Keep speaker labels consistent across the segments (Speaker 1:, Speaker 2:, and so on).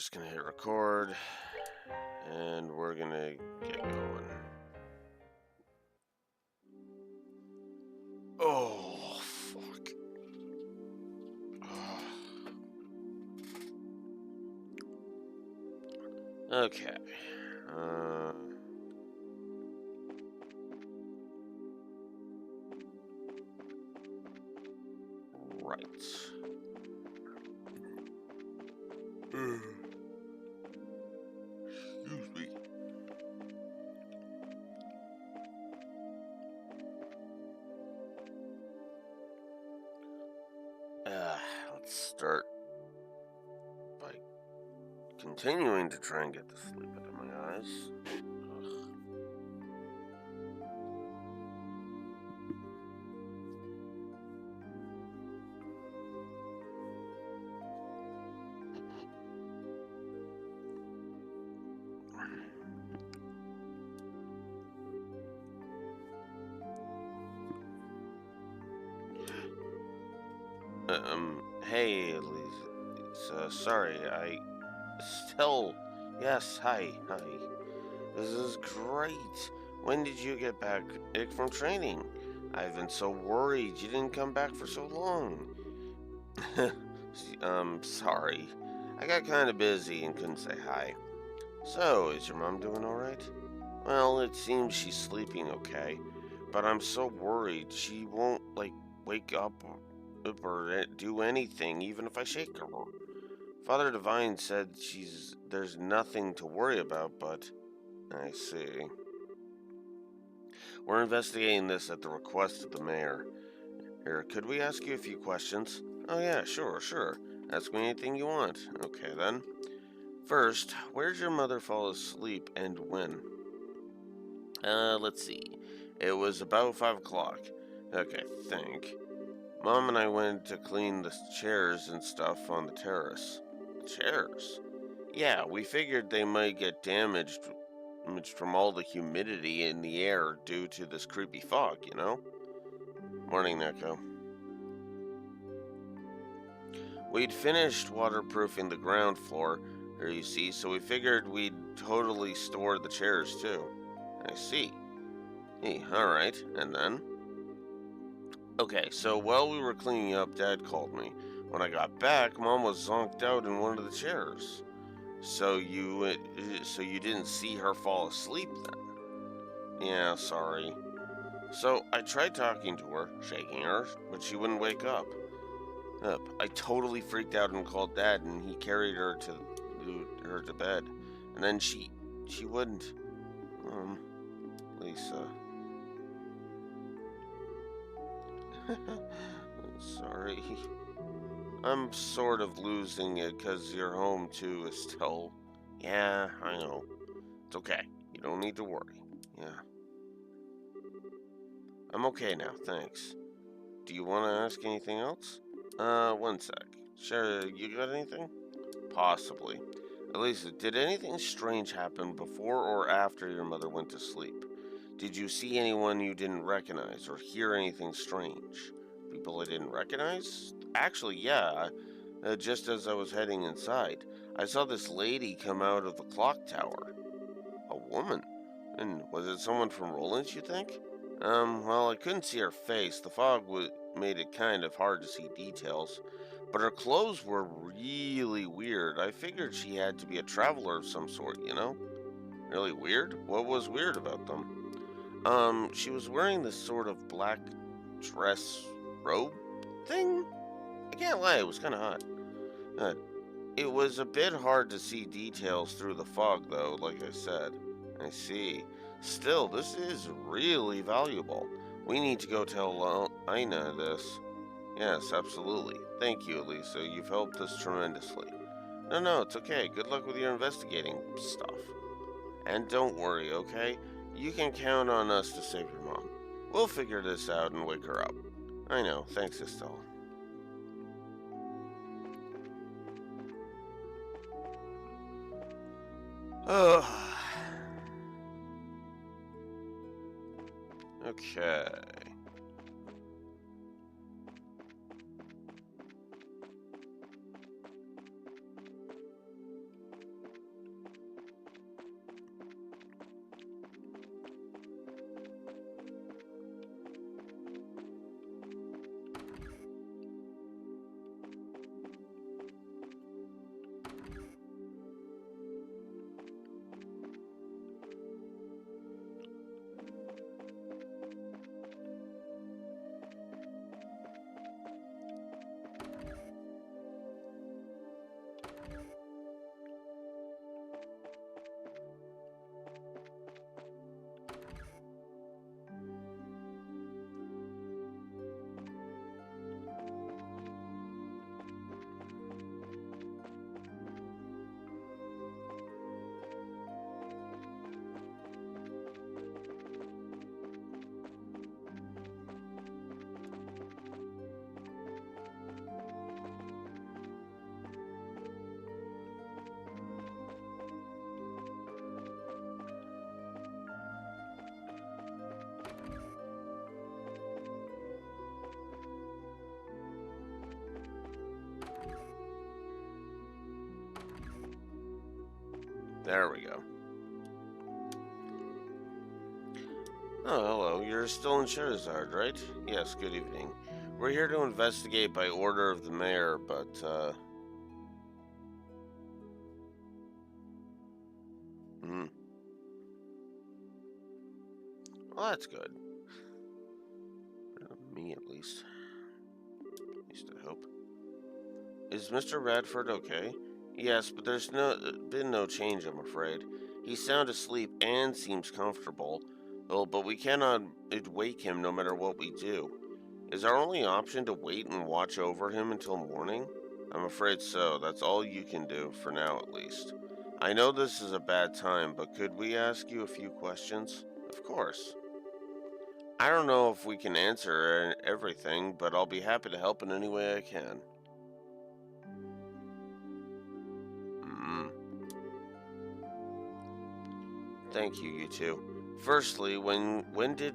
Speaker 1: just gonna hit record, and we're gonna get going. Oh, fuck. Okay. Right. Excuse me. Let's start by continuing to try and get the sleep out of my eyes. Ugh. Hey, Lisa, sorry, yes, hi. This is great. When did you get back from training? I've been so worried you didn't come back for so long. Sorry. I got kind of busy and couldn't say hi. So, is your mom doing alright? Well, it seems she's sleeping okay, but I'm so worried she won't, wake up or do anything, even if I shake her. Father Divine said there's nothing to worry about, but I see. We're investigating this at the request of the mayor. Here, could we ask you a few questions? Oh yeah, sure. Ask me anything you want. Okay then. First, where'd your mother fall asleep and when? Let's see. It was about 5 o'clock. Okay, think. Mom and I went to clean the chairs and stuff on the terrace. Chairs? Yeah, we figured they might get damaged from all the humidity in the air due to this creepy fog. Morning, Neko. We'd finished waterproofing the ground floor, here you see, so we figured we'd totally store the chairs too. I see. Hey, alright, and then? Okay, so while we were cleaning up, Dad called me. When I got back, Mom was zonked out in one of the chairs. So you didn't see her fall asleep then? Yeah, sorry. So I tried talking to her, shaking her, but she wouldn't wake up. I totally freaked out and called Dad, and he carried her to bed. And then she wouldn't. Lisa. Sorry. I'm sort of losing it because you're home too, Estelle. Yeah, I know. It's okay. You don't need to worry. Yeah. I'm okay now, thanks. Do you want to ask anything else? One sec. Sure, you got anything? Possibly. Elisa, did anything strange happen before or after your mother went to sleep? Did you see anyone you didn't recognize or hear anything strange? People I didn't recognize? Actually, yeah. Just as I was heading inside, I saw this lady come out of the clock tower. A woman? And was it someone from Roland's, you think? Well, I couldn't see her face. The made it kind of hard to see details. But her clothes were really weird. I figured she had to be a traveler of some sort. Really weird? What was weird about them? She was wearing this sort of black dress robe thing? I can't lie, it was kind of hot. Uh, it was a bit hard to see details through the fog, though, like I said. I see. Still, this is really valuable. We need to go tell Ina this. Yes, absolutely. Thank you, Elisa. You've helped us tremendously. No, it's okay. Good luck with your investigating stuff. And don't worry, okay? You can count on us to save your mom. We'll figure this out and wake her up. I know. Thanks, Estelle. Ugh. Okay. There we go. Oh, hello. You're still in Charizard, right? Yes, good evening. We're here to investigate by order of the mayor, but, Hmm. Well, that's good. Me, at least. At least I hope. Is Mr. Radford okay? Yes, but there's been no change, I'm afraid. He's sound asleep and seems comfortable. Well, but we cannot wake him no matter what we do. Is our only option to wait and watch over him until morning? I'm afraid so. That's all you can do, for now at least. I know this is a bad time, but could we ask you a few questions? Of course. I don't know if we can answer everything, but I'll be happy to help in any way I can. Mm. Thank you, you two. Firstly, when did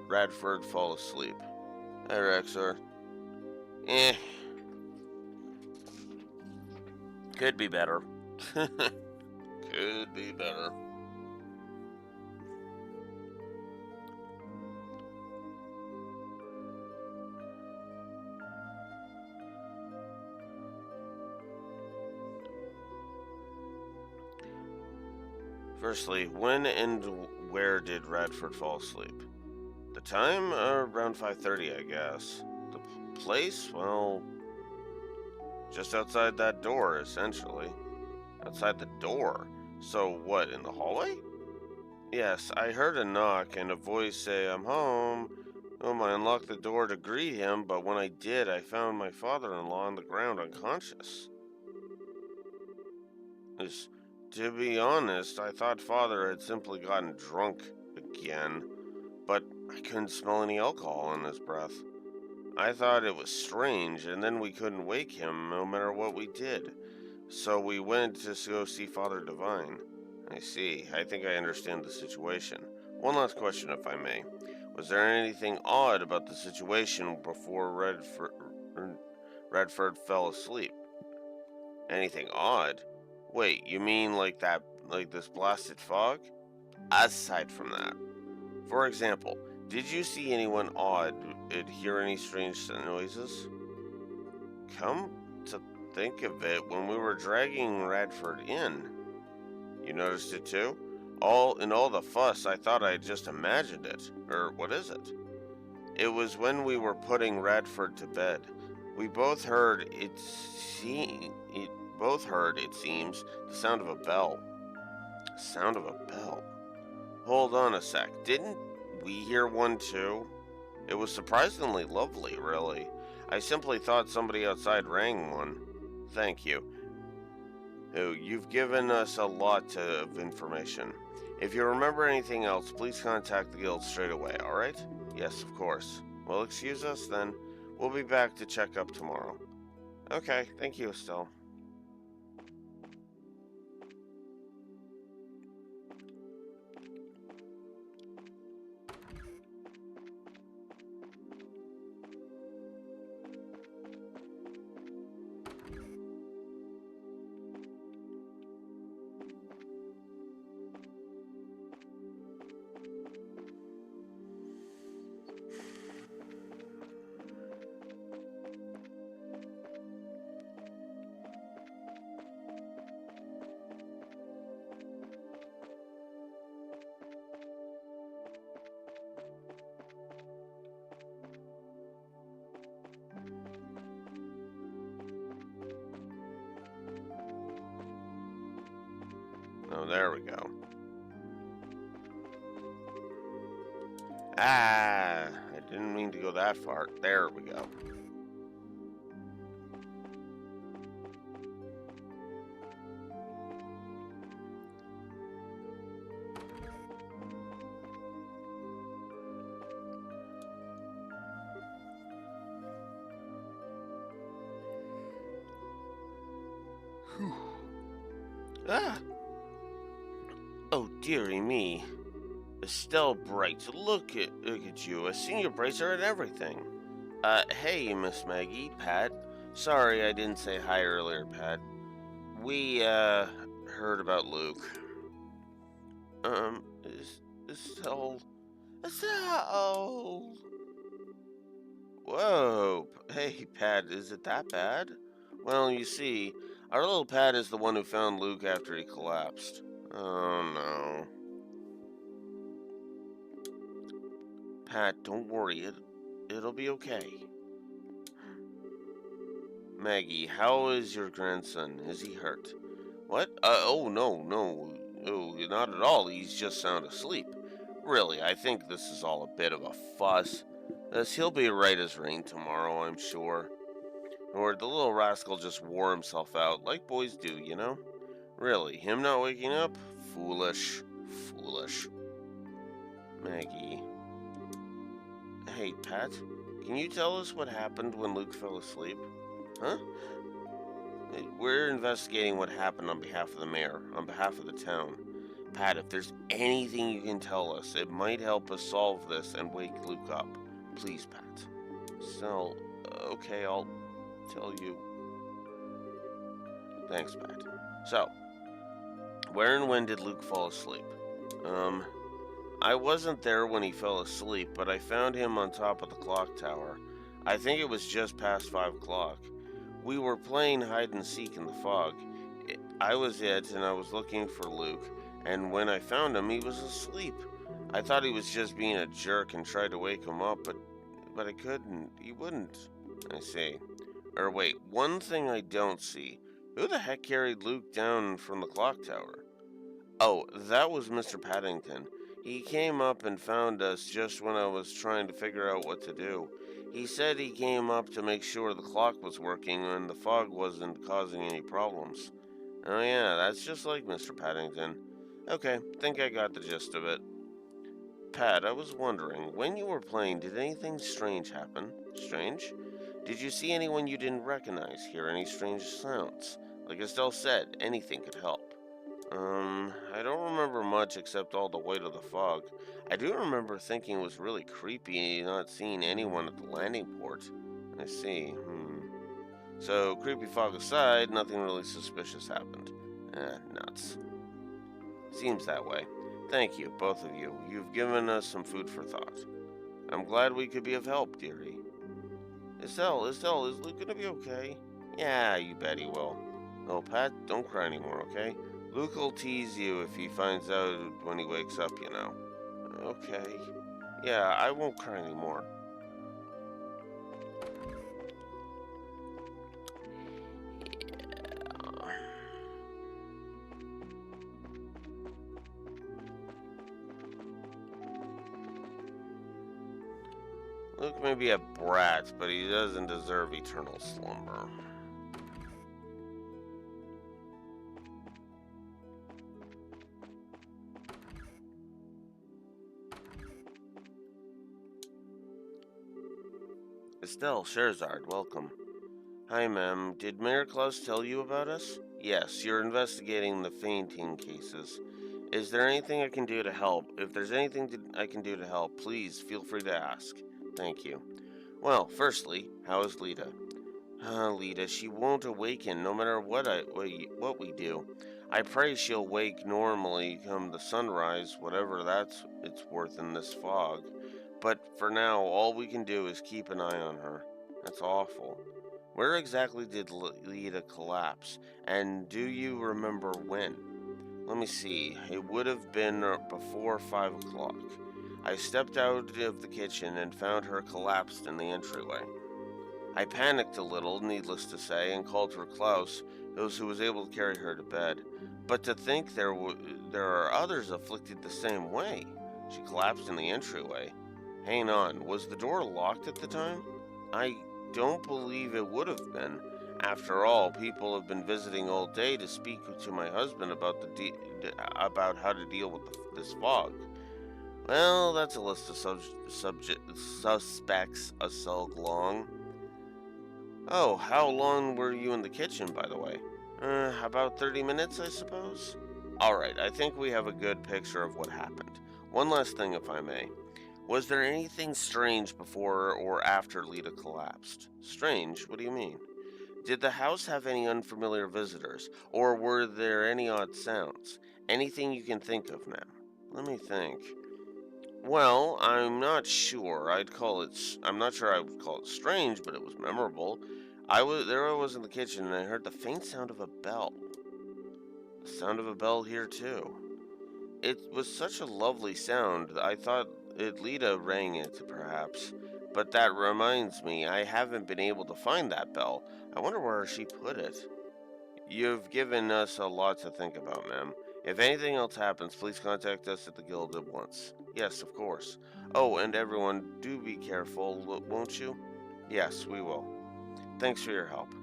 Speaker 1: Radford fall asleep? Hey, Rexor. Eh, could be better. Could be better. Firstly, when and where did Radford fall asleep? The time? Around 5:30, I guess. The place? Well, just outside that door, essentially. Outside the door? So what, in the hallway? Yes, I heard a knock and a voice say, "I'm home." I unlocked the door to greet him, but when I did, I found my father-in-law on the ground unconscious. Is- to be honest, I thought father had simply gotten drunk again, but I couldn't smell any alcohol in his breath. I thought it was strange, and then we couldn't wake him no matter what we did. So we went to go see Father Divine. I see. I think I understand the situation. One last question, if I may. Was there anything odd about the situation before Redford fell asleep? Anything odd? Wait, you mean like this blasted fog? Aside from that, for example, did you see anyone odd and hear any strange noises? Come to think of it, when we were dragging Radford in, you noticed it too? All the fuss, I thought I just imagined it. Or what is it? It was when we were putting Radford to bed. We both heard it seems, the sound of a bell. Sound of a bell. Hold on a sec. Didn't we hear one too? It was surprisingly lovely, really. I simply thought somebody outside rang one. Thank you. Oh, you've given us a lot of information. If you remember anything else, please contact the guild straight away, alright? Yes, of course. Well, excuse us then. We'll be back to check up tomorrow. Okay, thank you, Estelle. Oh, there we go. Ah, I didn't mean to go that far. There we go. Ah! Oh, dearie me. Estelle Bright, look at you, a senior bracer and everything. Hey, Miss Maggie, Pat. Sorry I didn't say hi earlier, Pat. We, heard about Luke. Estelle... Estelle... Whoa. Hey, Pat, is it that bad? Well, you see, our little Pat is the one who found Luke after he collapsed. Oh, no. Pat, don't worry. It'll be okay. Maggie, how is your grandson? Is he hurt? What? Oh, no. Oh, not at all. He's just sound asleep. Really, I think this is all a bit of a fuss. He'll be right as rain tomorrow, I'm sure. Or the little rascal just wore himself out, like boys do, you know? Really, him not waking up? Foolish. Foolish. Maggie. Hey, Pat, can you tell us what happened when Luke fell asleep? Huh? We're investigating what happened on behalf of the mayor, on behalf of the town. Pat, if there's anything you can tell us, it might help us solve this and wake Luke up. Please, Pat. So, okay, I'll tell you. Thanks, Pat. So, where and when did Luke fall asleep? I wasn't there when he fell asleep, but I found him on top of the clock tower. I think it was just past 5 o'clock. We were playing hide and seek in the fog. I was it, and I was looking for Luke, and when I found him, he was asleep. I thought he was just being a jerk and tried to wake him up, but I couldn't. He wouldn't. I see. Or wait, one thing I don't see. Who the heck carried Luke down from the clock tower? Oh, that was Mr. Paddington. He came up and found us just when I was trying to figure out what to do. He said he came up to make sure the clock was working and the fog wasn't causing any problems. Oh yeah, that's just like Mr. Paddington. Okay, think I got the gist of it. Pat, I was wondering, when you were playing, did anything strange happen? Strange? Did you see anyone you didn't recognize? Hear any strange sounds? Like Estelle said, anything could help. I don't remember much except all the weight of the fog. I do remember thinking it was really creepy not seeing anyone at the landing port. I see. So, creepy fog aside, nothing really suspicious happened. Nuts. Seems that way. Thank you, both of you. You've given us some food for thought. I'm glad we could be of help, dearie. Estelle, is Luke gonna be okay? Yeah, you bet he will. Oh, Pat, don't cry anymore, okay? Luke will tease you if he finds out when he wakes up, you know. Okay. Yeah, I won't cry anymore. Luke may be a brat, but he doesn't deserve eternal slumber. Estelle, Sherzard, welcome. Hi, ma'am. Did Mayor Klaus tell you about us? Yes, you're investigating the fainting cases. Is there anything I can do to help? If there's anything I can do to help, please feel free to ask. Thank you. Well, firstly, how is Lita? Lita, she won't awaken no matter what we do. I pray she'll wake normally come the sunrise, whatever it's worth in this fog. But for now, all we can do is keep an eye on her. That's awful. Where exactly did Lita collapse? And do you remember when? Let me see. It would have been before 5 o'clock. I stepped out of the kitchen and found her collapsed in the entryway. I panicked a little, needless to say, and called for Klaus, who was able to carry her to bed. But to think there are others afflicted the same way. She collapsed in the entryway. Hang on, was the door locked at the time? I don't believe it would have been. After all, people have been visiting all day to speak to my husband about about how to deal with this fog. Well, that's a list of suspects a so long. Oh, how long were you in the kitchen, by the way? About 30 minutes, I suppose? Alright, I think we have a good picture of what happened. One last thing, if I may. Was there anything strange before or after Lita collapsed? Strange? What do you mean? Did the house have any unfamiliar visitors, or were there any odd sounds? Anything you can think of, ma'am? Let me think. Well, I'm not sure. I'm not sure I would call it strange, but it was memorable. I was in the kitchen and I heard the faint sound of a bell. The sound of a bell here too. It was such a lovely sound that I thought Lita rang it, perhaps. But that reminds me, I haven't been able to find that bell. I wonder where she put it. You've given us a lot to think about, ma'am. If anything else happens, please contact us at the Guild at once. Yes, of course. Oh, and everyone, do be careful, won't you? Yes, we will. Thanks for your help.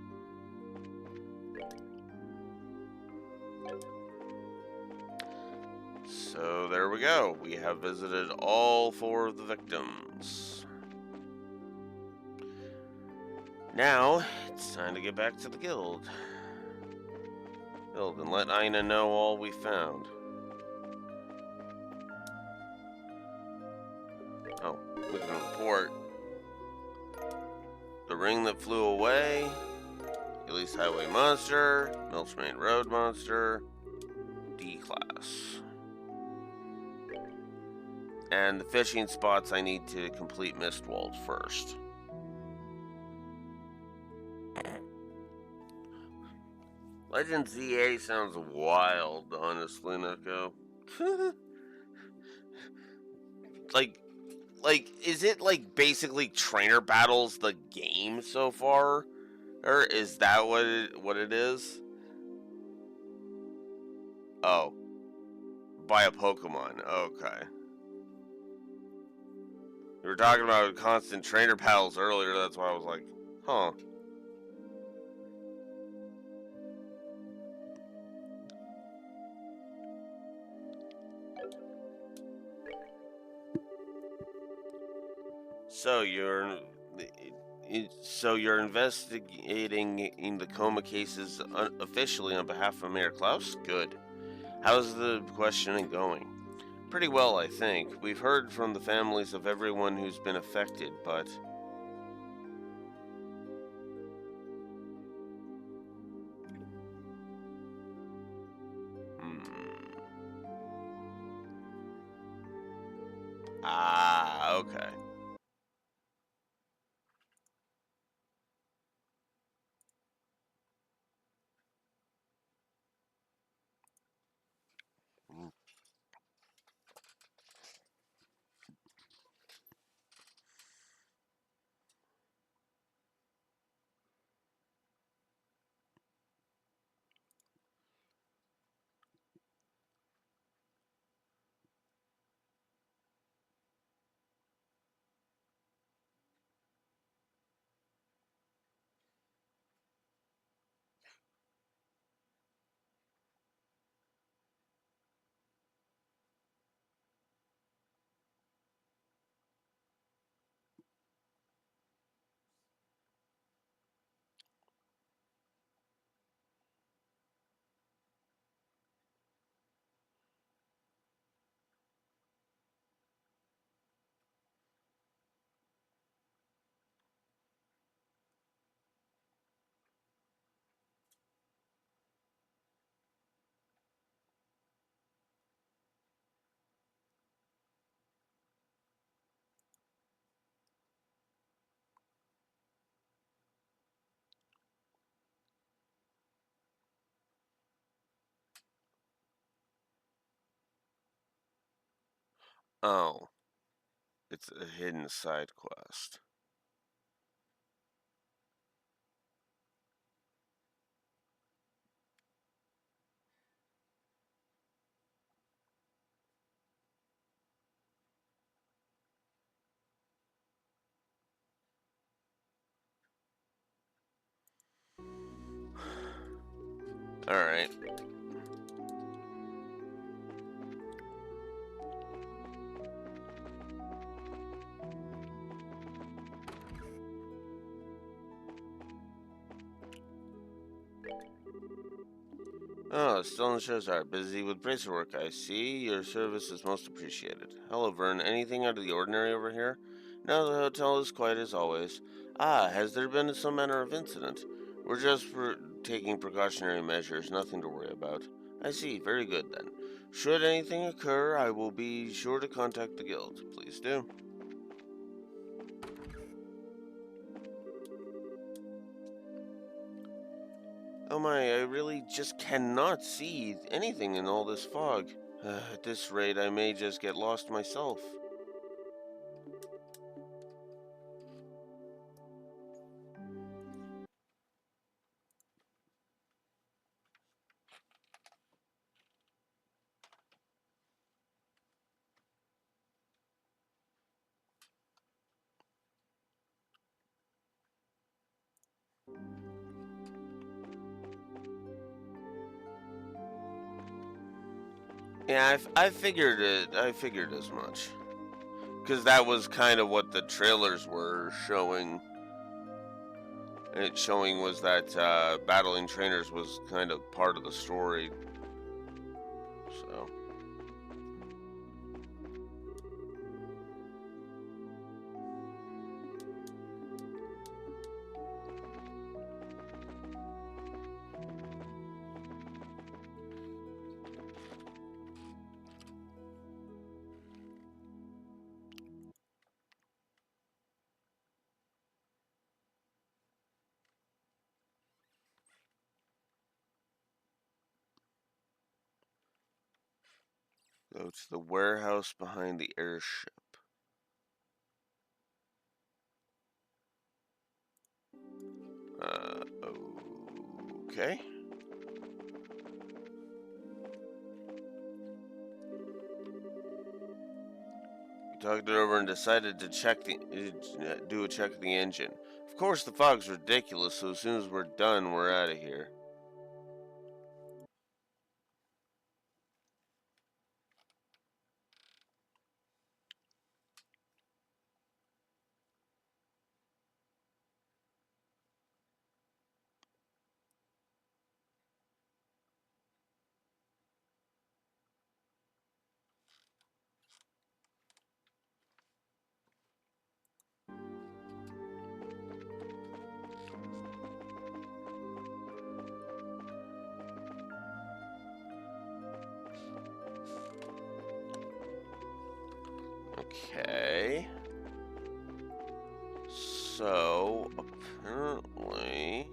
Speaker 1: So there we go. We have visited all 4 of the victims. Now, it's time to get back to the Guild. And let Ina know all we found. Oh, we can report. The ring that flew away, Elise Highway Monster, Milch Main Road Monster, D-Class. And the fishing spots, I need to complete Mistwald first. Legend ZA sounds wild, honestly, Neko. like, is it like basically trainer battles the game so far? Or is that what it is? Oh. By a Pokemon. Okay. We were talking about constant trainer battles earlier, that's why I was like, huh. So you're investigating in the coma cases officially on behalf of Mayor Klaus? Good. How's the questioning going? Pretty well, I think. We've heard from the families of everyone who's been affected, but... Ah, okay. Oh, it's a hidden side quest. Alright. Oh, still in the shows are busy with bracer work, I see. Your service is most appreciated. Hello, Vern. Anything out of the ordinary over here? No, the hotel is quiet as always. Ah, has there been some manner of incident? We're just taking precautionary measures, nothing to worry about. I see, very good then. Should anything occur, I will be sure to contact the guild. Please do. Oh my, I really just cannot see anything in all this fog. At this rate, I may just get lost myself. Yeah, I figured it. I figured as much. Because that was kind of what the trailers were showing. And showing was that battling trainers was kind of part of the story. So. Go to the warehouse behind the airship. Okay. We talked it over and decided to do a check of the engine. Of course, the fog's ridiculous, so as soon as we're done, we're out of here. Okay. So, apparently...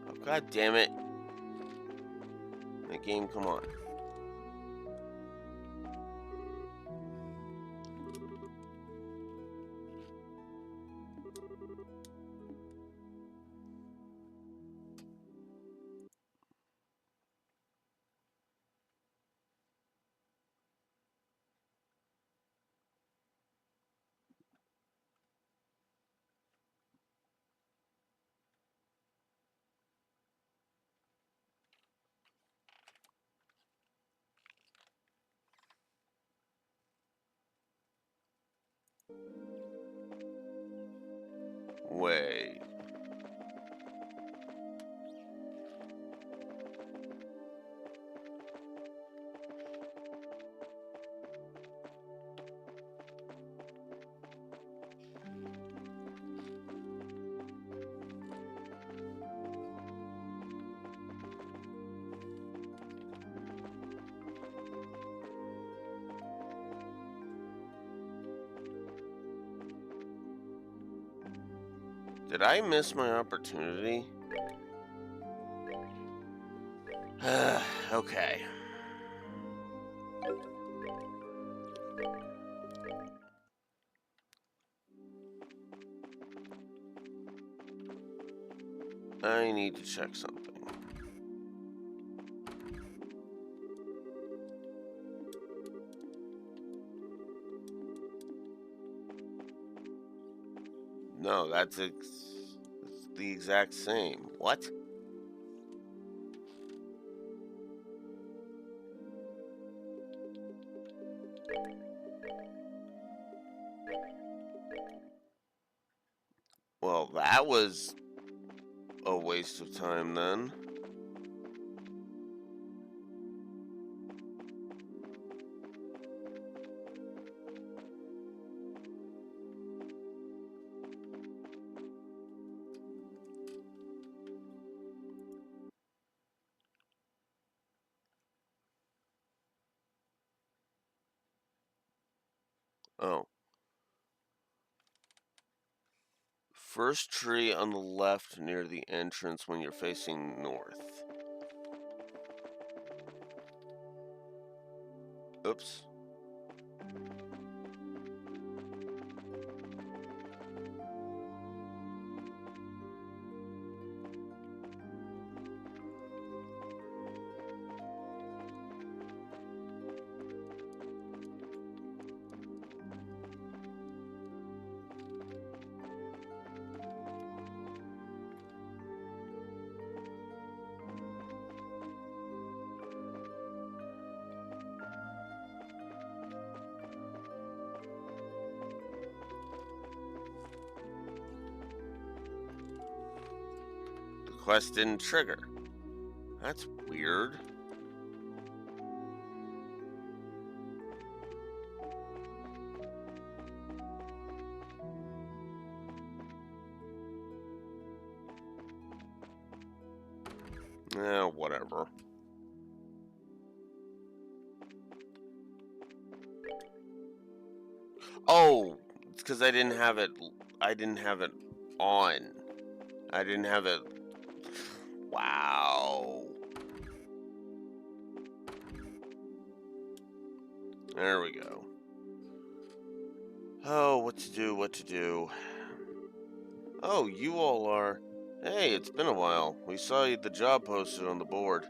Speaker 1: Oh, God damn it. The game, come on. Wait. Did I miss my opportunity? Okay. I need to check something. No, that's the exact same. What? Well, that was a waste of time then. Oh. First tree on the left near the entrance when you're facing north. Oops. The quest didn't trigger. That's weird. Whatever. Oh, it's because I didn't have it. I didn't have it on. I didn't have it. Wow. There we go. Oh, what to do, what to do. Oh, you all are. Hey, it's been a while. We saw the job posted on the board.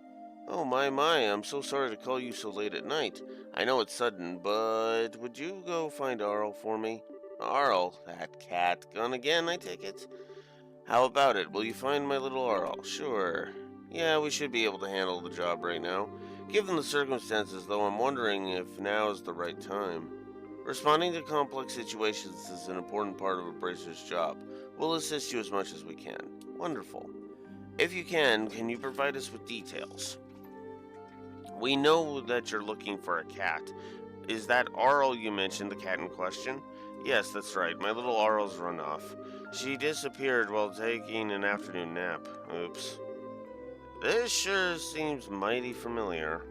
Speaker 1: Oh, my, I'm so sorry to call you so late at night. I know it's sudden, but would you go find Arl for me? Arl? That cat. Gone again, I take it? How about it? Will you find my little Arl? Sure. Yeah, we should be able to handle the job right now. Given the circumstances, though, I'm wondering if now is the right time. Responding to complex situations is an important part of a bracer's job. We'll assist you as much as we can. Wonderful. If you can you provide us with details? We know that you're looking for a cat. Is that Arl you mentioned, the cat in question? Yes, that's right. My little Arl's run off. She disappeared while taking an afternoon nap. Oops. This sure seems mighty familiar.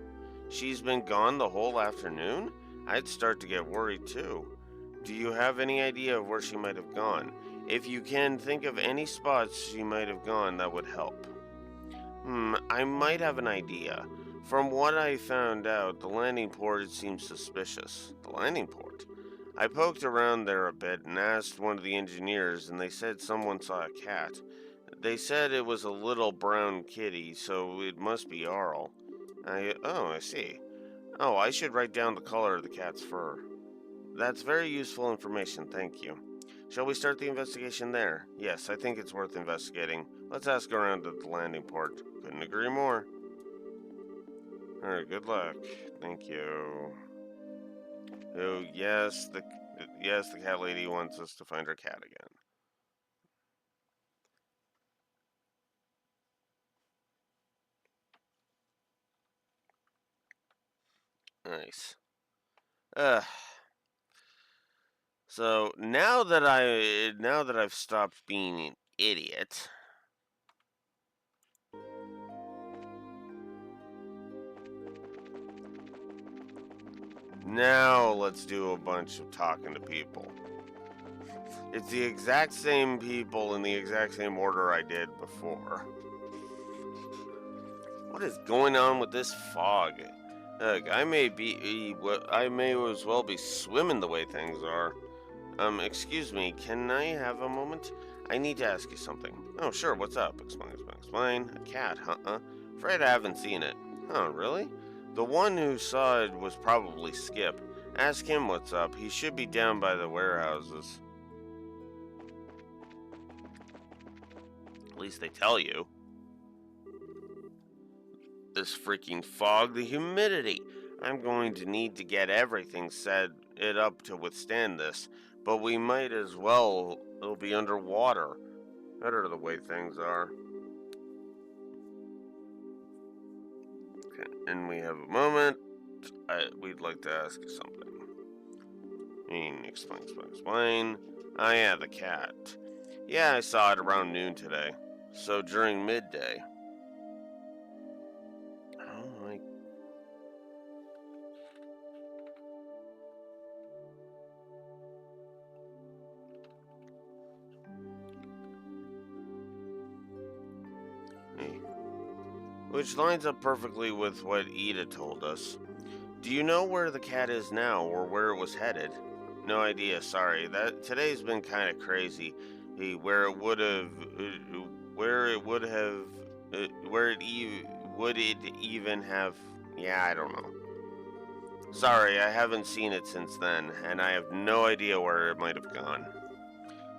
Speaker 1: She's been gone the whole afternoon? I'd start to get worried too. Do you have any idea of where she might have gone? If you can think of any spots she might have gone, that would help. I might have an idea. From what I found out, the landing port seems suspicious. The landing port? I poked around there a bit and asked one of the engineers, and they said someone saw a cat. They said it was a little brown kitty, so it must be Arl. I see. Oh, I should write down the color of the cat's fur. That's very useful information, thank you. Shall we start the investigation there? Yes, I think it's worth investigating. Let's ask around at the landing port. Couldn't agree more. Alright, good luck. Thank you. Oh, yes, the cat lady wants us to find her cat again. Nice. So now that I've stopped being an idiot, now let's do a bunch of talking to people. It's the exact same people in the exact same order I did before. What is going on with this fog? Look, I may as well be swimming the way things are. Excuse me, can I have a moment? I need to ask you something. Oh, sure, what's up? Explain. A cat, huh? Afraid I haven't seen it. Huh, really? The one who saw it was probably Skip. Ask him what's up. He should be down by the warehouses. At least they tell you. This freaking fog, the humidity. I'm going to need to get everything set it up to withstand this, but we might as well. It'll be underwater. Better the way things are. Okay, and we have a moment. We'd like to ask you something. Explain. Ah, yeah, the cat. Yeah, I saw it around noon today. So during midday. Oh my. which lines up perfectly with what Ida told us. Do you know where the cat is now or where it was headed? No idea, sorry. That today's been kind of crazy. Where it would have where it would have where it would it even have yeah, I don't know. Sorry, I haven't seen it since then, and I have no idea where it might have gone.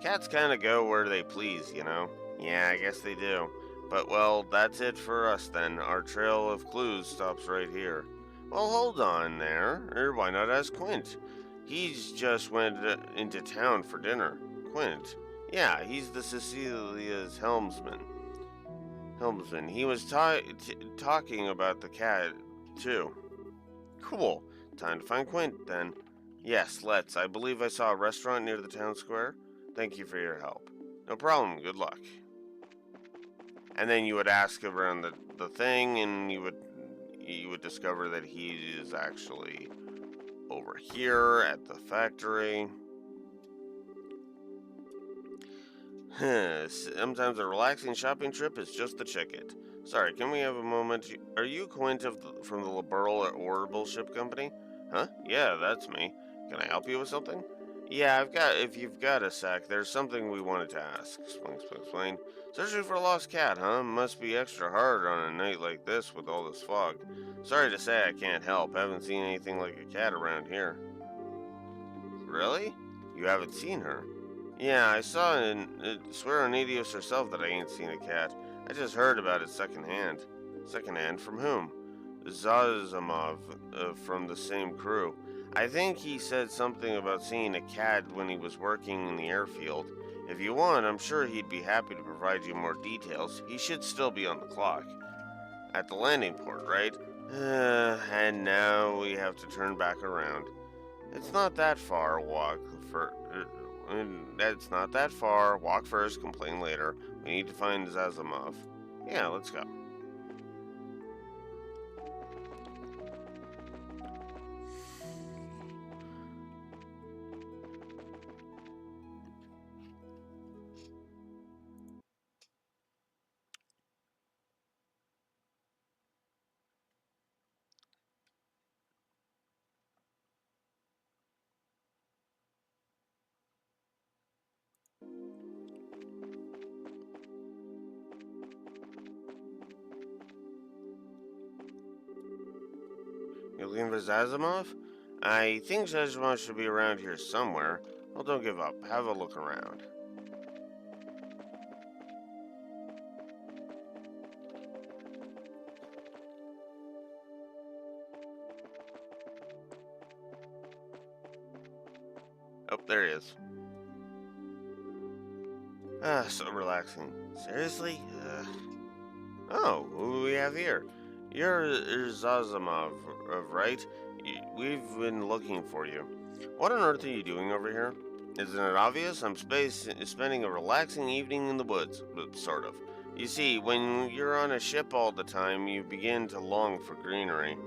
Speaker 1: Cats kind of go where they please, you know? Yeah, I guess they do. But, well, that's it for us then. Our trail of clues stops right here. Well, hold on there. Or why not ask Quint? He's just went into town for dinner. Quint? Yeah, he's the Cecilia's helmsman. He was talking about the cat, too. Cool. Time to find Quint, then. Yes, let's. I believe I saw a restaurant near the town square. Thank you for your help. No problem. Good luck. And then you would ask around the thing, and you would discover that he is actually over here at the factory. Sometimes a relaxing shopping trip is just the ticket. Sorry, can we have a moment? Are you Quint from the Liberal Orbital Ship Company? Huh? Yeah, that's me. Can I help you with something? Yeah, if you've got a sec, there's something we wanted to ask. Explain. Searching for a lost cat, huh? Must be extra hard on a night like this with all this fog. Sorry to say I can't help. Haven't seen anything like a cat around here. Really? You haven't seen her? Yeah, I saw swear on Adios herself that I ain't seen a cat. I just heard about it secondhand. Secondhand from whom? Zazamov, from the same crew. I think he said something about seeing a cat when he was working in the airfield. If you want, I'm sure he'd be happy to provide you more details. He should still be on the clock. At the landing port, right? And now we have to turn back around. It's not that far. It's not that far. Walk first, complain later. We need to find Zazamov. Yeah, let's go. You're looking for Zazamov? I think Zazamov should be around here somewhere. Well, don't give up. Have a look around. Oh, there he is. Ah, so relaxing. Seriously? Oh, who do we have here? You're Zazamov, right? We've been looking for you. What on earth are you doing over here? Isn't it obvious? I'm spending a relaxing evening in the woods, sort of. You see, when you're on a ship all the time, you begin to long for greenery.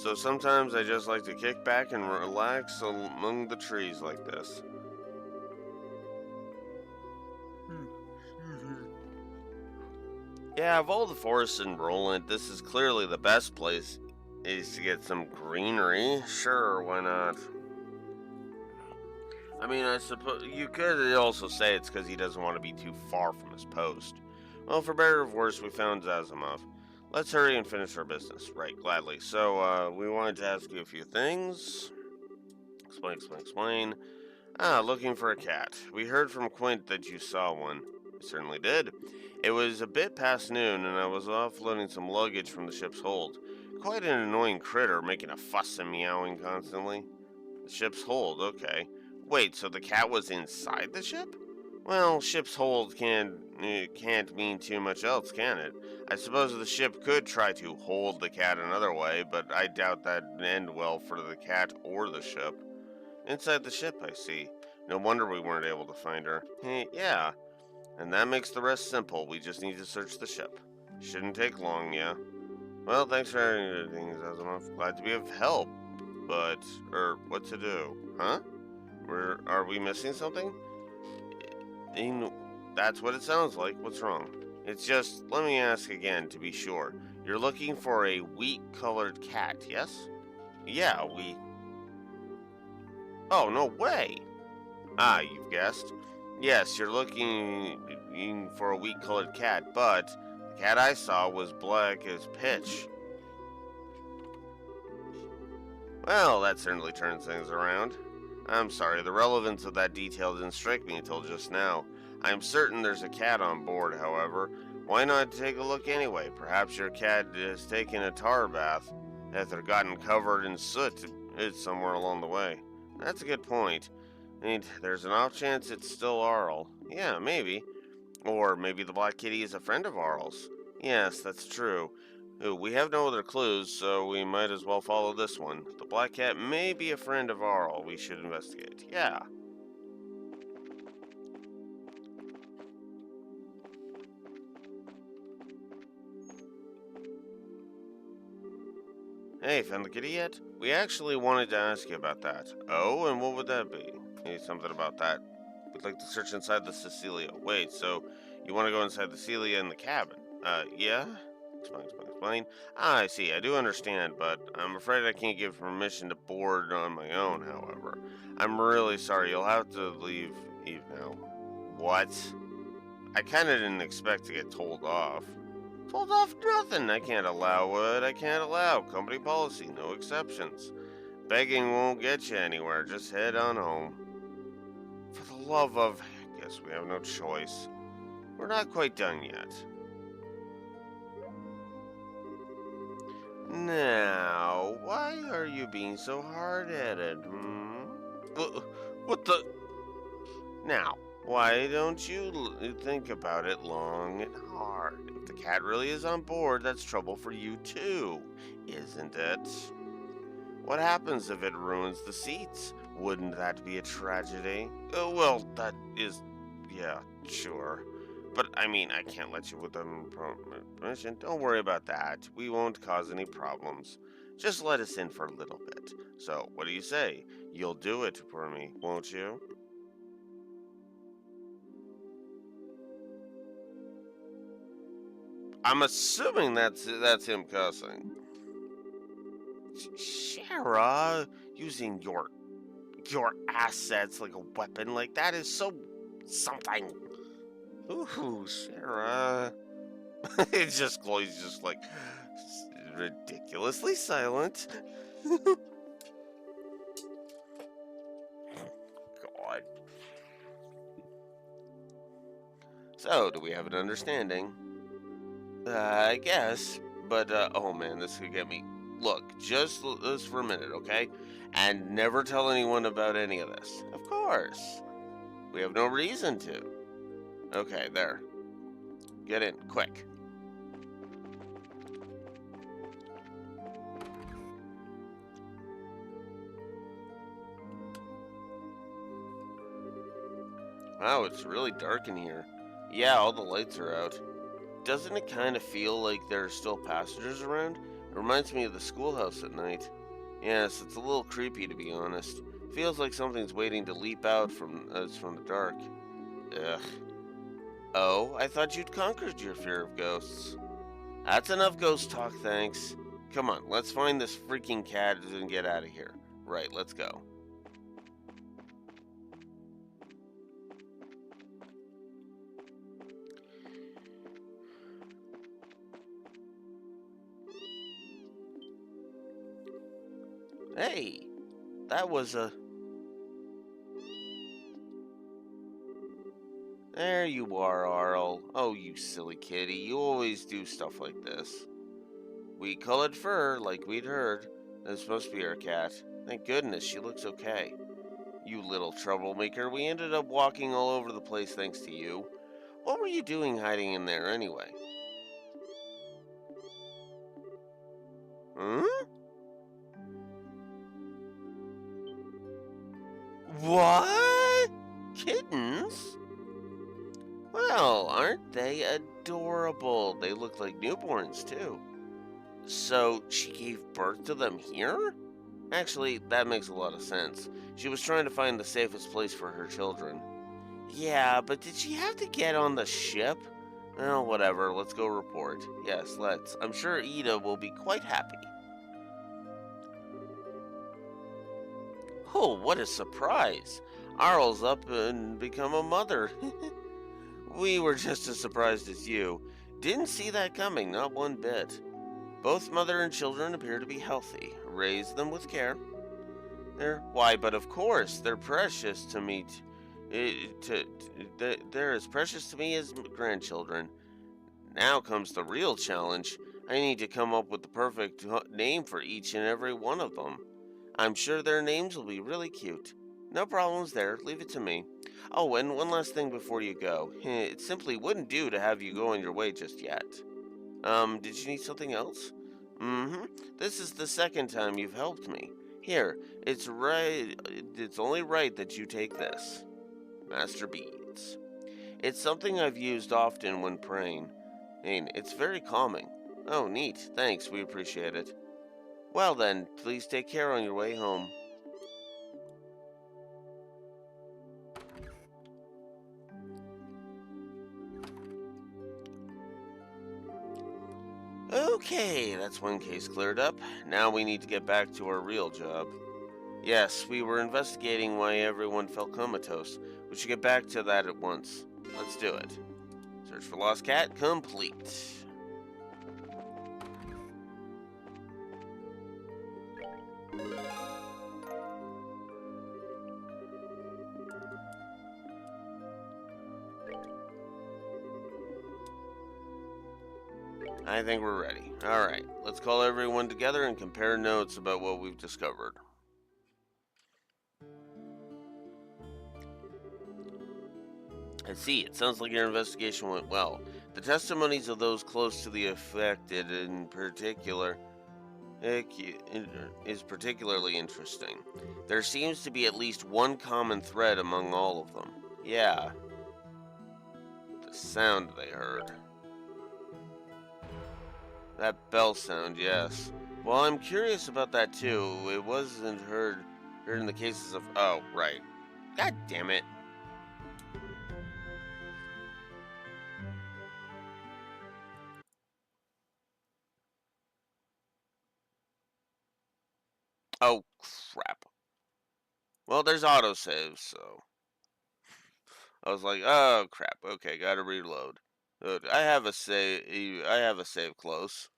Speaker 1: So sometimes I just like to kick back and relax among the trees like this. Yeah, of all the forests in Roland, this is clearly the best place is to get some greenery. Sure, why not? I mean, I suppose you could also say it's because he doesn't want to be too far from his post. Well, for better or worse, we found Zazimov. Let's hurry and finish our business. Right, gladly. So, we wanted to ask you a few things. Explain. Ah, looking for a cat. We heard from Quint that you saw one. I certainly did. It was a bit past noon, and I was offloading some luggage from the ship's hold. Quite an annoying critter, making a fuss and meowing constantly. The ship's hold, okay. Wait, so the cat was inside the ship? Well, ship's hold can't mean too much else, can it? I suppose the ship could try to hold the cat another way, but I doubt that'd end well for the cat or the ship. Inside the ship, I see. No wonder we weren't able to find her. Yeah, and that makes the rest simple. We just need to search the ship. Shouldn't take long, yeah. Well, thanks for everything, Zazimov. Glad to be of help, but, what to do? Huh? Are we missing something? That's what it sounds like. What's wrong? It's just, let me ask again to be sure. You're looking for a wheat-colored cat, yes? Yeah, we... Oh, no way! Ah, you've guessed. Yes, you're looking for a wheat-colored cat, but the cat I saw was black as pitch. Well, that certainly turns things around. I'm sorry, the relevance of that detail didn't strike me until just now. I'm certain there's a cat on board, however. Why not take a look anyway? Perhaps your cat has taken a tar bath, after gotten covered in soot somewhere along the way. That's a good point. And there's an off chance it's still Arl. Yeah, maybe. Or maybe the Black Kitty is a friend of Arl's. Yes, that's true. Ooh, we have no other clues, so we might as well follow this one. The Black Cat may be a friend of Arl. We should investigate. Yeah. Hey, found the kitty yet? We actually wanted to ask you about that. Oh, and what would that be? Hey, something about that. We'd like to search inside the Cecilia. Wait, so you want to go inside the Celia in the cabin? Yeah? Explain. Ah, I see. I do understand, but I'm afraid I can't give permission to board on my own, however. I'm really sorry. You'll have to leave Eve now. What? I kinda didn't expect to get told off. Told off nothing. I can't allow what I can't allow. Company policy, no exceptions. Begging won't get you anywhere. Just head on home. For the love of... I guess we have no choice. We're not quite done yet. Now, why are you being so hard-headed, hmm? What the... Now, why don't you think about it long and hard? If the cat really is on board, that's trouble for you too, isn't it? What happens if it ruins the seats? Wouldn't that be a tragedy? Well, that is... yeah, sure. But, I mean, I can't let you with them permission. Don't worry about that. We won't cause any problems. Just let us in for a little bit. So, what do you say? You'll do it for me, won't you? I'm assuming that's him cussing. Shara, using your assets like a weapon like that is so something. Ooh, Shara. It's just Chloe's just like ridiculously silent. God. So, do we have an understanding? I guess. But, oh man, this could get me. Look, just this for a minute, okay? And never tell anyone about any of this. Of course. We have no reason to. Okay, there. Get in, quick. Wow, it's really dark in here. Yeah, all the lights are out. Doesn't it kind of feel like there are still passengers around? It reminds me of the schoolhouse at night. Yes, it's a little creepy to be honest. Feels like something's waiting to leap out from us from the dark. Ugh. Oh, I thought you'd conquered your fear of ghosts. That's enough ghost talk, thanks. Come on, let's find this freaking cat and get out of here. Right, let's go. Hey, that was a... There you are, Arl. Oh, you silly kitty. You always do stuff like this. Wheat-colored fur, like we'd heard. This must be our cat. Thank goodness, she looks okay. You little troublemaker. We ended up walking all over the place thanks to you. What were you doing hiding in there anyway? Huh? What? Kittens? Well, aren't they adorable? They look like newborns, too. So, she gave birth to them here? Actually, that makes a lot of sense. She was trying to find the safest place for her children. Yeah, but did she have to get on the ship? Well, whatever. Let's go report. Yes, let's. I'm sure Ida will be quite happy. Oh, what a surprise! Arl's up and become a mother. We were just as surprised as you. Didn't see that coming, not one bit. Both mother and children appear to be healthy. Raise them with care. Why, but of course, they're precious to me. They're as precious to me as grandchildren. Now comes the real challenge. I need to come up with the perfect name for each and every one of them. I'm sure their names will be really cute. No problems there, leave it to me. Oh, and one last thing before you go. It simply wouldn't do to have you go on your way just yet. Did you need something else? Mm-hmm. This is the second time you've helped me. Here, it's only right that you take this. Master Beads. It's something I've used often when praying. It's very calming. Oh, neat. Thanks, we appreciate it. Well then, please take care on your way home. Okay, that's one case cleared up. Now we need to get back to our real job. Yes, we were investigating why everyone felt comatose. We should get back to that at once. Let's do it. Search for lost cat complete. I think we're ready. Alright, let's call everyone together and compare notes about what we've discovered. I see, it sounds like your investigation went well. The testimonies of those close to the affected in particular is particularly interesting. There seems to be at least one common thread among all of them. Yeah, the sound they heard. That bell sound, yes. Well, I'm curious about that too. It wasn't heard in the cases of. Oh, right. God damn it. Oh, crap. Well, there's autosave, so. I was like, oh, crap. Okay, gotta reload. I have a save. I have a save close.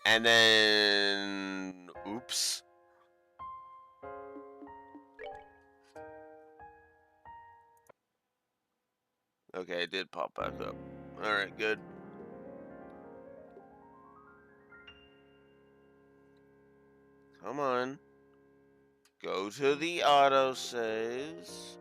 Speaker 1: And then. Oops. Okay, it did pop back up. Alright, good. Come on. Go to the autosaves.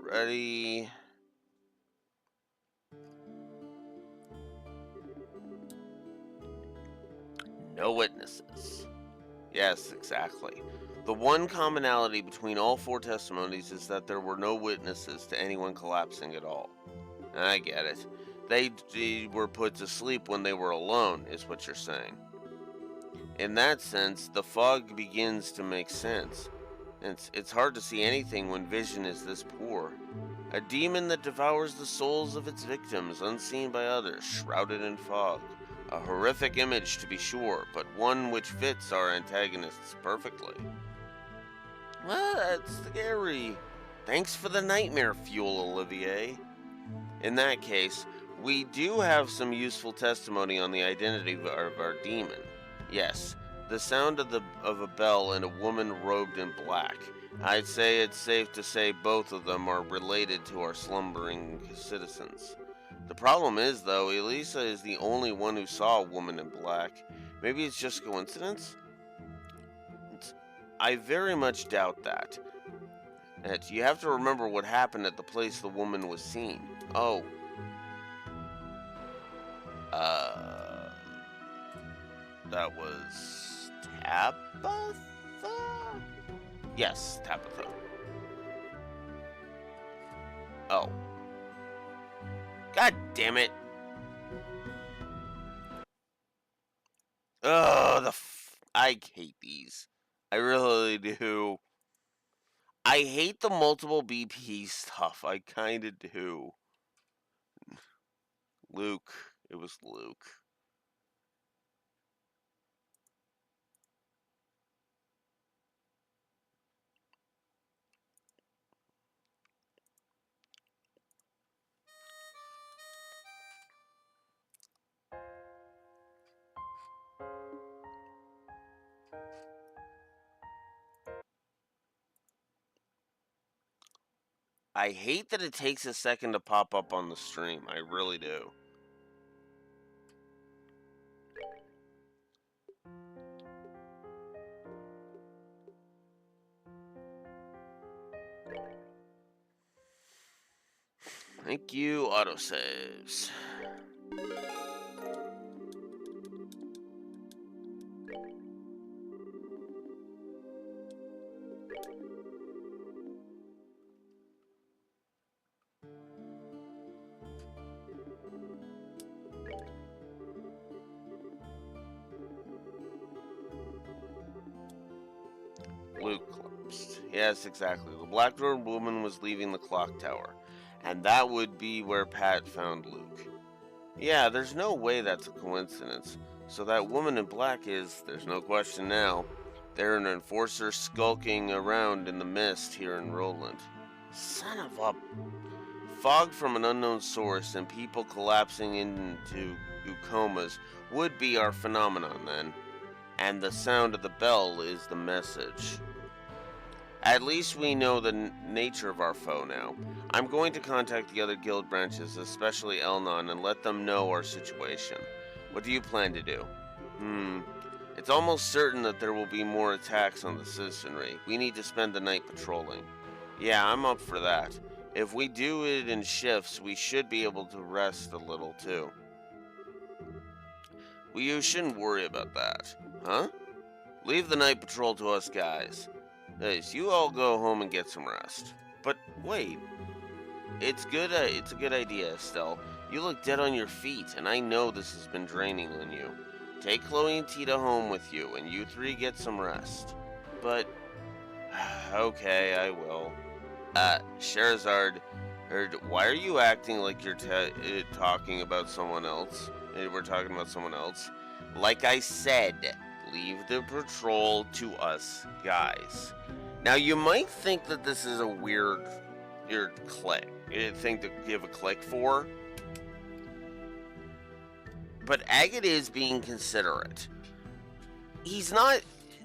Speaker 1: Ready. No witnesses. Yes, exactly. The one commonality between all four testimonies is that there were no witnesses to anyone collapsing at all. I get it. They were put to sleep when they were alone, is what you're saying. In that sense, the fog begins to make sense. It's hard to see anything when vision is this poor. A demon that devours the souls of its victims, unseen by others, shrouded in fog. A horrific image, to be sure, but one which fits our antagonists perfectly. Well, that's scary. Thanks for the nightmare fuel, Olivier. In that case, we do have some useful testimony on the identity of our demon. Yes, the sound of a bell and a woman robed in black. I'd say it's safe to say both of them are related to our slumbering citizens. The problem is, though, Elisa is the only one who saw a woman in black. Maybe it's just coincidence? I very much doubt that. You have to remember what happened at the place the woman was seen. Oh. That was Tabitha? Yes, Tabitha. Oh. God damn it. Oh, I hate these. I really do. I hate the multiple BP stuff. I kinda do. Luke. It was Luke. I hate that it takes a second to pop up on the stream. I really do. Thank you, autosaves. Luke collapsed. Yes, exactly. The black-robed woman was leaving the clock tower, and that would be where Pat found Luke. Yeah, there's no way that's a coincidence. So that woman in black is, there's no question now, they're an enforcer skulking around in the mist here in Roland. Son of a... Fog from an unknown source and people collapsing into comas would be our phenomenon then. And the sound of the bell is the message. At least we know the nature of our foe now. I'm going to contact the other guild branches, especially Elnon, and let them know our situation. What do you plan to do? It's almost certain that there will be more attacks on the citizenry. We need to spend the night patrolling. Yeah, I'm up for that. If we do it in shifts, we should be able to rest a little too. Well, you shouldn't worry about that. Huh? Leave the night patrol to us guys. Nice, you all go home and get some rest. But wait, it's a good idea, Estelle. You look dead on your feet, and I know this has been draining on you. Take Chloe and Tita home with you, and you three get some rest. But, okay, I will. Sherazard, why are you acting like you're talking about someone else? We're talking about someone else. Like I said, leave the patrol to us guys. Now, you might think that this is a weird thing to give a click for, but Agate is being considerate. He's not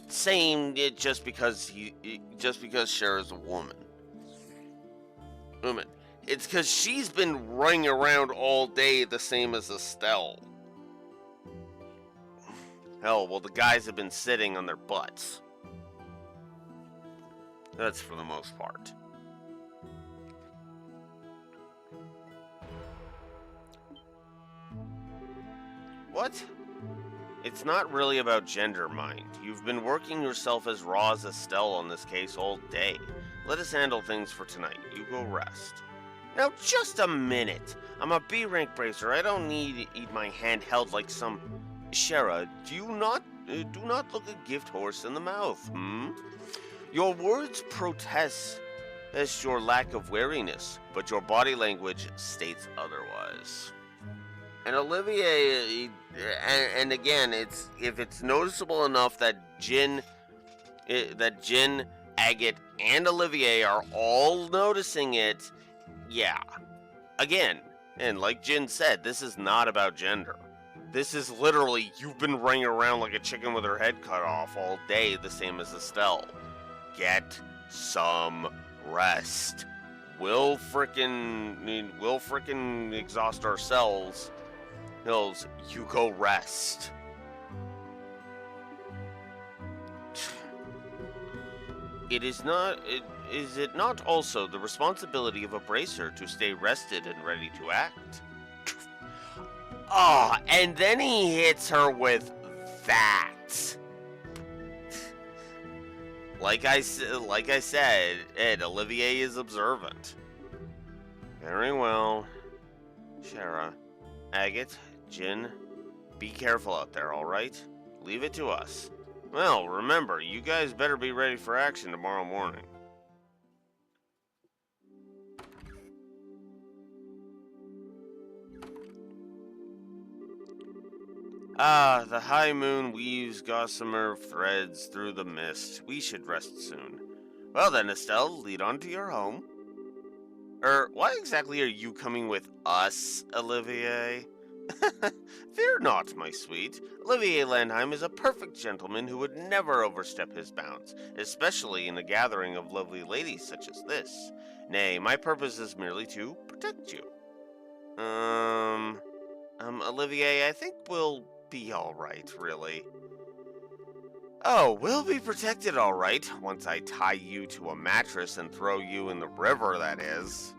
Speaker 1: saying it just because Cher is a woman. It's because she's been running around all day the same as Estelle. Hell, well, the guys have been sitting on their butts. That's for the most part. What? It's not really about gender, mind. You've been working yourself as raw as Estelle on this case all day. Let us handle things for tonight. You go rest. Now, just a minute. I'm a B-rank bracer. I don't need my hand held like some... Shara, do not look a gift horse in the mouth, Your words protest as your lack of wariness, but your body language states otherwise. And Olivier, and again, if it's noticeable enough that Jin, Agate, and Olivier are all noticing it, yeah. Again, and like Jin said, this is not about gender. This is literally, you've been running around like a chicken with her head cut off all day, the same as Estelle. Get some rest. We'll frickin' exhaust ourselves. Hills, you go rest. Is it not also the responsibility of a bracer to stay rested and ready to act? Ah, and then he hits her with that. Like I said, Ed, Olivier is observant. Very well. Shara, Agate, Jin, be careful out there, alright? Leave it to us. Well, remember, you guys better be ready for action tomorrow morning. Ah, the high moon weaves gossamer threads through the mist. We should rest soon. Well then, Estelle, lead on to your home. Why exactly are you coming with us, Olivier? Fear not, my sweet. Olivier Landheim is a perfect gentleman who would never overstep his bounds, especially in a gathering of lovely ladies such as this. Nay, my purpose is merely to protect you. Olivier, I think we'll be alright, really. Oh, we'll be protected alright, once I tie you to a mattress and throw you in the river, that is.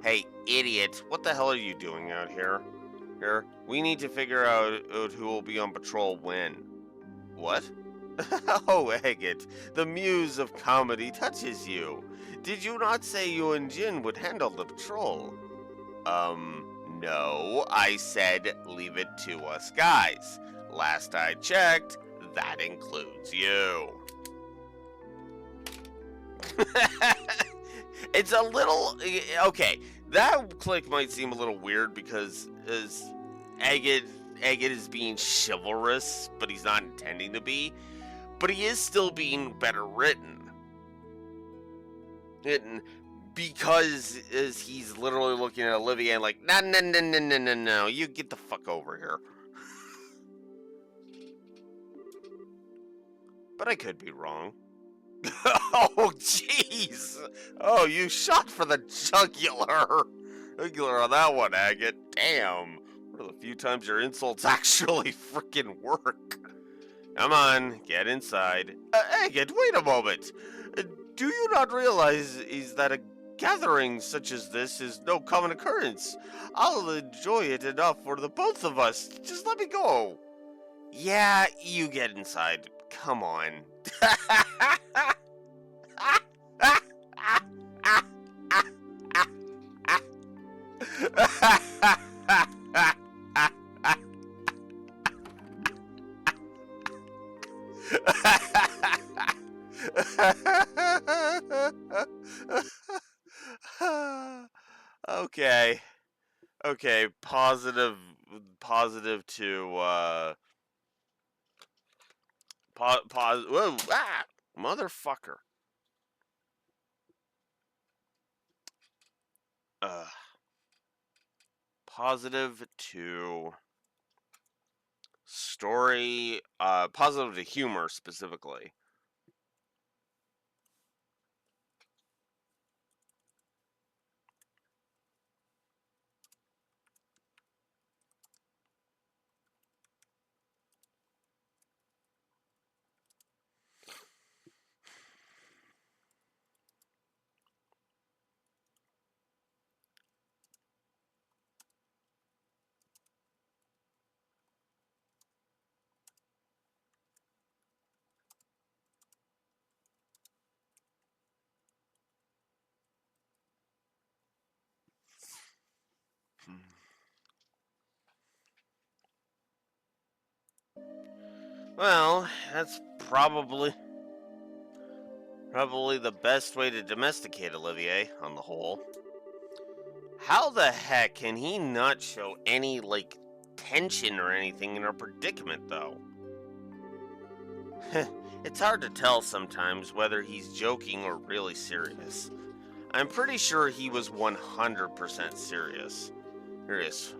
Speaker 1: Hey, idiot, what the hell are you doing out here? We need to figure out who will be on patrol when. What? Oh, Agate, the muse of comedy touches you. Did you not say you and Jin would handle the patrol? No, I said leave it to us guys. Last I checked, that includes you. It's a little... Okay, that click might seem a little weird because Agate is being chivalrous, but he's not intending to be. But he is still being better written. Because he's literally looking at Olivia and like, no, you get the fuck over here. But I could be wrong. Oh, jeez. Oh, you shot for the jugular. Jugular on that one, Agate. Damn. One of the few times your insults actually freaking work. Come on, get inside. Agate, wait a moment. Do you not realize that a gathering such as this is no common occurrence? I'll enjoy it enough for the both of us. Just let me go. Yeah, you get inside. Come on. Okay, positive to, whoa, motherfucker. Positive to story, positive to humor specifically. Well, that's probably the best way to domesticate Olivier, on the whole. How the heck can he not show any, like, tension or anything in our predicament, though? It's hard to tell sometimes whether he's joking or really serious. I'm pretty sure he was 100% serious.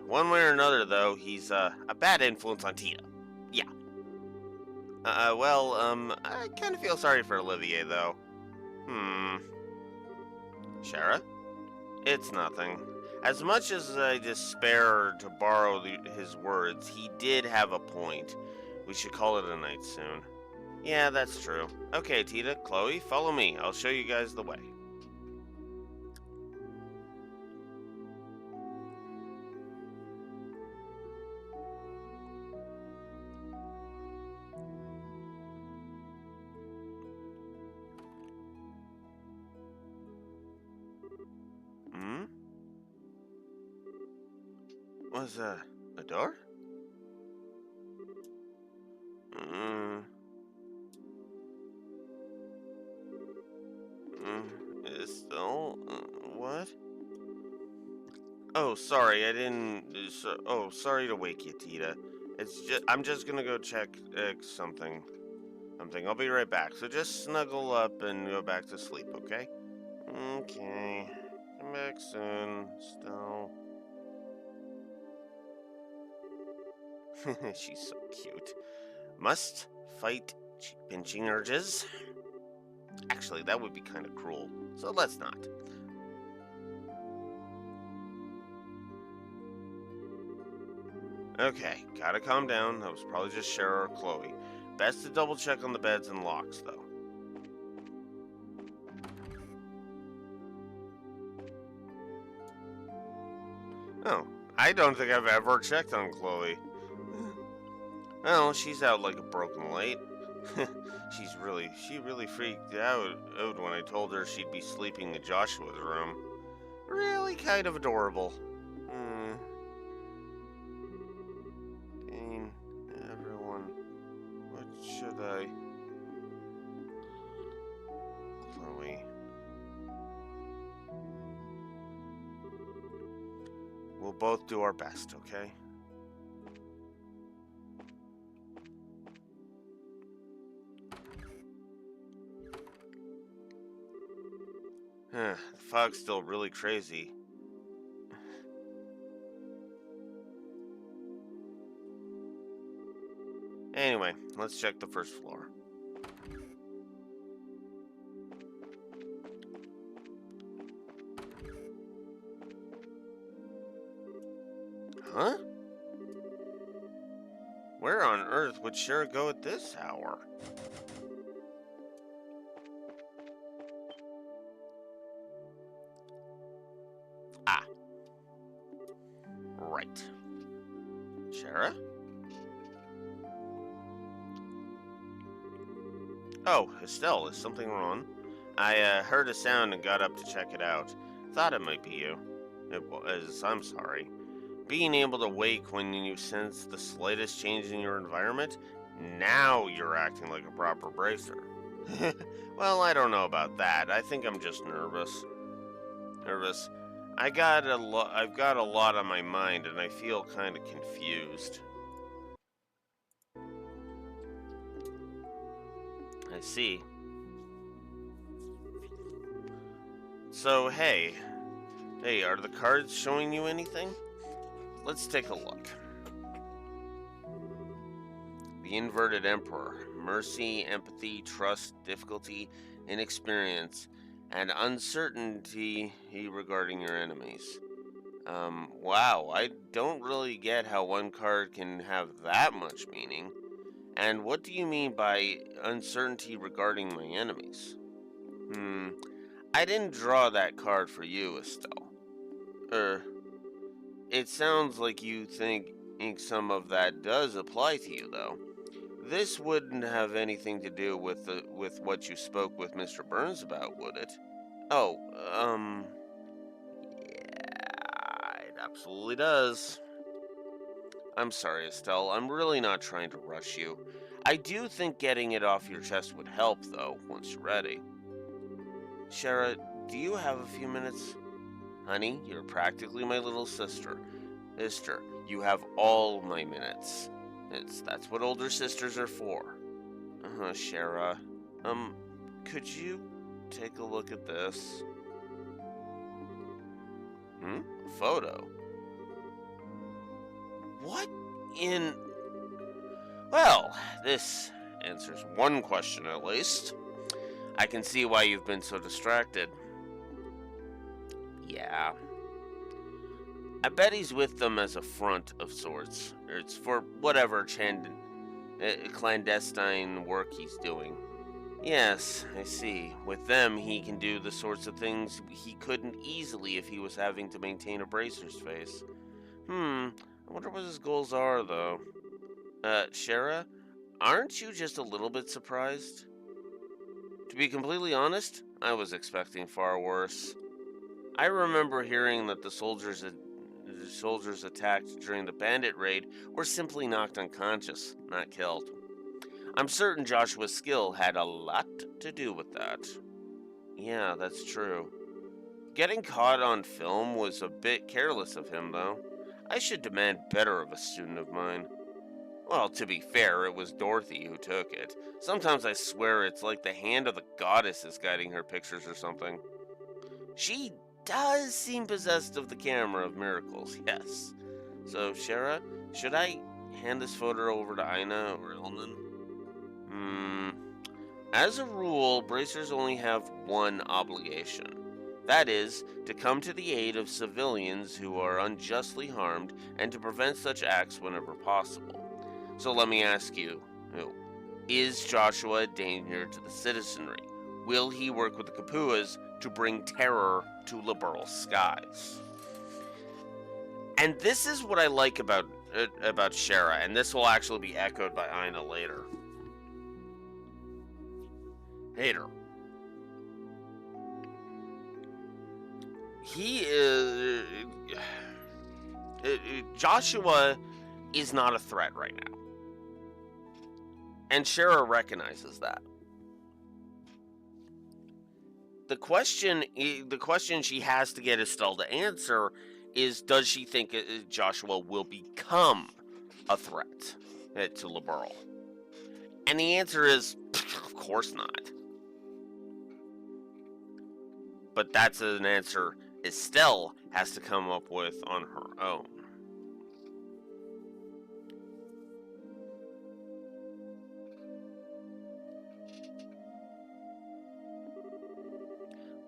Speaker 1: One way or another, though, he's a bad influence on Tia. Yeah. I kind of feel sorry for Olivier, though. Shara? It's nothing. As much as I despair, to borrow his words, he did have a point. We should call it a night soon. Yeah, that's true. Okay, Tita, Chloe, follow me. I'll show you guys the way. Hmm? Was a door? Mm, Estelle? What? Oh, sorry, I didn't. Oh, sorry to wake you, Tita. I'm just gonna go check something. I'll be right back. So just snuggle up and go back to sleep, okay? Okay. Come back soon, Estelle. She's so cute. Must fight pinching urges. Actually, that would be kind of cruel. So let's not. Okay, gotta calm down. That was probably just Shara or Chloe. Best to double check on the beds and locks, though. Oh, I don't think I've ever checked on Chloe. Well, she's out like a broken light. She really freaked out when I told her she'd be sleeping in Joshua's room. Really kind of adorable. Hmm. Everyone, what should I? Chloe. We'll both do our best, okay? The fog's still really crazy. Anyway, let's check the first floor. Huh? Where on earth would Shara go at this hour? Ah, right. Shara? Oh, Estelle, is something wrong? I heard a sound and got up to check it out. Thought it might be you. It was. I'm sorry. Being able to wake when you sense the slightest change in your environment, now you're acting like a proper bracer. Well, I don't know about that. I think I'm just nervous. Nervous. I've got a lot on my mind, and I feel kind of confused. I see. So, hey, are the cards showing you anything? Let's take a look. The Inverted Emperor. Mercy, empathy, trust, difficulty, inexperience, and uncertainty regarding your enemies. Wow, I don't really get how one card can have that much meaning. And what do you mean by uncertainty regarding my enemies? I didn't draw that card for you, Estelle. It sounds like you think some of that does apply to you, though. This wouldn't have anything to do with what you spoke with Mr. Burns about, would it? Oh, yeah, it absolutely does. I'm sorry, Estelle. I'm really not trying to rush you. I do think getting it off your chest would help, though, once you're ready. Shara, do you have a few minutes? Honey, you're practically my little sister. Mister, you have all my minutes. That's what older sisters are for. Shara. Could you take a look at this? A photo? What in... Well, this answers one question at least. I can see why you've been so distracted. Yeah. I bet he's with them as a front of sorts. Or it's for whatever clandestine work he's doing. Yes, I see. With them, he can do the sorts of things he couldn't easily if he was having to maintain a bracer's face. I wonder what his goals are, though. Shara, aren't you just a little bit surprised? To be completely honest, I was expecting far worse. I remember hearing that the soldiers attacked during the bandit raid were simply knocked unconscious, not killed. I'm certain Joshua's skill had a lot to do with that. Yeah, that's true. Getting caught on film was a bit careless of him, though. I should demand better of a student of mine. Well, to be fair, it was Dorothy who took it. Sometimes I swear it's like the hand of the goddess is guiding her pictures or something. She does seem possessed of the camera of miracles, yes. So, Shara, should I hand this photo over to Aina or Ilnan? As a rule, bracers only have one obligation. That is, to come to the aid of civilians who are unjustly harmed and to prevent such acts whenever possible. So let me ask you, is Joshua a danger to the citizenry? Will he work with the Kapuas to bring terror to liberal skies? And this is what I like about Shara, and this will actually be echoed by Aina later. Hater. He is... Joshua is not a threat right now. And Shara recognizes that. The question she has to get Estelle to answer is, does she think Joshua will become a threat to Liberal? And the answer is, of course not. But that's an answer Estelle has to come up with on her own.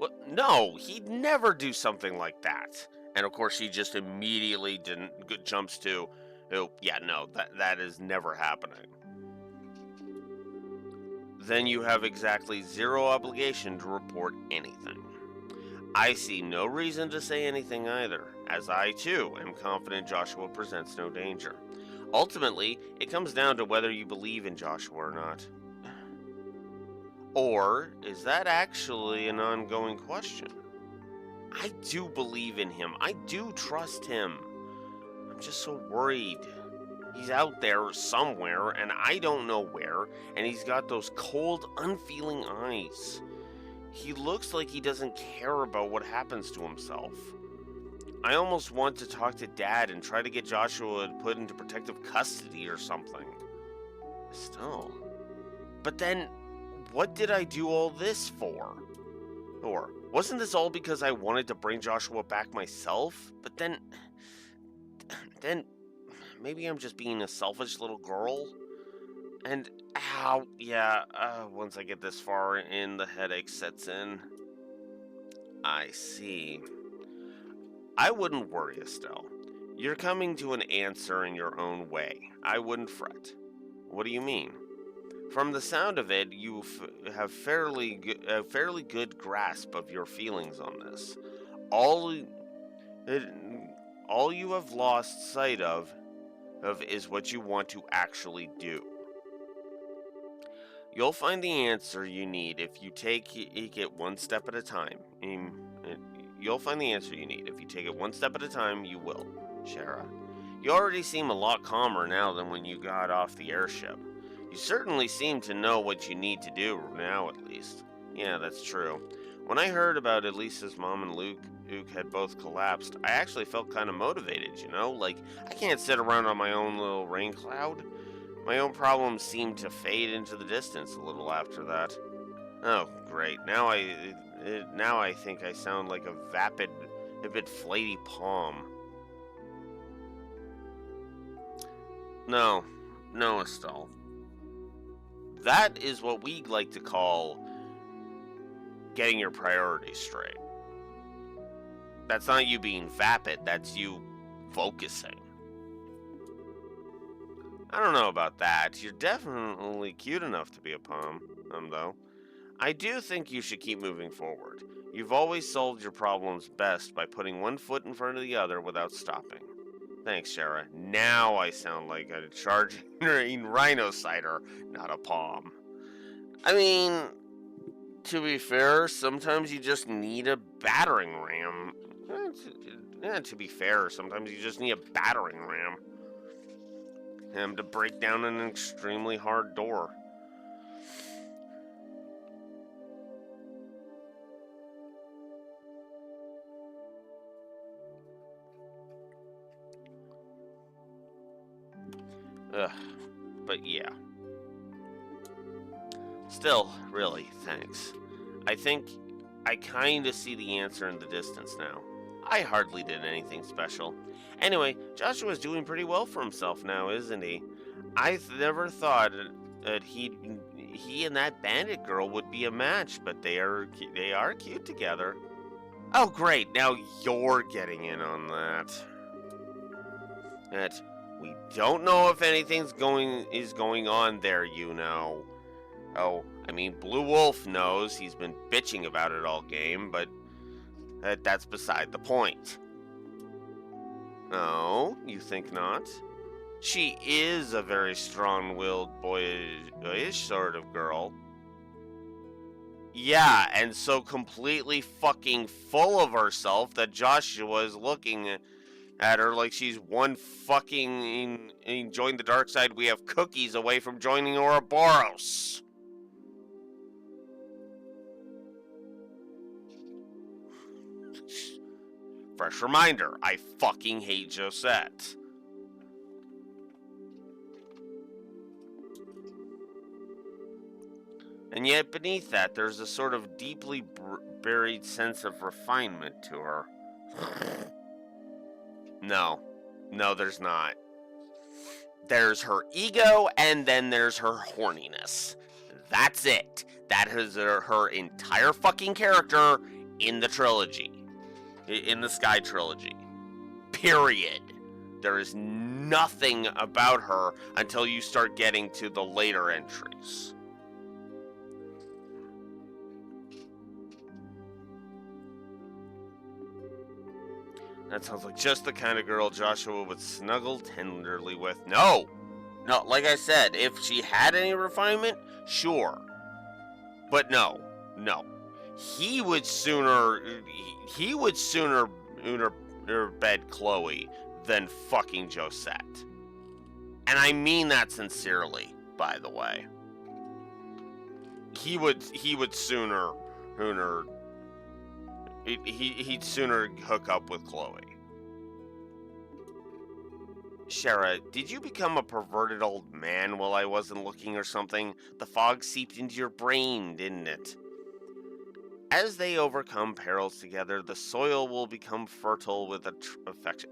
Speaker 1: Well, no, he'd never do something like that. And of course, she just immediately jumps to, oh, yeah, no, that is never happening. Then you have exactly zero obligation to report anything. I see no reason to say anything either, as I too am confident Joshua presents no danger. Ultimately, it comes down to whether you believe in Joshua or not. Or is that actually an ongoing question? I do believe in him. I do trust him. I'm just so worried. He's out there somewhere, and I don't know where, and he's got those cold, unfeeling eyes. He looks like he doesn't care about what happens to himself. I almost want to talk to Dad and try to get Joshua put into protective custody or something. Still. But then, what did I do all this for? Or, wasn't this all because I wanted to bring Joshua back myself? But then maybe I'm just being a selfish little girl? And, once I get this far in, the headache sets in. I see. I wouldn't worry, Estelle. You're coming to an answer in your own way. I wouldn't fret. What do you mean? From the sound of it, you have a fairly good grasp of your feelings on this. All you have lost sight of is what you want to actually do. You'll find the answer you need if you take it one step at a time. You'll find the answer you need. If you take it one step at a time, you will, Shara. You already seem a lot calmer now than when you got off the airship. You certainly seem to know what you need to do, now at least. Yeah, that's true. When I heard about Elisa's mom and Luke had both collapsed, I actually felt kind of motivated, Like, I can't sit around on my own little rain cloud. My own problems seemed to fade into the distance a little after that. Oh, great. Now I think I sound like a bit flighty palm. No, Estelle. That is what we like to call getting your priorities straight. That's not you being vapid, that's you focusing. I don't know about that. You're definitely cute enough to be a pom, though. I do think you should keep moving forward. You've always solved your problems best by putting one foot in front of the other without stopping. Thanks, Shara. Now I sound like a charging rhino cider, not a pom. I mean, to be fair, sometimes you just need a battering ram. To be fair, sometimes you just need a battering ram. To break down an extremely hard door. Ugh, but yeah. Still, really, thanks. I think I kinda see the answer in the distance now. I hardly did anything special. Anyway, Joshua's doing pretty well for himself now, isn't he? I never thought that he and that bandit girl would be a match, but they are cute together. Oh great, now you're getting in on that. That we don't know if anything's going on there, you know. Oh, I mean, Blue Wolf knows. He's been bitching about it all game, but that's beside the point. Oh, you think not? She is a very strong-willed, boyish sort of girl. Yeah, and so completely fucking full of herself that Joshua is looking at her like she's one fucking join the dark side. We have cookies away from joining Ouroboros. Fresh reminder, I fucking hate Josette. And yet beneath that, there's a sort of deeply buried sense of refinement to her. No, there's not. There's her ego, and then there's her horniness. That's it. That is her entire fucking character in the trilogy. In the Sky trilogy. Period. There is nothing about her until you start getting to the later entries. That sounds like just the kind of girl Joshua would snuggle tenderly with. No, like I said, if she had any refinement, sure. But no. He would sooner bed Chloe than fucking Josette. And I mean that sincerely, by the way. He would sooner he'd sooner hook up with Chloe. Shara, did you become a perverted old man while I wasn't looking or something? The fog seeped into your brain, didn't it? As they overcome perils together, the soil will become fertile with affection.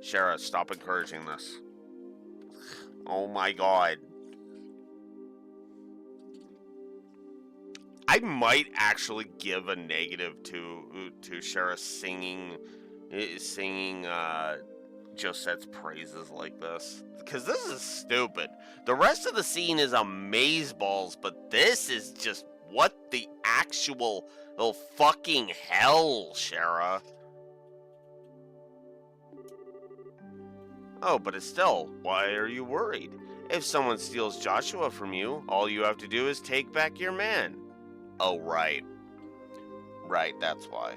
Speaker 1: Shara, stop encouraging this. Oh my god. I might actually give a negative to Shara singing Josette's praises like this, because this is stupid. The rest of the scene is amazeballs, but this is just what the actual fucking hell, Shara. Oh, but Estelle, why are you worried? If someone steals Joshua from you, all you have to do is take back your man. Oh, right. Right, that's why.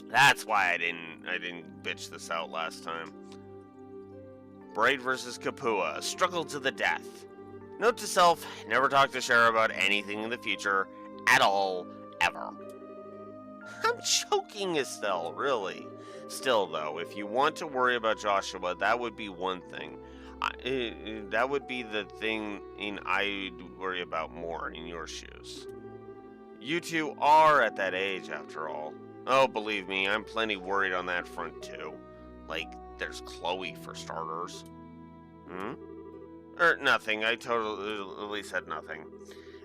Speaker 1: That's why I didn't bitch this out last time. Braid versus Kapua, struggle to the death. Note to self, never talk to Shara about anything in the future, at all, ever. I'm choking, Estelle, really. Still, though, if you want to worry about Joshua, that would be one thing. That would be the thing I'd worry about more in your shoes. You two are at that age, after all. Oh, believe me, I'm plenty worried on that front, too. Like, there's Chloe, for starters. Nothing. I totally said nothing.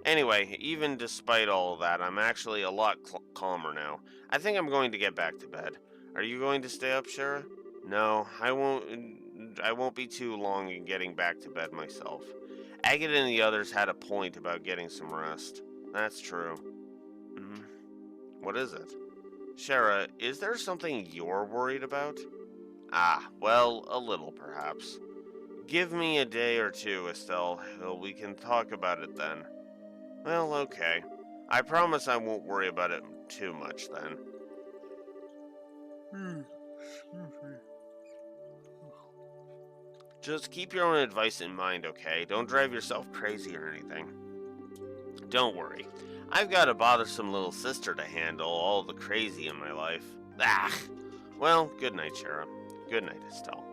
Speaker 1: Anyway, even despite all of that, I'm actually a lot calmer now. I think I'm going to get back to bed. Are you going to stay up, Shara? No, I won't be too long in getting back to bed myself. Agate and the others had a point about getting some rest. That's true. Mm, what is it? Shara, is there something you're worried about? Ah, well, a little perhaps. Give me a day or two, Estelle. We can talk about it then. Well, okay. I promise I won't worry about it too much then. Just keep your own advice in mind, okay? Don't drive yourself crazy or anything. Don't worry. I've got a bothersome little sister to handle all the crazy in my life. Ah! Well, good night, Shara. Good night, Estelle.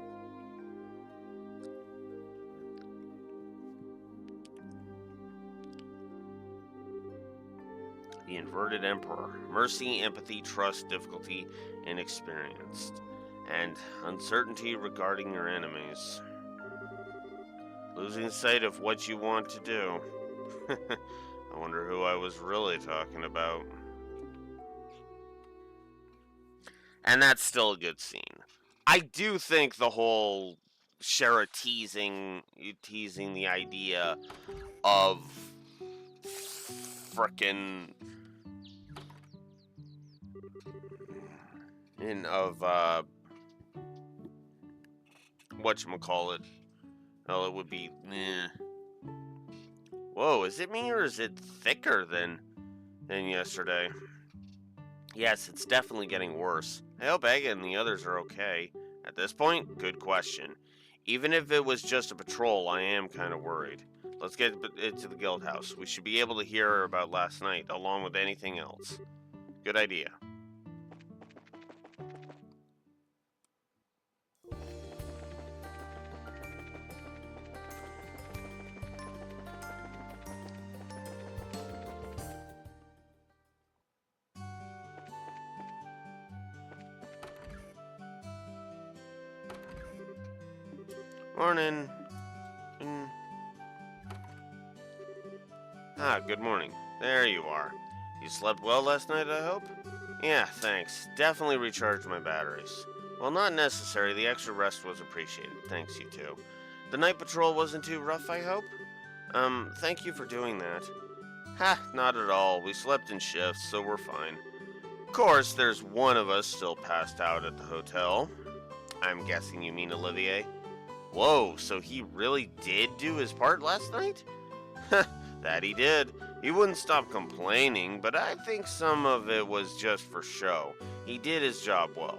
Speaker 1: The inverted emperor. Mercy, empathy, trust, difficulty, inexperienced. And uncertainty regarding your enemies. Losing sight of what you want to do. I wonder who I was really talking about. And that's still a good scene. I do think the whole Shara teasing the idea of frickin' whatchamacallit. Well, it would be Whoa, is it me or is it thicker than yesterday? Yes, it's definitely getting worse. I hope Aga and the others are okay. At this point, good question. Even if it was just a patrol, I am kind of worried. Let's get it to the guild house. We should be able to hear about last night, along with anything else. Good idea. Morning. Mm. Ah, good morning. There you are. You slept well last night, I hope? Yeah, thanks. Definitely recharged my batteries. Well, not necessary. The extra rest was appreciated. Thanks, you too. The night patrol wasn't too rough, I hope? Thank you for doing that. Ha, not at all. We slept in shifts, so we're fine. Of course, there's one of us still passed out at the hotel. I'm guessing you mean Olivier. Whoa, so he really did do his part last night? That he did. He wouldn't stop complaining, but I think some of it was just for show. He did his job well.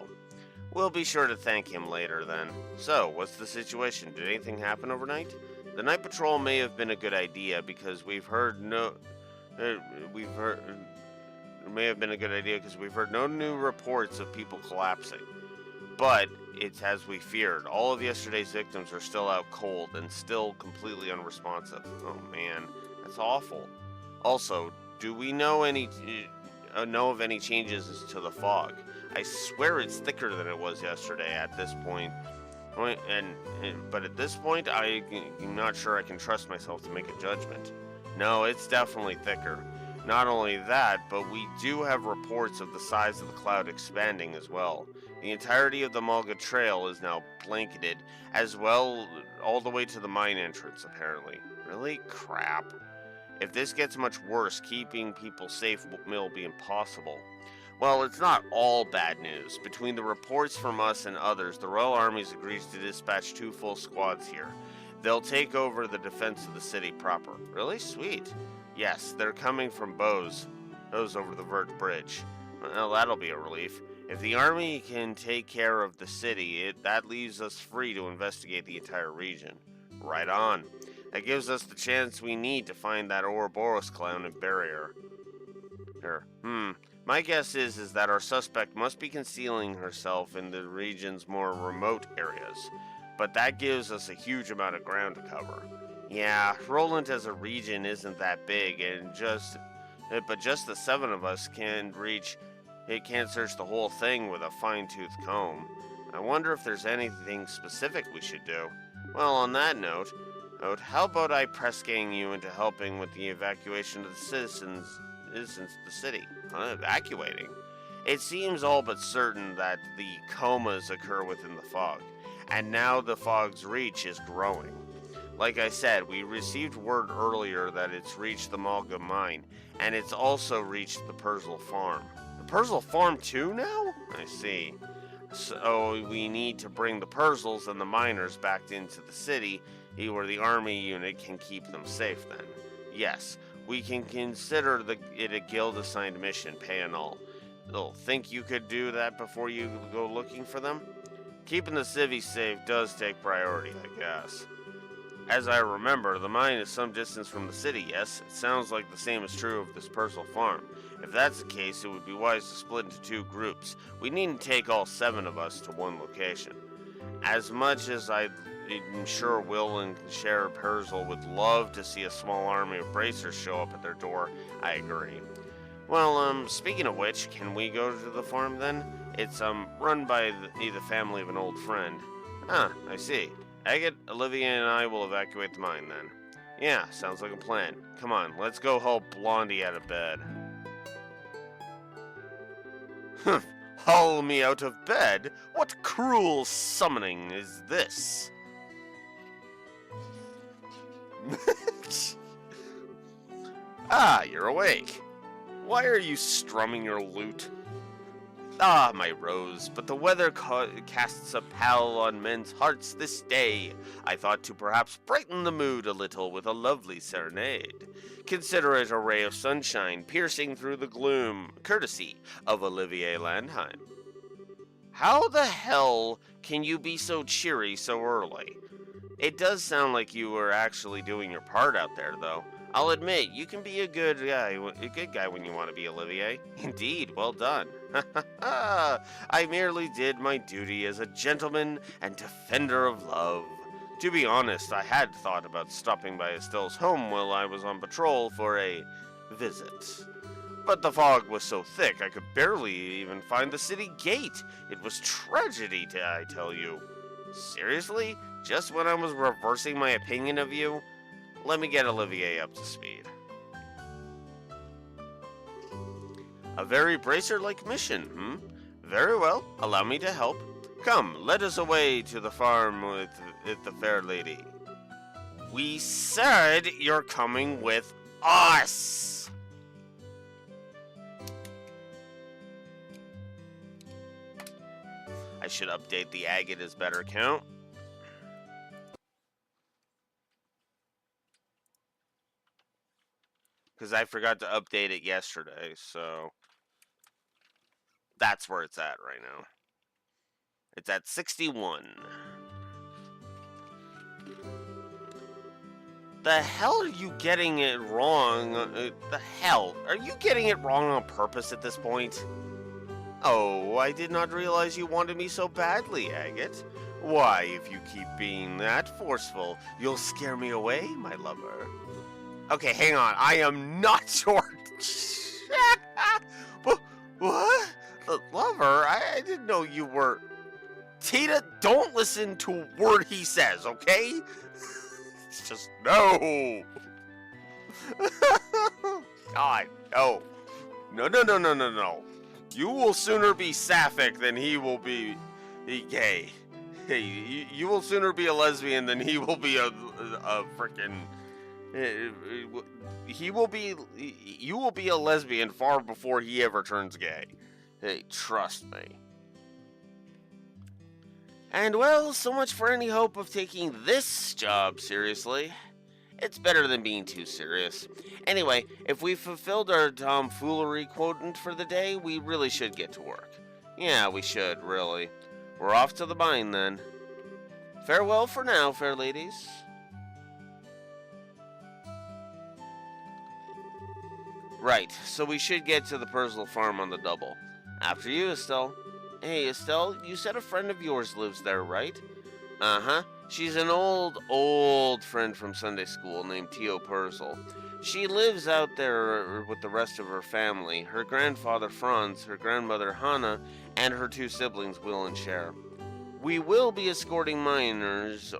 Speaker 1: We'll be sure to thank him later then. So, what's the situation? Did anything happen overnight? The night patrol may have been a good idea because we've heard no. We've heard. It may have been a good idea because we've heard no new reports of people collapsing. But it's as we feared. All of yesterday's victims are still out cold and still completely unresponsive. Oh man, that's awful. Also, do we know of any changes to the fog? I swear it's thicker than it was yesterday. At this point, but at this point, I'm not sure I can trust myself to make a judgment. No, it's definitely thicker. Not only that, but we do have reports of the size of the cloud expanding as well. The entirety of the Malga Trail is now blanketed, as well all the way to the mine entrance, apparently. Really? Crap. If this gets much worse, keeping people safe will be impossible. Well, it's not all bad news. Between the reports from us and others, the Royal Armies agrees to dispatch 2 full squads here. They'll take over the defense of the city proper. Really? Sweet. Yes, they're coming from Bose over the Vert Bridge. Well, that'll be a relief. If the army can take care of the city, that leaves us free to investigate the entire region. Right on. That gives us the chance we need to find that Ouroboros clown and bury her. My guess is that our suspect must be concealing herself in the region's more remote areas. But that gives us a huge amount of ground to cover. Yeah, Roland as a region isn't that big, but just the 7 of us can reach. It can't search the whole thing with a fine-tooth comb. I wonder if there's anything specific we should do. Well, on that note, how about I press gang you into helping with the evacuation of the citizens of the city? Evacuating? It seems all but certain that the comas occur within the fog, and now the fog's reach is growing. Like I said, we received word earlier that it's reached the Malga mine, and it's also reached the Perzel farm. The Perzel farm too now? I see. So we need to bring the Perzels and the miners back into the city, where the army unit can keep them safe then. Yes, we can consider it a guild-assigned mission, pay and all. Think you could do that before you go looking for them? Keeping the civvies safe does take priority, I guess. As I remember, the mine is some distance from the city, yes? It sounds like the same is true of this Purcell farm. If that's the case, it would be wise to split into 2 groups. We needn't take all 7 of us to one location. As much as I'm sure Will and Sheriff Purcell would love to see a small army of bracers show up at their door, I agree. Well, speaking of which, can we go to the farm then? It's, run by the family of an old friend. Ah, I see. Agate, Olivia, and I will evacuate the mine then. Yeah, sounds like a plan. Come on, let's go help Blondie out of bed. Humph, haul me out of bed? What cruel summoning is this? Ah, you're awake. Why are you strumming your lute? Ah, my rose, but the weather casts a pall on men's hearts this day. I thought to perhaps brighten the mood a little with a lovely serenade. Consider it a ray of sunshine piercing through the gloom, courtesy of Olivier Landheim. How the hell can you be so cheery so early? It does sound like you were actually doing your part out there, though. I'll admit, you can be a good guy when you want to be, Olivier. Indeed, well done. I merely did my duty as a gentleman and defender of love. To be honest, I had thought about stopping by Estelle's home while I was on patrol for a visit. But the fog was so thick I could barely even find the city gate. It was tragedy, I tell you. Seriously? Just when I was reversing my opinion of you? Let me get Olivier up to speed. A very bracer-like mission, Very well, allow me to help. Come, let us away to the farm with the fair lady. We said you're coming with us! I should update the Agate as better count. Because I forgot to update it yesterday, so that's where it's at right now. It's at 61. The hell are you getting it wrong? The hell? Are you getting it wrong on purpose at this point? Oh, I did not realize you wanted me so badly, Agate. Why, if you keep being that forceful, you'll scare me away, my lover. Okay, hang on. I am not your... What? Lover? I didn't know you were... Tita, don't listen to a word he says, okay? It's just... No! God, no. No. You will sooner be sapphic than he will be gay. Hey, you will sooner be a lesbian than he will be a frickin'... You will be a lesbian far before he ever turns gay. Hey, trust me. And well, so much for any hope of taking this job seriously. It's better than being too serious. Anyway, if we fulfilled our tomfoolery quotient for the day, we really should get to work. Yeah, we should, really. We're off to the mine then. Farewell for now, fair ladies. Right, so we should get to the Purcell farm on the double. After you, Estelle. Hey, Estelle, you said a friend of yours lives there, right? Uh-huh. She's an old friend from Sunday school named Tio Purcell. She lives out there with the rest of her family, her grandfather Franz, her grandmother Hannah, and her 2 siblings Will and Cher. We will be escorting miners,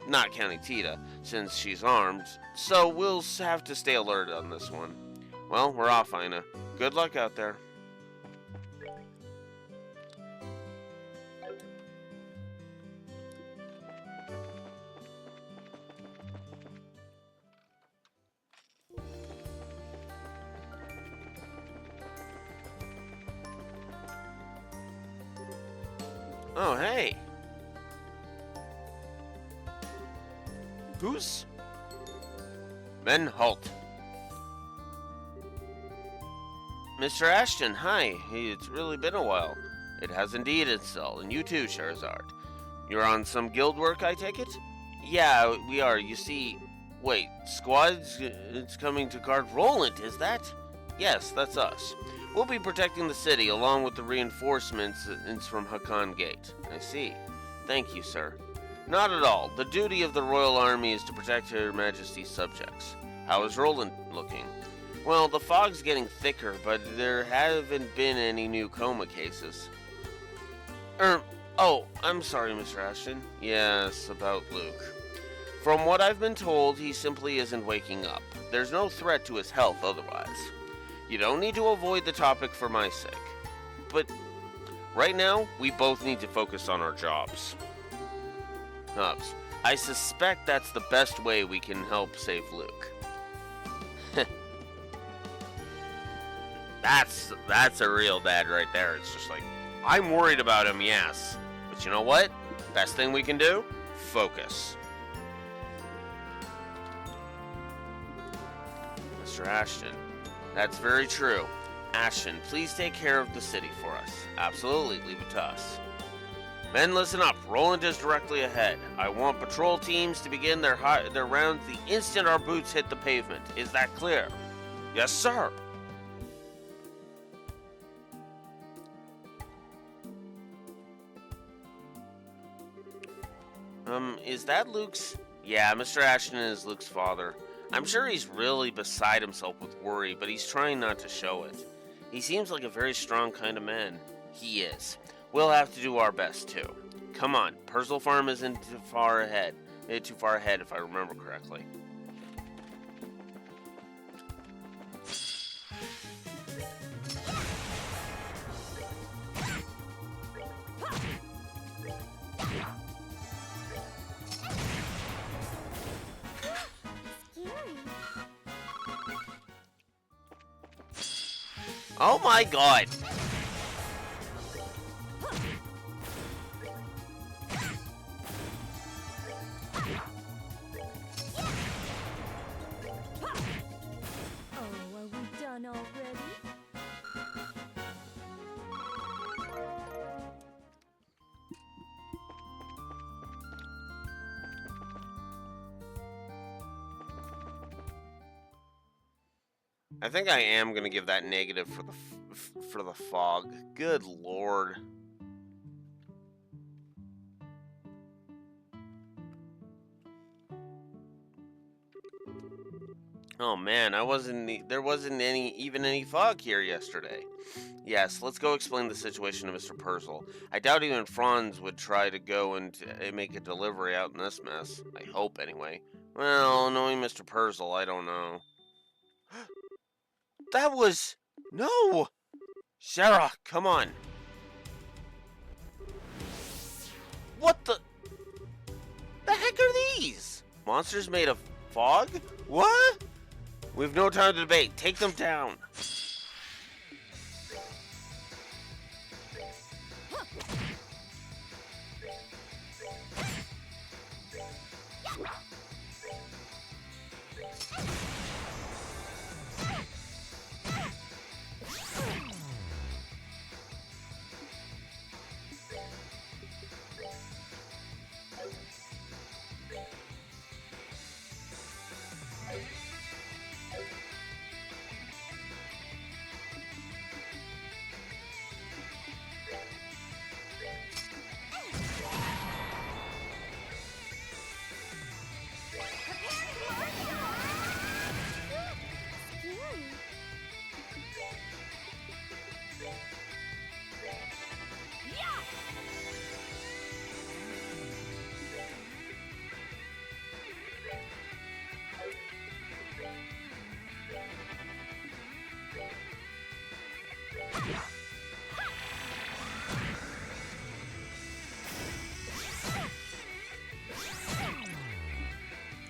Speaker 1: not counting Tita, since she's armed, so we'll have to stay alert on this one. Well, we're off, Ina. Good luck out there. Oh, hey. Who's... Men, halt. Mr. Ashton, hi. It's really been a while. It has indeed, Install, and you too, Charizard. You're on some guild work, I take it? Yeah, we are. You see... Wait, Squad's it's coming to guard Roland, is that? Yes, that's us. We'll be protecting the city, along with the reinforcements from Hakan Gate. I see. Thank you, sir. Not at all. The duty of the Royal Army is to protect Her Majesty's subjects. How is Roland looking? Well, the fog's getting thicker, but there haven't been any new coma cases. Oh, I'm sorry, Mr. Ashton. Yes, about Luke. From what I've been told, he simply isn't waking up. There's no threat to his health otherwise. You don't need to avoid the topic for my sake. But right now, we both need to focus on our jobs. Hubs, I suspect that's the best way we can help save Luke. That's a real dad right there. It's just like, I'm worried about him, yes. But you know what? Best thing we can do? Focus. Mr. Ashton, that's very true. Ashton, please take care of the city for us. Absolutely, leave it to us. Men, listen up. Roland is directly ahead. I want patrol teams to begin their rounds the instant our boots hit the pavement. Is that clear? Yes, sir. Is that Luke's? Yeah, Mr. Ashton is Luke's father. I'm sure he's really beside himself with worry, but he's trying not to show it. He seems like a very strong kind of man. He is. We'll have to do our best, too. Come on, Purzel Farm isn't too far ahead. Too far ahead, if I remember correctly. Oh my god!
Speaker 2: Oh, are we done already?
Speaker 1: I think I am gonna give that negative for the fog. Good lord. Oh man, there wasn't even any fog here yesterday. Yes, let's go explain the situation to Mr. Purcell. I doubt even Franz would try to go and make a delivery out in this mess. I hope, anyway. Well, knowing Mr. Purcell, I don't know. That was... No! Sarah, come on. What the heck are these? Monsters made of fog? What? We've no time to debate. Take them down.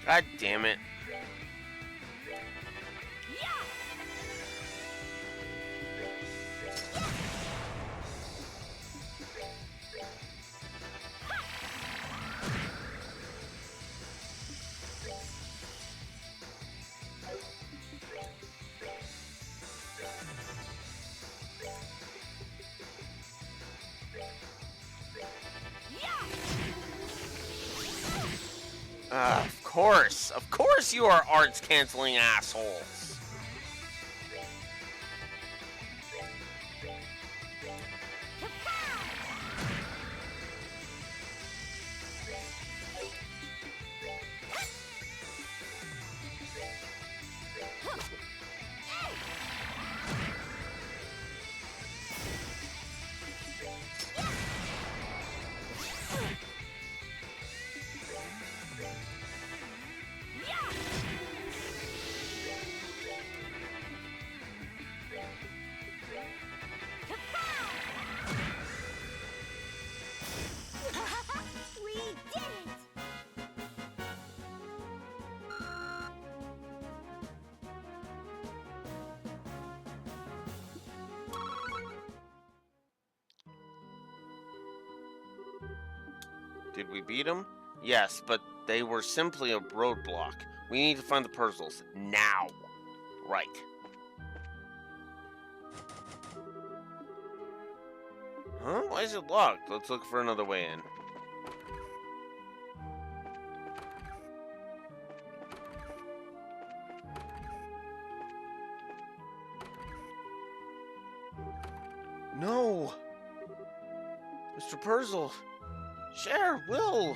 Speaker 1: God damn it. Of course. Of course you are arts canceling assholes.
Speaker 2: We did it!
Speaker 1: Did we beat them? Yes, but they were simply a roadblock. We need to find the puzzles. Now. Right. Huh? Why is it locked? Let's look for another way in. No! Mr. Purzel! Cher! Will!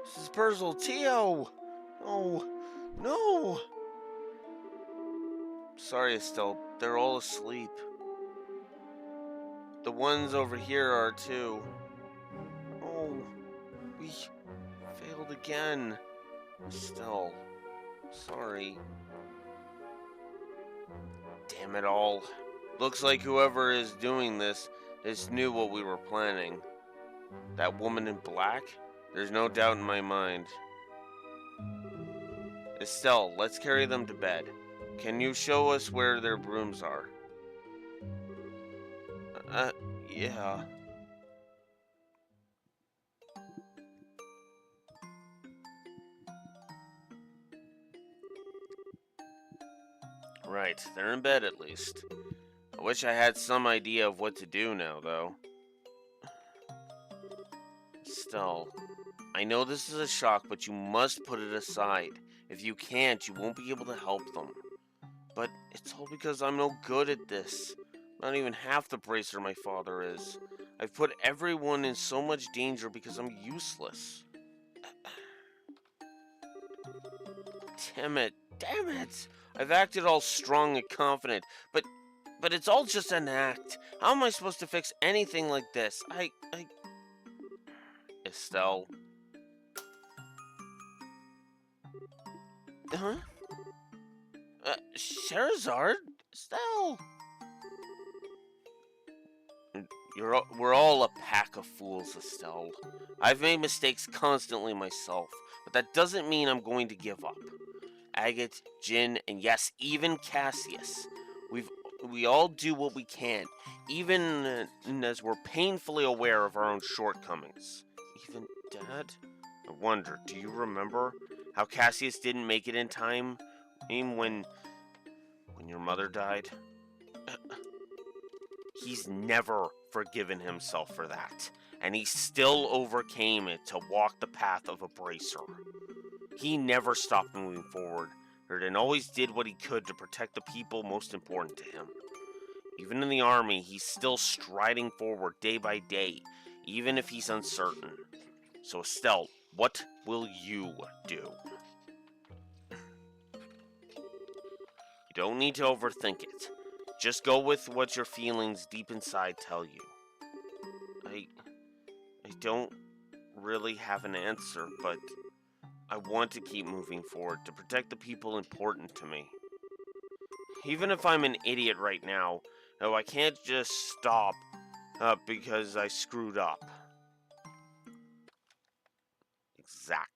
Speaker 1: Mrs. Purzel! Tio! No! No! Sorry, Estelle. They're all asleep. The ones over here are too. Oh, we failed again. Estelle. Sorry. Damn it all. Looks like whoever is doing this knew what we were planning. That woman in black? There's no doubt in my mind. Estelle, let's carry them to bed. Can you show us where their brooms are? Yeah. Right, they're in bed at least. I wish I had some idea of what to do now, though. Still, I know this is a shock, but you must put it aside. If you can't, you won't be able to help them. But it's all because I'm no good at this. Not even half the bracer my father is. I've put everyone in so much danger because I'm useless. Damn it. Damn it. I've acted all strong and confident, but it's all just an act. How am I supposed to fix anything like this? Estelle. Huh? Sherazard? Estelle? We're all a pack of fools, Estelle. I've made mistakes constantly myself, but that doesn't mean I'm going to give up. Agate, Jin, and yes, even Cassius. We all do what we can, even as we're painfully aware of our own shortcomings. Even Dad? I wonder, do you remember how Cassius didn't make it in time when your mother died? He's never forgiven himself for that, and he still overcame it to walk the path of a bracer. He never stopped moving forward, and always did what he could to protect the people most important to him. Even in the army, he's still striding forward day by day, even if he's uncertain. So Estelle, what will you do? You don't need to overthink it. Just go with what your feelings deep inside tell you. I don't really have an answer, but I want to keep moving forward to protect the people important to me. Even if I'm an idiot right now, no, I can't just stop because I screwed up. Exactly.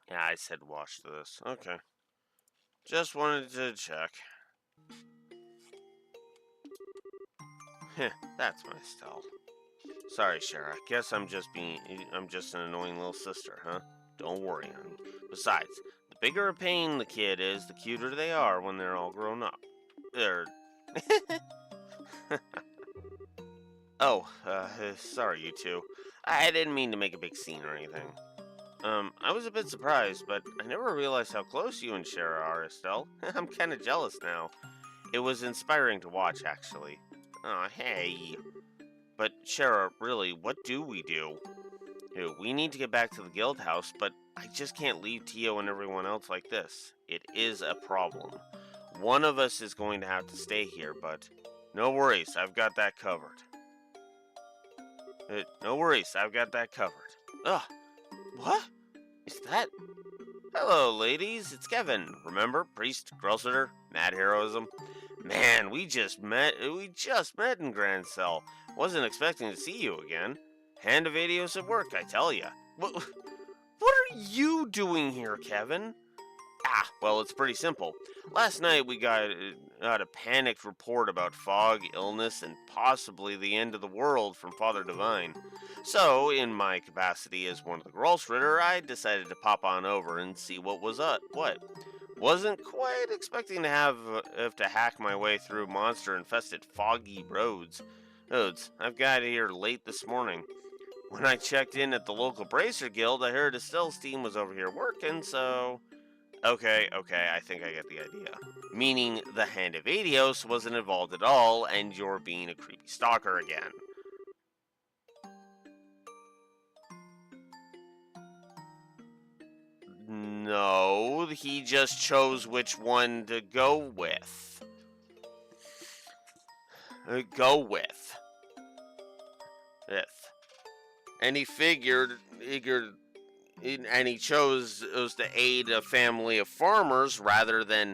Speaker 1: Yeah, I said watch this. Okay. Just wanted to check. Heh, that's my style. Sorry, Shara. Guess I'm just an annoying little sister, huh? Don't worry, honey. Besides, the bigger a pain the kid is, the cuter they are when they're all grown up. Er. Oh, sorry, you two. I didn't mean to make a big scene or anything. I was a bit surprised, but I never realized how close you and Shara are, Estelle. I'm kind of jealous now. It was inspiring to watch, actually. Aw, hey. But, Shara, really, what do we do? We need to get back to the guild house, but I just can't leave Tio and everyone else like this. It is a problem. One of us is going to have to stay here, but no worries, I've got that covered. No worries, I've got that covered. Ugh, what? Is that? Hello, ladies, it's Kevin. Remember, priest, girl sitter, mad heroism? Man, we just met in Grand Cell. Wasn't expecting to see you again. Hand of Adios at work, I tell ya. What are you doing here, Kevin? Well, it's pretty simple. Last night we got a panicked report about fog, illness, and possibly the end of the world from Father Divine. So, in my capacity as one of the Grolschritter, I decided to pop on over and see what was up. What? Wasn't quite expecting to have to hack my way through monster-infested foggy roads. I've got here late this morning. When I checked in at the local Bracer Guild, I heard Estelle's team was over here working, so... Okay, I think I get the idea. Meaning the Hand of Adios wasn't involved at all, and you're being a creepy stalker again. No, he just chose which one to go with. And he figured, and he chose to aid a family of farmers rather than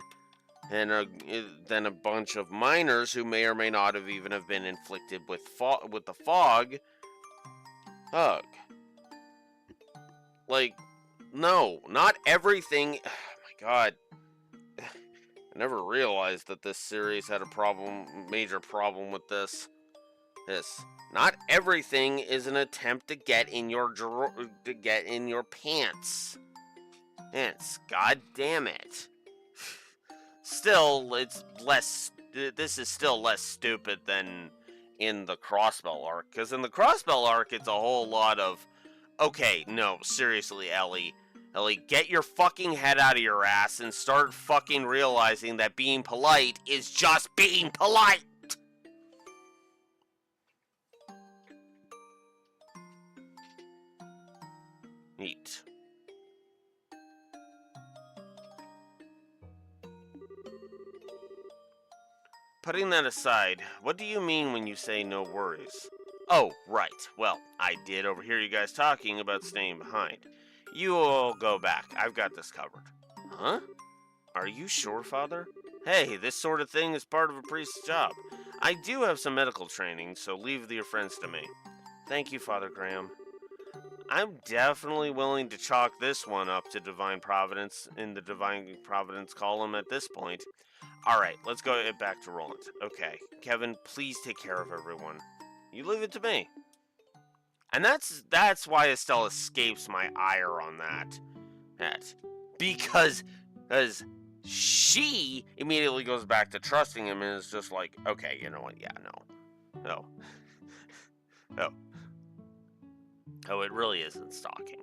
Speaker 1: a bunch of miners who may or may not have even have been inflicted with the fog. Ugh. Like, no, not everything. Oh my God. I never realized that this series had a major problem with this. Not everything is an attempt to get in your pants. God damn it. Still, this is still less stupid than in the Crossbell arc, because in the Crossbell arc, it's a whole lot of, okay, no, seriously, Ellie, get your fucking head out of your ass and start fucking realizing that being polite is just being polite! Neat. Putting that aside, what do you mean when you say no worries? Oh, right. Well, I did overhear you guys talking about staying behind. You all go back. I've got this covered. Huh? Are you sure, Father? Hey, this sort of thing is part of a priest's job. I do have some medical training, so leave your friends to me. Thank you, Father Graham. I'm definitely willing to chalk this one up to Divine Providence in the Divine Providence column at this point. Alright, let's go back to Roland. Okay, Kevin, please take care of everyone. You leave it to me. And that's why Estelle escapes my ire on that. Because she immediately goes back to trusting him and is just like, okay, you know what, yeah, no. Oh, it really isn't stalking.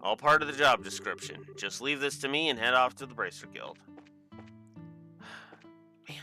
Speaker 1: All part of the job description. Just leave this to me and head off to the Bracer Guild. Man.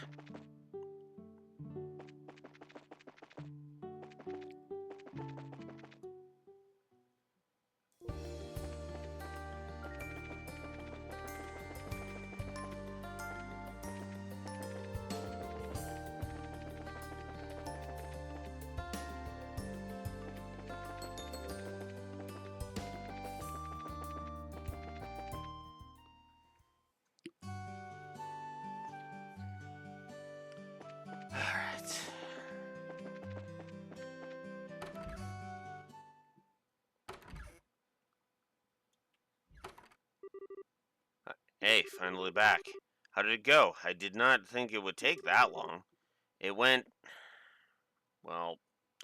Speaker 1: Hey, finally back. How did it go? I did not think it would take that long. It went, well,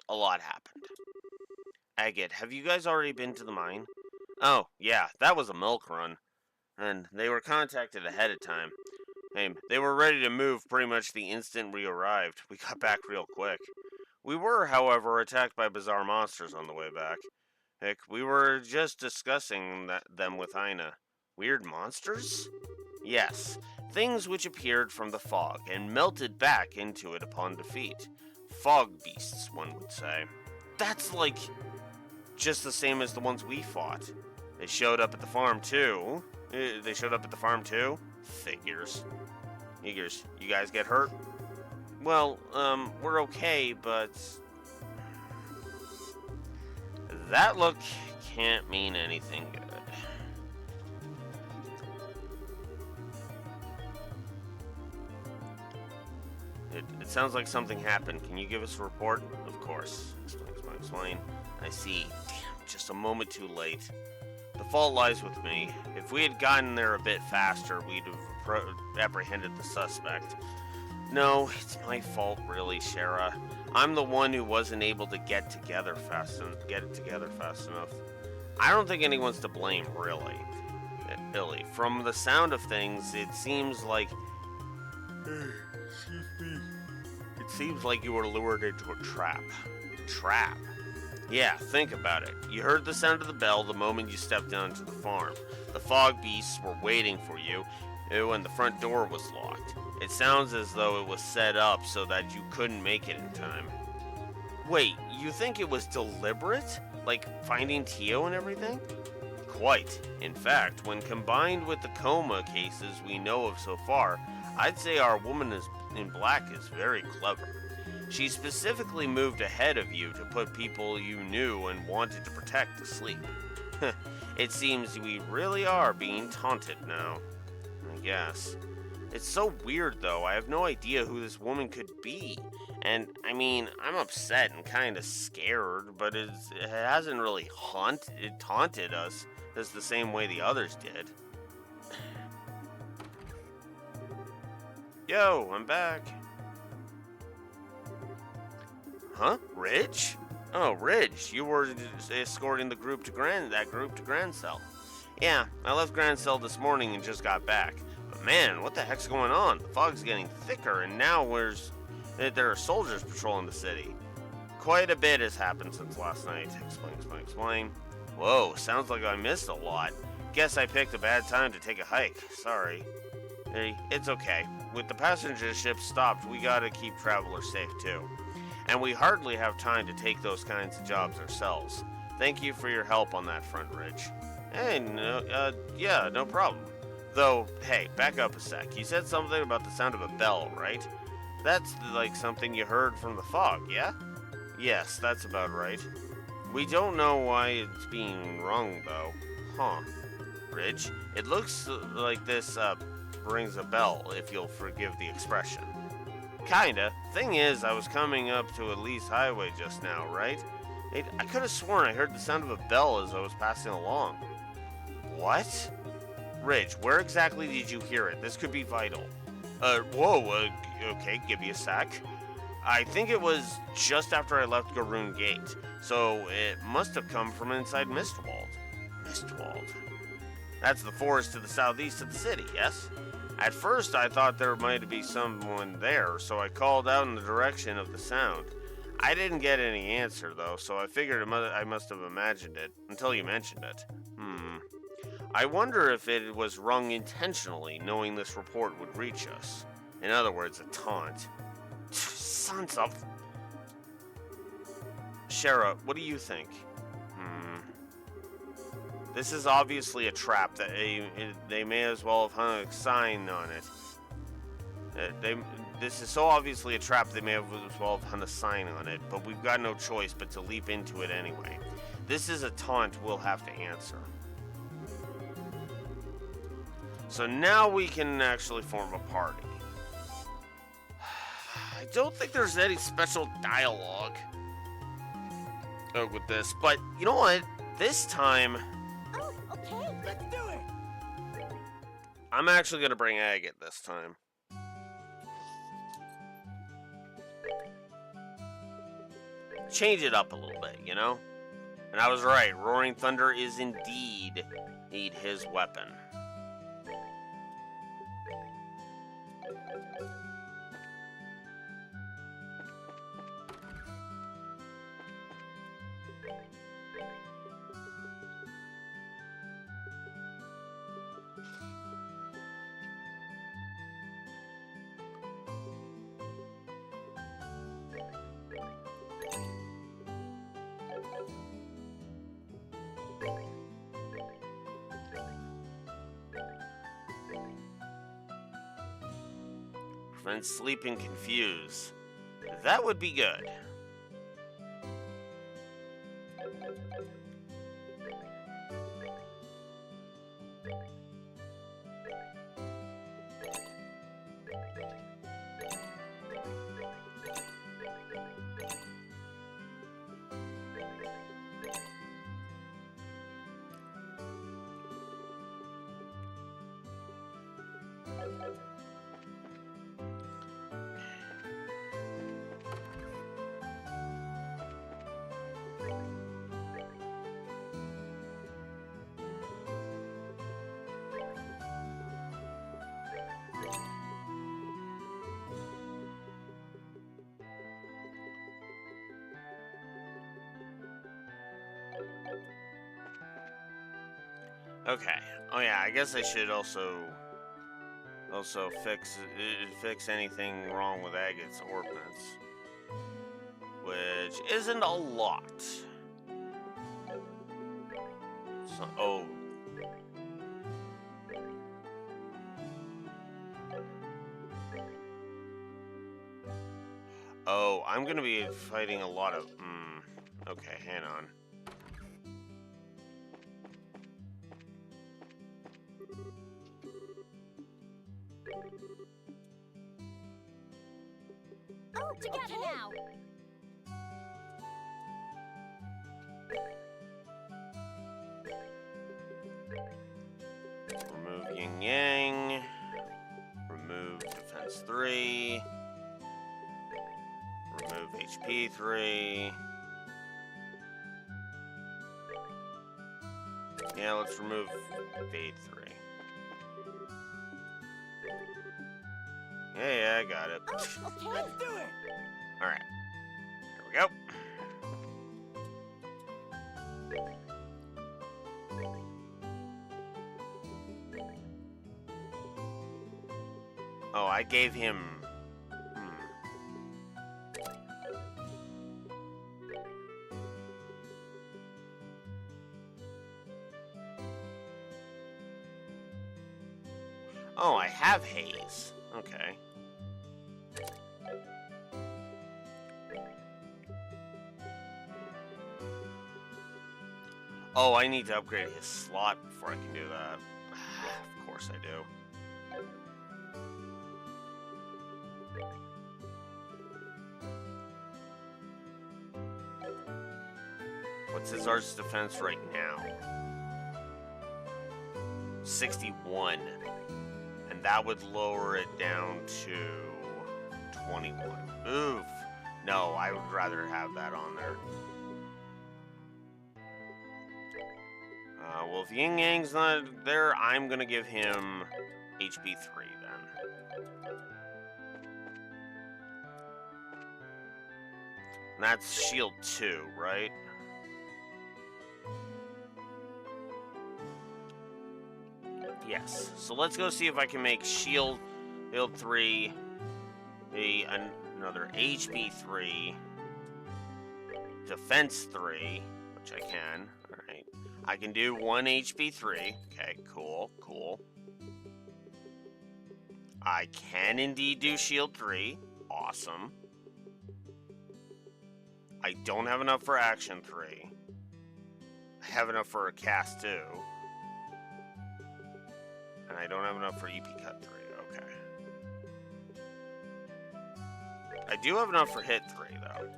Speaker 1: a lot happened. Agate, have you guys already been to the mine? Oh, yeah, that was a milk run. And they were contacted ahead of time. Hey, they were ready to move pretty much the instant we arrived. We got back real quick. We were, however, attacked by bizarre monsters on the way back. Heck, we were just discussing them with Ina. Weird monsters? Yes, things which appeared from the fog and melted back into it upon defeat. Fog beasts, one would say. That's like just the same as the ones we fought. They showed up at the farm too. Figures. Figures. You guys get hurt? Well, we're okay, but that look can't mean anything good. It sounds like something happened. Can you give us a report? Of course. Explain. I see. Damn, just a moment too late. The fault lies with me. If we had gotten there a bit faster, we'd have apprehended the suspect. No, it's my fault, really, Shara. I'm the one who wasn't able to get it together fast enough. I don't think anyone's to blame, really. Billy, from the sound of things, it seems like you were lured into a trap. Trap? Yeah, think about it. You heard the sound of the bell the moment you stepped onto the farm. The fog beasts were waiting for you when the front door was locked. It sounds as though it was set up so that you couldn't make it in time. Wait, you think it was deliberate? Like finding Tio and everything? Quite. In fact, when combined with the coma cases we know of so far, I'd say our woman in black is very clever. She specifically moved ahead of you to put people you knew and wanted to protect to sleep. It seems we really are being taunted now. I guess. It's so weird though, I have no idea who this woman could be. And, I mean, I'm upset and kind of scared, but it hasn't really taunted us as the same way the others did. Yo, I'm back. Huh? Ridge? Oh, Ridge, you were escorting that group to Grand Cell. Yeah, I left Grand Cell this morning and just got back. But man, what the heck's going on? The fog's getting thicker, and now there are soldiers patrolling the city. Quite a bit has happened since last night. Explain. Whoa, sounds like I missed a lot. Guess I picked a bad time to take a hike. Sorry. Hey, it's okay. With the passenger ship stopped, we gotta keep travelers safe too. And we hardly have time to take those kinds of jobs ourselves. Thank you for your help on that front, Ridge. Hey, no problem. Though, hey, back up a sec. You said something about the sound of a bell, right? That's like something you heard from the fog, yeah? Yes, that's about right. We don't know why it's being rung, though. Huh. Ridge, it looks like this, rings a bell, if you'll forgive the expression. Kinda. Thing is, I was coming up to Elise Highway just now, right? I could have sworn I heard the sound of a bell as I was passing along. What? Ridge, where exactly did you hear it? This could be vital. Okay, give me a sec. I think it was just after I left Garoon Gate, so it must have come from inside Mistwald. Mistwald? That's the forest to the southeast of the city, yes? At first, I thought there might be someone there, so I called out in the direction of the sound. I didn't get any answer, though, so I figured I must have imagined it, until you mentioned it. I wonder if it was rung intentionally, knowing this report would reach us. In other words, a taunt. Sons of... Shara, what do you think? This is obviously a trap that they may as well have hung a sign on it. This is so obviously a trap they may have as well have hung a sign on it, but we've got no choice but to leap into it anyway. This is a taunt we'll have to answer. So now we can actually form a party. I don't think there's any special dialogue with this, but you know what? This time...
Speaker 2: Oh, okay. Let's do it.
Speaker 1: I'm actually going to bring Agate this time. Change it up a little bit, you know? And I was right. Roaring Thunder is indeed his weapon. Prevent sleep and confuse. That would be good. Okay. Oh yeah, I guess I should also fix anything wrong with Agate's ordnance, which isn't a lot. So, oh, I'm gonna be fighting a lot of. Okay, hang on.
Speaker 2: Oh, together now.
Speaker 1: Remove Yin Yang. Remove Defense 3. Remove HP 3. Yeah, let's remove Fade 3. Yeah, I got it.
Speaker 2: Oh, okay. Let's do it.
Speaker 1: Alright. Here we go. Oh, I gave him... Oh, I have haze. Okay. Oh, I need to upgrade his slot before I can do that. Of course I do. What's his arts defense right now? 61. And that would lower it down to 21. Oof. No, I would rather have that on there. Well, if Yin Yang's not there, I'm gonna give him HP 3 then. And that's shield 2, right? Yes. So let's go see if I can make shield 3 another HP 3, defense 3, which I can. All right. I can do 1 HP 3. Okay, cool, cool. I can indeed do shield 3. Awesome. I don't have enough for action 3. I have enough for a cast 2. And I don't have enough for EP cut 3. Okay. I do have enough for hit 3 though.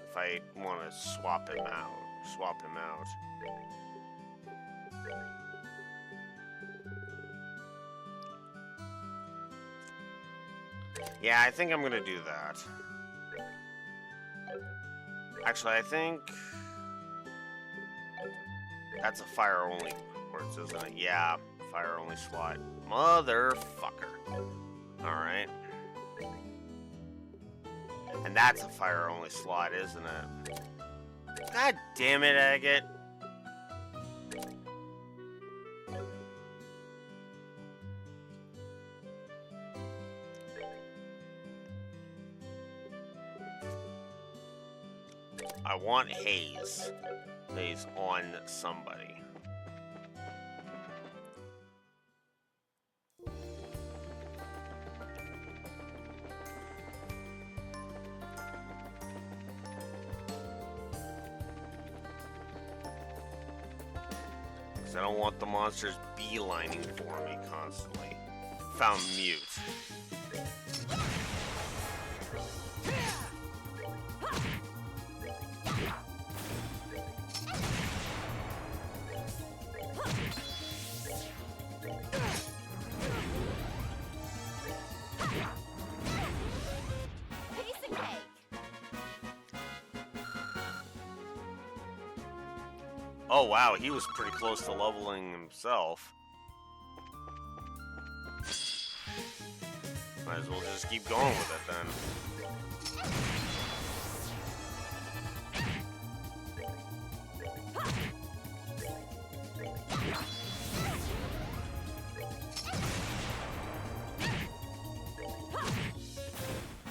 Speaker 1: If I want to swap him out. Yeah, I think I'm gonna do that. Actually, I think that's a fire-only course, isn't it? Yeah, fire-only slot. Motherfucker. Alright. And that's a fire-only slot, isn't it? God damn it, Agate. I want haze. Haze on somebody. Because I don't want the monsters beelining for me constantly. Found mute. Oh wow, he was pretty close to leveling himself. Might as well just keep going with it then.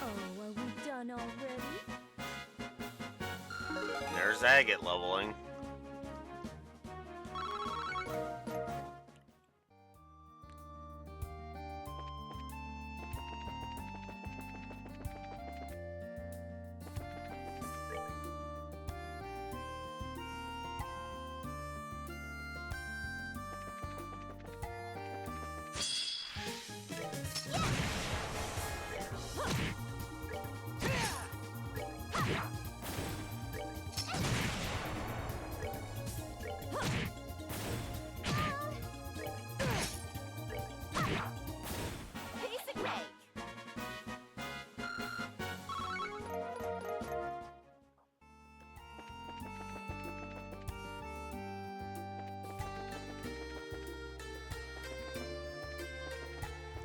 Speaker 2: Oh, are we done already?
Speaker 1: There's Agate leveling.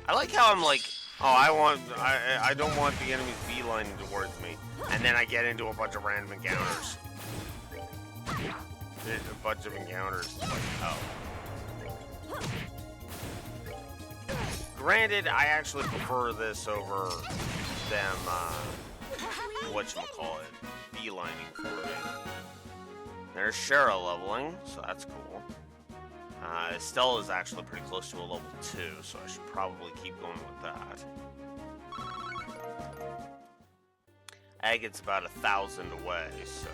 Speaker 1: I like how I'm like, oh, I don't want the enemies beelining towards me, and then I get into a bunch of random encounters. A bunch of encounters. Like, oh. Granted, I actually prefer this over them, whatchamacallit, beelining for me. There's Shara leveling, so that's cool. Estelle is actually pretty close to a level 2, so I should probably keep going with that. Agate's about 1,000 away, so...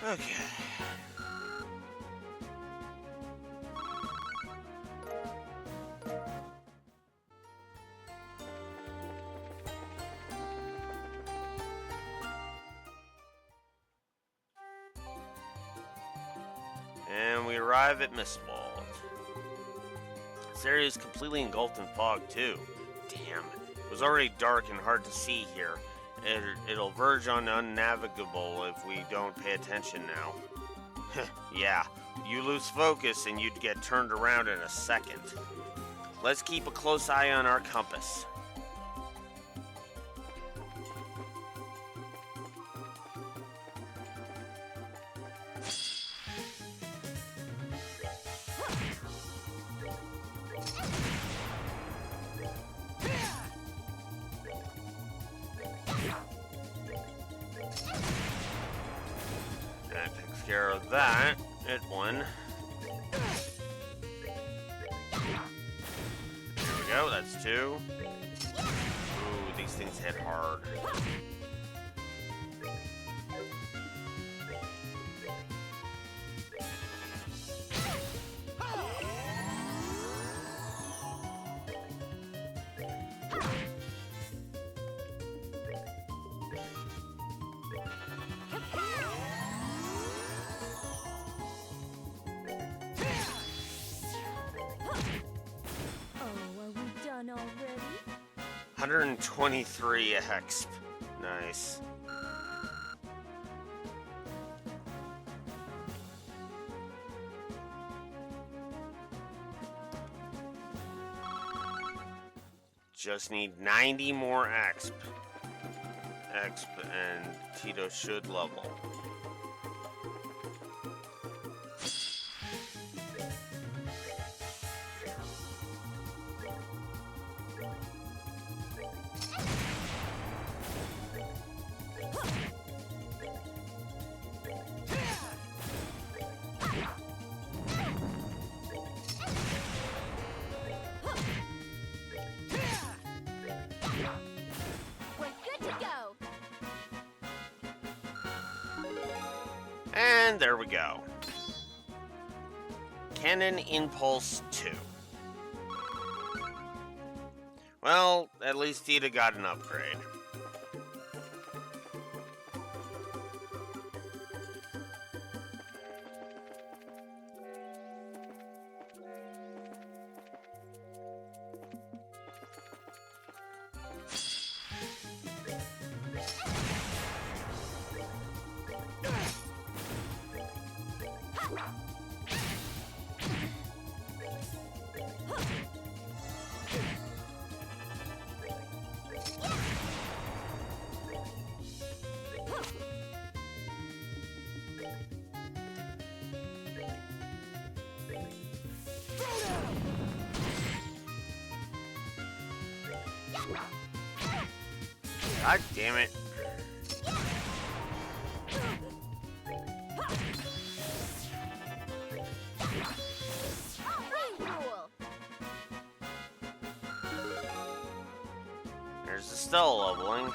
Speaker 1: Okay. And we arrive at Mistwald. This area is completely engulfed in fog, too. Damn. It was already dark and hard to see here. It'll verge on unnavigable if we don't pay attention now. Yeah, you lose focus and you'd get turned around in a second. Let's keep a close eye on our compass. Care of that. Hit one. There we go, that's 2. Ooh, these things hit hard. 123 exp. Nice. Just need 90 more exp. And Tito should level. And there we go. Cannon Impulse 2. Well, at least Tita got an upgrade. God damn it. There's the Stella leveling.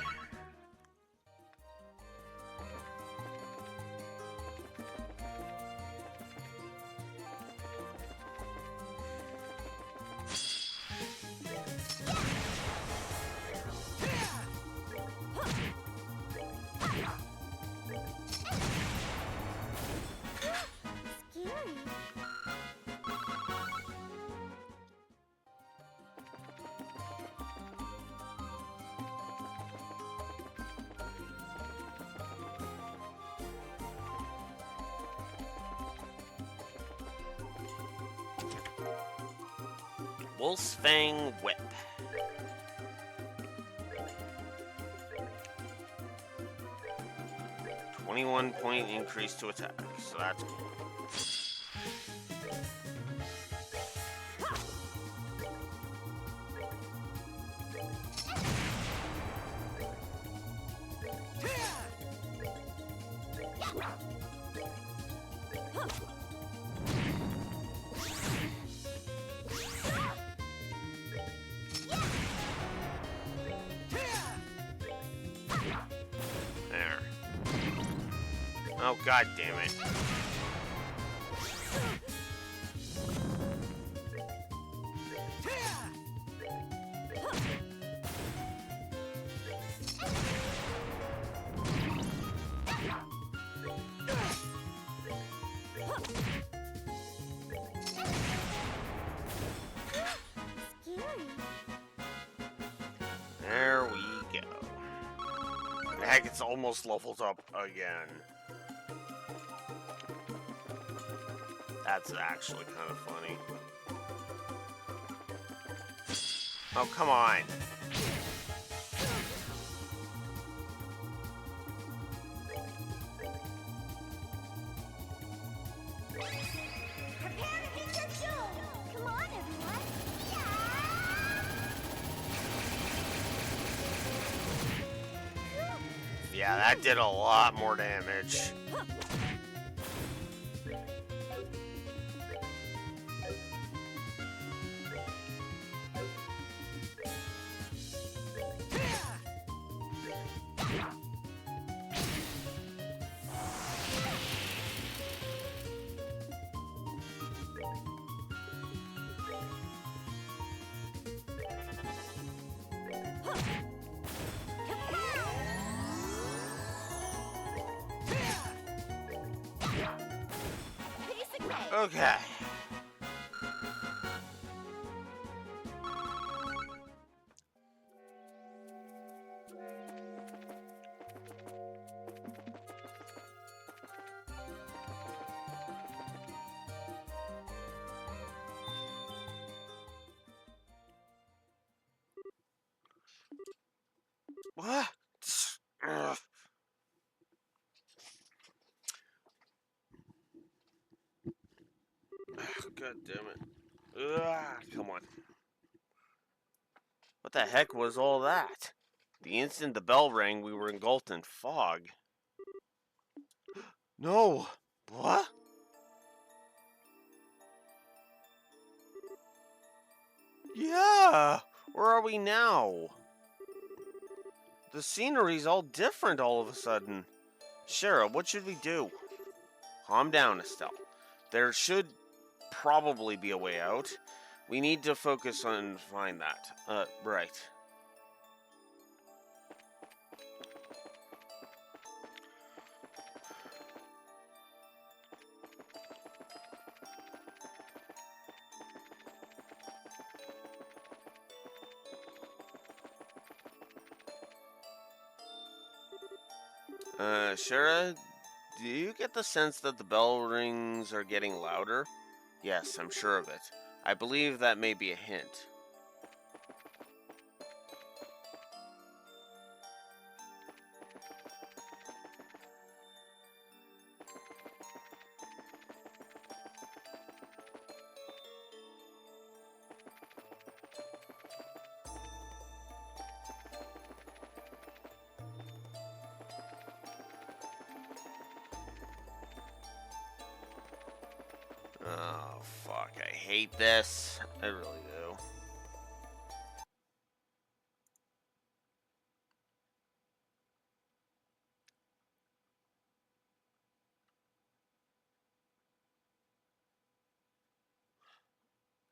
Speaker 1: Wolf's Fang Whip. .1 increase to attack, so that's cool. Oh, god damn it. There we go. Heck, it's almost leveled up again. That's actually kind of funny. Oh, come on.
Speaker 2: Prepare to hit your shoe! Come on, everyone!
Speaker 1: Yeah, that did a lot more damage. Okay. What? Ugh. God damn it. Ugh, come on. What the heck was all that? The instant the bell rang, we were engulfed in fog. No! What? Yeah! Where are we now? The scenery's all different all of a sudden. Shara, what should we do? Calm down, Estelle. There should probably be a way out. We need to focus on find that. Right. Shara, do you get the sense that the bell rings are getting louder? Yes, I'm sure of it. I believe that may be a hint. Oh, fuck. I hate this. I really do.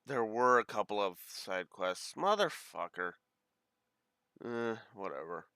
Speaker 1: There were a couple of side quests. Motherfucker. Whatever.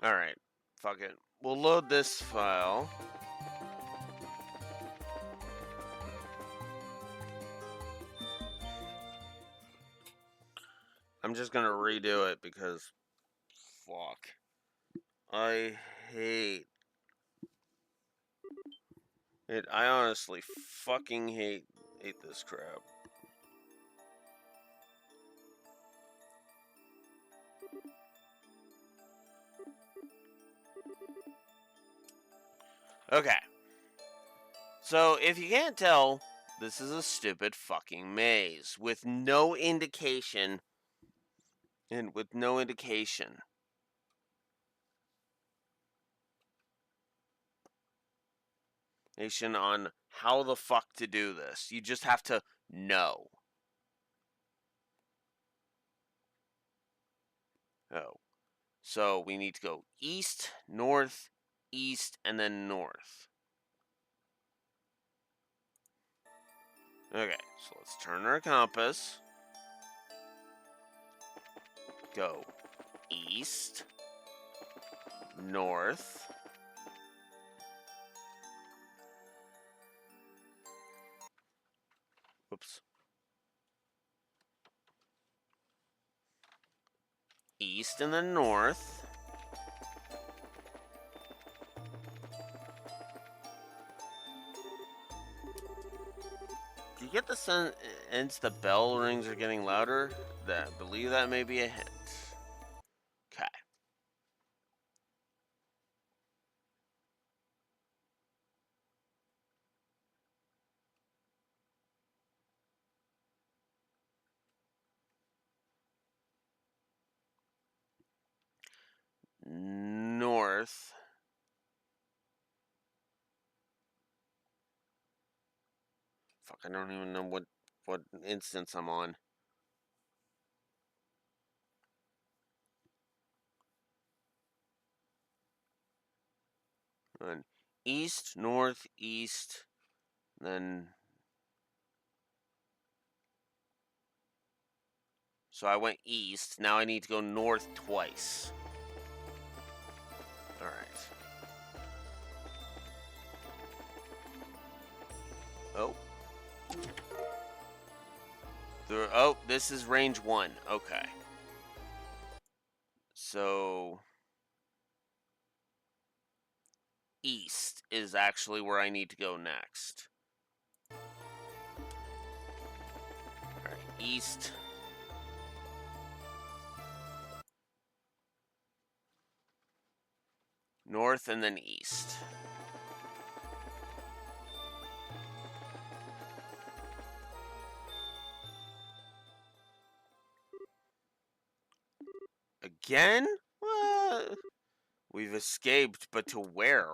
Speaker 1: Alright. Fuck it. We'll load this file. I'm just gonna redo it because fuck. I hate it. I honestly fucking hate this crap. Okay. So if you can't tell, this is a stupid fucking maze with no indication on how the fuck to do this. You just have to know. Oh. So we need to go east, north, east, and then north. Okay, so let's turn our compass. Go east, north, whoops, east and then north. Do you get the sense the bell rings are getting louder? I believe that may be a hint. Okay. North. Fuck, I don't even know what instance I'm on. And east, north, east, then... So I went east. Now I need to go north twice. Alright. Oh. Oh, this is range 1. Okay. So... east is actually where I need to go next. Alright, east. North and then east. Again? We've escaped, but to where?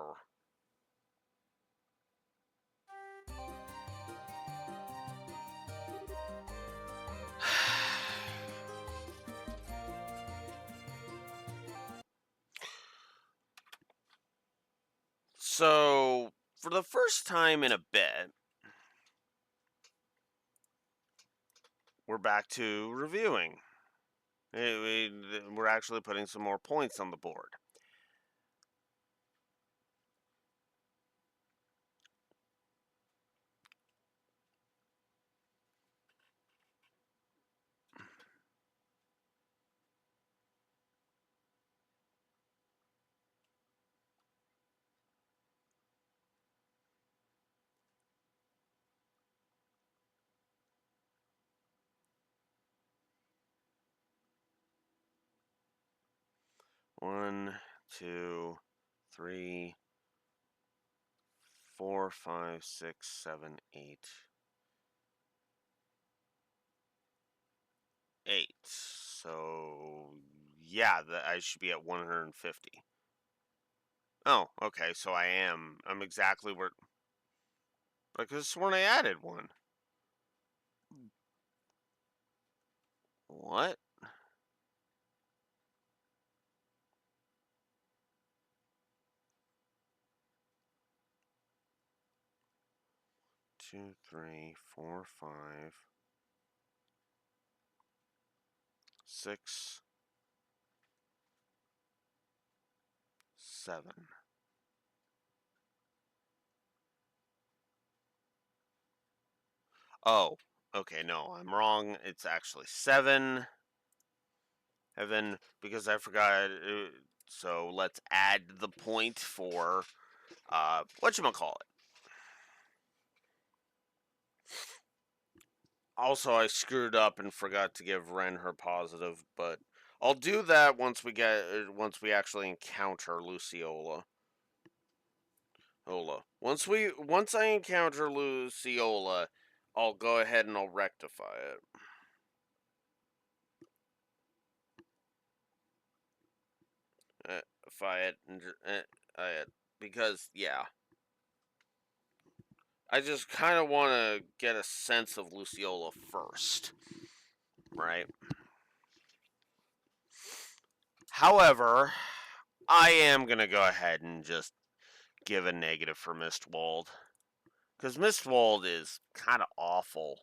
Speaker 1: So, for the first time in a bit, we're back to reviewing. We're actually putting some more points on the board. One, two, three, 4, 5, 6, 7, 8. 8. So, yeah, I should be at 150. Oh, okay, so I'm exactly where... I could have sworn I added one. What? Two, three, 4, 5, 6, 7. Oh, okay, no, I'm wrong. It's actually 7. And then, because I forgot, so let's add the point for, whatchamacallit. Also, I screwed up and forgot to give Ren her positive, but I'll do that once we actually encounter Luciola. Once I encounter Luciola, I'll go ahead and I'll rectify it. Because, yeah. I just kind of want to get a sense of Luciola first. Right? However, I am going to go ahead and just give a negative for Mistwald. Because Mistwald is kind of awful.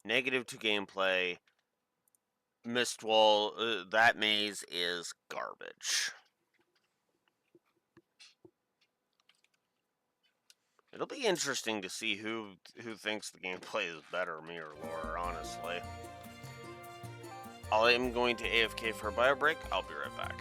Speaker 1: Negative to gameplay. Mistwall, that maze is garbage. It'll be interesting to see who thinks the gameplay is better, me or Laura, honestly. I am going to AFK for a bio break. I'll be right back.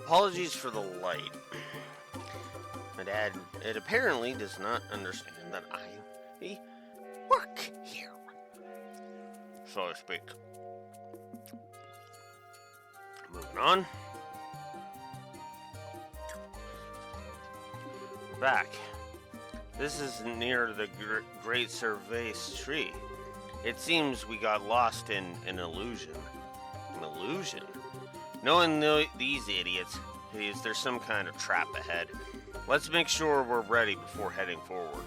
Speaker 1: Apologies for the light. My dad, it apparently does not understand that I work here, so to speak. Moving on. Back. This is near the Great Cervais tree. It seems we got lost in an illusion. An illusion? Knowing these idiots, there's some kind of trap ahead. Let's make sure we're ready before heading forward.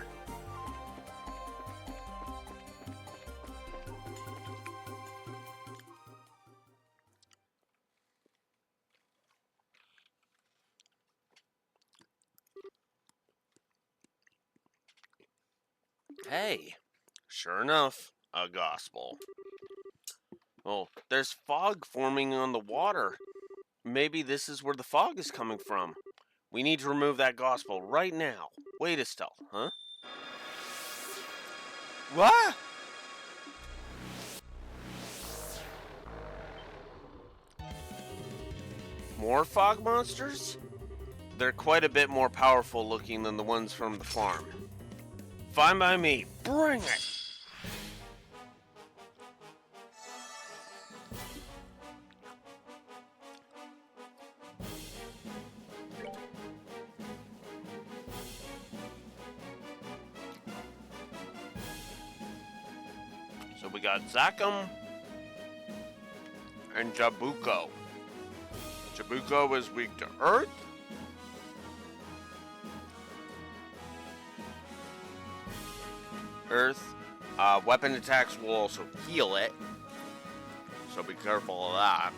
Speaker 1: Hey, sure enough, a gospel. Oh, there's fog forming on the water. Maybe this is where the fog is coming from. We need to remove that gospel right now. Wait a stealth, huh? What? More fog monsters? They're quite a bit more powerful looking than the ones from the farm. Fine by me. Bring it! So we got Zakum and Jabuko. Jabuko is weak to earth. Weapon attacks will also heal it. So be careful of that.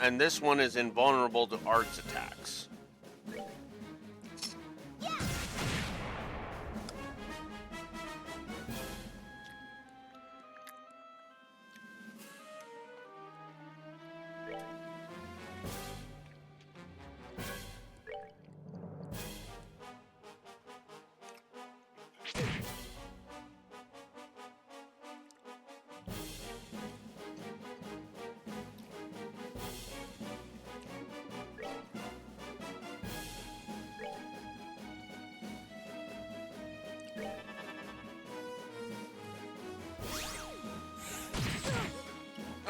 Speaker 1: And this one is invulnerable to arts attacks.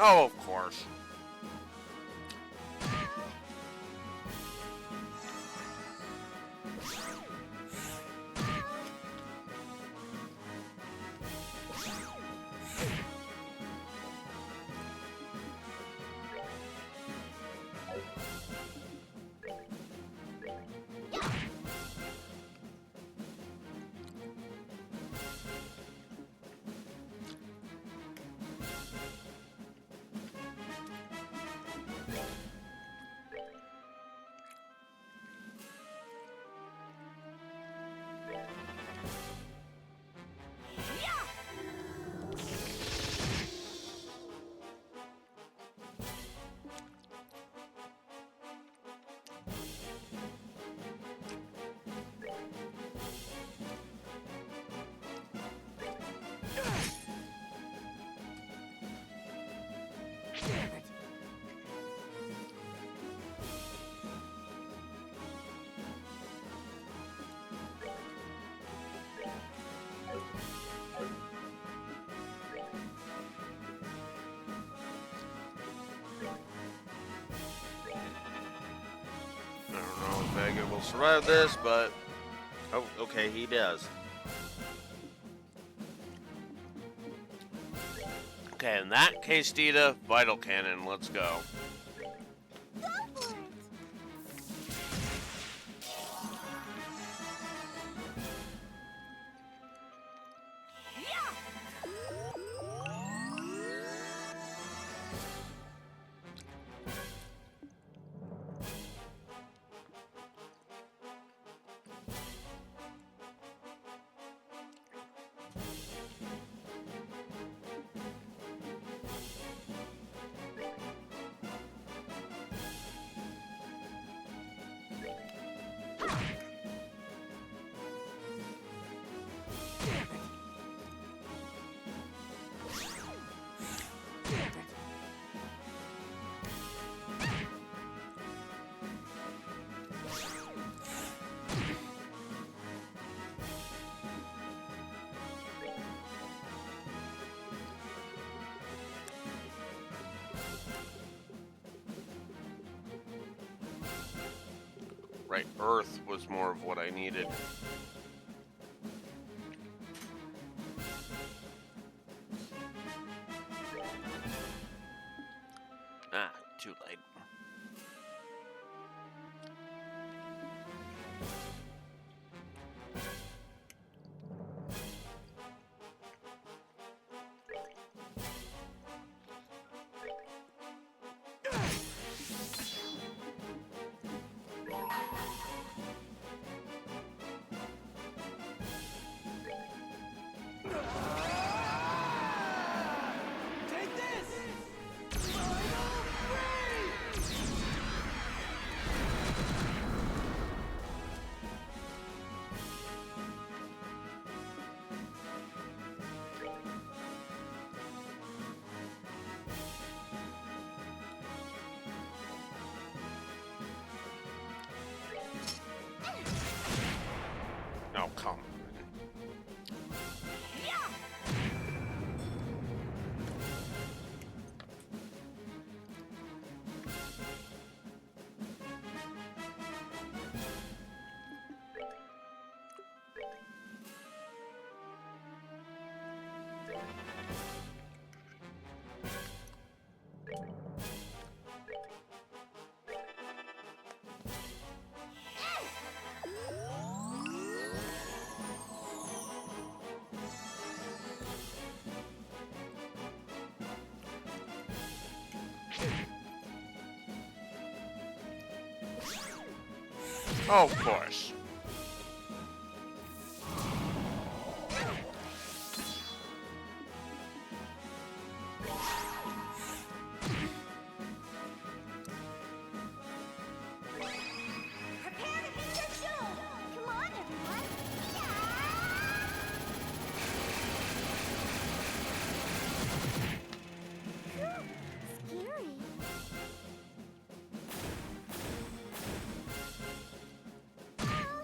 Speaker 1: Oh, of course. I don't know if Vega will survive this, but... Oh, okay, he does. Okay, in that case, Dita, Vital Cannon, let's go.
Speaker 2: Go for it!
Speaker 1: right, earth was more of what I needed. Ah, too late.
Speaker 3: Take this!
Speaker 1: Oh, come on. Oh, of course.
Speaker 2: Prepare to hit your shoe! Come on, everyone! Yeah! Scary. Oh,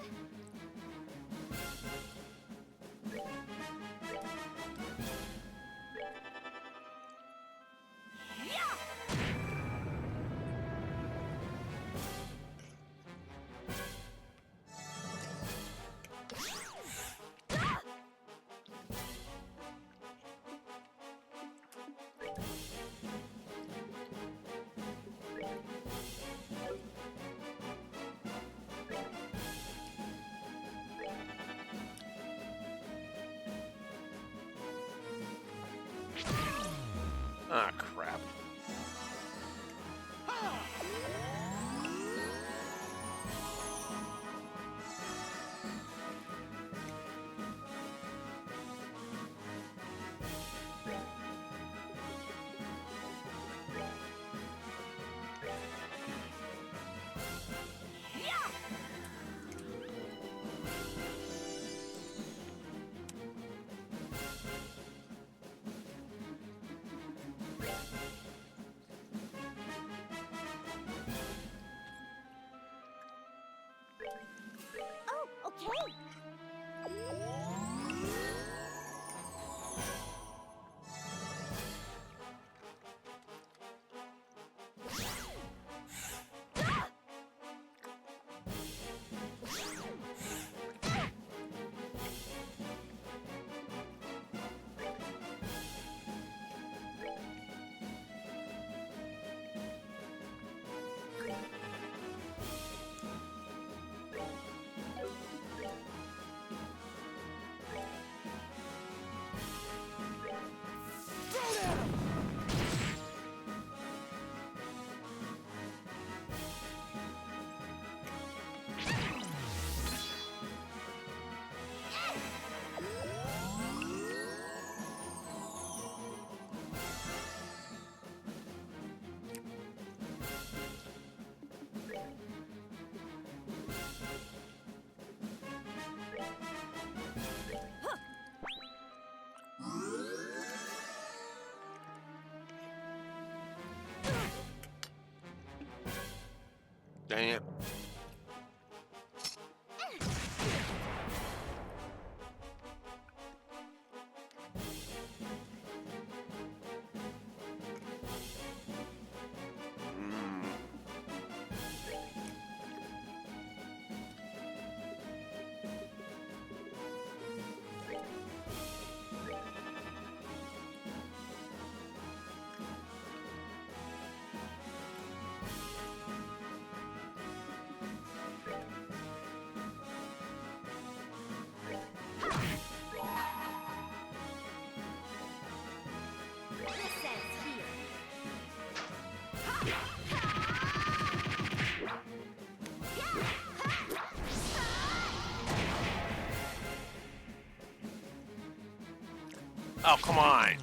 Speaker 1: Oh, come on.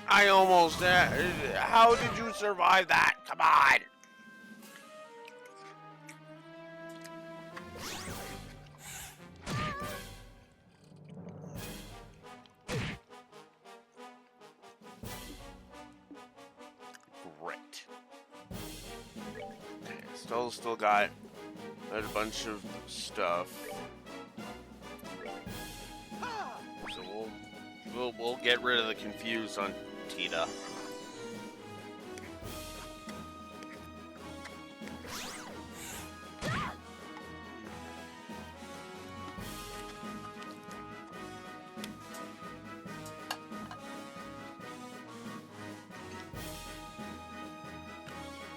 Speaker 1: I almost... how did you survive that? Come on. Great. Still got a bunch of stuff. So we'll get rid of the confused on Tita.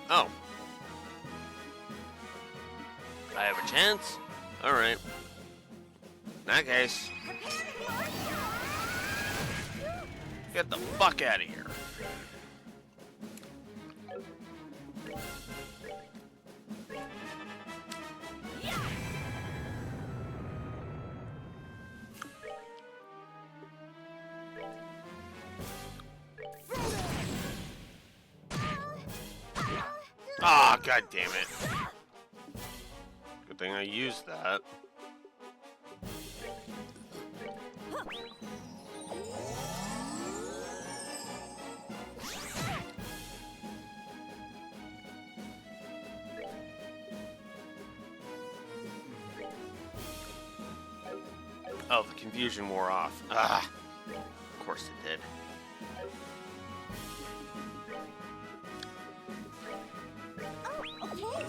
Speaker 1: Oh. I have a chance? Alright. In that case, get the fuck out of here. Ah, god damn it. Good thing I used that. Oh, the confusion wore off. Ah, of course it did.
Speaker 2: Okay.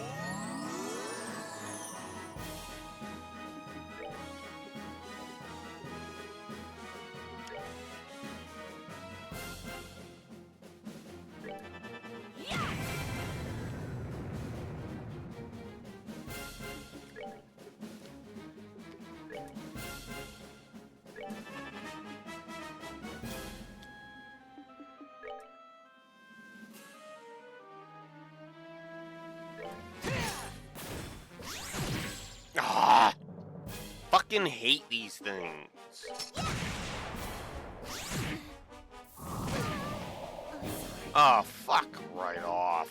Speaker 1: Ah, fucking hate these things. Oh, fuck right off.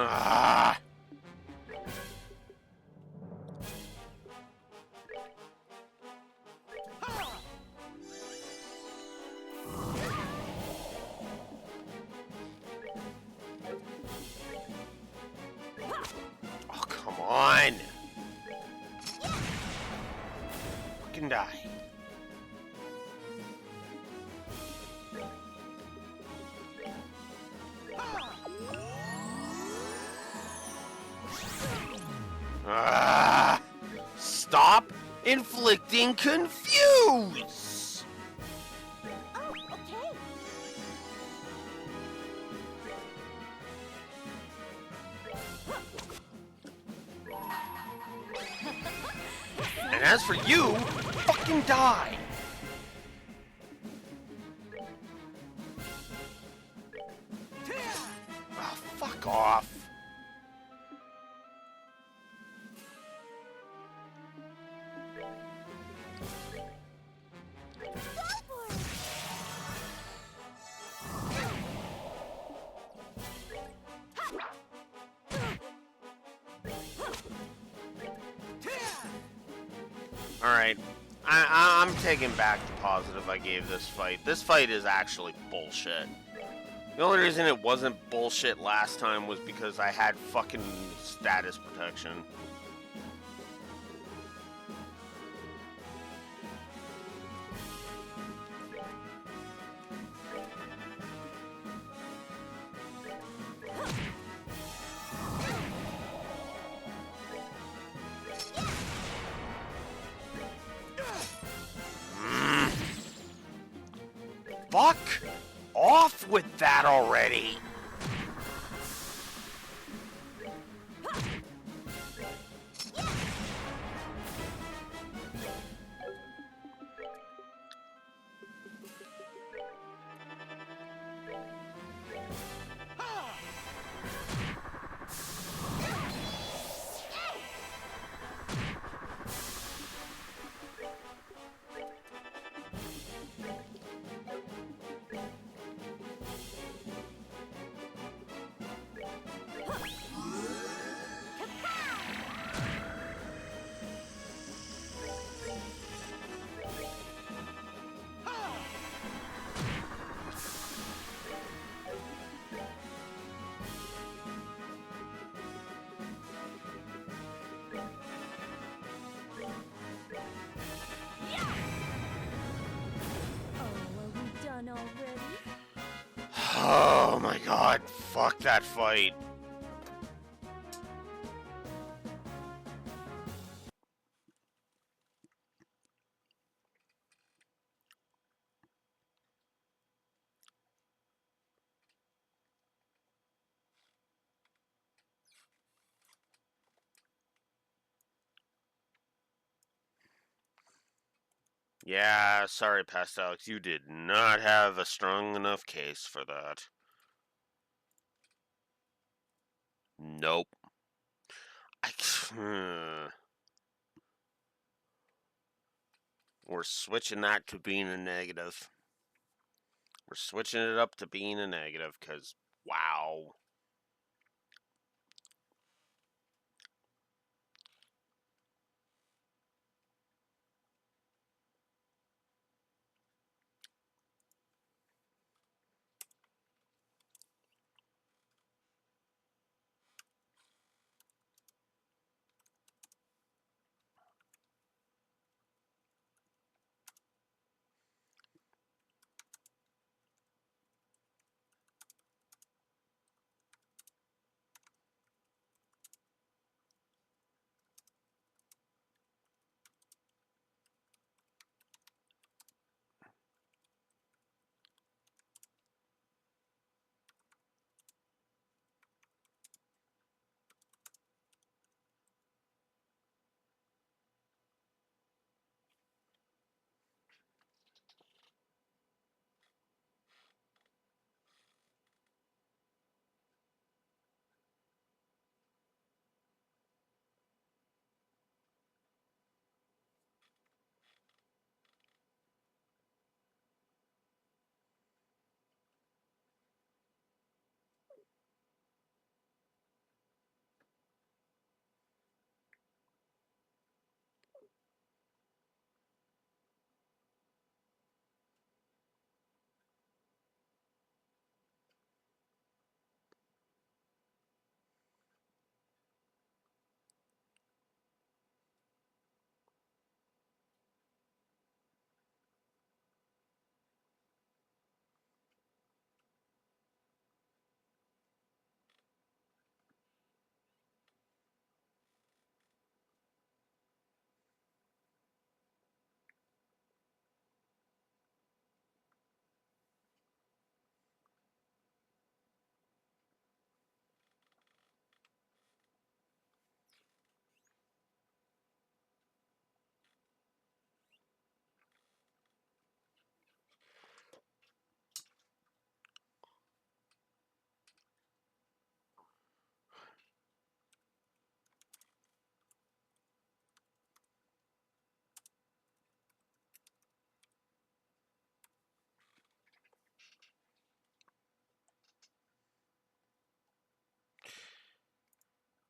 Speaker 1: Ah. Oh, come on. Fucking die. Ah, stop inflicting confuse!
Speaker 2: Oh, okay.
Speaker 1: And as for you, fucking die! Oh, fuck off. Alright, I'm taking back the positive I gave this fight. This fight is actually bullshit. The only reason it wasn't bullshit last time was because I had fucking status protection. Fuck off with that already! Oh my god, fuck that fight. Yeah, sorry, Past Alex, you did not have a strong enough case for that. Nope. We're switching that to being a negative. We're switching it up to being a negative, because, wow.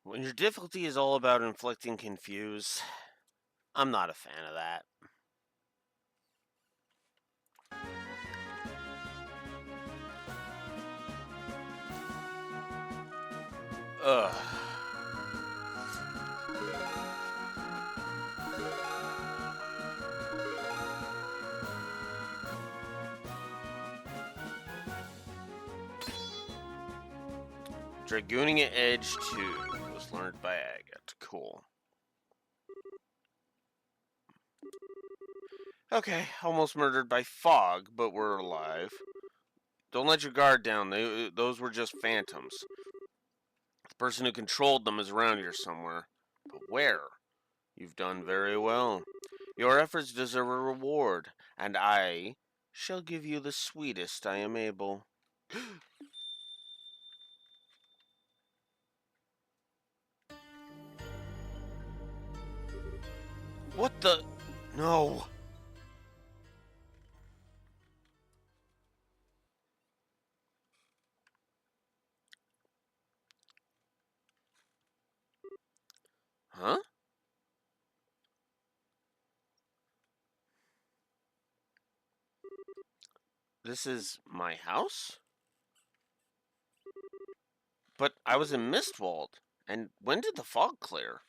Speaker 1: When your difficulty is all about inflicting confuse, I'm not a fan of that. Ugh. Dragooning at Edge 2 was learned by Agate. Cool. Okay, almost murdered by fog, but we're alive. Don't let your guard down. Those were just phantoms. The person who controlled them is around here somewhere. But where? You've done very well. Your efforts deserve a reward, and I shall give you the sweetest I am able. What the? No. Huh? This is my house? But I was in Mistwald. And when did the fog clear?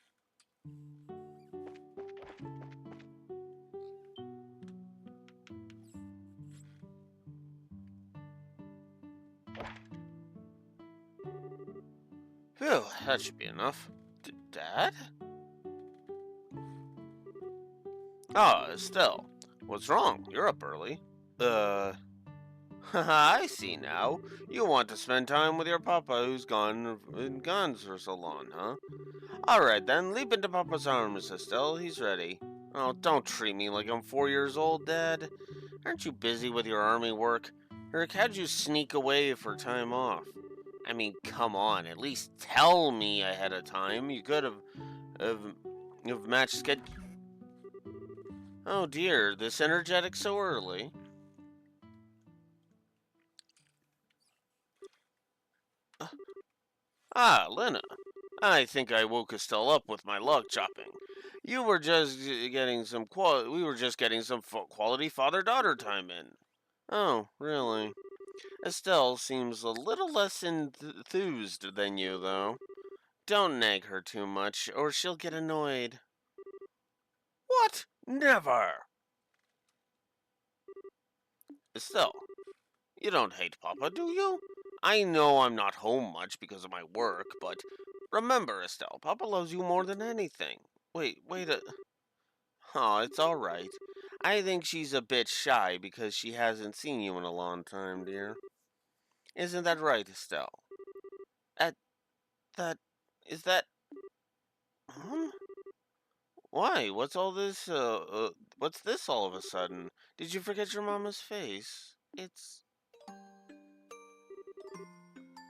Speaker 1: Phew, that should be enough. Dad? Ah, Estelle. What's wrong? You're up early. I see now. You want to spend time with your papa who's gone for so long, huh? Alright then, leap into Papa's arms, Estelle. He's ready. Oh, don't treat me like I'm 4 years old, Dad. Aren't you busy with your army work? Or how'd you sneak away for time off? I mean, come on, at least tell me ahead of time. You could have matched schedule. Oh dear, this energetic so early. Ah, Lena. I think I woke Estelle up with my log chopping. You were just getting some we were just getting some quality father-daughter time in. Oh, really? Estelle seems a little less enthused than you, though. Don't nag her too much, or she'll get annoyed. What? Never! Estelle, you don't hate Papa, do you? I know I'm not home much because of my work, but remember, Estelle, Papa loves you more than anything. Wait a... Oh, it's all right. I think she's a bit shy because she hasn't seen you in a long time, dear. Isn't that right, Estelle? At that... Is that... Huh? Why? What's this all of a sudden? Did you forget your mama's face? It's...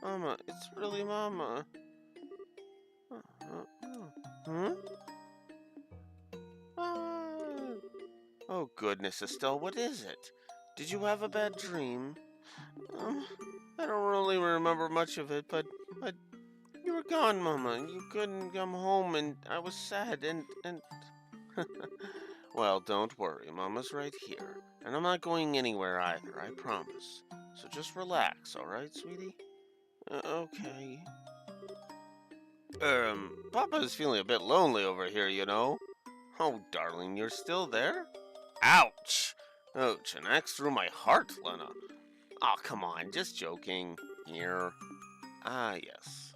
Speaker 1: Mama. It's really Mama. Huh? Ah. Oh, goodness, Estelle, what is it? Did you have a bad dream? Um, I don't really remember much of it, but you were gone, Mama. You couldn't come home, and I was sad, and... Well, don't worry. Mama's right here. And I'm not going anywhere either, I promise. So just relax, alright, sweetie? Okay. Papa's feeling a bit lonely over here, you know. Oh, darling, you're still there? Ouch! Ouch, an axe through my heart, Lena. Oh, come on, just joking. Here. Ah, yes.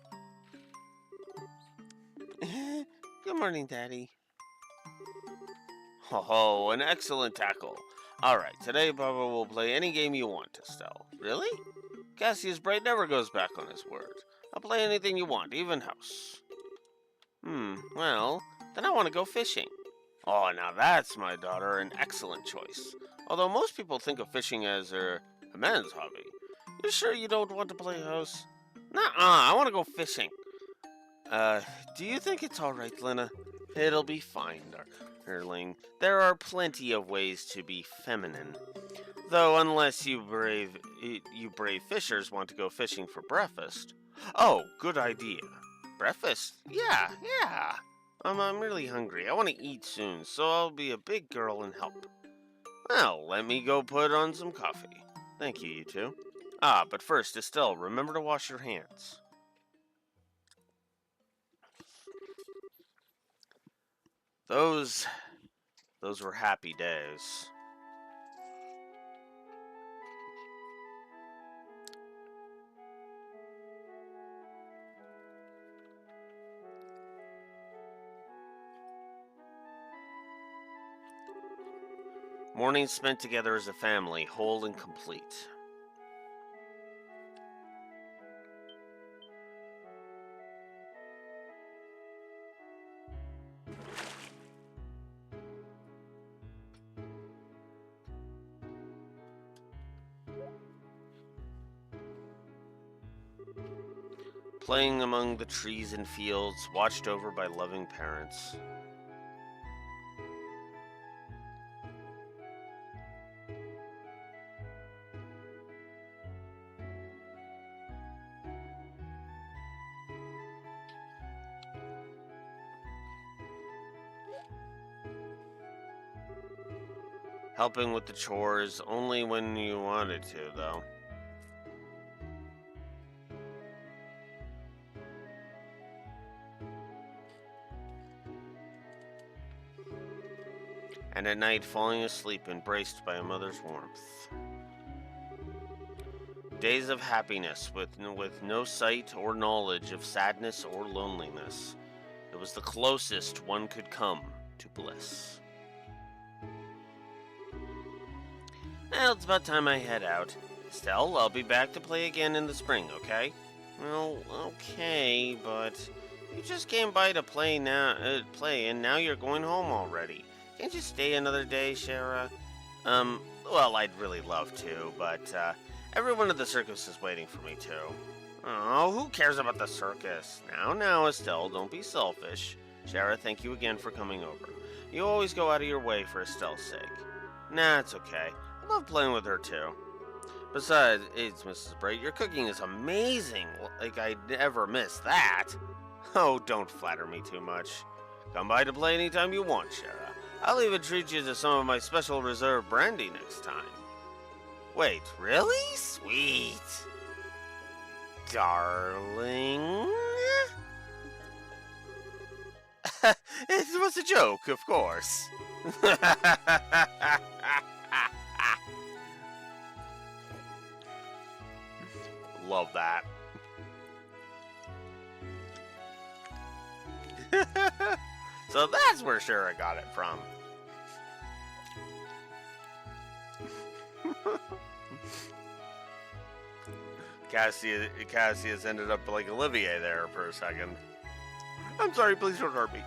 Speaker 1: Good morning, Daddy. Ho ho, an excellent tackle. Alright, today Papa will play any game you want, Estelle. Really? Cassius Bright never goes back on his word. I'll play anything you want, even house. Well, then I want to go fishing. Oh, now that's, my daughter, an excellent choice. Although most people think of fishing as a man's hobby. You sure you don't want to play house? Nuh-uh, I want to go fishing. Do you think it's alright, Lena? It'll be fine, darling. There are plenty of ways to be feminine. Though, unless you brave fishers want to go fishing for breakfast. Oh, good idea. Breakfast? Yeah. I'm really hungry. I want to eat soon, so I'll be a big girl and help. Well, let me go put on some coffee. Thank you, you two. Ah, but first, Estelle, remember to wash your hands. Those were happy days. Mornings spent together as a family, whole and complete. Playing among the trees and fields, watched over by loving parents. Helping with the chores only when you wanted to, though. And at night falling asleep embraced by a mother's warmth. Days of happiness with no sight or knowledge of sadness or loneliness. It was the closest one could come to bliss. Well, it's about time I head out. Estelle, I'll be back to play again in the spring, okay? Well, okay, but you just came by to play and now you're going home already. Can't you stay another day, Shara? Well, I'd really love to, but everyone at the circus is waiting for me too. Oh, who cares about the circus? Now, Estelle, don't be selfish. Shara, thank you again for coming over. You always go out of your way for Estelle's sake. Nah, it's okay. I love playing with her too. Besides, it's Mrs. Bright, your cooking is amazing. Like I'd never miss that. Oh, don't flatter me too much. Come by to play anytime you want, Shara. I'll even treat you to some of my special reserve brandy next time. Wait, really? Sweet. Darling? It was a joke, of course. Love that. So that's where Shara got it from. Cassius ended up like Olivier there for a second. I'm sorry, please don't hurt me.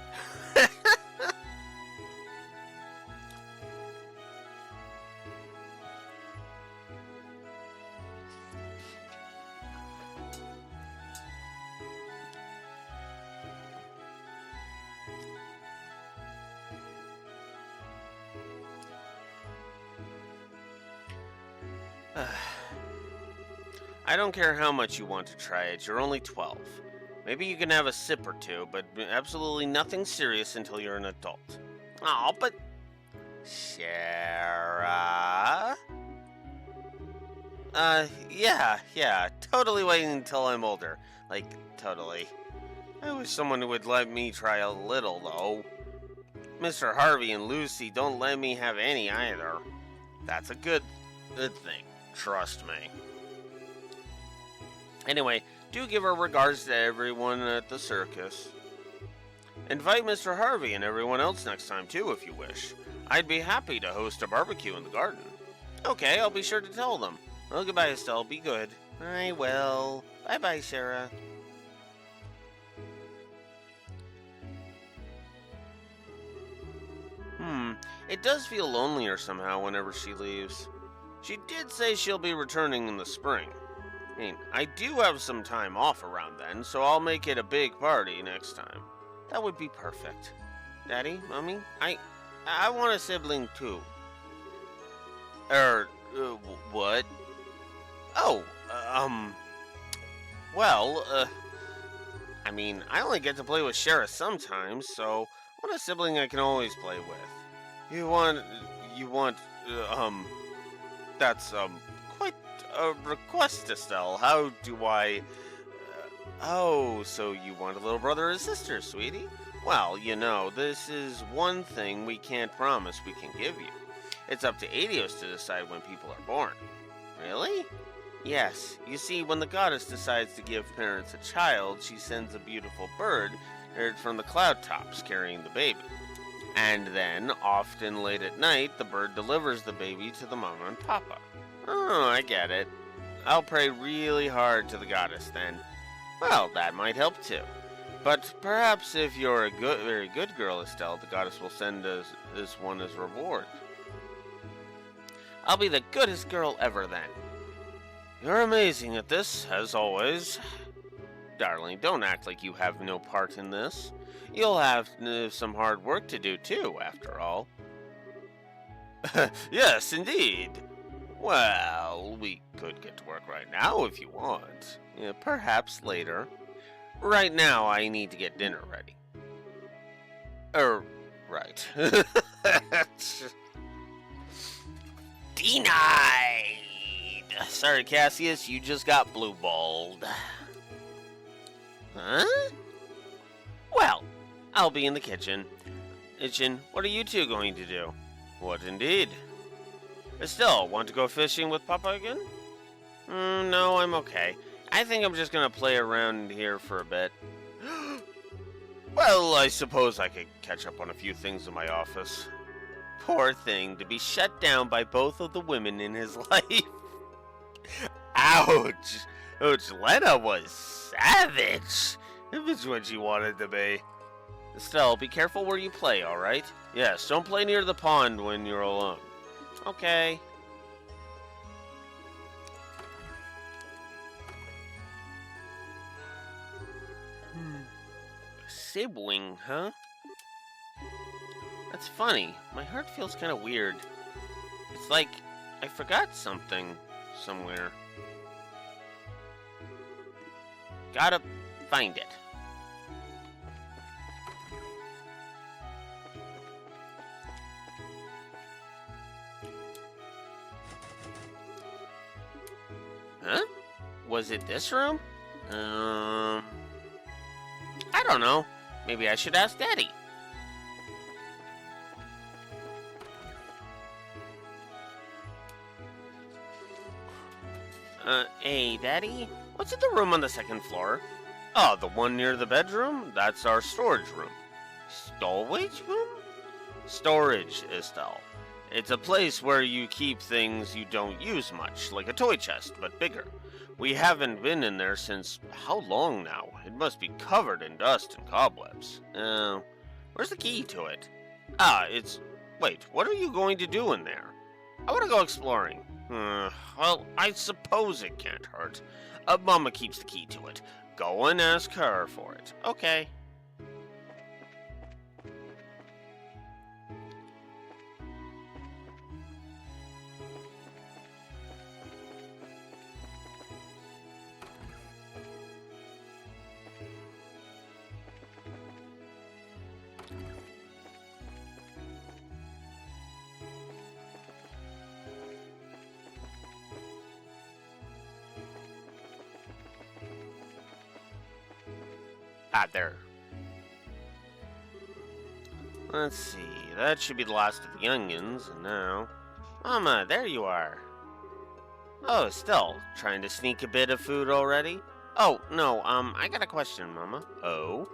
Speaker 1: I don't care how much you want to try it, you're only 12. Maybe you can have a sip or two, but absolutely nothing serious until you're an adult. Oh, but... Shara? Yeah, totally waiting until I'm older. Like, totally. I wish someone would let me try a little, though. Mr. Harvey and Lucy don't let me have any either. That's a good thing, trust me. Anyway, do give our regards to everyone at the circus. Invite Mr. Harvey and everyone else next time, too, if you wish. I'd be happy to host a barbecue in the garden. Okay, I'll be sure to tell them. Well, goodbye, Estelle. Be good. I will. Bye-bye, Sarah. It does feel lonelier somehow whenever she leaves. She did say she'll be returning in the spring. I mean, I do have some time off around then, so I'll make it a big party next time. That would be perfect. Daddy, Mommy, I want a sibling too. What? Oh, well, I mean, I only get to play with Shara sometimes, so I want a sibling I can always play with. That's, quite a request, Estelle. How do I... oh, so you want a little brother or sister, sweetie? Well, this is one thing we can't promise we can give you. It's up to Adios to decide when people are born. Really? Yes. You see, when the goddess decides to give parents a child, she sends a beautiful bird heard from the cloud tops carrying the baby. And then, often late at night, the bird delivers the baby to the mama and papa. Oh, I get it. I'll pray really hard to the goddess then. Well, that might help too. But perhaps if you're a very good girl, Estelle, the goddess will send us this one as reward. I'll be the goodest girl ever then. You're amazing at this, as always. Darling, don't act like you have no part in this. You'll have some hard work to do too, after all. Yes, indeed. Well, we could get to work right now if you want. Yeah, perhaps later. Right now, I need to get dinner ready. Right. Denied! Sorry, Cassius, you just got blue-balled. Huh? Well, I'll be in the kitchen. What are you two going to do? What indeed? Estelle, want to go fishing with Papa again? No, I'm okay. I think I'm just gonna play around here for a bit. Well, I suppose I could catch up on a few things in my office. Poor thing, to be shut down by both of the women in his life. Ouch! Ouch, Lena was savage. If it's what she wanted to be. Estelle, be careful where you play, alright? Yes, don't play near the pond when you're alone. Okay. Sibling, huh? That's funny. My heart feels kind of weird. It's like I forgot something somewhere. Gotta find it. Huh? Was it this room? I don't know. Maybe I should ask Daddy. Hey, Daddy? What's in the room on the second floor? Oh, the one near the bedroom? That's our storage room. Storage room? Storage, Estelle. It's a place where you keep things you don't use much, like a toy chest, but bigger. We haven't been in there since how long now? It must be covered in dust and cobwebs. Where's the key to it? Wait, what are you going to do in there? I want to go exploring. Well, I suppose it can't hurt. Mama keeps the key to it. Go and ask her for it. Okay. There. Let's see, that should be the last of the onions, and now... Mama, there you are. Oh, still, trying to sneak a bit of food already? Oh, no, I got a question, Mama. Oh?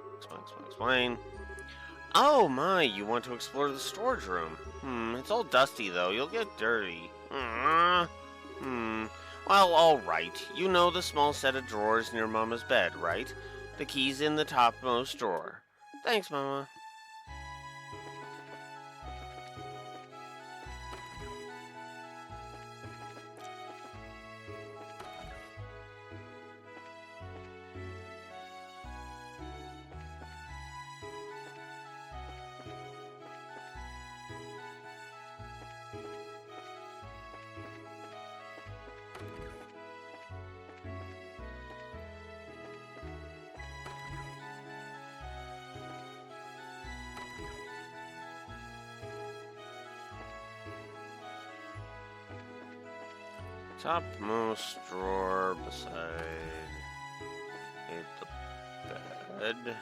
Speaker 1: Explain. Oh my, you want to explore the storage room. It's all dusty though, you'll get dirty. Well, alright. You know the small set of drawers near Mama's bed, right? The key's in the topmost drawer. Thanks, Mama. Topmost drawer beside the bed.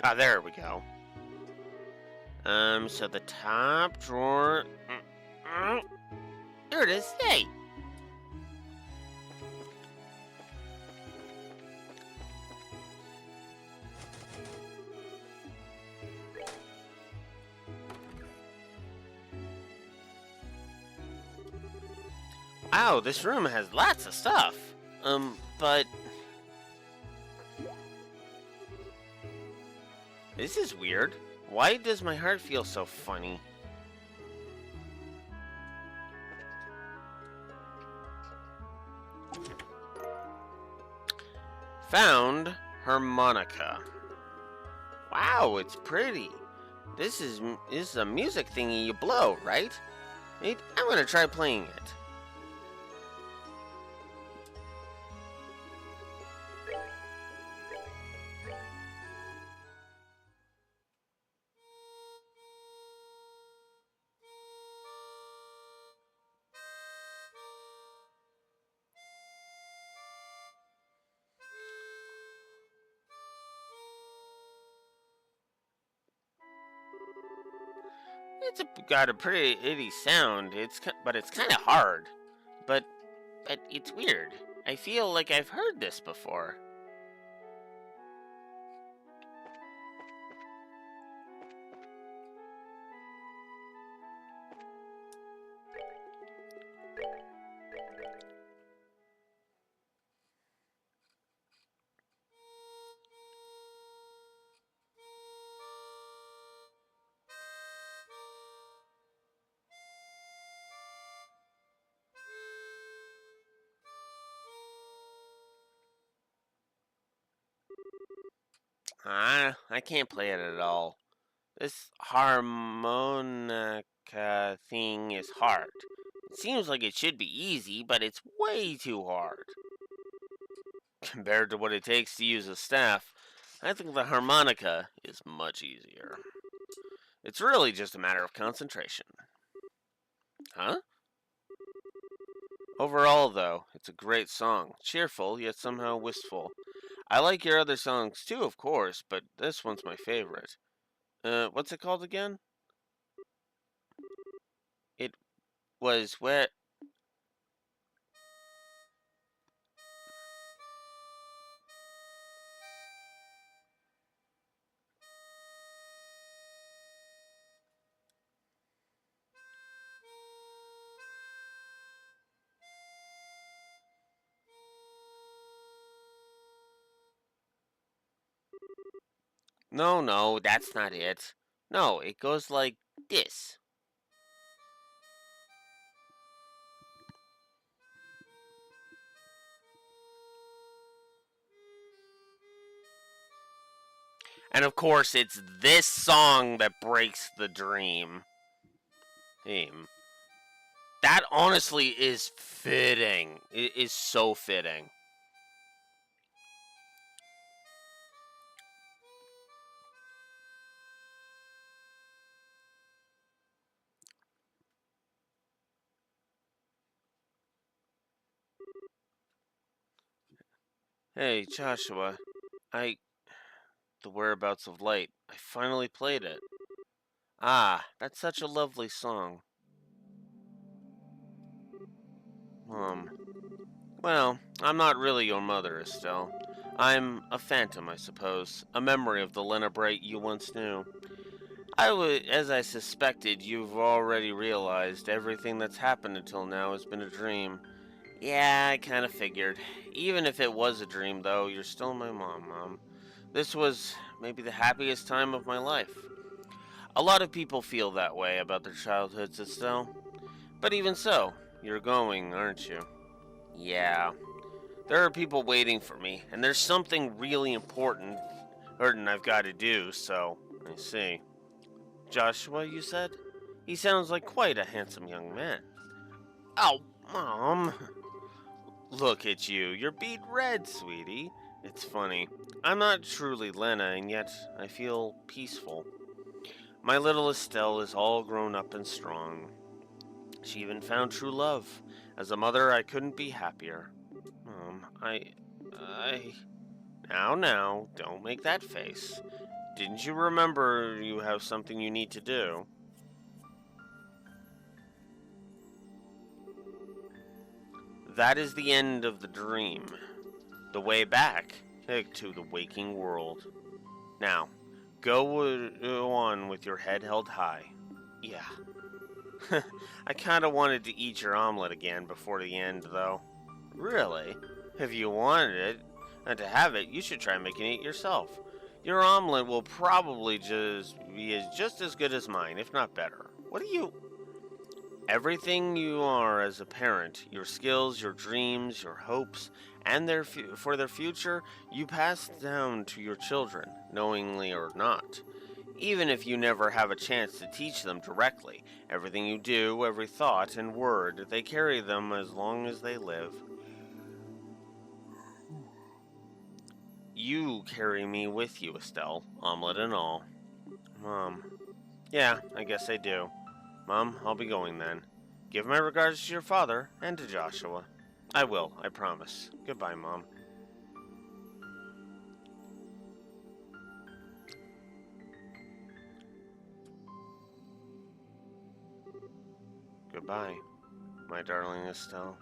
Speaker 1: Ah, there we go. So the top drawer. There it is. Hey. Wow, this room has lots of stuff. But this is weird. Why does my heart feel so funny? Found harmonica. Wow, it's pretty. This is a music thingy you blow, right? I'm gonna try playing it. Got a pretty itty sound. But it's kind of hard. But it's weird. I feel like I've heard this before. I can't play it at all. This harmonica thing is hard. It seems like it should be easy, but it's way too hard. Compared to what it takes to use a staff, I think the harmonica is much easier. It's really just a matter of concentration. Huh? Overall, though, it's a great song. Cheerful, yet somehow wistful. I like your other songs too, of course, but this one's my favorite. What's it called again? It was where. No, that's not it. No, it goes like this. And of course, it's this song that breaks the dream. Theme. That honestly is fitting. It is so fitting. Hey, Joshua. I. The Whereabouts of Light. I finally played it. Ah, that's such a lovely song. Um. Well, I'm not really your mother, Estelle. I'm a phantom, I suppose. A memory of the Lena Bright you once knew. As I suspected, you've already realized everything that's happened until now has been a dream. Yeah, I kind of figured. Even if it was a dream, though, you're still my mom, Mom. This was maybe the happiest time of my life. A lot of people feel that way about their childhoods, Estelle. But even so, you're going, aren't you? Yeah. There are people waiting for me, and there's something really important I've got to do, so I see. Joshua, you said? He sounds like quite a handsome young man. Oh, Mom. Look at you. You're beet red, sweetie. It's funny. I'm not truly Lena, and yet I feel peaceful. My little Estelle is all grown up and strong. She even found true love. As a mother, I couldn't be happier. Mom, I. Now, don't make that face. Didn't you remember you have something you need to do? That is the end of the dream. The way back to the waking world. Now, go on with your head held high. Yeah. I kinda wanted to eat your omelet again before the end, though. Really? If you wanted it, and to have it, you should try making it yourself. Your omelet will probably just as good as mine, if not better. What do you... Everything you are as a parent, your skills, your dreams, your hopes, and for their future, you pass down to your children, knowingly or not. Even if you never have a chance to teach them directly, everything you do, every thought and word, they carry them as long as they live. You carry me with you, Estelle, omelet and all. Mom. Yeah, I guess I do. Mom, I'll be going then. Give my regards to your father and to Joshua. I will, I promise. Goodbye, Mom. Goodbye, my darling Estelle.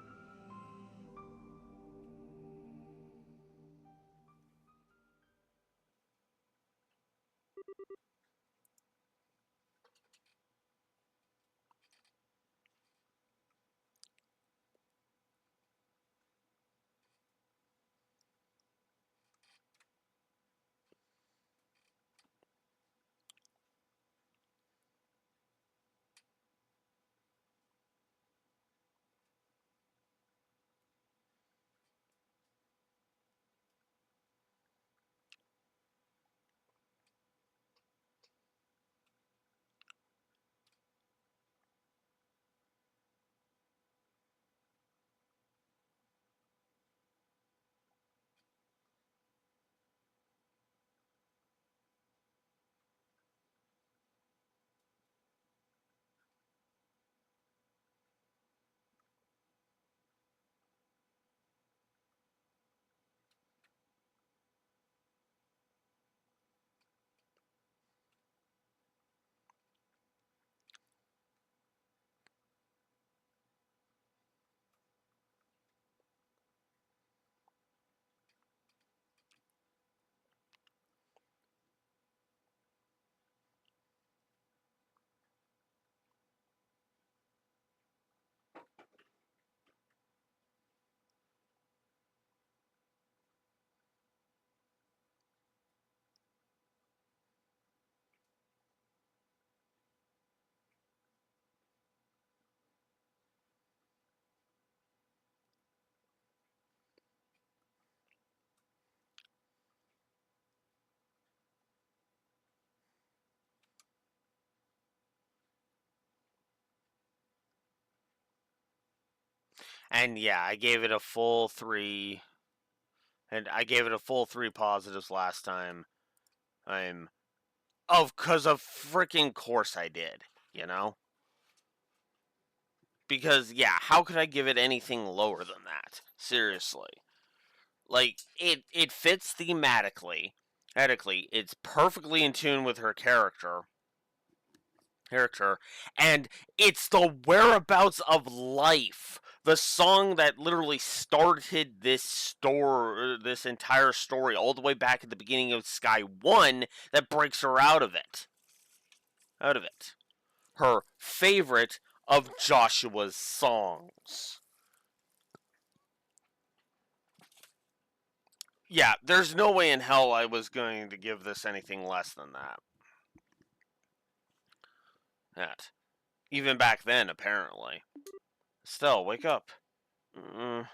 Speaker 1: And yeah, I gave it a full three. And I gave it a full three positives last time. I'm. Cause of freaking course I did, you know? Because, yeah, how could I give it anything lower than that? Seriously. Like, it fits thematically. Thematically, it's perfectly in tune with her character, and it's the whereabouts of life. The song that literally started this entire story, all the way back at the beginning of Sky One, that breaks her out of it. Out of it. Her favorite of Joshua's songs. Yeah, there's no way in hell I was going to give this anything less than that. That. Even back then, apparently. Estelle, wake up. Mm.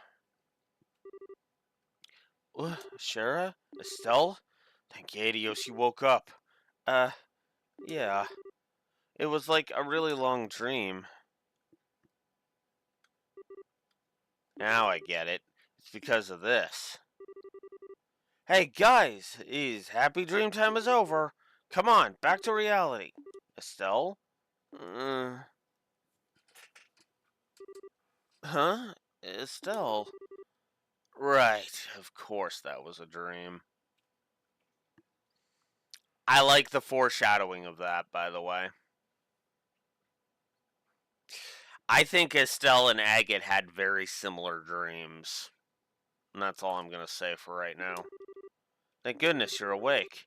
Speaker 1: Shara? Estelle? Thank Adios you woke up. Uh, yeah. It was like a really long dream. Now I get it. It's because of this. Hey, guys! Happy dream time is over. Come on, back to reality. Estelle? Uh, huh? Estelle? Right, of course that was a dream. I like the foreshadowing of that, by the way. I think Estelle and Agate had very similar dreams. And that's all I'm going to say for right now. Thank goodness you're awake.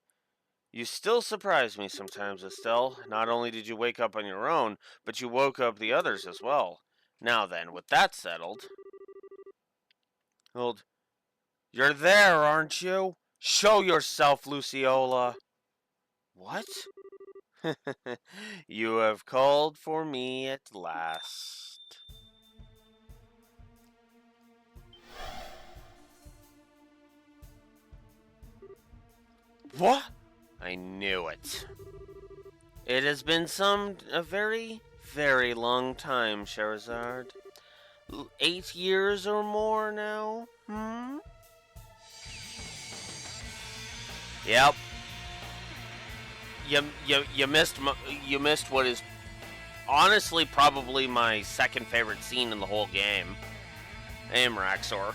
Speaker 1: You still surprise me sometimes, Estelle. Not only did you wake up on your own, but you woke up the others as well. Now then, with that settled... Hold. You're there, aren't you? Show yourself, Luciola. What? You have called for me at last. What? I knew it. It has been a very, very long time, Scheherazade. 8 years or more now? Yep. You missed what is honestly probably my second favorite scene in the whole game. Aim Raxor.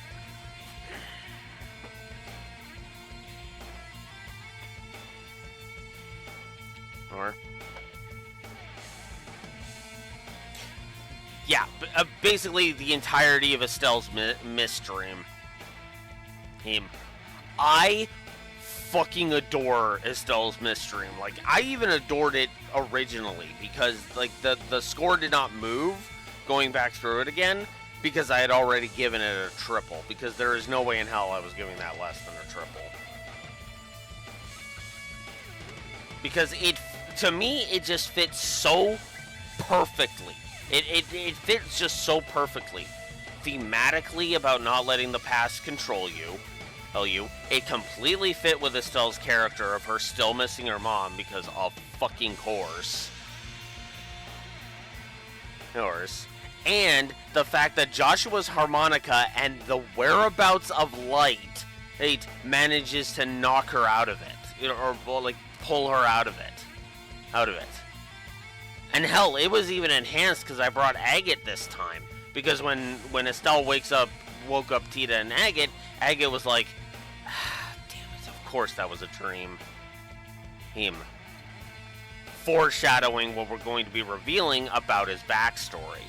Speaker 1: Or yeah, basically the entirety of Estelle's mist dream. I fucking adore Estelle's mist dream. Like, I even adored it originally because, like, the score did not move going back through it again because I had already given it a triple, because there is no way in hell I was giving that less than a triple. Because to me, it just fits so perfectly. It fits just so perfectly. Thematically about not letting the past control you. It completely fit with Estelle's character of her still missing her mom because of fucking course. And the fact that Joshua's harmonica and the whereabouts of light manages to knock her out of it. Or like pull her out of it. And hell, it was even enhanced because I brought Agate this time. Because when Estelle woke up Tita and Agate was like, damn it, of course that was a dream. Foreshadowing what we're going to be revealing about his backstory.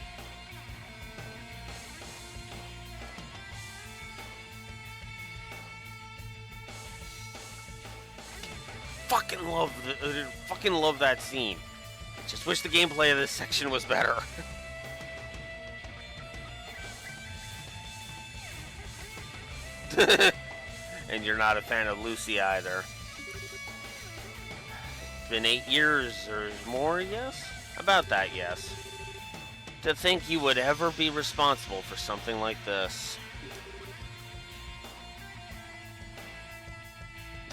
Speaker 1: Fucking love that scene. Just wish the gameplay of this section was better. And you're not a fan of Lucy either. It's been 8 years or more, yes? About that, yes. To think you would ever be responsible for something like this.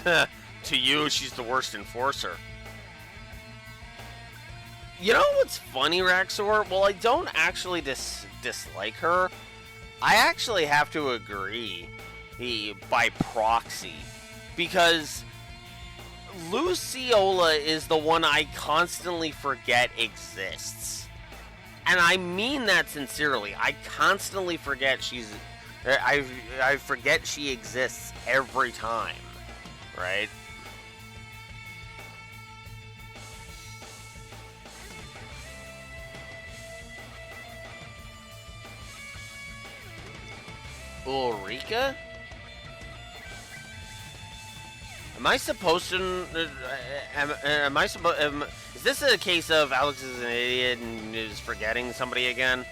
Speaker 1: To you, she's the worst enforcer. You know what's funny, Raxor? Well, I don't actually dislike her. I actually have to agree by proxy. Because Luciola is the one I constantly forget exists. And I mean that sincerely. I constantly forget I forget she exists every time. Right? Ulrika? Am I supposed to... is this a case of Alex is an idiot and is forgetting somebody again?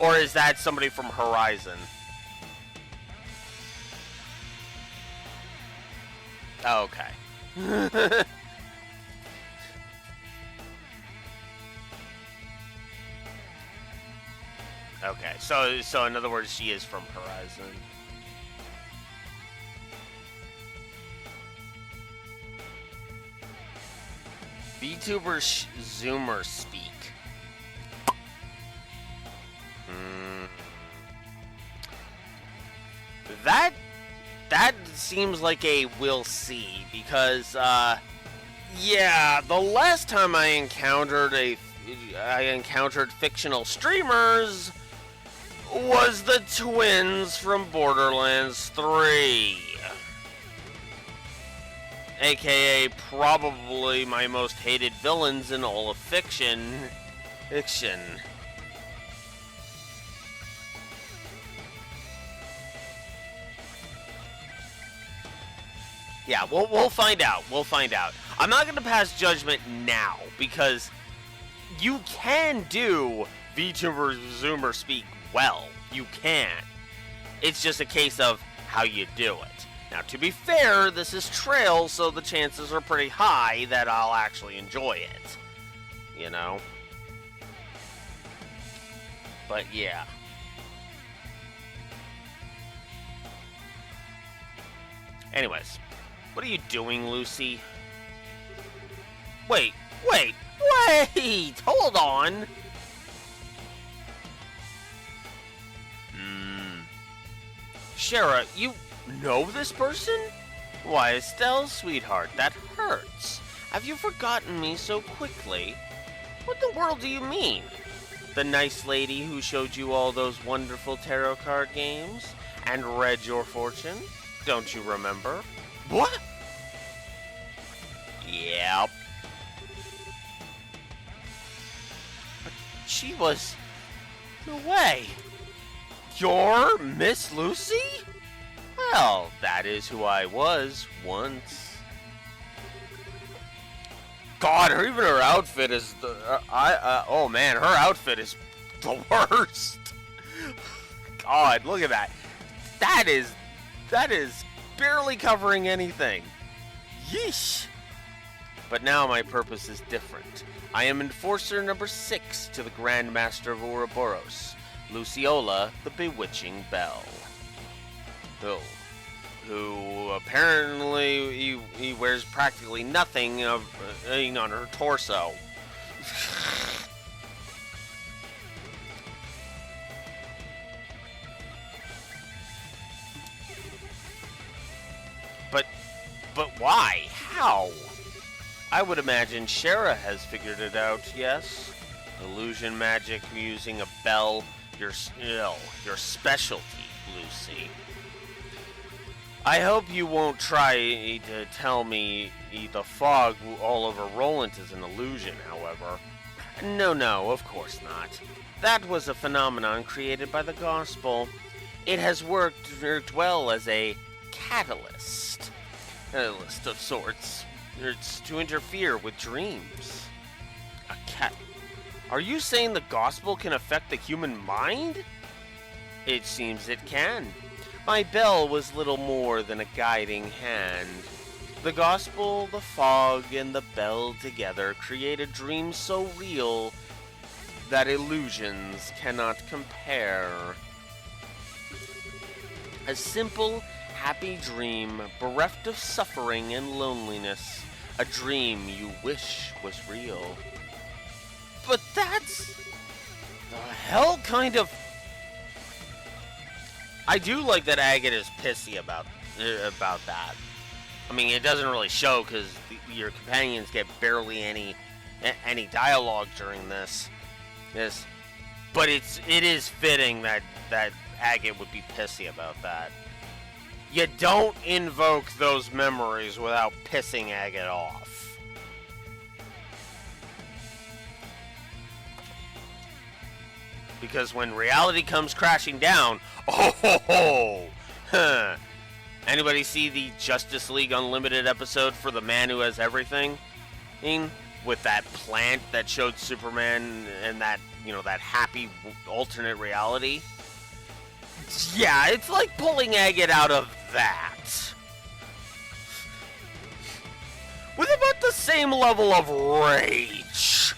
Speaker 1: Or is that somebody from Horizon? Oh, okay. Okay, so in other words, she is from Horizon. VTuber Zoomer speak. That seems like a we'll see, because yeah, the last time I encountered fictional streamers was the twins from Borderlands 3. aka probably my most hated villains in all of fiction. Yeah, we'll find out. We'll find out. I'm not going to pass judgment now because you can do VTuber Zoomer speak well. You can. It's just a case of how you do it. Now, to be fair, this is Trail, so the chances are pretty high that I'll actually enjoy it. You know? But yeah. Anyways, what are you doing, Lucy? Wait! Hold on! Shara, you know this person? Why, Estelle, sweetheart, that hurts. Have you forgotten me so quickly? What in the world do you mean? The nice lady who showed you all those wonderful tarot card games and read your fortune? Don't you remember? What? Yep. But she was... No way. You're Miss Lucy? Well, that is who I was once. God, even her outfit is the... oh man, her outfit is the worst. God, look at that. That is barely covering anything. Yeesh. But now my purpose is different. I am Enforcer number 6 to the Grand Master of Ouroboros, Luciola the Bewitching Belle. Who apparently he wears practically nothing on her torso. But why? How? I would imagine Shara has figured it out, yes? Illusion magic using a bell, your specialty, Lucy. I hope you won't try to tell me the fog all over Roland is an illusion, however. No, of course not. That was a phenomenon created by the gospel. It has worked well as a catalyst of sorts. It's to interfere with dreams. Are you saying the gospel can affect the human mind? It seems it can. My bell was little more than a guiding hand. The gospel, the fog, and the bell together create a dream so real that illusions cannot compare. A simple, happy dream, bereft of suffering and loneliness. A dream you wish was real. But that's... the hell kind of... I do like that Agate is pissy about that. I mean, it doesn't really show because your companions get barely any dialogue during this. But it is fitting that Agate would be pissy about that. You don't invoke those memories without pissing Agate off. Because when reality comes crashing down, Anybody see the Justice League Unlimited episode for the man who has everything? With that plant that showed Superman and that, that happy alternate reality? Yeah, it's like pulling Agate out of that. With about the same level of rage.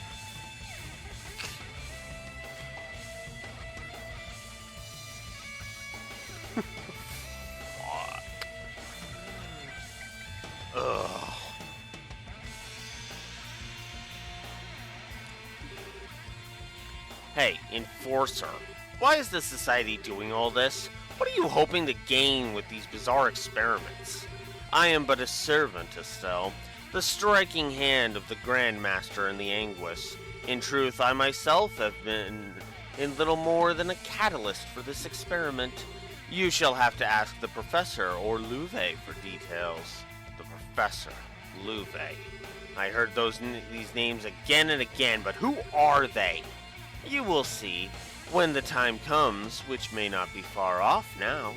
Speaker 1: Ugh. Hey, Enforcer. Why is the Society doing all this? What are you hoping to gain with these bizarre experiments? I am but a servant, Estelle. The striking hand of the Grand Master in the Anguish. In truth, I myself have been in little more than a catalyst for this experiment. You shall have to ask the Professor or Louvet for details. The Professor. Louve. I heard these names again and again, but who are they? You will see when the time comes, which may not be far off now.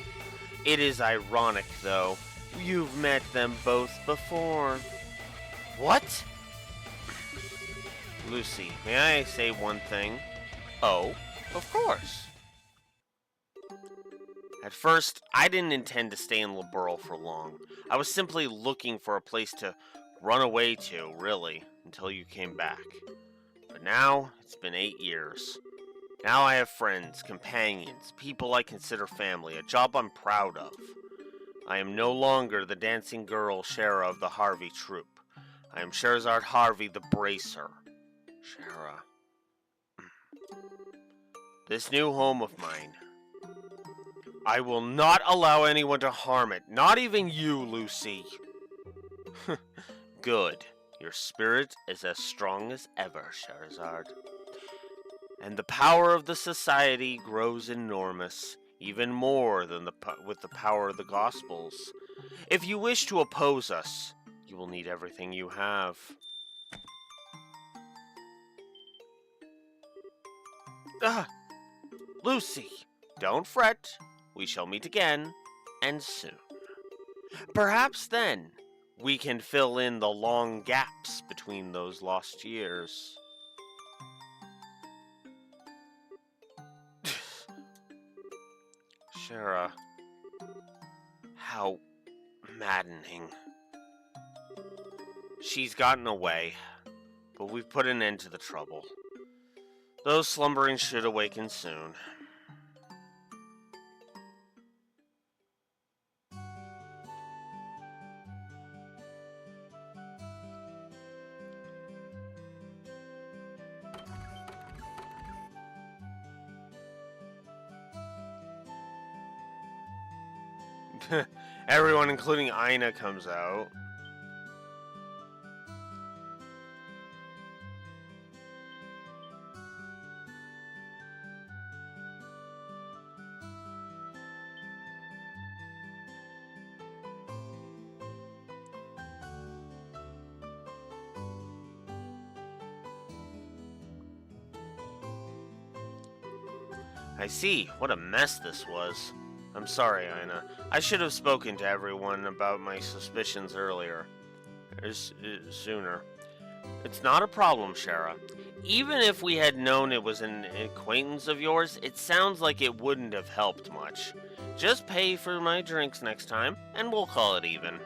Speaker 1: It is ironic, though. You've met them both before. What? Lucy, may I say one thing? Oh, of course. At first, I didn't intend to stay in Liberl for long. I was simply looking for a place to run away to, really, until you came back. But now, it's been 8 years. Now I have friends, companions, people I consider family, a job I'm proud of. I am no longer the dancing girl Shara of the Harvey troupe. I am Sherazard Harvey the Bracer. Shara. This new home of mine. I will not allow anyone to harm it, not even you, Lucy. Good. Your spirit is as strong as ever, Sherazard. And the power of the society grows enormous, even more than with the power of the Gospels. If you wish to oppose us, you will need everything you have. Lucy, don't fret. We shall meet again, and soon. Perhaps then, we can fill in the long gaps between those lost years. Shara, how maddening. She's gotten away, but we've put an end to the trouble. Those slumbering should awaken soon. Everyone, including Aina, comes out. I see. What a mess this was. I'm sorry, Aina. I should have spoken to everyone about my suspicions earlier. Sooner. It's not a problem, Shara. Even if we had known it was an acquaintance of yours, it sounds like it wouldn't have helped much. Just pay for my drinks next time, and we'll call it even.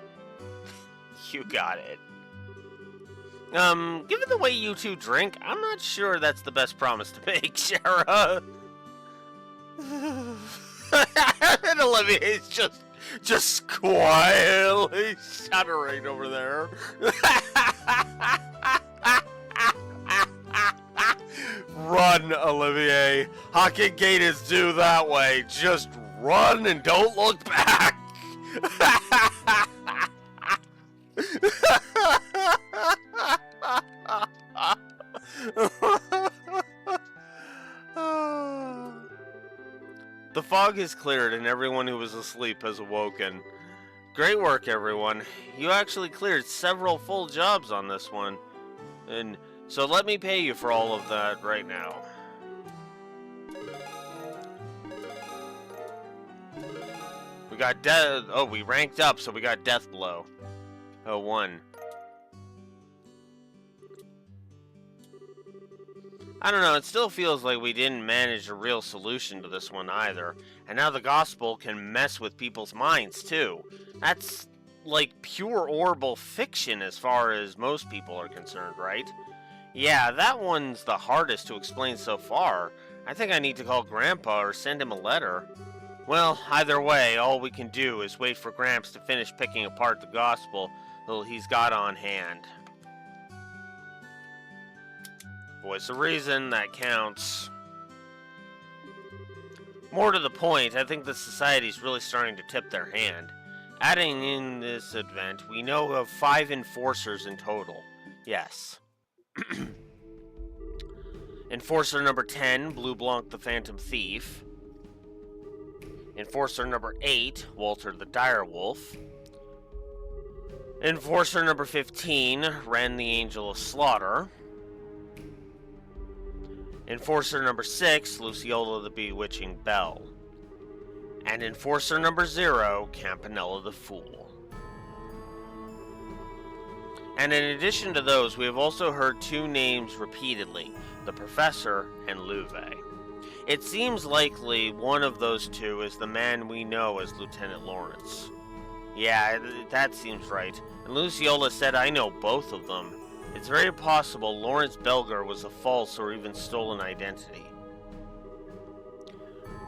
Speaker 1: You got it. Given the way you two drink, I'm not sure that's the best promise to make, Shara. And Olivier's just quietly shuddering over there. Run, Olivier. Hawking Gate is due that way. Just run and don't look back. The fog has cleared and everyone who was asleep has awoken. Great work, everyone. You actually cleared several full jobs on this one. And so let me pay you for all of that right now. We got we ranked up, so we got Death Blow. Oh, 1. I don't know, it still feels like we didn't manage a real solution to this one either. And now the gospel can mess with people's minds, too. That's like pure orbal fiction as far as most people are concerned, right? Yeah, that one's the hardest to explain so far. I think I need to call Grandpa or send him a letter. Well, either way, all we can do is wait for Gramps to finish picking apart the gospel that he's got on hand. Voice of reason, that counts. More to the point, I think the society's really starting to tip their hand. Adding in this event, we know of 5 enforcers in total. Yes. Enforcer number 10, Blue Blanc the Phantom Thief. Enforcer number 8, Walter the Direwolf. Enforcer number 15, Ren the Angel of Slaughter. Enforcer number 6, Luciola the Bewitching Belle. And Enforcer number 0, Campanella the Fool. And in addition to those, we have also heard 2 names repeatedly, the Professor and Louvet. It seems likely one of those 2 is the man we know as Lieutenant Lawrence. Yeah, that seems right. And Luciola said I know both of them. It's very possible Lawrence Belger was a false or even stolen identity.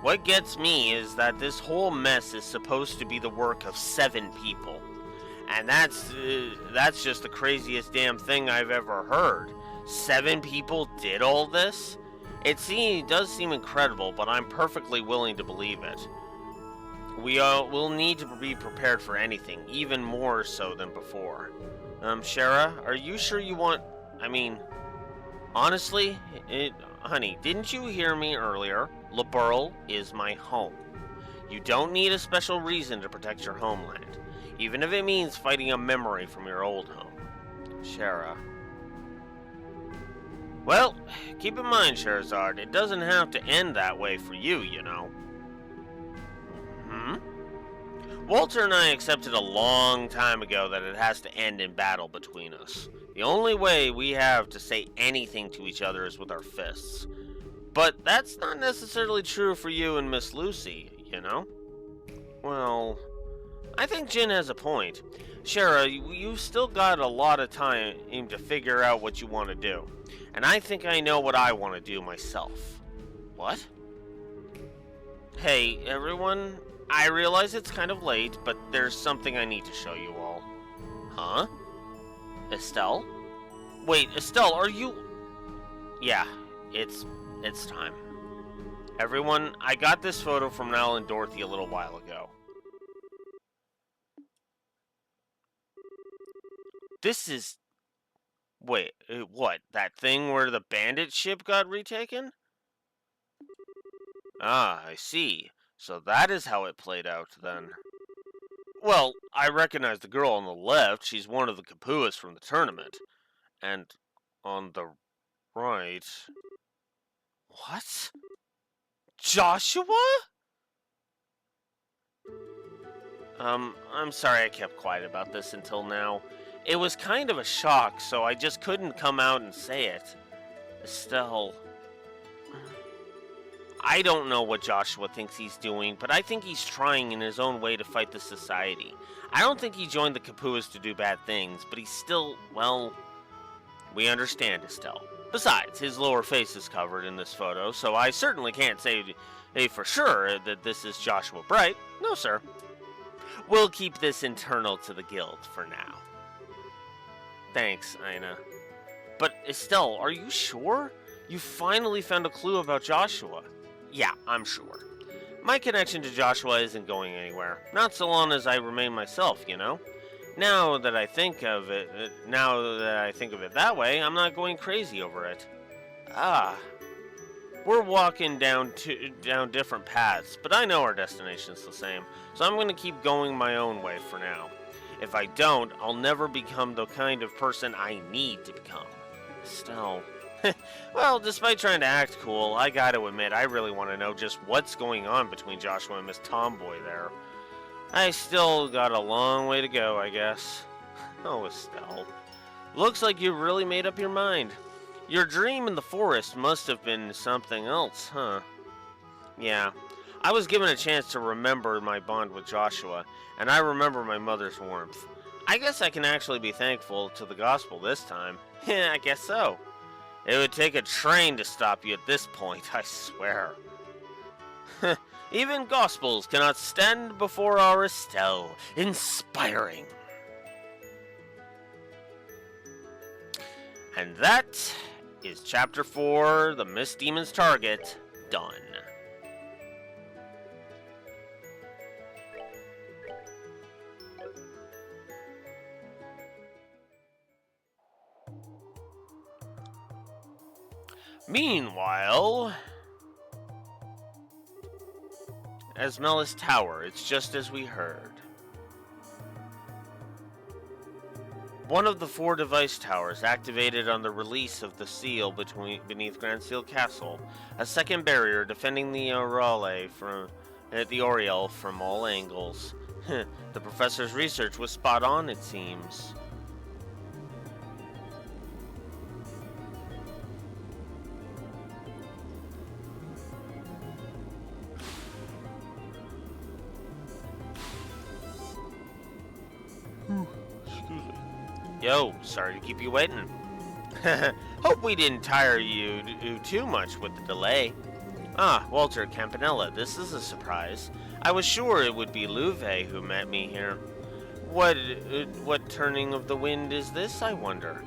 Speaker 1: What gets me is that this whole mess is supposed to be the work of 7 people. And that's just the craziest damn thing I've ever heard. 7 people did all this? It does seem incredible, but I'm perfectly willing to believe it. We'll need to be prepared for anything, even more so than before. Shara, are you sure you want... I mean, honestly, honey, didn't you hear me earlier? Laburl is my home. You don't need a special reason to protect your homeland, even if it means fighting a memory from your old home. Shara. Well, keep in mind, Scherazard, it doesn't have to end that way for you, you know. Walter and I accepted a long time ago that it has to end in battle between us. The only way we have to say anything to each other is with our fists. But that's not necessarily true for you and Miss Lucy, you know? Well, I think Jin has a point. Shara, you've still got a lot of time to figure out what you want to do. And I think I know what I want to do myself. What? Hey, everyone, I realize it's kind of late, but there's something I need to show you all. Huh? Estelle? Wait, Estelle, are you... Yeah, it's time. Everyone, I got this photo from Nell and Dorothy a little while ago. This is... Wait, what? That thing where the bandit ship got retaken? Ah, I see. So that is how it played out, then. Well, I recognize the girl on the left. She's one of the Capuas from the tournament. And on the right... What? Joshua? I'm sorry I kept quiet about this until now. It was kind of a shock, so I just couldn't come out and say it. Estelle... I don't know what Joshua thinks he's doing, but I think he's trying in his own way to fight the society. I don't think he joined the Capuas to do bad things, but he's still, well... We understand, Estelle. Besides, his lower face is covered in this photo, so I certainly can't say for sure that this is Joshua Bright. No, sir. We'll keep this internal to the guild for now. Thanks, Ina. But, Estelle, are you sure? You finally found a clue about Joshua. Yeah, I'm sure. My connection to Joshua isn't going anywhere. Not so long as I remain myself, you know? Now that I think of it that way, I'm not going crazy over it. Ah. We're walking down different paths, but I know our destination's the same, so I'm going to keep going my own way for now. If I don't, I'll never become the kind of person I need to become. Estelle... Well, despite trying to act cool, I gotta admit, I really want to know just what's going on between Joshua and Miss Tomboy there. I still got a long way to go, I guess. Oh, Estelle. Looks like you really made up your mind. Your dream in the forest must have been something else, huh? Yeah. I was given a chance to remember my bond with Joshua, and I remember my mother's warmth. I guess I can actually be thankful to the gospel this time. Yeah, I guess so. It would take a train to stop you at this point, I swear. Even gospels cannot stand before our Estelle. Inspiring. And that is Chapter 4, The Mist Demon's Target, done. Meanwhile, Asmelis Tower, it's just as we heard. One of the 4 device towers activated on the release of the seal beneath Grand Seal Castle, a second barrier defending the Oriole from all angles. The professor's research was spot on, it seems. Excuse me. Yo, sorry to keep you waiting. Hope we didn't tire you too much with the delay. Ah, Walter Campanella, this is a surprise. I was sure it would be Louvet who met me here. What turning of the wind is this, I wonder?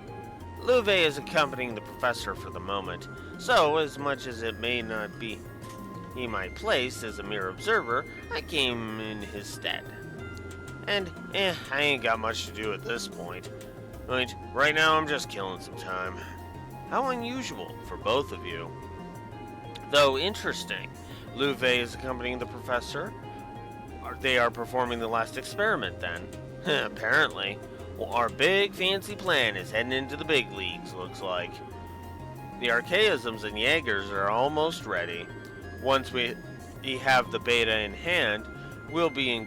Speaker 1: Louvet is accompanying the professor for the moment, so as much as it may not be my place as a mere observer, I came in his stead. And, I ain't got much to do at this point. Right now I'm just killing some time. How unusual for both of you. Though interesting, Louvet is accompanying the professor. They are performing the last experiment then. Apparently. Well, our big fancy plan is heading into the big leagues, looks like. The archaisms and Jaegers are almost ready. Once we have the beta in hand, we'll be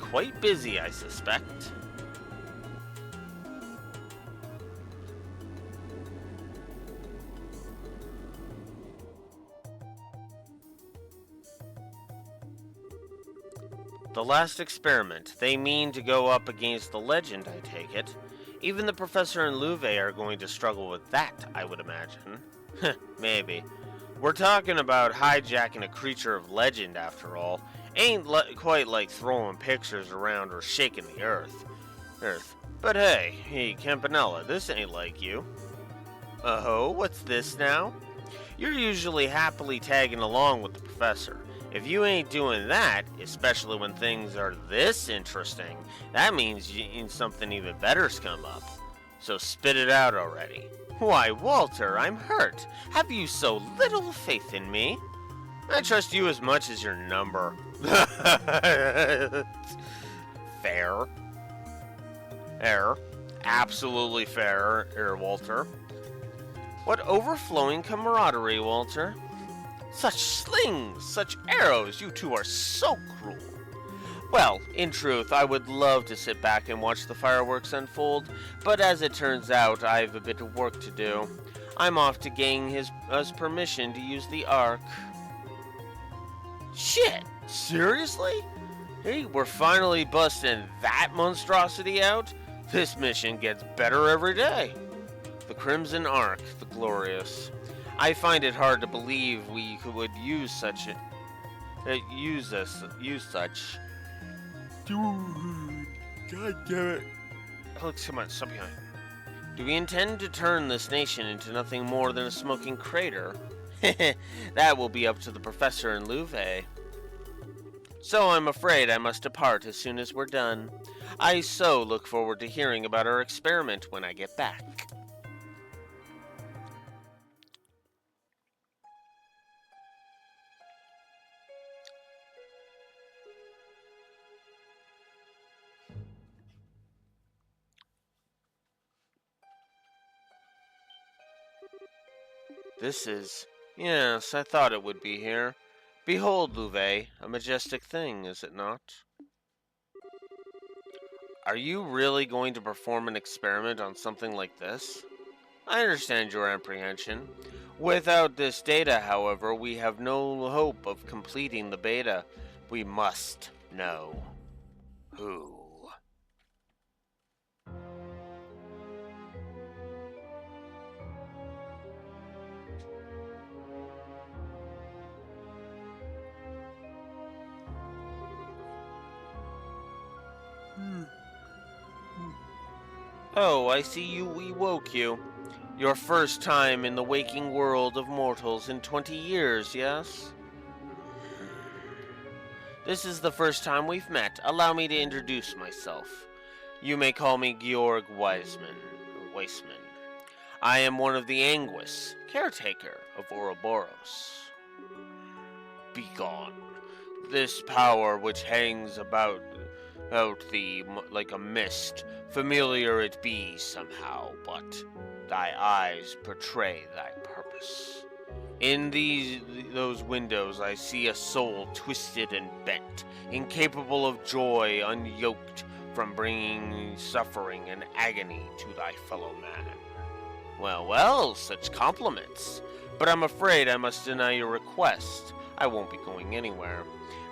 Speaker 1: quite busy, I suspect. The last experiment. They mean to go up against the legend, I take it. Even the professor and Louvet are going to struggle with that, I would imagine. Maybe. We're talking about hijacking a creature of legend, after all. Ain't quite like throwing pictures around or shaking the earth. But hey, Campanella, this ain't like you. Oh, what's this now? You're usually happily tagging along with the professor. If you ain't doing that, especially when things are this interesting, that means something even better's come up. So spit it out already. Why, Walter, I'm hurt. Have you so little faith in me? I trust you as much as your number. Fair. Absolutely fair, Walter. What overflowing camaraderie, Walter. Such slings, such arrows, you two are so cruel. Well, in truth, I would love to sit back and watch the fireworks unfold, but as it turns out, I have a bit of work to do. I'm off to gain us permission to use the Ark. Shit, seriously? Hey, we're finally busting that monstrosity out? This mission gets better every day. The Crimson Ark, the glorious. I find it hard to believe we would use such. God damn it! Alex, come on, stop behind. Do we intend to turn this nation into nothing more than a smoking crater? That will be up to the professor and Louvet. So I'm afraid I must depart as soon as we're done. I so look forward to hearing about our experiment when I get back. This is... Yes, I thought it would be here. Behold, Louvet, a majestic thing, is it not? Are you really going to perform an experiment on something like this? I understand your apprehension. Without this data, however, we have no hope of completing the beta. We must know who. Oh, I see we woke you. Your first time in the waking world of mortals in 20 years, yes? This is the first time we've met. Allow me to introduce myself. You may call me Georg Weissman. I am one of the Anguis, caretaker of Ouroboros. Begone. This power which hangs about out like a mist. Familiar it be somehow, but thy eyes portray thy purpose. In those windows I see a soul twisted and bent, incapable of joy, unyoked from bringing suffering and agony to thy fellow man. Well, well, such compliments. But I'm afraid I must deny your request. I won't be going anywhere.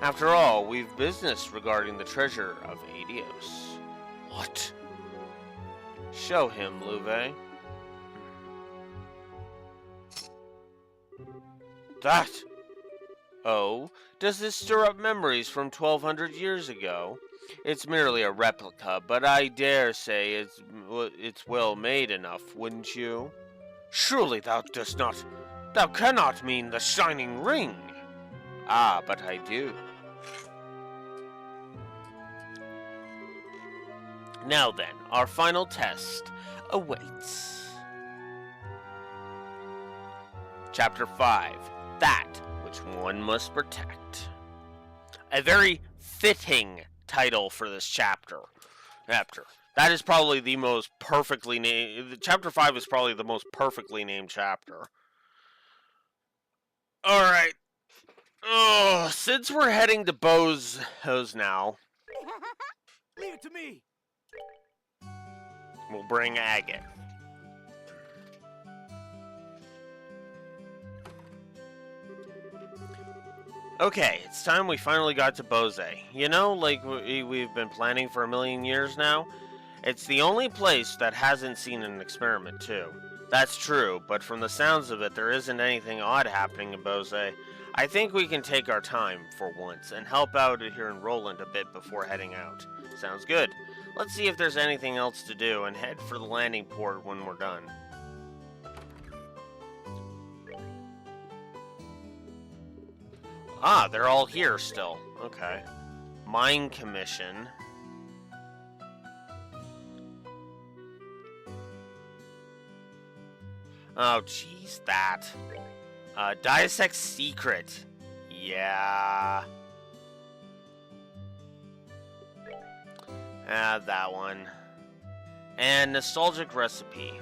Speaker 1: After all, we've business regarding the treasure of Adios. What? Show him, Louvet. That! Oh, does this stir up memories from 1200 years ago? It's merely a replica, but I dare say it's well made enough, wouldn't you? Surely thou cannot mean the shining ring. Ah, but I do. Now then, our final test awaits. Chapter 5, That Which One Must Protect. A very fitting title for this chapter. That is probably the most perfectly named... Chapter 5 is probably the most perfectly named chapter. Alright. Oh, since we're heading to Bo's house now,
Speaker 3: Leave it to me.
Speaker 1: we'll bring Agate. Okay, it's time we finally got to Bose. You know, like we've been planning for a million years now? It's the only place that hasn't seen an experiment, too. That's true, but from the sounds of it, there isn't anything odd happening in Bose. I think we can take our time, for once, and help out here in Roland a bit before heading out. Sounds good. Let's see if there's anything else to do, and head for the landing port when we're done. Ah, they're all here still. Okay. Mine Commission. Oh, jeez, that. Dissect Secret. Yeah. That one. And Nostalgic Recipe.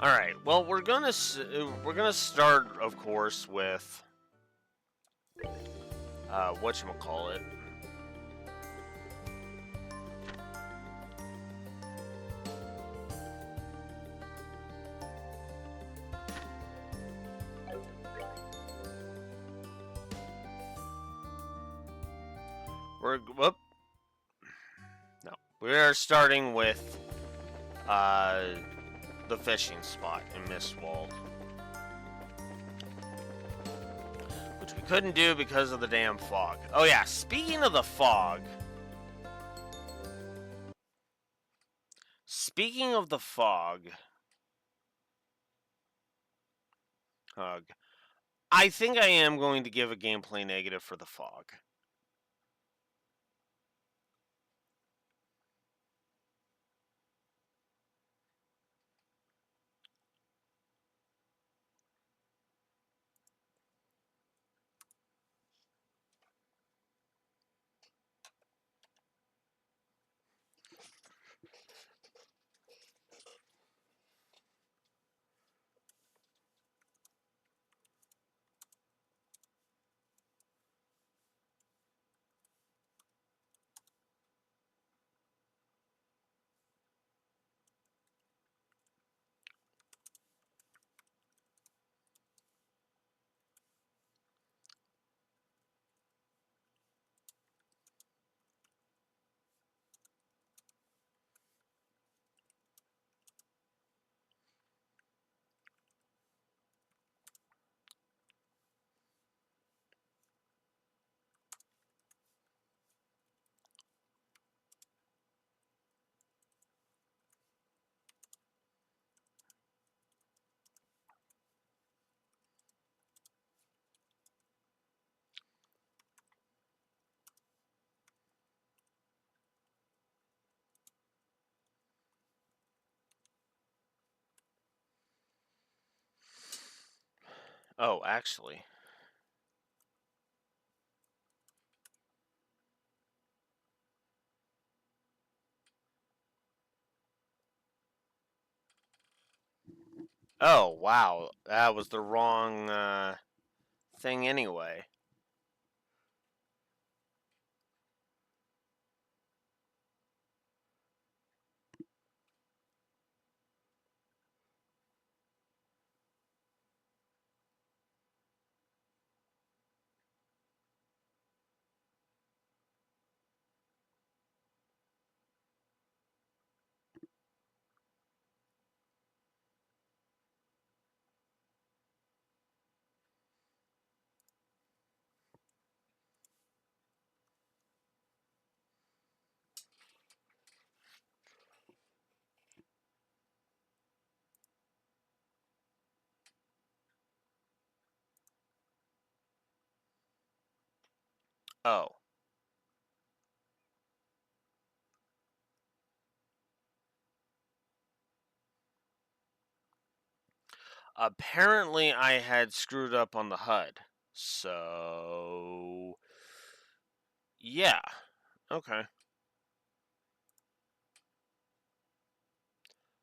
Speaker 1: All right. Well, we're gonna start, of course, with whatchamacallit. We are starting with the fishing spot in Mistwald, which we couldn't do because of the damn fog. Oh yeah, speaking of the fog, I think I am going to give a gameplay negative for the fog. Oh, actually. Oh, wow. That was the wrong thing anyway. Oh. Apparently, I had screwed up on the HUD. So. Yeah. Okay.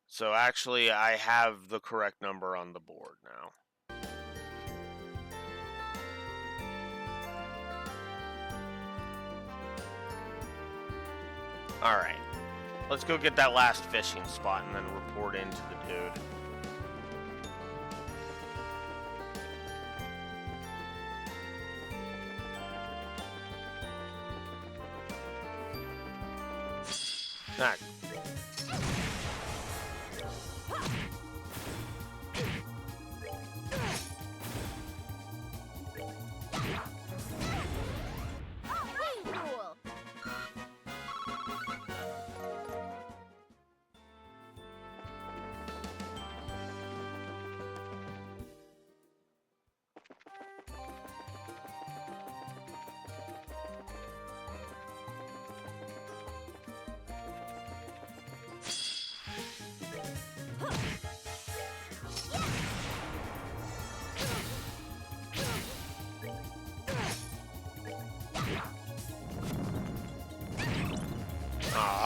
Speaker 1: So actually, I have the correct number on the board now. Alright. Let's go get that last fishing spot and then report into the dude.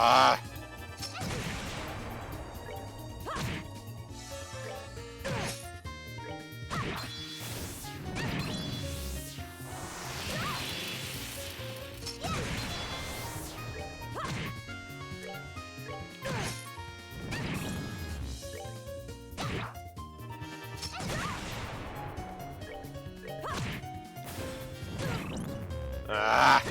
Speaker 1: Ah.
Speaker 2: Rule.
Speaker 1: Ah.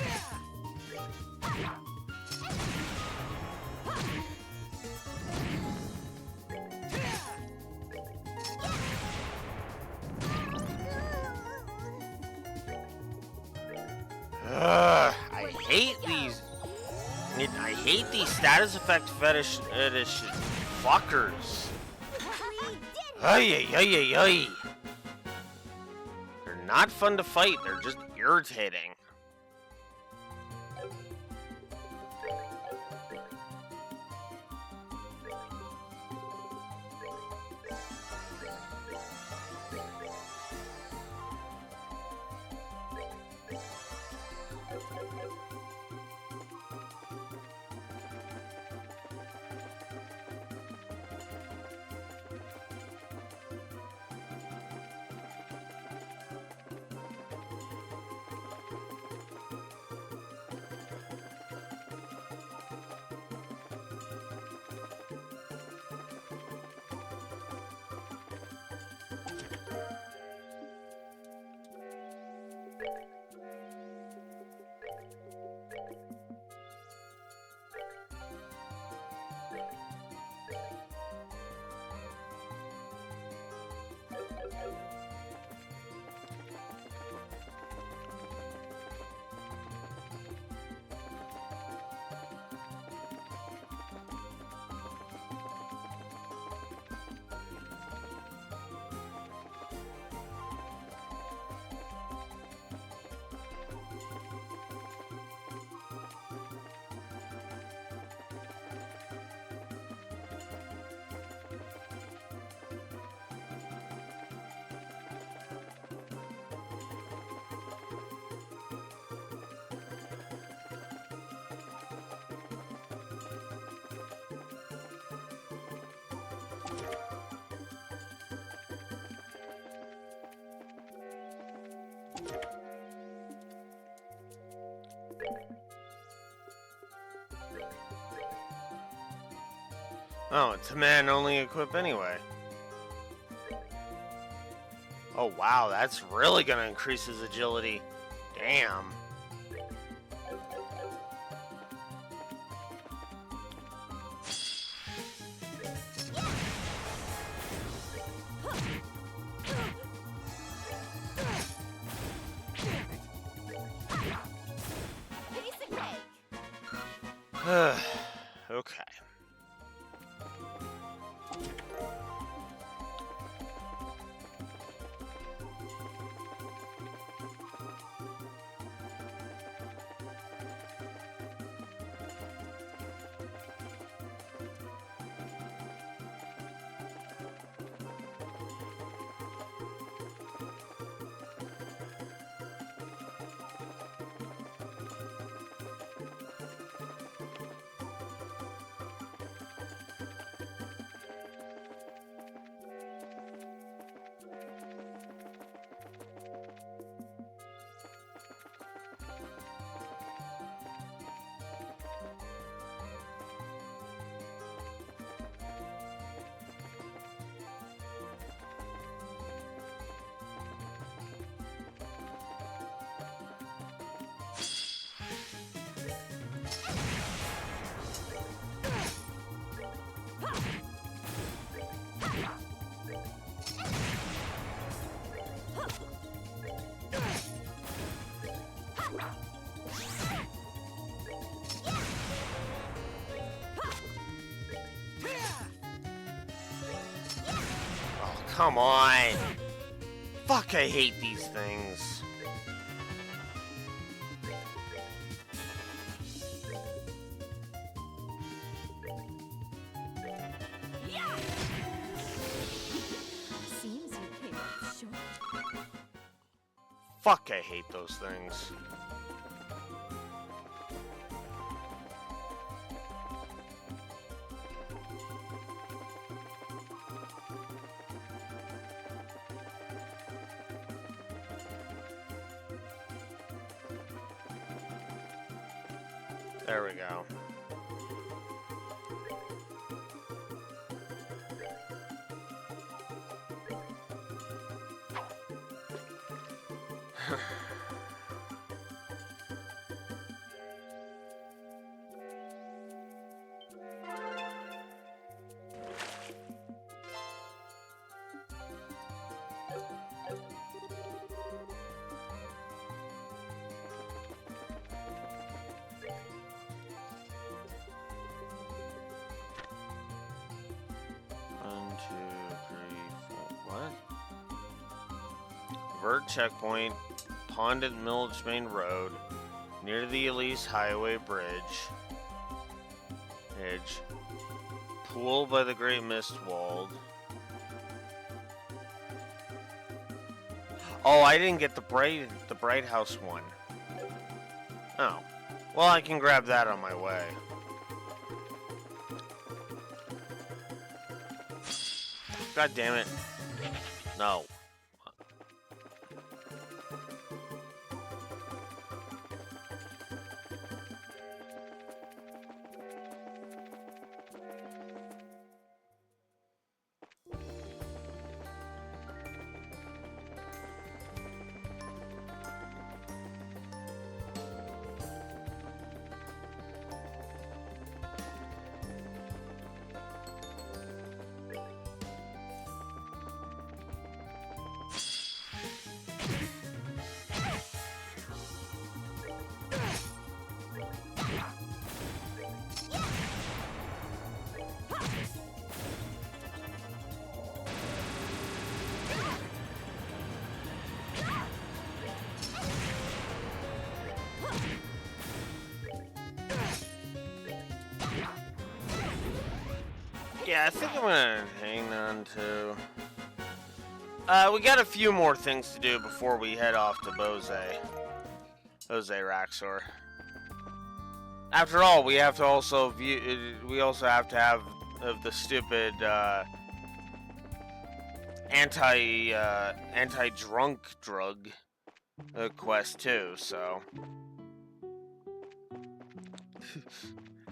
Speaker 1: Ah. I hate these. I hate these status effect fetish fuckers.
Speaker 2: We did it.
Speaker 1: Ay, ay, ay, ay, ay. They're not fun to fight. They're just irritating. Oh, it's a man-only equip anyway. Oh wow, that's really gonna increase his agility. Damn.
Speaker 2: Piece of cake.
Speaker 1: Okay. Oh, come on. Fuck, I hate these things.
Speaker 2: Seems you came up short.
Speaker 1: Fuck, I hate those things. There we go. One, two, three, four. What? Vert checkpoint. Pond at Millage Main Road. Near the Elise Highway Bridge. Edge. Pool by the Great Mistwald. Oh, I didn't get the Bright House one. Oh. Well, I can grab that on my way. God damn it. No. Yeah, I think I'm gonna hang on to... we got a few more things to do before we head off to Bose Raxor. After all, we have to also view... We also have to have the stupid, anti-drunk drug quest too, so.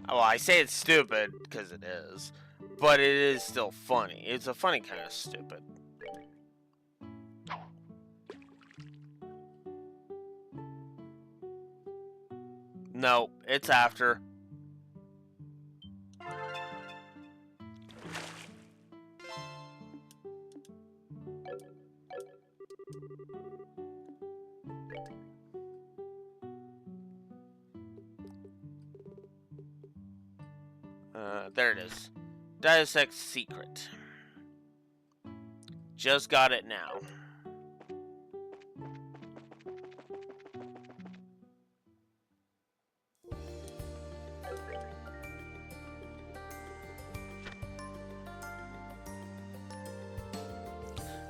Speaker 1: Well, I say it's stupid because it is, but it is still funny. It's a funny kind of stupid. No, it's after. There it is. Dissect secret. Just got it now.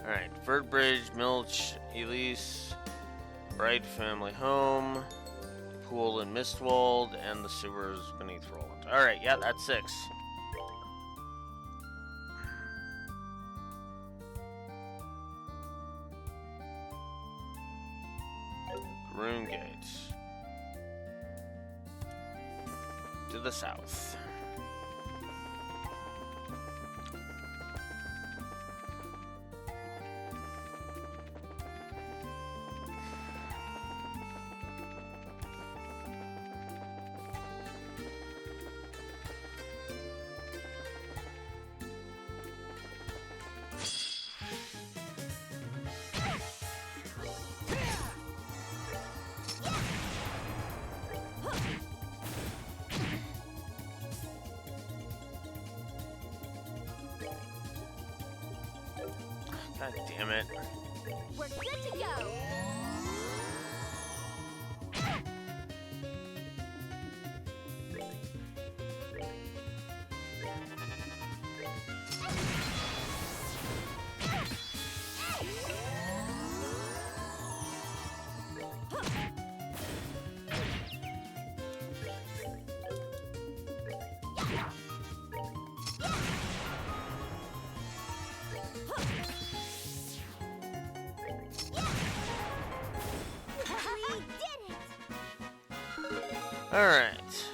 Speaker 1: Alright, Vertbridge, Milch, Elise, Bright Family Home, Pool in Mistwald, and the sewers beneath Roland. Alright, yeah, that's 6. Groongate. To the south. God damn it.
Speaker 2: We're good to go.
Speaker 1: Alright.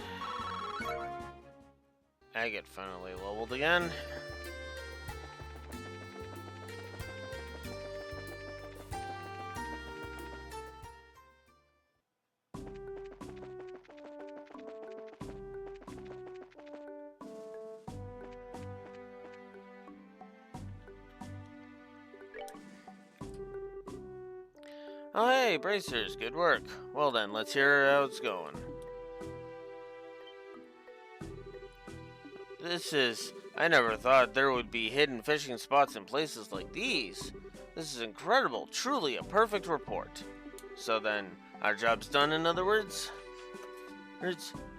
Speaker 1: I get finally leveled again. Oh hey, bracers, good work. Well then, let's hear how it's going. I never thought there would be hidden fishing spots in places like these. This is incredible, truly a perfect report. So then, our job's done in other words?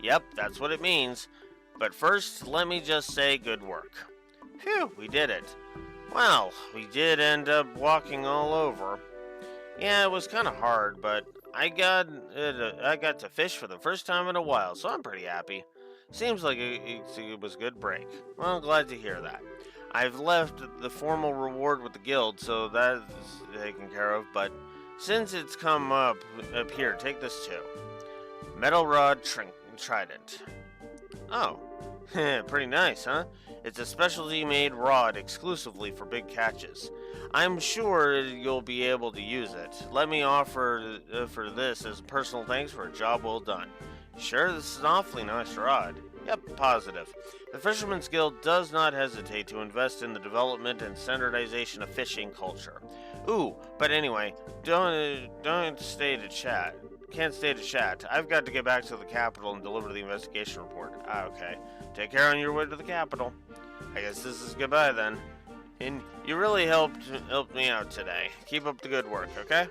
Speaker 1: Yep, that's what it means. But first, let me just say good work. Phew, we did it. Well, we did end up walking all over. Yeah, it was kind of hard, but I got to fish for the first time in a while, so I'm pretty happy. Seems like it was a good break. Well, glad to hear that. I've left the formal reward with the guild, so that's taken care of, but since it's come up here, take this too. Metal Rod Trident. Oh, pretty nice, huh? It's a specialty-made rod exclusively for big catches. I'm sure you'll be able to use it. Let me offer for this as a personal thanks for a job well done. Sure, this is an awfully nice rod. Yep, positive. The Fisherman's Guild does not hesitate to invest in the development and standardization of fishing culture. Ooh, but anyway, don't stay to chat. Can't stay to chat. I've got to get back to the capital and deliver the investigation report. Okay. Take care on your way to the capital. I guess this is goodbye then. And you really helped me out today. Keep up the good work, okay?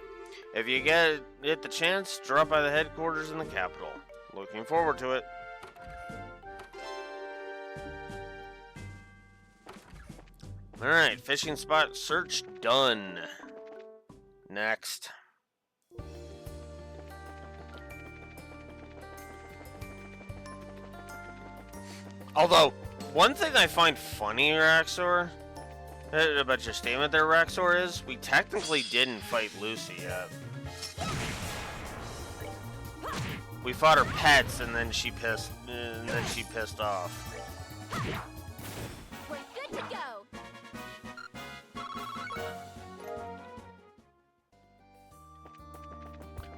Speaker 1: If you get the chance, drop by the headquarters in the capital. Looking forward to it. Alright, fishing spot search done. Next. Although, one thing I find funny, Raxor, About your statement there, Raxor, is we technically didn't fight Lucy yet. We fought her pets, and then she pissed off.
Speaker 2: We're good to go.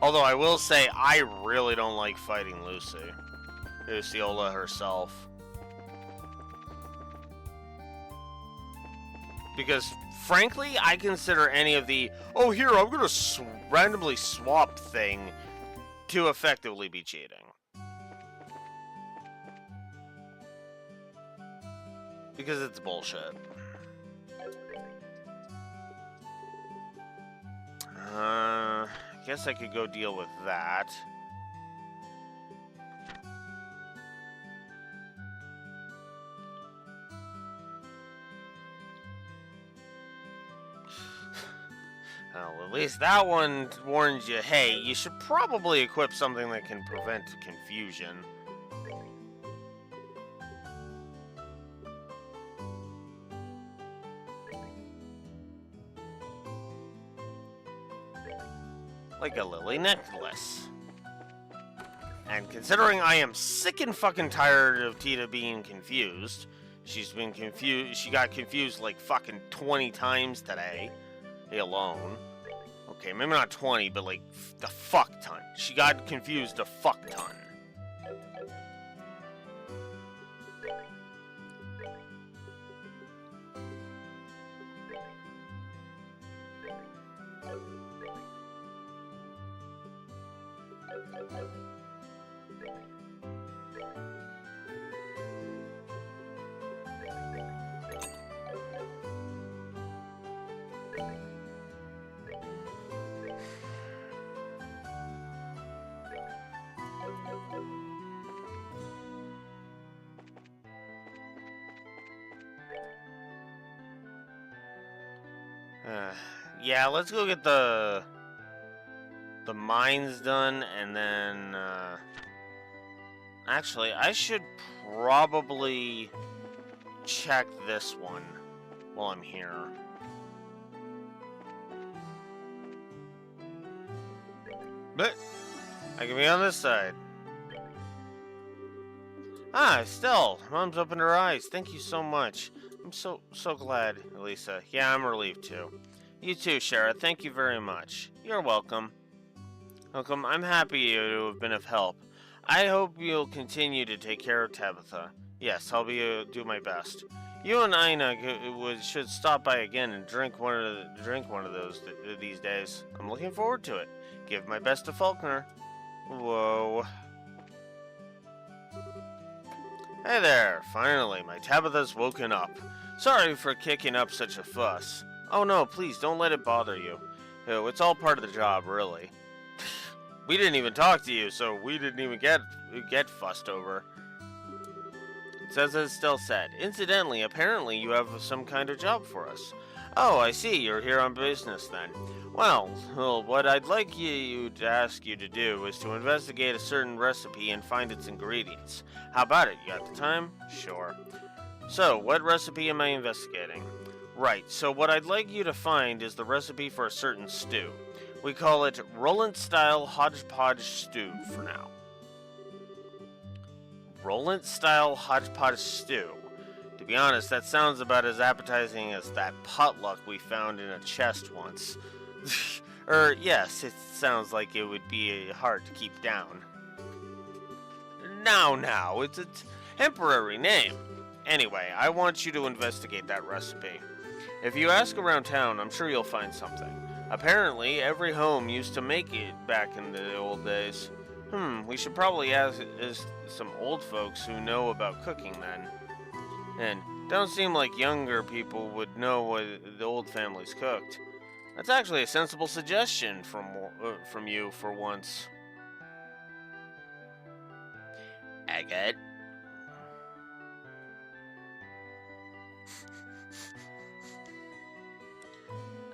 Speaker 1: Although I will say, I really don't like fighting Lucy. Luciola herself. Because, frankly, I consider any of the, oh, here, I'm gonna randomly swap thing to effectively be cheating. Because it's bullshit. Guess I could go deal with that. Well, at least that one warns you, hey, you should probably equip something that can prevent confusion. Like a lily necklace. And considering I am sick and fucking tired of Tita being confused, she got confused like fucking 20 times today. Alone. Okay, maybe not 20, but like the fuck ton. She got confused a fuck ton. Yeah, let's go get the mines done, and then actually, I should probably check this one while I'm here. But I can be on this side. Ah, Estelle, Mom's opened her eyes. Thank you so much. I'm so glad, Elisa. Yeah, I'm relieved too. You too, Shara. Thank you very much. You're welcome. Welcome. I'm happy to have been of help. I hope you'll continue to take care of Tabitha. Yes, I'll do my best. You and Ina should stop by again and drink one of those these days. I'm looking forward to it. Give my best to Faulkner. Whoa. Hey there. Finally, my Tabitha's woken up. Sorry for kicking up such a fuss. Oh no, please don't let it bother you. It's all part of the job, really. We didn't even talk to you, so we didn't even get fussed over. It says as Estelle said. Incidentally, apparently you have some kind of job for us. Oh, I see. You're here on business then. Well, what I'd like to ask you to do is to investigate a certain recipe and find its ingredients. How about it? You got the time? Sure. So, what recipe am I investigating? Right, so what I'd like you to find is the recipe for a certain stew. We call it Roland-style hodgepodge stew for now. Roland-style hodgepodge stew. To be honest, that sounds about as appetizing as that potluck we found in a chest once. Yes, it sounds like it would be hard to keep down. Now, it's a temporary name. Anyway, I want you to investigate that recipe. If you ask around town, I'm sure you'll find something. Apparently, every home used to make it back in the old days. We should probably ask some old folks who know about cooking then. And don't seem like younger people would know what the old families cooked. That's actually a sensible suggestion from you for once. Agate.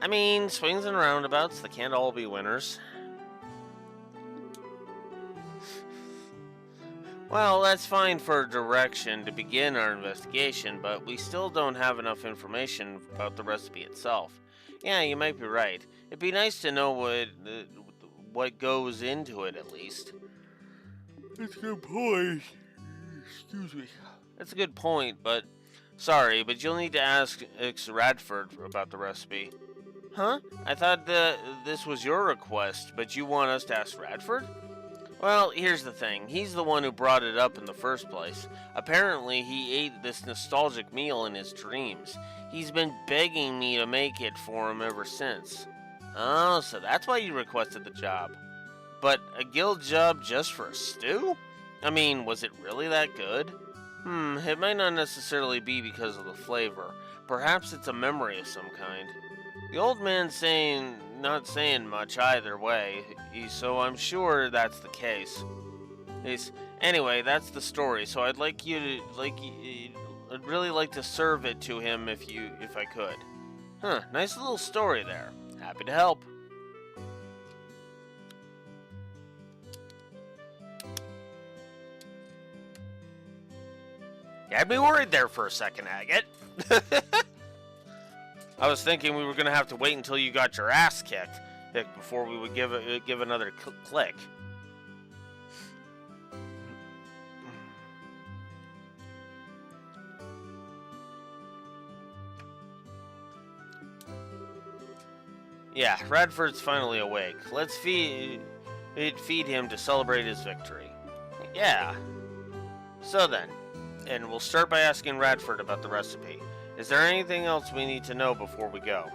Speaker 1: I mean, swings and roundabouts, they can't all be winners. Well, that's fine for direction to begin our investigation, but we still don't have enough information about the recipe itself. Yeah, you might be right. It'd be nice to know what goes into it at least. That's a good point. Excuse me. That's a good point, but sorry, but you'll need to ask Ix Radford about the recipe. Huh? I thought this was your request, but you want us to ask Radford? Well, here's the thing. He's the one who brought it up in the first place. Apparently, he ate this nostalgic meal in his dreams. He's been begging me to make it for him ever since. Oh, so that's why you requested the job. But a guild job just for a stew? I mean, was it really that good? It might not necessarily be because of the flavor. Perhaps it's a memory of some kind. The old man's not saying much either way, so I'm sure that's the case. Anyway, that's the story. So I'd I'd really like to serve it to him if I could. Huh? Nice little story there. Happy to help. You had me worried there for a second, Agate. I was thinking we were going to have to wait until you got your ass kicked before we would give another click. Yeah, Radford's finally awake. Let's feed him to celebrate his victory. Yeah. So then, and we'll start by asking Radford about the recipe. Is there anything else we need to know before we go?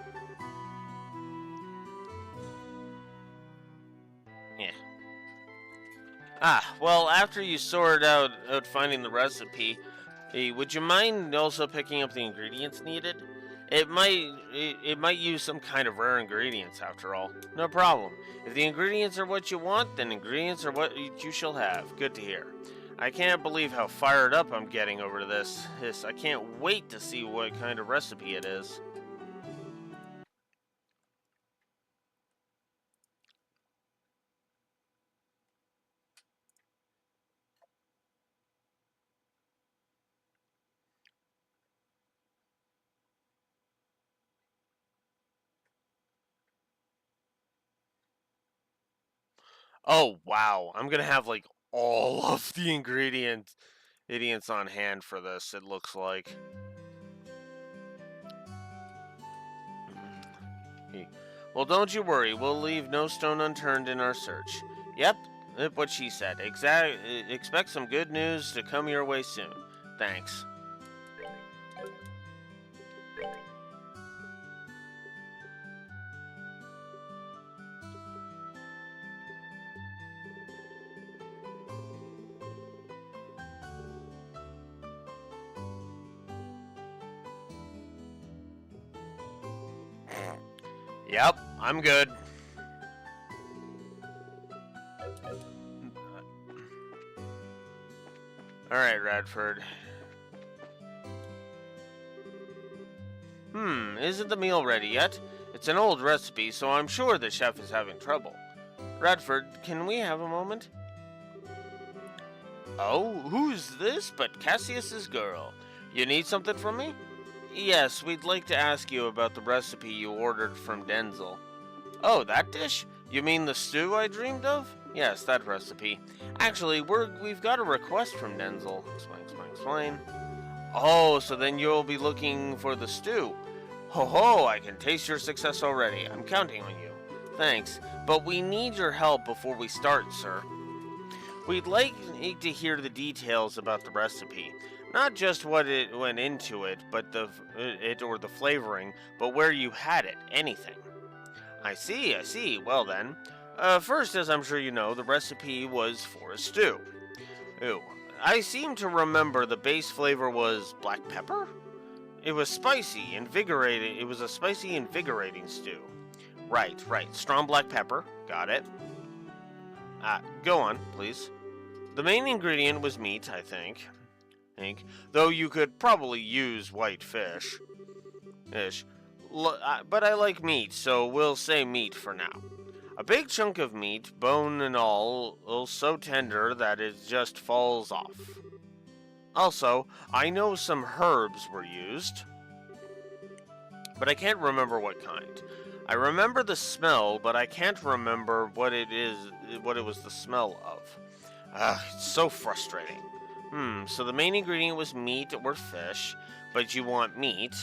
Speaker 1: Yeah. Well, after you sort out finding the recipe, would you mind also picking up the ingredients needed? It might use some kind of rare ingredients after all. No problem. If the ingredients are what you want, then ingredients are what you shall have. Good to hear. I can't believe how fired up I'm getting over this. I can't wait to see what kind of recipe it is. Oh, wow. I'm going to have like all of the ingredients on hand for this, it looks like. Well, don't you worry. We'll leave no stone unturned in our search. Yep, what she said. Expect some good news to come your way soon. Thanks. Yep, I'm good. Alright, Radford. Isn't the meal ready yet? It's an old recipe, so I'm sure the chef is having trouble. Radford, can we have a moment? Oh, who's this but Cassius's girl? You need something from me? Yes, we'd like to ask you about the recipe you ordered from Denzel. Oh, that dish? You mean the stew I dreamed of? Yes, that recipe. Actually, we've got a request from Denzel. Explain. Oh, so then you'll be looking for the stew. Ho, I can taste your success already. I'm counting on you. Thanks, but we need your help before we start, sir. We'd like to hear the details about the recipe. Not just what it went into it, but the flavoring, but where you had it, anything. I see. Well then, first, as I'm sure you know, the recipe was for a stew. Ooh, I seem to remember the base flavor was black pepper? It was spicy, invigorating. It was a spicy, invigorating stew. Right. Strong black pepper. Got it. Go on, please. The main ingredient was meat, I think. Though you could probably use white fish. But I like meat, so we'll say meat for now. A big chunk of meat, bone and all so tender that it just falls off. Also, I know some herbs were used, but I can't remember what kind. I remember the smell, but I can't remember what it was the smell of. It's so frustrating. So the main ingredient was meat or fish, but you want meat,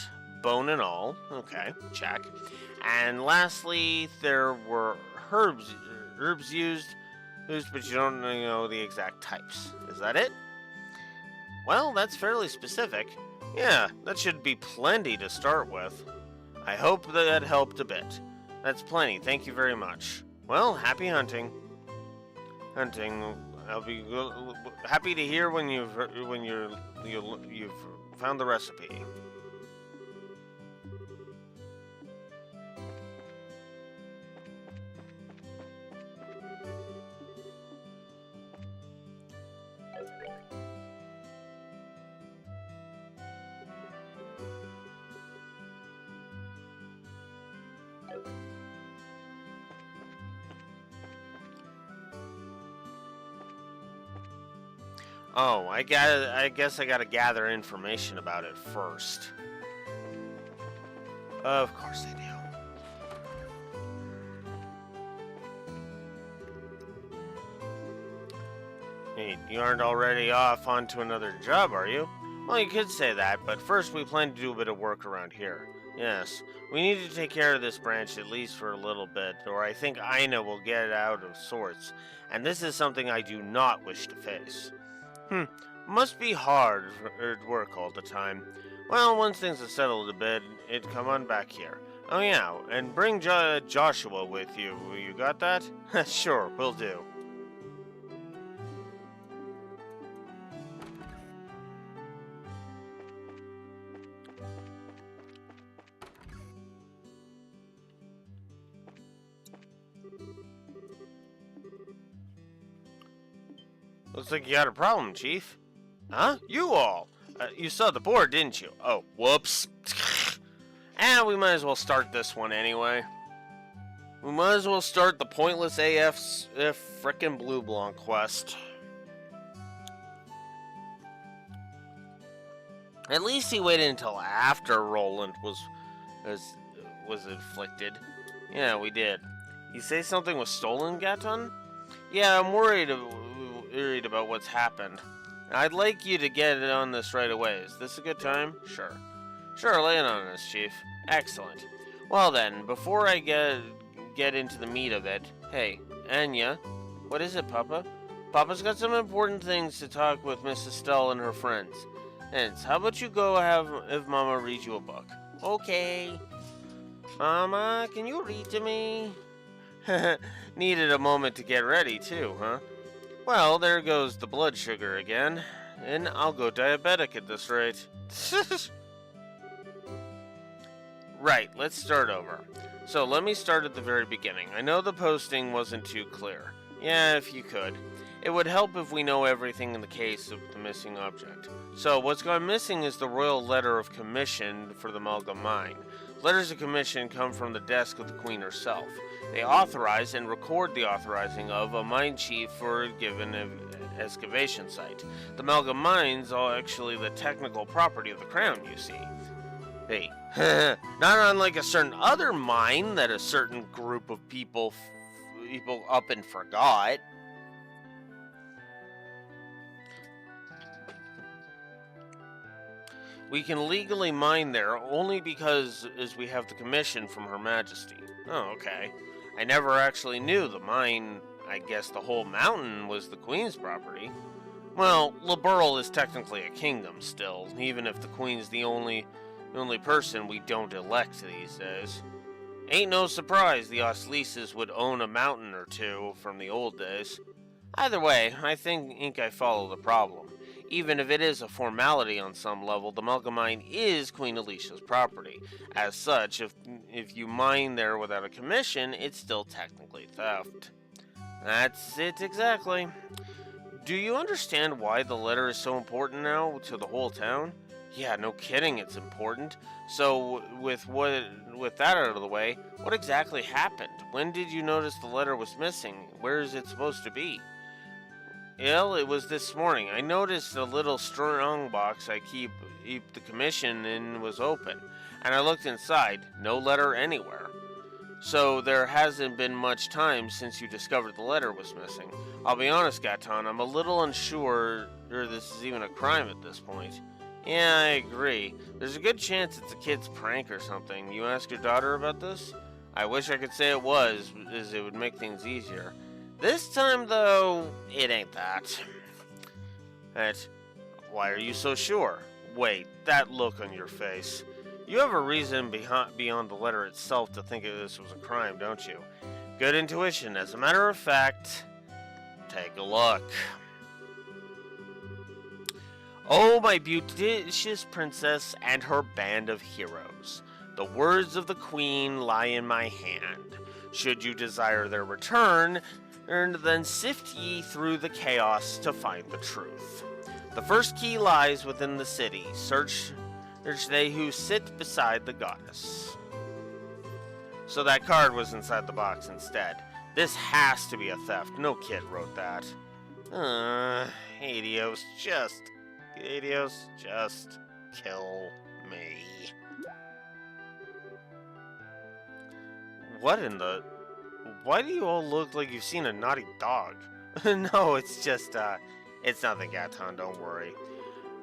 Speaker 1: bone and all. Okay, check. And lastly, there were herbs used, but you don't know the exact types. Is that it? Well, that's fairly specific. Yeah, that should be plenty to start with. I hope that helped a bit. That's plenty, thank you very much. Well, happy hunting. I'll be happy to hear when you've found the recipe. Oh, I guess I gotta gather information about it first. Of course I do. Hey, you aren't already off onto another job, are you? Well, you could say that, but first we plan to do a bit of work around here. Yes, we need to take care of this branch at least for a little bit, or I think Ina will get out of sorts, and this is something I do not wish to face. Must be hard work all the time. Well, once things are settled a bit, it'd come on back here. Oh yeah, and bring Joshua with you. You got that? Sure, will do. Looks like you got a problem, Chief. Huh? You all? You saw the board, didn't you? Oh, whoops. We might as well start this one anyway. We might as well start the pointless AF frickin' Blue Blanc quest. At least he waited until after Roland was inflicted. Yeah, we did. You say something was stolen, Gaton? Yeah, I'm worried about what's happened. I'd like you to get it on this right away. Is this a good time? Sure. Sure, lay it on us, Chief. Excellent. Well then, before I get into the meat of it, hey, Anya, what is it, Papa? Papa's got some important things to talk with Miss Estelle and her friends. Hence, how about you go have Mama read you a book? Okay. Mama, can you read to me? Needed a moment to get ready, too, huh? Well, there goes the blood sugar again, and I'll go diabetic at this rate. Right, let's start over. So let me start at the very beginning. I know the posting wasn't too clear. Yeah, if you could. It would help if we know everything in the case of the missing object. So what's gone missing is the royal letter of commission for the Malga mine. Letters of commission come from the desk of the Queen herself. They authorize and record the authorizing of a mine chief for a given excavation site. The Malga mines are actually the technical property of the crown, you see. Hey, not unlike a certain other mine that a certain group of people up and forgot. We can legally mine there only because as we have the commission from Her Majesty. Oh, okay. I never actually knew the mine. I guess the whole mountain was the Queen's property. Well, Liberl is technically a kingdom still, even if the Queen's the only person we don't elect these days. Ain't no surprise the Oslises would own a mountain or two from the old days. Either way, I think I follow the problem. Even if it is a formality on some level, the Malga mine is Queen Alicia's property. As such, if you mine there without a commission, it's still technically theft. That's it exactly. Do you understand why the letter is so important now to the whole town? Yeah, no kidding, it's important. So, with that out of the way, what exactly happened? When did you notice the letter was missing? Where is it supposed to be? Well, it was this morning. I noticed a little strong box I keep the commission in was open, and I looked inside. No letter anywhere. So there hasn't been much time since you discovered the letter was missing. I'll be honest, Gaton, I'm a little unsure this is even a crime at this point. Yeah, I agree. There's a good chance it's a kid's prank or something. You ask your daughter about this? I wish I could say it was, as it would make things easier. This time, though, it ain't that. That. Why are you so sure? Wait, that look on your face. You have a reason beyond the letter itself to think this was a crime, don't you? Good intuition. As a matter of fact, take a look. Oh, my beauteous princess and her band of heroes. The words of the queen lie in my hand. Should you desire their return, then sift ye through the chaos to find the truth. The first key lies within the city. Search they who sit beside the goddess. So that card was inside the box instead. This has to be a theft. No kid wrote that. Helios, just kill me. What in the... Why do you all look like you've seen a naughty dog? No, it's just, it's nothing, Gaton, don't worry.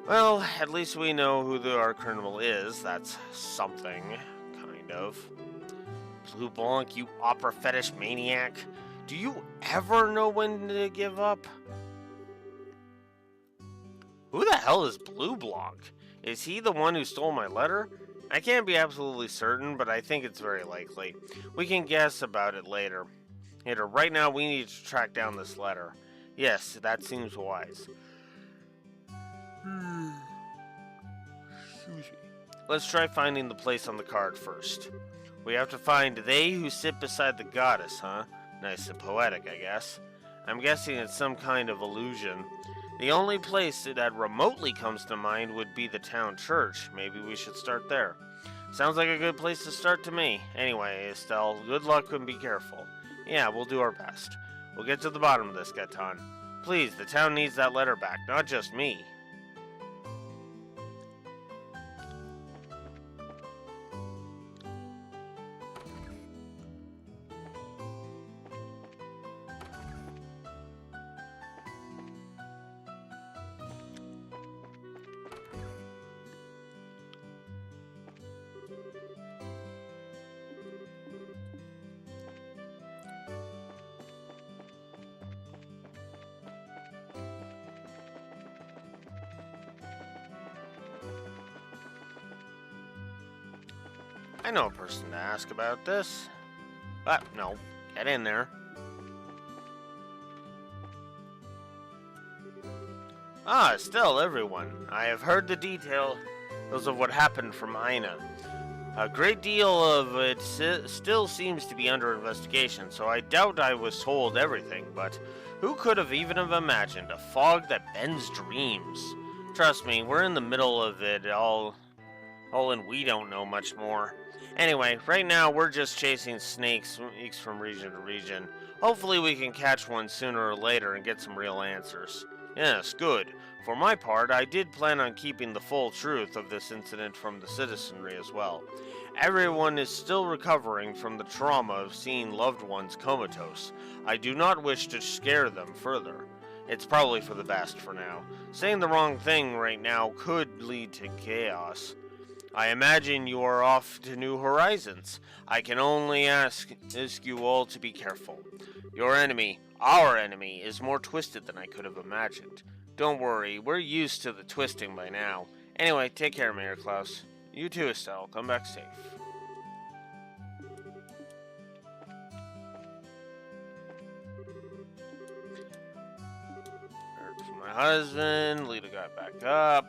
Speaker 1: Well, at least we know who our criminal is. That's something, kind of. Blue Blanc, you opera fetish maniac. Do you ever know when to give up? Who the hell is Blue Blanc? Is he the one who stole my letter? I can't be absolutely certain, but I think it's very likely. We can guess about it later. Right now, we need to track down this letter. Yes, that seems wise. Let's try finding the place on the card first. We have to find they who sit beside the goddess, huh? Nice and poetic, I guess. I'm guessing it's some kind of illusion. The only place that remotely comes to mind would be the town church. Maybe we should start there. Sounds like a good place to start to me. Anyway, Estelle, good luck and be careful. Yeah, we'll do our best. We'll get to the bottom of this, Gaton. Please, the town needs that letter back, not just me. I know a person to ask about this. But, no, get in there. Ah, still everyone. I have heard the details of what happened from Ina. A great deal of it still seems to be under investigation, so I doubt I was told everything, but who could have even imagined a fog that bends dreams? Trust me, we're in the middle of it all and we don't know much more. Anyway, right now we're just chasing snakes from region to region. Hopefully we can catch one sooner or later and get some real answers. Yes, good. For my part, I did plan on keeping the full truth of this incident from the citizenry as well. Everyone is still recovering from the trauma of seeing loved ones comatose. I do not wish to scare them further. It's probably for the best for now. Saying the wrong thing right now could lead to chaos. I imagine you are off to new horizons. I can only ask you all to be careful. Your enemy, our enemy, is more twisted than I could have imagined. Don't worry, we're used to the twisting by now. Anyway, take care, Mayor Klaus. You too, Estelle. Come back safe. Heard from my husband. Lita got back up.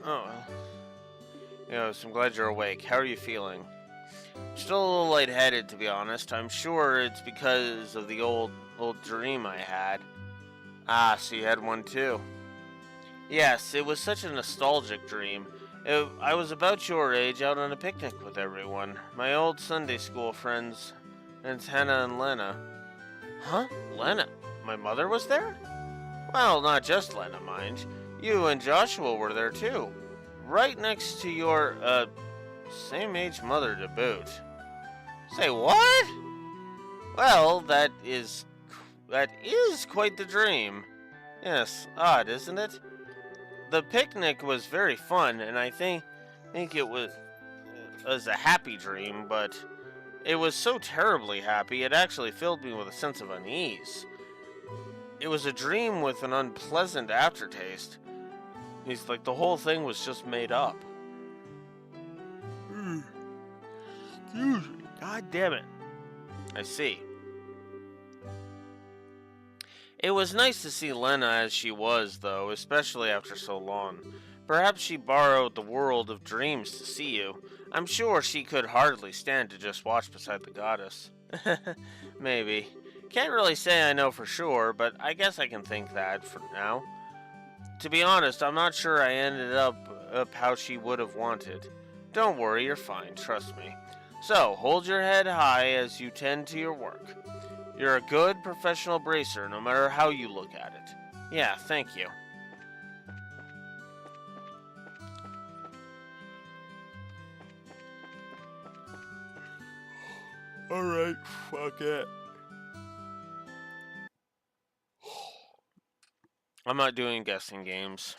Speaker 1: Oh, yes, I'm glad you're awake. How are you feeling? Still a little lightheaded, to be honest. I'm sure it's because of the old dream I had. Ah, so you had one too. Yes, it was such a nostalgic dream. I was about your age out on a picnic with everyone. My old Sunday school friends, and Hannah and Lena. Huh? Lena? My mother was there? Well, not just Lena, mind. You and Joshua were there too. Right next to your, same age mother to boot. Say what? Well, that is quite the dream. Yes, odd, isn't it? The picnic was very fun, and I think it was a happy dream, but it was so terribly happy it actually filled me with a sense of unease. It was a dream with an unpleasant aftertaste. He's like the whole thing was just made up. Excuse me. God damn it. I see. It was nice to see Lena as she was, though, especially after so long. Perhaps she borrowed the world of dreams to see you. I'm sure she could hardly stand to just watch beside the goddess. Maybe. Can't really say I know for sure, but I guess I can think that for now. To be honest, I'm not sure I ended up how she would have wanted. Don't worry, you're fine, trust me. So, hold your head high as you tend to your work. You're a good professional bracer, no matter how you look at it. Yeah, thank you. Alright, fuck it. I'm not doing guessing games.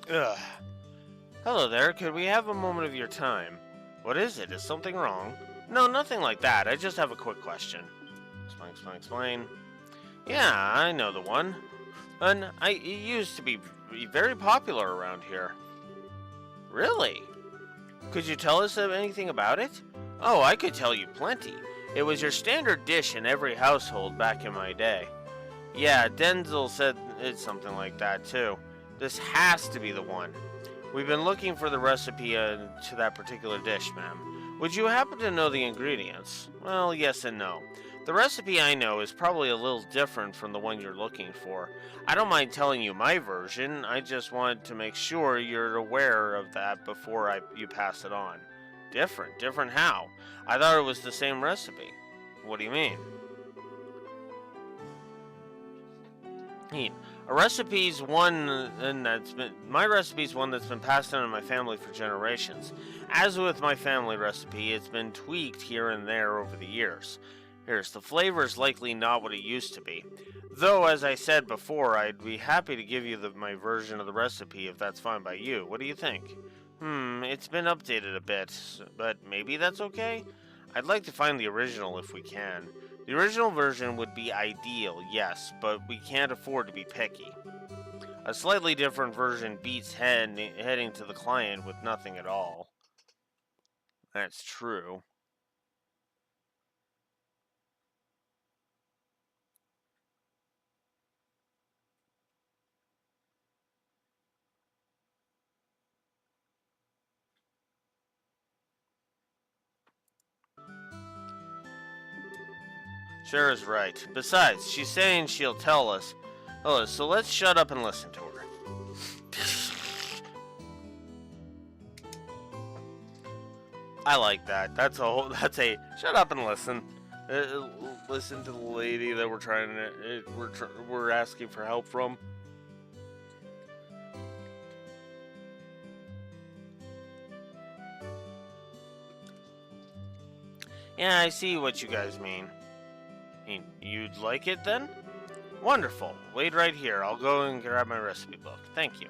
Speaker 1: Ugh. Hello there, could we have a moment of your time? What is it? Is something wrong? No, nothing like that. I just have a quick question. Explain. Yeah, I know the one. And it used to be very popular around here. Really? Could you tell us anything about it? Oh, I could tell you plenty. It was your standard dish in every household back in my day. Yeah, Denzel said it's something like that too. This has to be the one. We've been looking for the recipe to that particular dish, ma'am. Would you happen to know the ingredients? Well, yes and no. The recipe I know is probably a little different from the one you're looking for. I don't mind telling you my version, I just wanted to make sure you're aware of that before you pass it on. Different? Different how? I thought it was the same recipe. What do you mean? A recipe's one, and my recipe's one that's been passed down in my family for generations. As with my family recipe, it's been tweaked here and there over the years. The flavor's likely not what it used to be. Though, as I said before, I'd be happy to give you my version of the recipe if that's fine by you. What do you think? It's been updated a bit, but maybe that's okay? I'd like to find the original if we can. The original version would be ideal, yes, but we can't afford to be picky. A slightly different version beats heading to the client with nothing at all. That's true. Sarah's right. Besides, she's saying she'll tell us. Oh, so let's shut up and listen to her. I like that. That's a shut up and listen. Listen to the lady that we're trying to we're asking for help from. Yeah, I see what you guys mean. You'd like it then? Wonderful. Wait right here. I'll go and grab my recipe book. Thank you.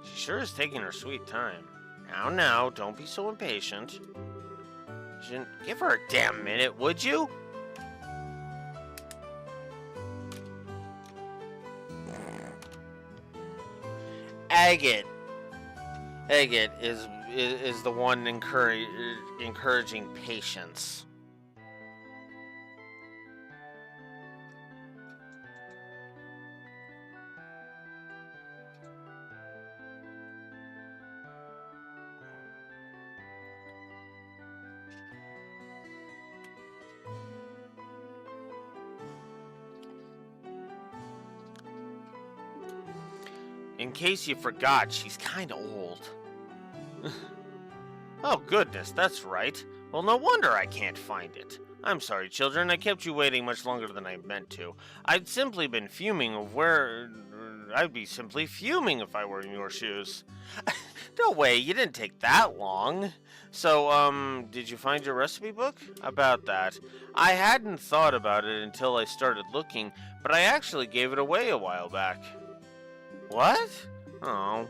Speaker 1: She sure is taking her sweet time. Now, don't be so impatient. Give her a damn minute, would you? Agate. Agate is the one encouraging patience. In case you forgot, she's kinda old. Oh, goodness, that's right. Well, no wonder I can't find it. I'm sorry, children, I kept you waiting much longer than I meant to. I'd be simply fuming if I were in your shoes. No way, you didn't take that long. So, did you find your recipe book? About that. I hadn't thought about it until I started looking, but I actually gave it away a while back. What? Oh.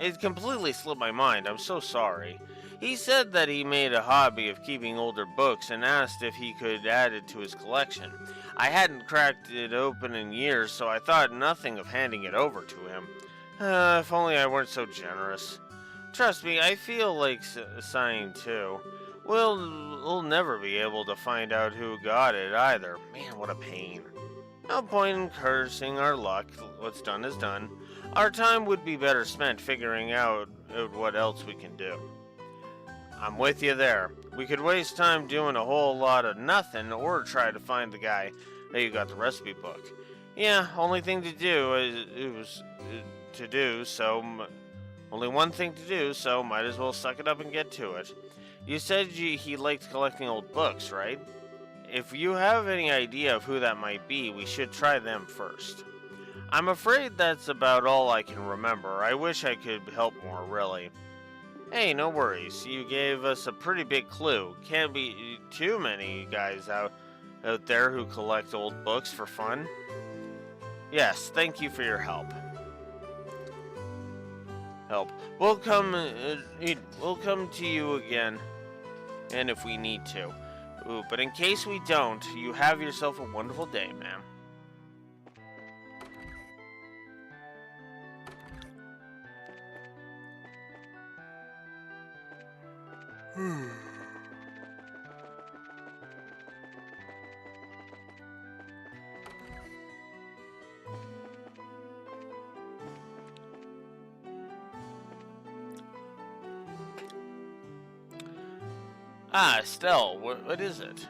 Speaker 1: It completely slipped my mind. I'm so sorry. He said that he made a hobby of keeping older books and asked if he could add it to his collection. I hadn't cracked it open in years, so I thought nothing of handing it over to him. If only I weren't so generous. Trust me, I feel like sighing too. We'll never be able to find out who got it either. Man, what a pain. No point in cursing our luck. What's done is done. Our time would be better spent figuring out what else we can do. I'm with you there. We could waste time doing a whole lot of nothing or try to find the guy that got the recipe book. Yeah, only thing to do only one thing to do, so might as well suck it up and get to it. You said he liked collecting old books, right? If you have any idea of who that might be, we should try them first. I'm afraid that's about all I can remember. I wish I could help more, really. Hey, no worries. You gave us a pretty big clue. Can't be too many guys out there who collect old books for fun. Yes, thank you for your help. We'll come to you again, and if we need to. Ooh, but in case we don't, you have yourself a wonderful day, ma'am. Estelle, what is it?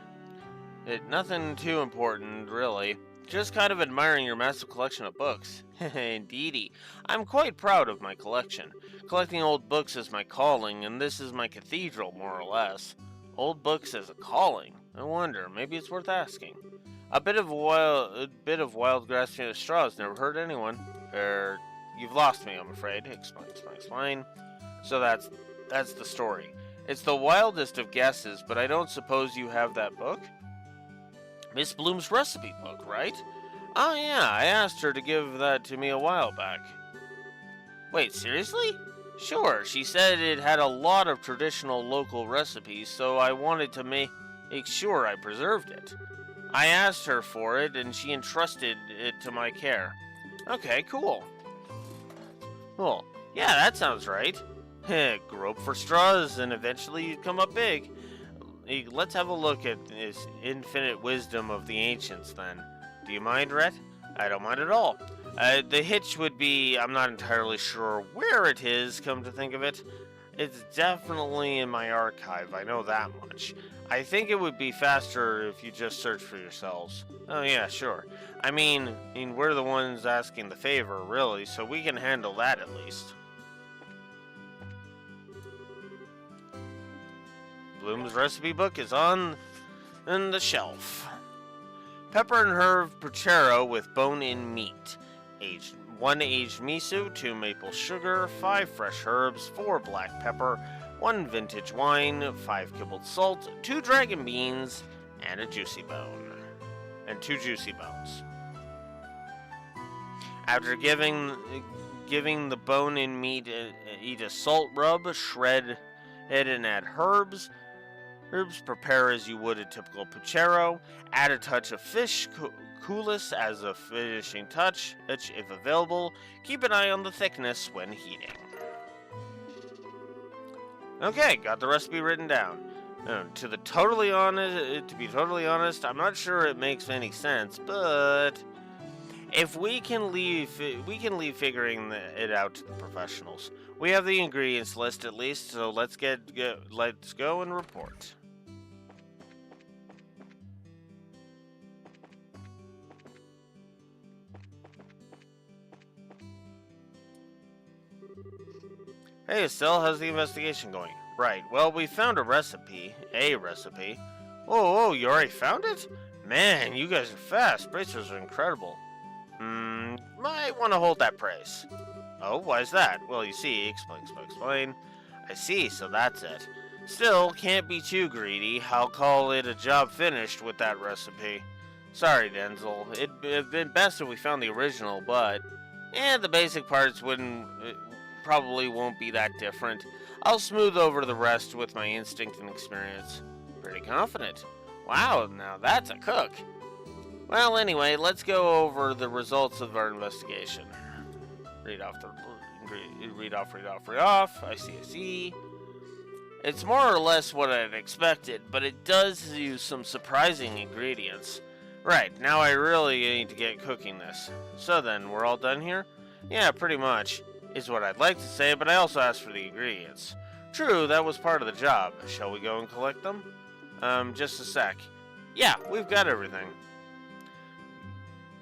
Speaker 1: Nothing too important, really. Just kind of admiring your massive collection of books. Indeedy. I'm quite proud of my collection. Collecting old books is my calling, and this is my cathedral, more or less. Old books as a calling? I wonder, maybe it's worth asking. A bit of wild grasping at straws never hurt anyone. You've lost me, I'm afraid. Explain. So that's the story. It's the wildest of guesses, but I don't suppose you have that book? Miss Bloom's recipe book, right? Oh yeah, I asked her to give that to me a while back. Wait, seriously? Sure, she said it had a lot of traditional local recipes, so I wanted to make sure I preserved it. I asked her for it, and she entrusted it to my care. Okay, cool. Cool. Yeah, that sounds right. Grope for straws, and eventually you'd come up big. Let's have a look at this infinite wisdom of the ancients, then. Do you mind, Rhett? I don't mind at all. The hitch would be, I'm not entirely sure where it is, come to think of it. It's definitely in my archive, I know that much. I think it would be faster if you just search for yourselves. Oh yeah, sure. I mean, we're the ones asking the favor, really, so we can handle that at least. Bloom's recipe book is on the shelf. Pepper and herb puchero with bone-in meat. 1 aged miso, 2 maple sugar, 5 fresh herbs, 4 black pepper, 1 vintage wine, 5 kibbled salt, 2 dragon beans, and 2 juicy bones. After giving the bone-in meat eat a salt rub, shred it and add herbs. Prepare as you would a typical puchero. Add a touch of fish coulis as a finishing touch, if available. Keep an eye on the thickness when heating. Okay, got the recipe written down. To be totally honest, I'm not sure it makes any sense, but if we can leave figuring it out to the professionals. We have the ingredients list at least, so let's go and report. Hey Estelle, how's the investigation going? Right, well, we found a recipe. Oh, you already found it? Man, you guys are fast. Bracers are incredible. Might want to hold that praise. Oh, why is that? Well, you see, explain. I see, so that's it. Still, can't be too greedy. I'll call it a job finished with that recipe. Sorry, Denzel. It'd have been best if we found the original, but... the basic parts probably won't be that different. I'll smooth over the rest with my instinct and experience. Pretty confident. Wow, now that's a cook. Well, anyway, let's go over the results of our investigation. Read off. I see. It's more or less what I'd expected, but it does use some surprising ingredients. Right, now I really need to get cooking this. So then, we're all done here? Yeah, pretty much, is what I'd like to say, but I also asked for the ingredients. True, that was part of the job. Shall we go and collect them? Just a sec. Yeah, we've got everything.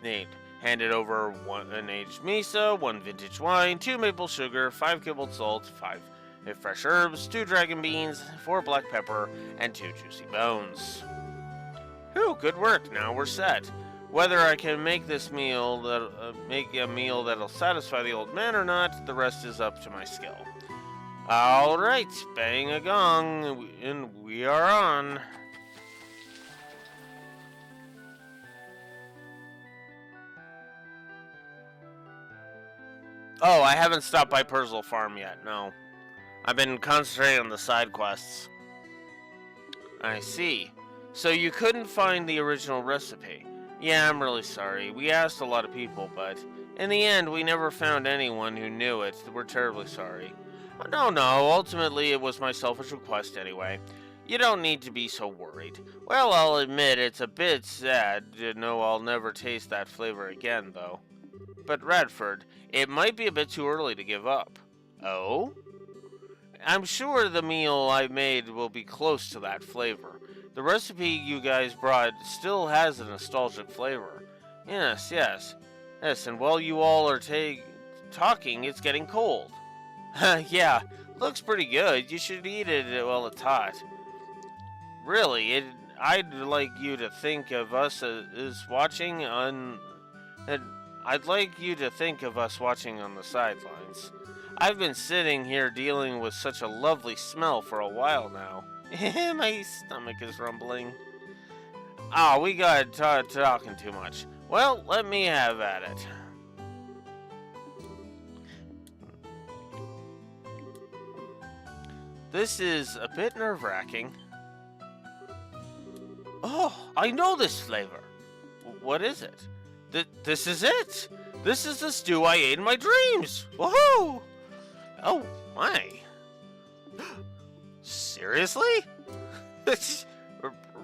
Speaker 1: Neat. Handed over an aged miso, 1 vintage wine, 2 maple sugar, 5 kibbled salt, 5 fresh herbs, 2 dragon beans, 4 black pepper, and 2 juicy bones. Whew, good work. Now we're set. Whether I can make this meal that'll satisfy the old man or not, the rest is up to my skill. All right, bang a gong, and we are on. Oh, I haven't stopped by Purzel Farm yet, no. I've been concentrating on the side quests. I see. So you couldn't find the original recipe. Yeah, I'm really sorry. We asked a lot of people, but in the end, we never found anyone who knew it. We're terribly sorry. No, ultimately it was my selfish request anyway. You don't need to be so worried. Well, I'll admit it's a bit sad to know I'll never taste that flavor again, though. But Radford, it might be a bit too early to give up. Oh? I'm sure the meal I made will be close to that flavor. The recipe you guys brought still has a nostalgic flavor. Yes, and while you all are talking, it's getting cold. Yeah, looks pretty good. You should eat it while it's hot. Really, I'd like you to think of us as watching on... I'd like you to think of us watching on the sidelines. I've been sitting here dealing with such a lovely smell for a while now. My stomach is rumbling. We got talking too much. Well, let me have at it. This is a bit nerve-wracking. Oh, I know this flavor. What is it? This is it. This is the stew I ate in my dreams. Woohoo! Oh, my. Seriously?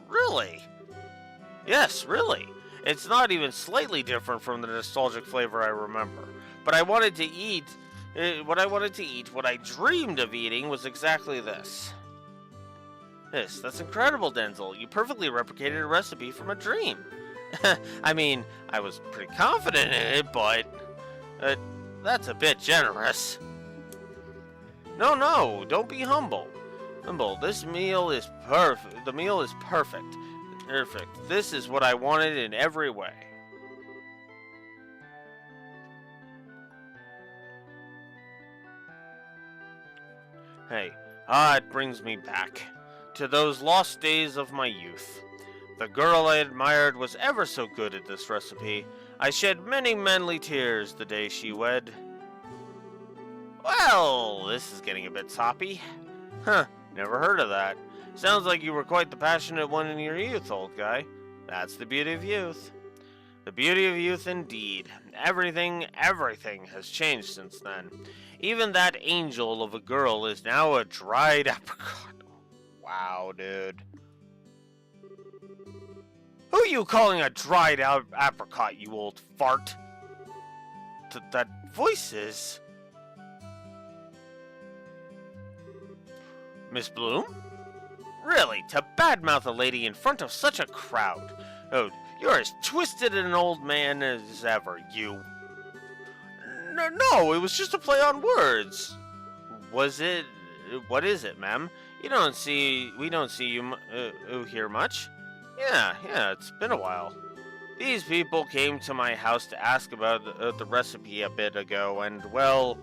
Speaker 1: Really? Yes, really. It's not even slightly different from the nostalgic flavor I remember. But I wanted to eat... what I dreamed of eating was exactly this. That's incredible, Denzel. You perfectly replicated a recipe from a dream. I mean, I was pretty confident in it, but... that's a bit generous. No, don't be humble. This meal is perfect. The meal is perfect. This is what I wanted in every way. Hey, it brings me back to those lost days of my youth. The girl I admired was ever so good at this recipe. I shed many manly tears the day she wed. Well, this is getting a bit soppy. Huh, never heard of that. Sounds like you were quite the passionate one in your youth, old guy. That's the beauty of youth. The beauty of youth indeed. Everything has changed since then. Even that angel of a girl is now a dried apricot. Wow, dude. Who are you calling a dried apricot, you old fart? That voice is... Miss Bloom? Really, to badmouth a lady in front of such a crowd. Oh, you're as twisted an old man as ever, you. No, it was just a play on words. Was it? What is it, ma'am? We don't see you here much. Yeah, it's been a while. These people came to my house to ask about the recipe a bit ago, and, well,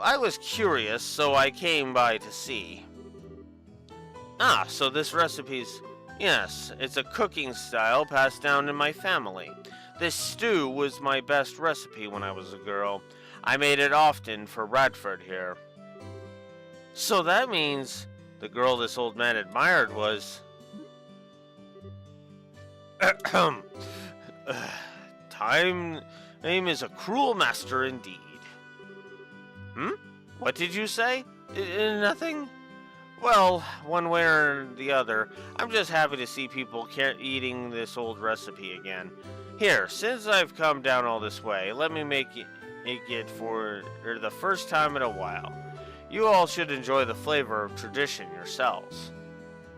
Speaker 1: I was curious, so I came by to see. Ah, so this recipe's... Yes, it's a cooking style passed down in my family. This stew was my best recipe when I was a girl. I made it often for Radford here. So that means the girl this old man admired was... Time name is a cruel master indeed. What did you say? Nothing? Well, one way or the other, I'm just happy to see people eating this old recipe again. Here, since I've come down all this way, let me make it for the first time in a while. You all should enjoy the flavor of tradition yourselves.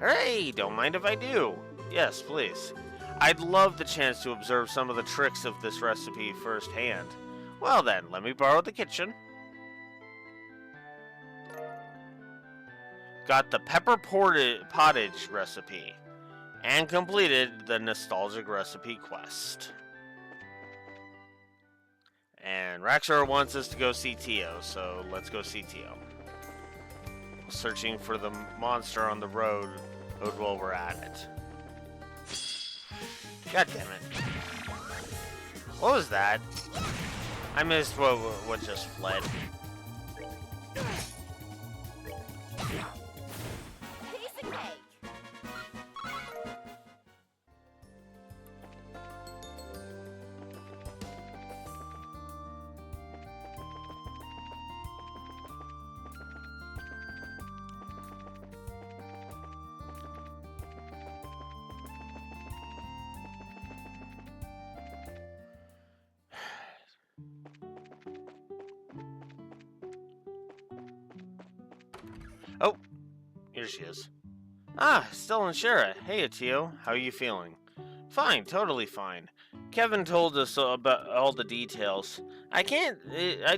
Speaker 1: Hey, don't mind if I do. Yes, please. I'd love the chance to observe some of the tricks of this recipe firsthand. Well then, let me borrow the kitchen. Got the pepper pottage recipe, and completed the nostalgic recipe quest. And Raxor wants us to go see Tio, so let's go see Tio. Searching for the monster on the road while we're at it. God damn it. What was that? I missed what just fled.
Speaker 2: Piece of cake.
Speaker 1: Oh, here she is. Ah, Stella and Shara. Hey, Tio. How are you feeling? Fine, totally fine. Kevin told us about all the details. I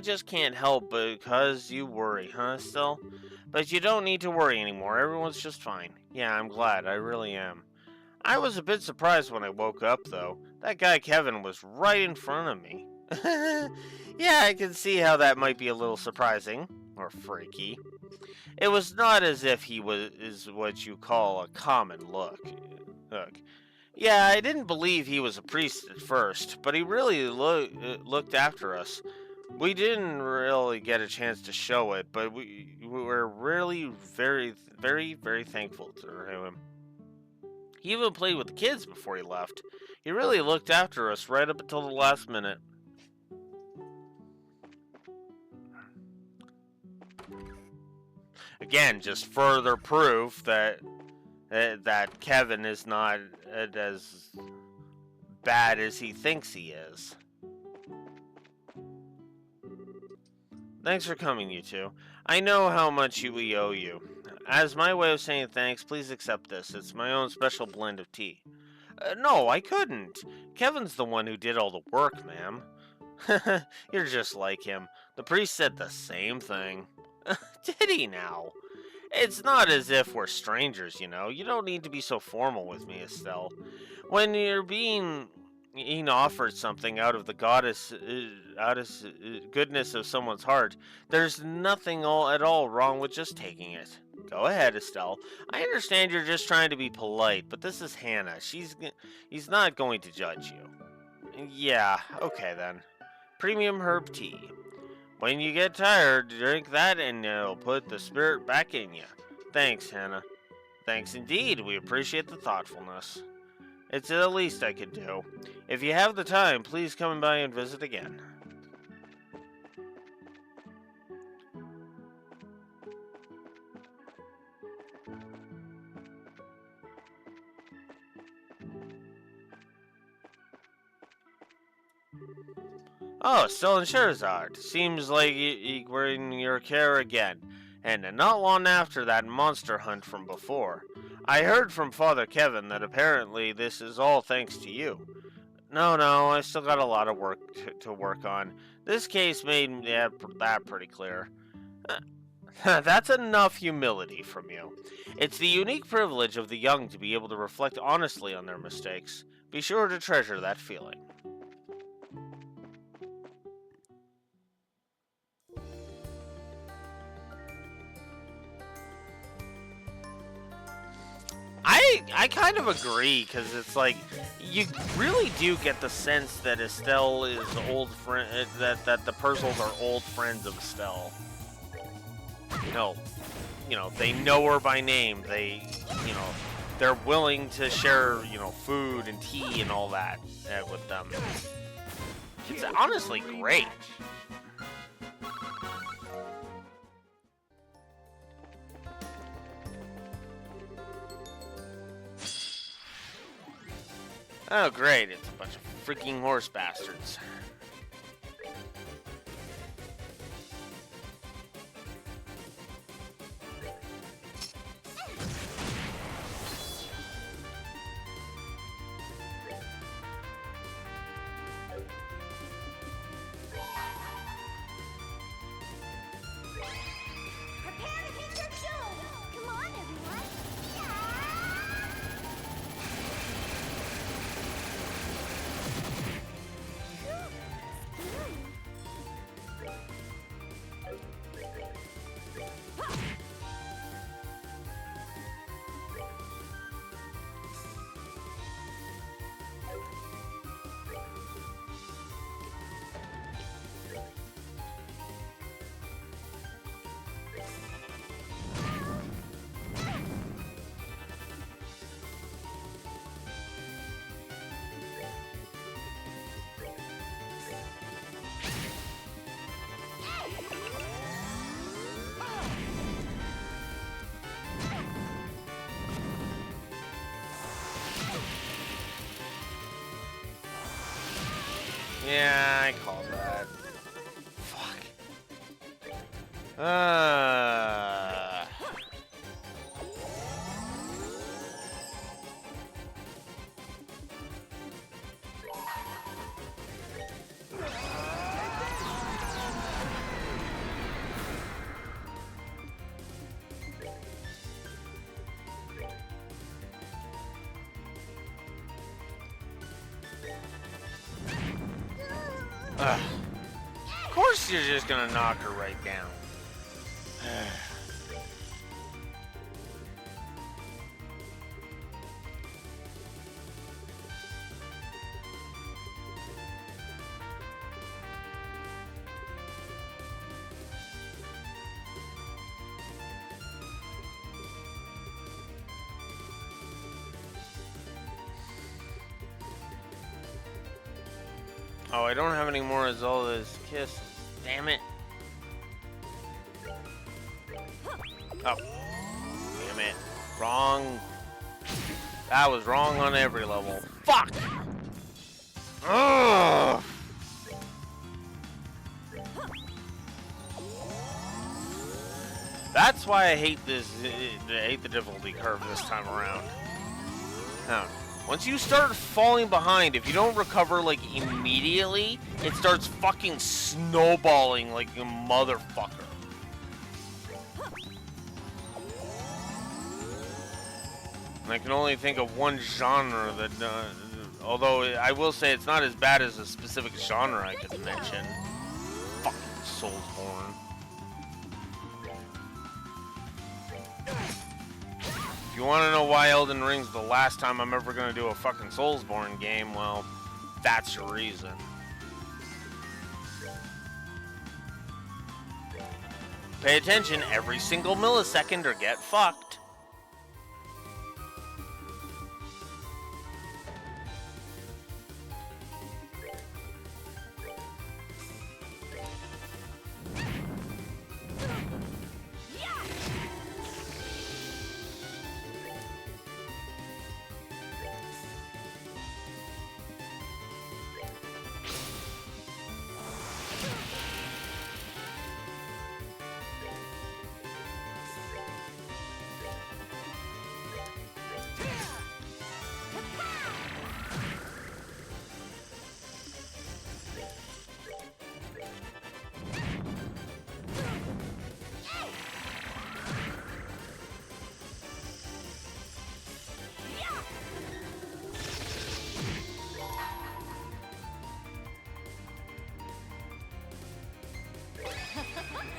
Speaker 1: just can't help because you worry, huh, Stell? But you don't need to worry anymore. Everyone's just fine. Yeah, I'm glad. I really am. I was a bit surprised when I woke up, though. That guy Kevin was right in front of me. Yeah, I can see how that might be a little surprising. Or freaky. It was not as if he is what you call a common look. Yeah, I didn't believe he was a priest at first, but he really looked after us. We didn't really get a chance to show it, but we were really very, very, very thankful to him. He even played with the kids before he left. He really looked after us right up until the last minute. Again, just further proof that Kevin is not as bad as he thinks he is. Thanks for coming, you two. I know how much we owe you. As my way of saying thanks, please accept this. It's my own special blend of tea. No, I couldn't. Kevin's the one who did all the work, ma'am. You're just like him. The priest said the same thing. Did he now? It's not as if we're strangers, you know. You don't need to be so formal with me, Estelle. When you're being offered something out of the goodness of someone's heart, there's nothing at all wrong with just taking it. Go ahead, Estelle. I understand you're just trying to be polite, but this is Hannah. He's not going to judge you. Yeah, okay then. Premium herb tea. When you get tired, drink that and it'll put the spirit back in you. Thanks, Hannah. Thanks indeed. We appreciate the thoughtfulness. It's the least I could do. If you have the time, please come by and visit again. Oh, still in Sherazard. Seems like we're in your care again. And not long after that monster hunt from before. I heard from Father Kevin that apparently this is all thanks to you. No, I still got a lot of work to work on. This case made that pretty clear. That's enough humility from you. It's the unique privilege of the young to be able to reflect honestly on their mistakes. Be sure to treasure that feeling. I kind of agree, because it's like, you really do get the sense that Estelle is old friend, that the Purzles are old friends of Estelle. You know, they know her by name. They're willing to share, food and tea and all that with them. It's honestly great. Oh, great. It's a bunch of freaking horse bastards.
Speaker 2: Prepare to hit your shoe! Come on, everyone!
Speaker 1: Yeah, I called that. Fuck. Of course you're just gonna knock her right down. Oh, I don't have any more Azola's kiss. Damn it. Oh. Damn it. Wrong. That was wrong on every level. Fuck! Ugh! That's why I hate this. I hate the difficulty curve this time around. Now, once you start falling behind, if you don't recover like immediately, it starts fucking snowballing like a motherfucker. And I can only think of one genre that, although I will say it's not as bad as a specific genre I could mention. Fucking Soulsborne. If you want to know why Elden Ring's the last time I'm ever going to do a fucking Soulsborne game, well, that's your reason. Pay attention every single millisecond or get fucked.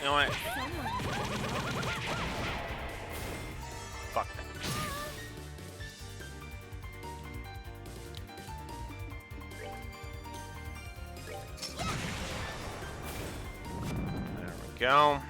Speaker 1: You know what? Fuck that. There we go.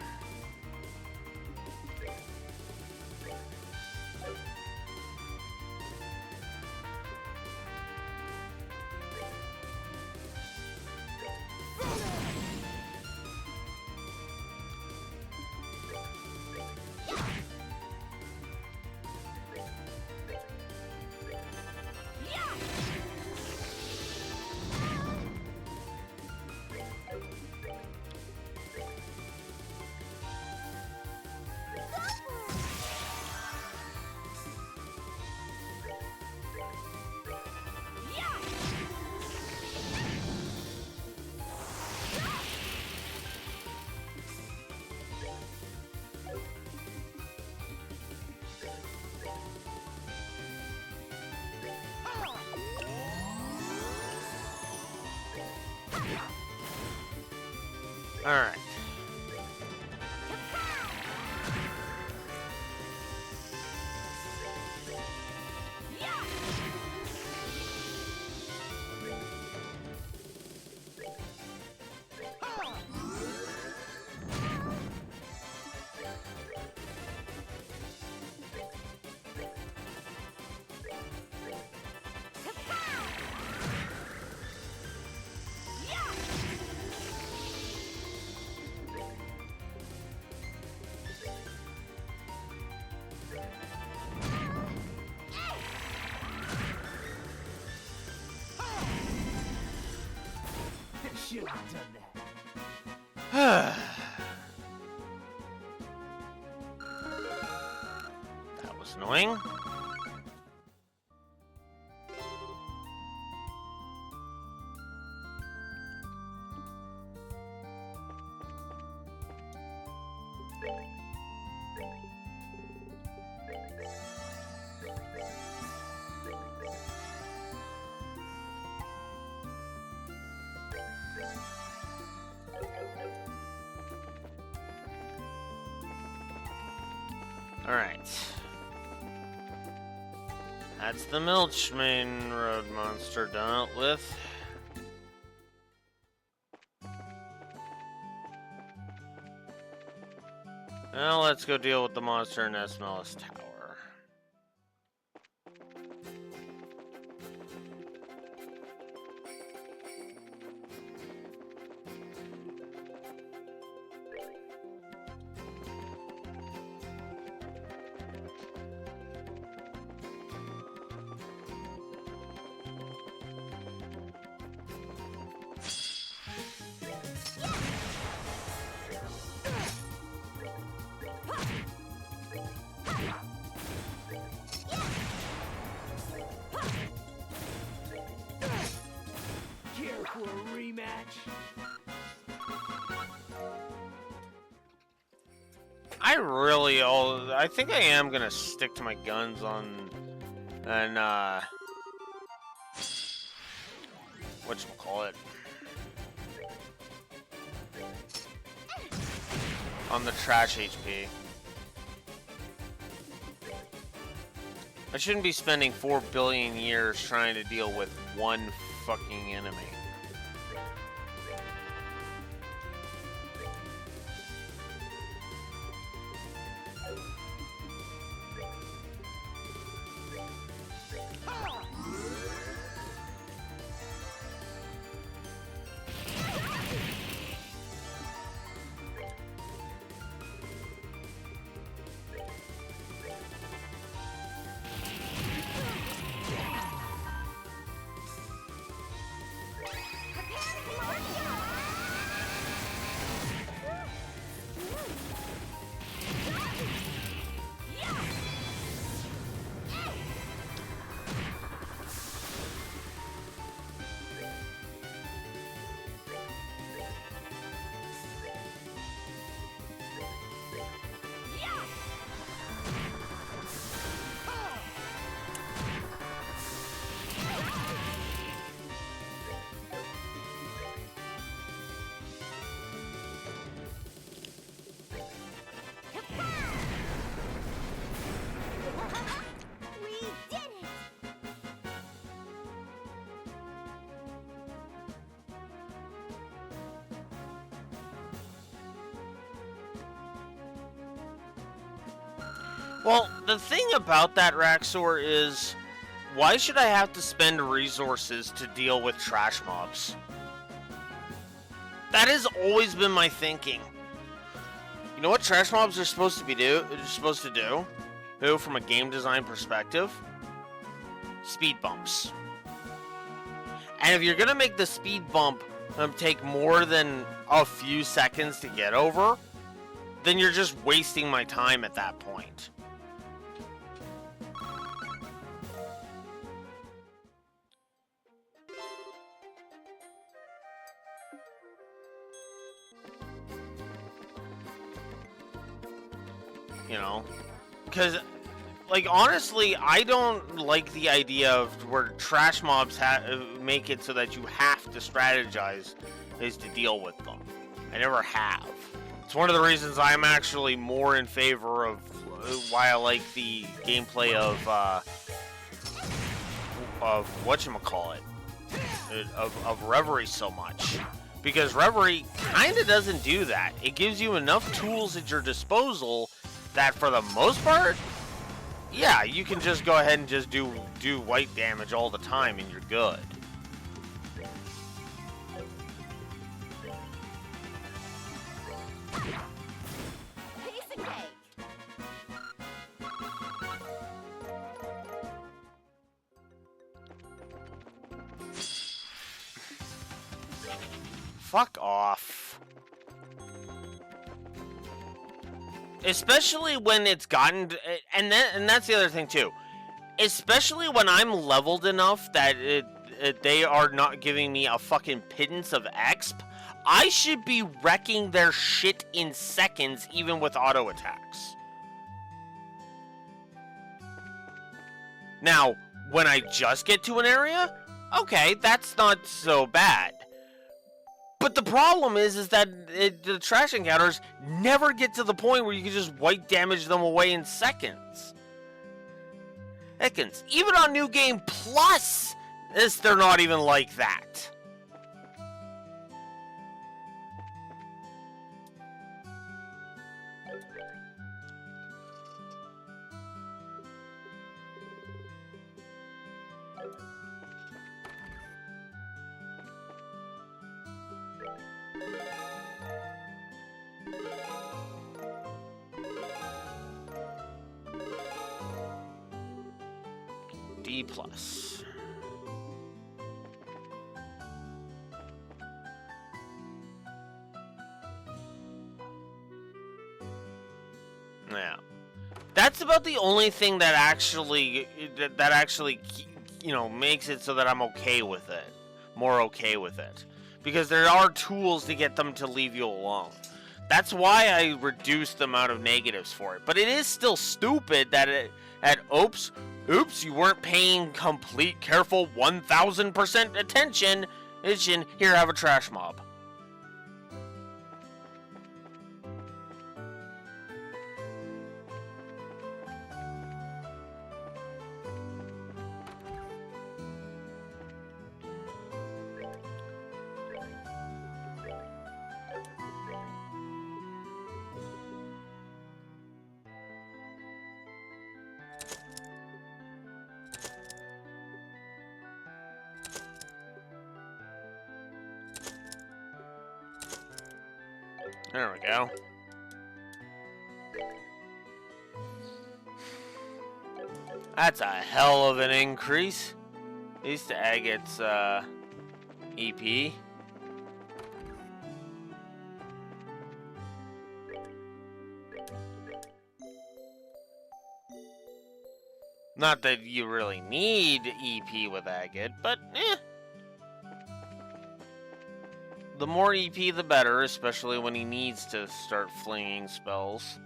Speaker 1: All right.
Speaker 3: Shouldn't have done that.
Speaker 1: That was annoying. Alright. That's the Milch Main Road monster dealt with. Now let's go deal with the monster in Esmelis Tower.
Speaker 3: Care for a rematch?
Speaker 1: I think I am gonna stick to my guns on, whatchamacallit? On the trash HP. I shouldn't be spending 4 billion years trying to deal with one fucking enemy.
Speaker 2: We did it!
Speaker 4: Well, the thing about that Raxor is, why should I have to spend resources to deal with trash mobs? That has always been my thinking. You know what trash mobs are supposed to do? Who, from a game design perspective? Speed bumps. And if you're gonna make the speed bump take more than a few seconds to get over, then you're just wasting my time at that point. You know? Because, like, honestly, I don't like the idea of where trash mobs make it so that you have to strategize is to deal with them. I never have. It's one of the reasons I'm actually more in favor of why I like the gameplay of whatchamacallit, of Reverie so much. Because Reverie kind of doesn't do that. It gives you enough tools at your disposal that for the most part, yeah, you can just go ahead and just do white damage all the time and you're good.
Speaker 2: Piece of cake!
Speaker 4: Fuck off. Especially when it's gotten to, and that's the other thing too. Especially when I'm leveled enough that they are not giving me a fucking pittance of exp, I should be wrecking their shit in seconds, even with auto attacks. Now, when I just get to an area, okay, that's not so bad. But the problem is that the trash encounters never get to the point where you can just white damage them away in seconds. Even on New Game Plus, they're not even like that. D+. Yeah. That's about the only thing that actually you know, makes it so that I'm okay with it. More okay with it. Because there are tools to get them to leave you alone. That's why I reduced the amount of negatives for it. But it is still stupid that oops, you weren't paying complete, careful, 1000% attention. Here, have a trash mob. There we go. That's a hell of an increase. At least to Agate's EP. Not that you really need EP with Agate, but eh. The more EP, the better, especially when he needs to start flinging spells.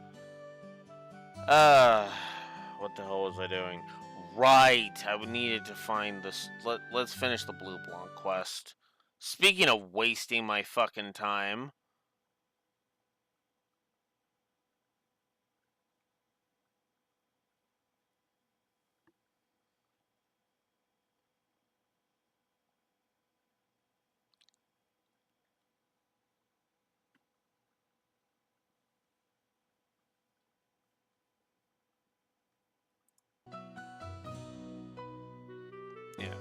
Speaker 4: What the hell was I doing? Right, I needed to find this. Let's finish the Blue Blanc quest. Speaking of wasting my fucking time. Yeah.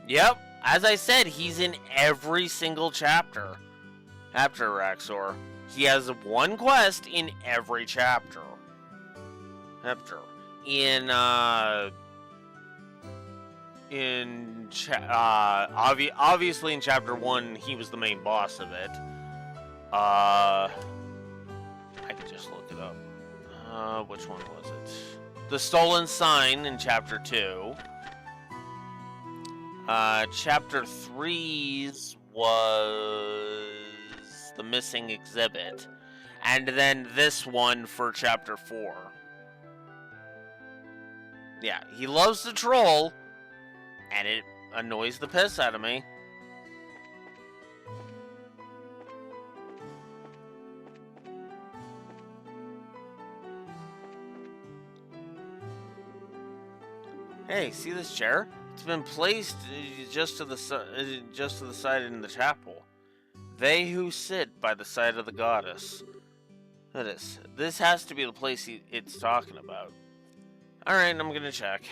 Speaker 4: Yep, as I said, he's in every single chapter. After Raxor, he has one quest in every chapter. Obviously in chapter 1 he was the main boss of it. I could just look it up. Which one was it? The Stolen Sign in chapter 2. Chapter 3's was the Missing Exhibit. And then this one for chapter 4. Yeah, he loves the troll, and it annoys the piss out of me. Hey, see this chair? It's been placed just to the side in the chapel. They who sit by the side of the goddess. This has to be the place it's talking about. Alright, I'm gonna check.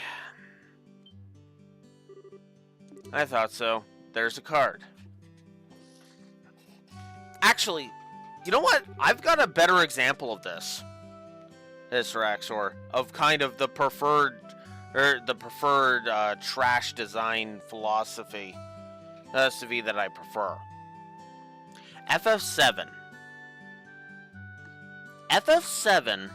Speaker 4: I thought so. There's a card. Actually, you know what? I've got a better example of this. This Raxor. Of kind of the preferred trash design philosophy that I prefer. FF7. FF7,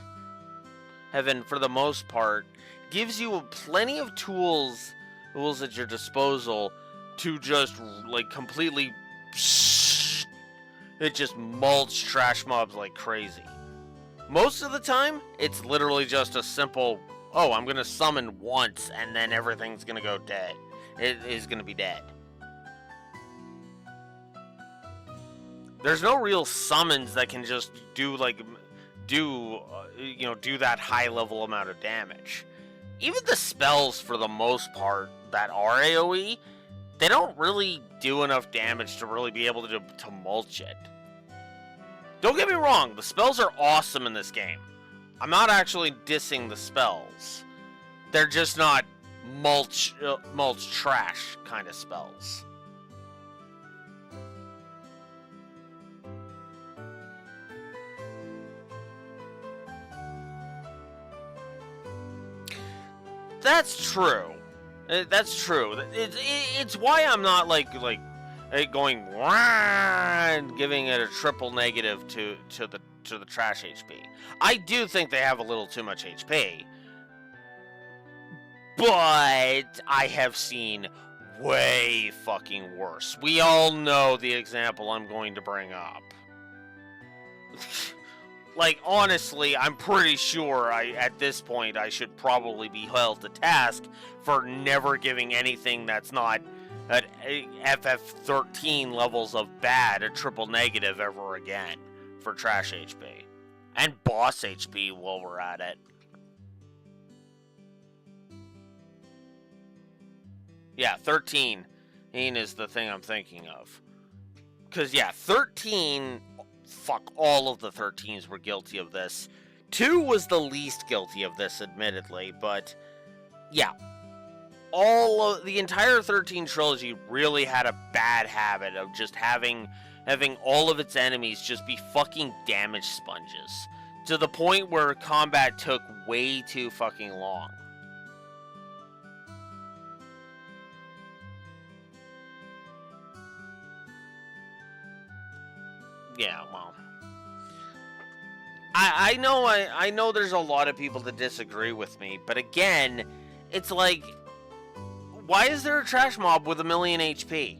Speaker 4: Heaven, for the most part, gives you plenty of tools at your disposal to just, like, completely... It just mulch trash mobs like crazy. Most of the time, it's literally just a simple, oh, I'm gonna summon once, and then everything's gonna go dead. It is gonna be dead. There's no real summons that can just do that high level amount of damage. Even the spells, for the most part, that are AoE, they don't really do enough damage to really be able to mulch it. Don't get me wrong, the spells are awesome in this game. I'm not actually dissing the spells. They're just not mulch trash kind of spells. That's true. That's true. It's why I'm not going and giving it a triple negative to the trash HP. I do think they have a little too much HP, but I have seen way fucking worse. We all know the example I'm going to bring up. Like, honestly, I'm pretty sure at this point I should probably be held to task for never giving anything that's not at FF13 levels of bad a triple negative ever again for trash HP. And boss HP while we're at it. Yeah, 13 is the thing I'm thinking of. Because, yeah, 13 fuck, all of the 13s were guilty of this. 2 was the least guilty of this, admittedly, but yeah. The entire 13 trilogy really had a bad habit of just having all of its enemies just be fucking damage sponges. To the point where combat took way too fucking long. Yeah, well, I know there's a lot of people that disagree with me, but again, it's like, why is there a trash mob with 1,000,000 HP?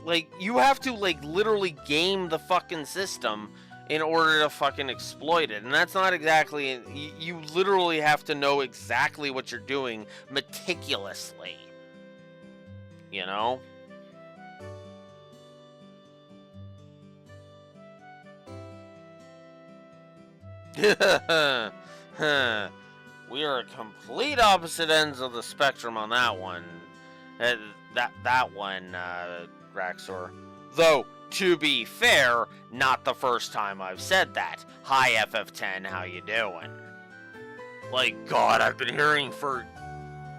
Speaker 4: Like, you have to, like, literally game the fucking system in order to fucking exploit it, and that's not exactly, you literally have to know exactly what you're doing meticulously, you know? We are at complete opposite ends of the spectrum on that one. That one, Raxor. Though, to be fair, not the first time I've said that. Hi, FF10, how you doing? Like, God, I've been hearing for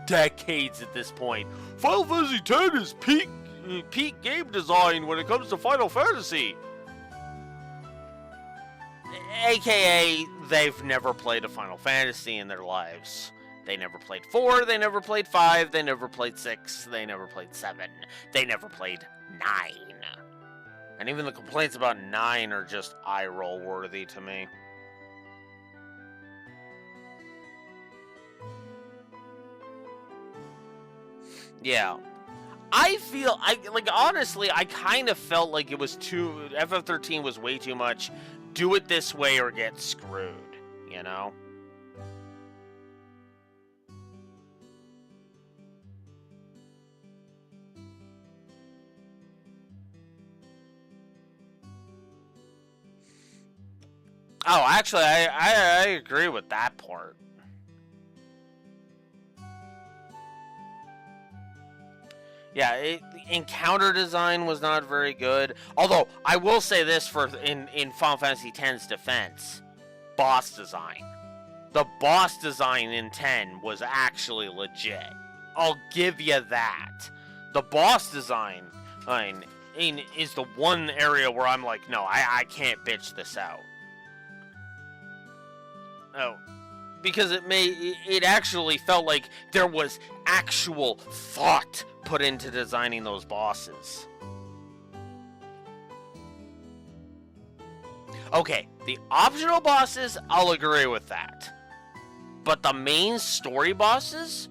Speaker 4: decades at this point. Final Fantasy X is peak game design when it comes to Final Fantasy. AKA, they've never played a Final Fantasy in their lives. They never played 4, they never played 5, they never played 6, they never played 7, they never played 9. And even the complaints about 9 are just eye-roll worthy to me. Yeah. Honestly, I kind of felt like it was FF13 was way too much. Do it this way or get screwed, you know? Oh, actually, I agree with that part. Yeah, encounter design was not very good. Although, I will say this in Final Fantasy X's defense. Boss design. The boss design in 10 was actually legit. I'll give you that. The boss design is the one area where I'm like, no, I can't bitch this out. Oh. Because it actually felt like there was actual thought put into designing those bosses. Okay, the optional bosses, I'll agree with that. But the main story bosses,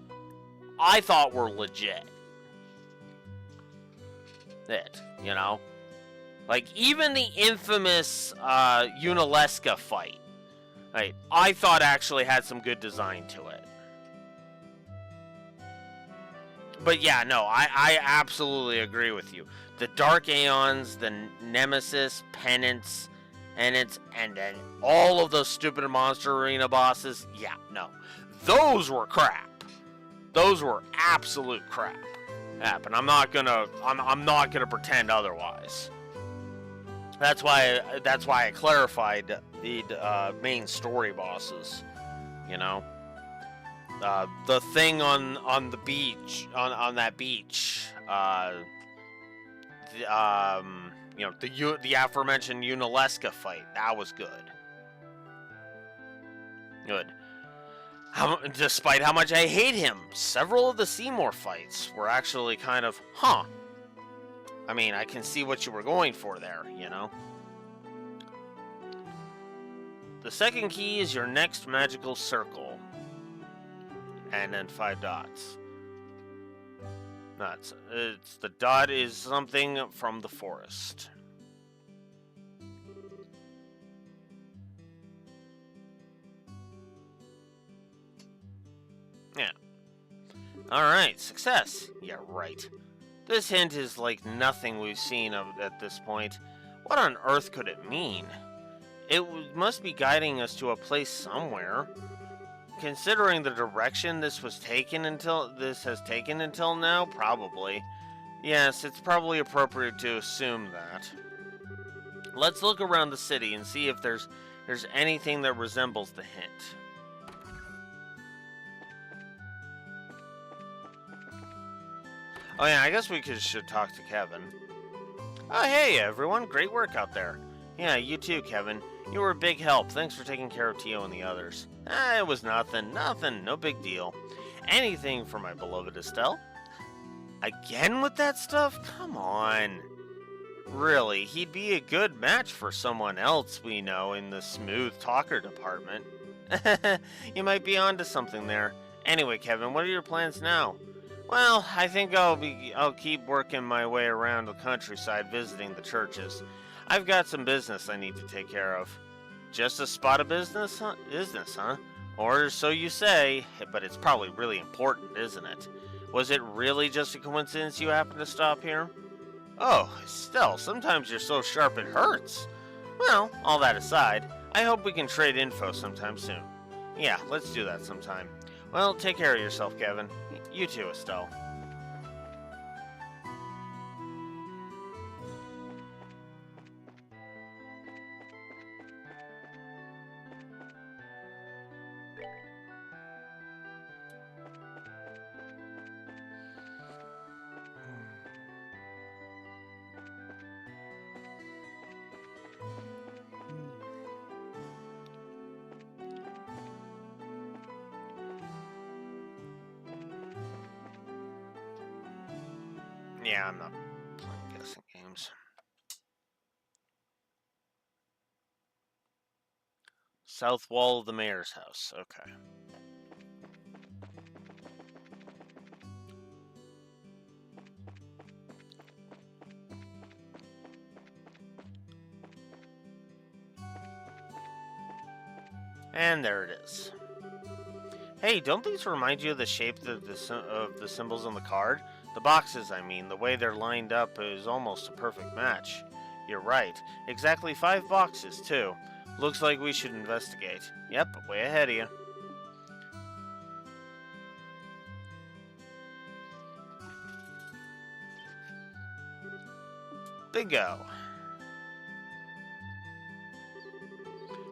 Speaker 4: I thought were legit. You know? Like, even the infamous Unalesca fight, right, I thought actually had some good design to it. But yeah, no, I absolutely agree with you. The Dark Aeons, the Nemesis, Penance, and then all of those stupid Monster Arena bosses, yeah, no. Those were crap. Those were absolute crap. Yeah, but I'm not gonna pretend otherwise. That's why I clarified the main story bosses, you know. The thing on the beach, on that beach, you know, the aforementioned Unalesca fight, that was good. Good. Despite how much I hate him, several of the Seymour fights were actually kind of, huh. I mean, I can see what you were going for there, you know. The second key is your next magical circle. And then 5 dots. It's the dot is something from the forest. Yeah. Alright, success. Yeah, right. This hint is like nothing we've seen at this point. What on earth could it mean? It must be guiding us to a place somewhere. Considering the direction this has taken until now, probably. Yes, it's probably appropriate to assume that. Let's look around the city and see if there's anything that resembles the hint. Oh yeah, I guess we should talk to Kevin. Oh hey everyone, great work out there. Yeah, you too, Kevin. You were a big help. Thanks for taking care of Tio and the others. It was nothing, no big deal. Anything for my beloved Estelle. Again with that stuff? Come on. Really, he'd be a good match for someone else we know in the smooth talker department. You might be onto something there. Anyway, Kevin, what are your plans now? Well, I think I'll keep working my way around the countryside visiting the churches. I've got some business I need to take care of. Just a spot of business, huh? Or so you say, but it's probably really important, isn't it? Was it really just a coincidence you happened to stop here? Oh, Estelle, sometimes you're so sharp it hurts. Well, all that aside, I hope we can trade info sometime soon. Yeah, let's do that sometime. Well, take care of yourself, Kevin. You too, Estelle. Yeah, I'm not playing guessing games. South wall of the mayor's house. Okay. And there it is. Hey, don't these remind you of the shape of the symbols on the card? The boxes, I mean. The way they're lined up is almost a perfect match. You're right. Exactly 5 boxes, too. Looks like we should investigate. Yep, way ahead of you. Bingo.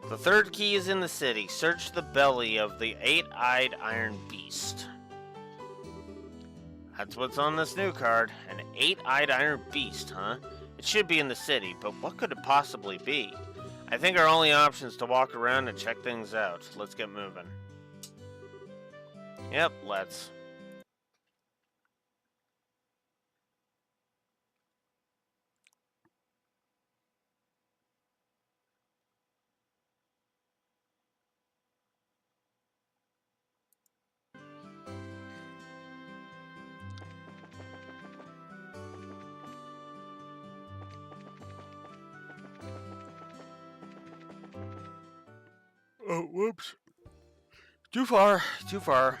Speaker 4: The third key is in the city. Search the belly of the 8-eyed iron beast. That's what's on this new card. An 8-eyed iron beast, huh? It should be in the city, but what could it possibly be? I think our only option is to walk around and check things out. Let's get moving. Yep, let's. Oh, whoops. Too far, too far.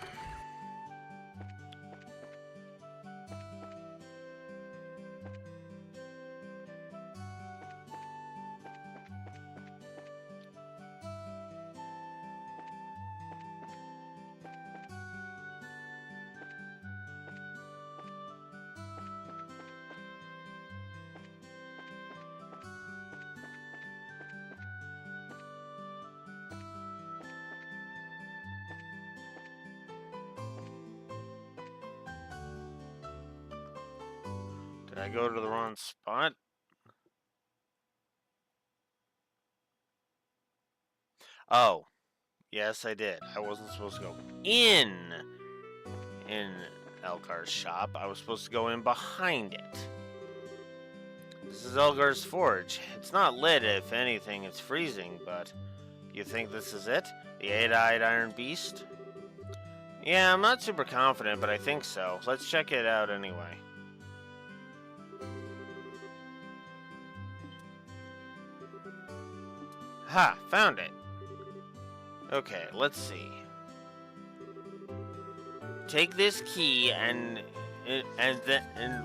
Speaker 4: Did I go to the wrong spot? Oh, yes, I did. I wasn't supposed to go in Elgar's shop. I was supposed to go in behind it. This is Elgar's forge. It's not lit, if anything, it's freezing, but you think this is it? The 8-eyed iron beast? Yeah, I'm not super confident, but I think so. Let's check it out anyway. Ha! Found it! Okay, let's see. Take this key and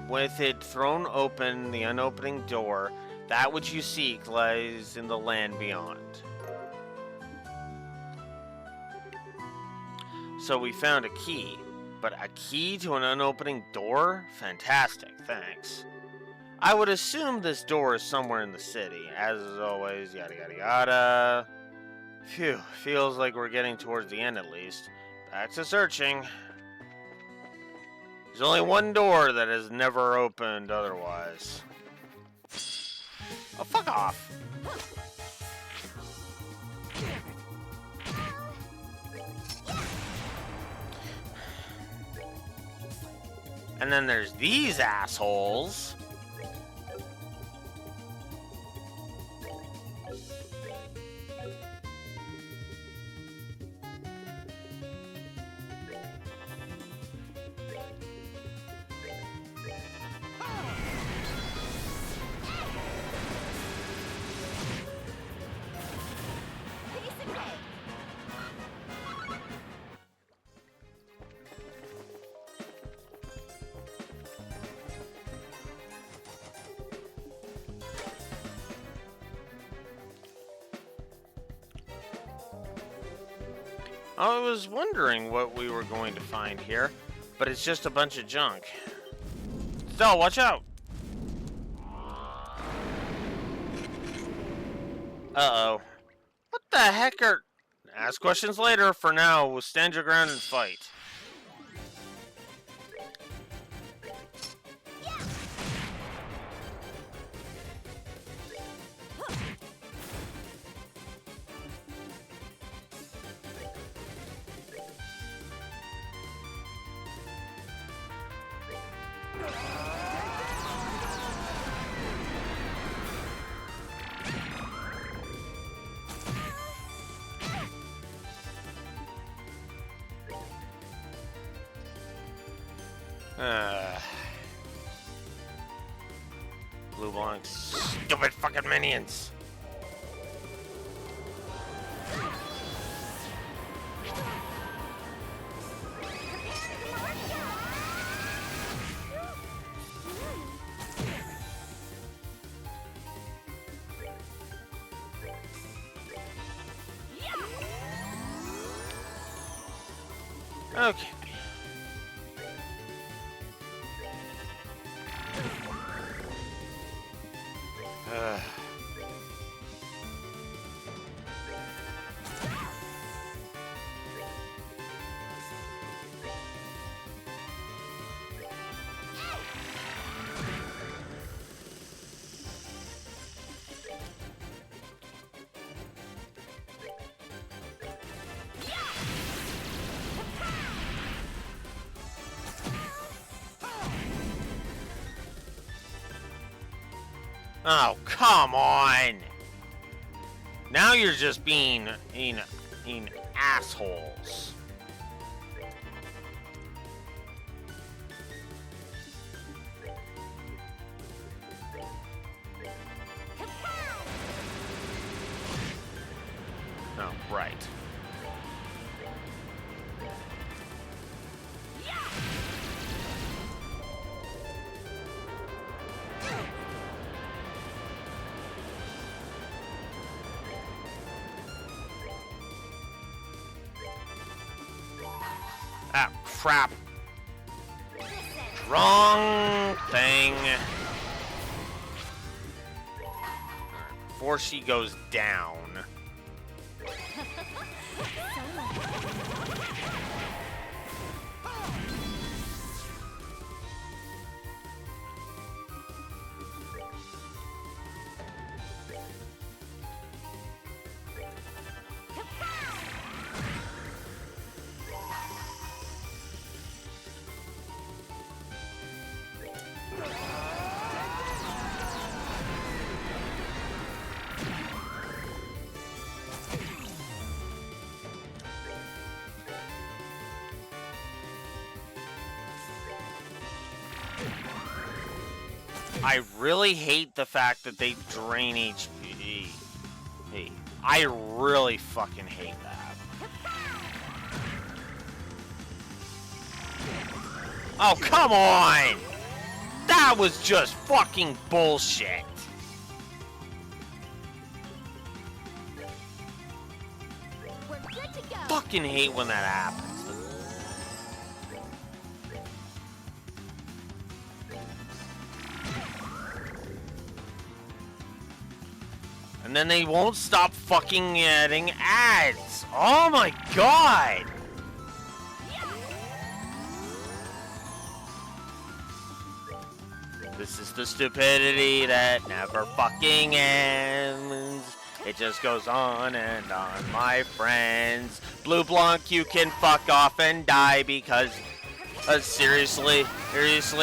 Speaker 4: with it thrown open the unopening door, that which you seek lies in the land beyond. So we found a key, but a key to an unopening door? Fantastic, thanks. I would assume this door is somewhere in the city. As always, yada yada yada. Phew, feels like we're getting towards the end at least. Back to searching. There's only one door that has never opened otherwise. Oh, fuck off. And then there's these assholes.
Speaker 2: Piece of cake.
Speaker 4: I was wondering what we were going to find here, but it's just a bunch of junk. Stella, watch out! Uh-oh. What the heck are... Ask questions later. For now, we'll stand your ground and fight. Blue blanks. Stupid fucking minions. Okay. Oh, come on! Now you're just being assholes. Oh, right. Ah, crap. Wrong thing. Before she goes down. I really hate the fact that they drain HP. Hey, I really fucking hate that. Oh, come on! That was just fucking bullshit.
Speaker 2: We're good to go.
Speaker 4: Fucking hate when that happens. And then they won't stop fucking adding ads. Oh my god! This is the stupidity that never fucking ends. It just goes on and on, my friends. Blue Blanc, you can fuck off and die because seriously,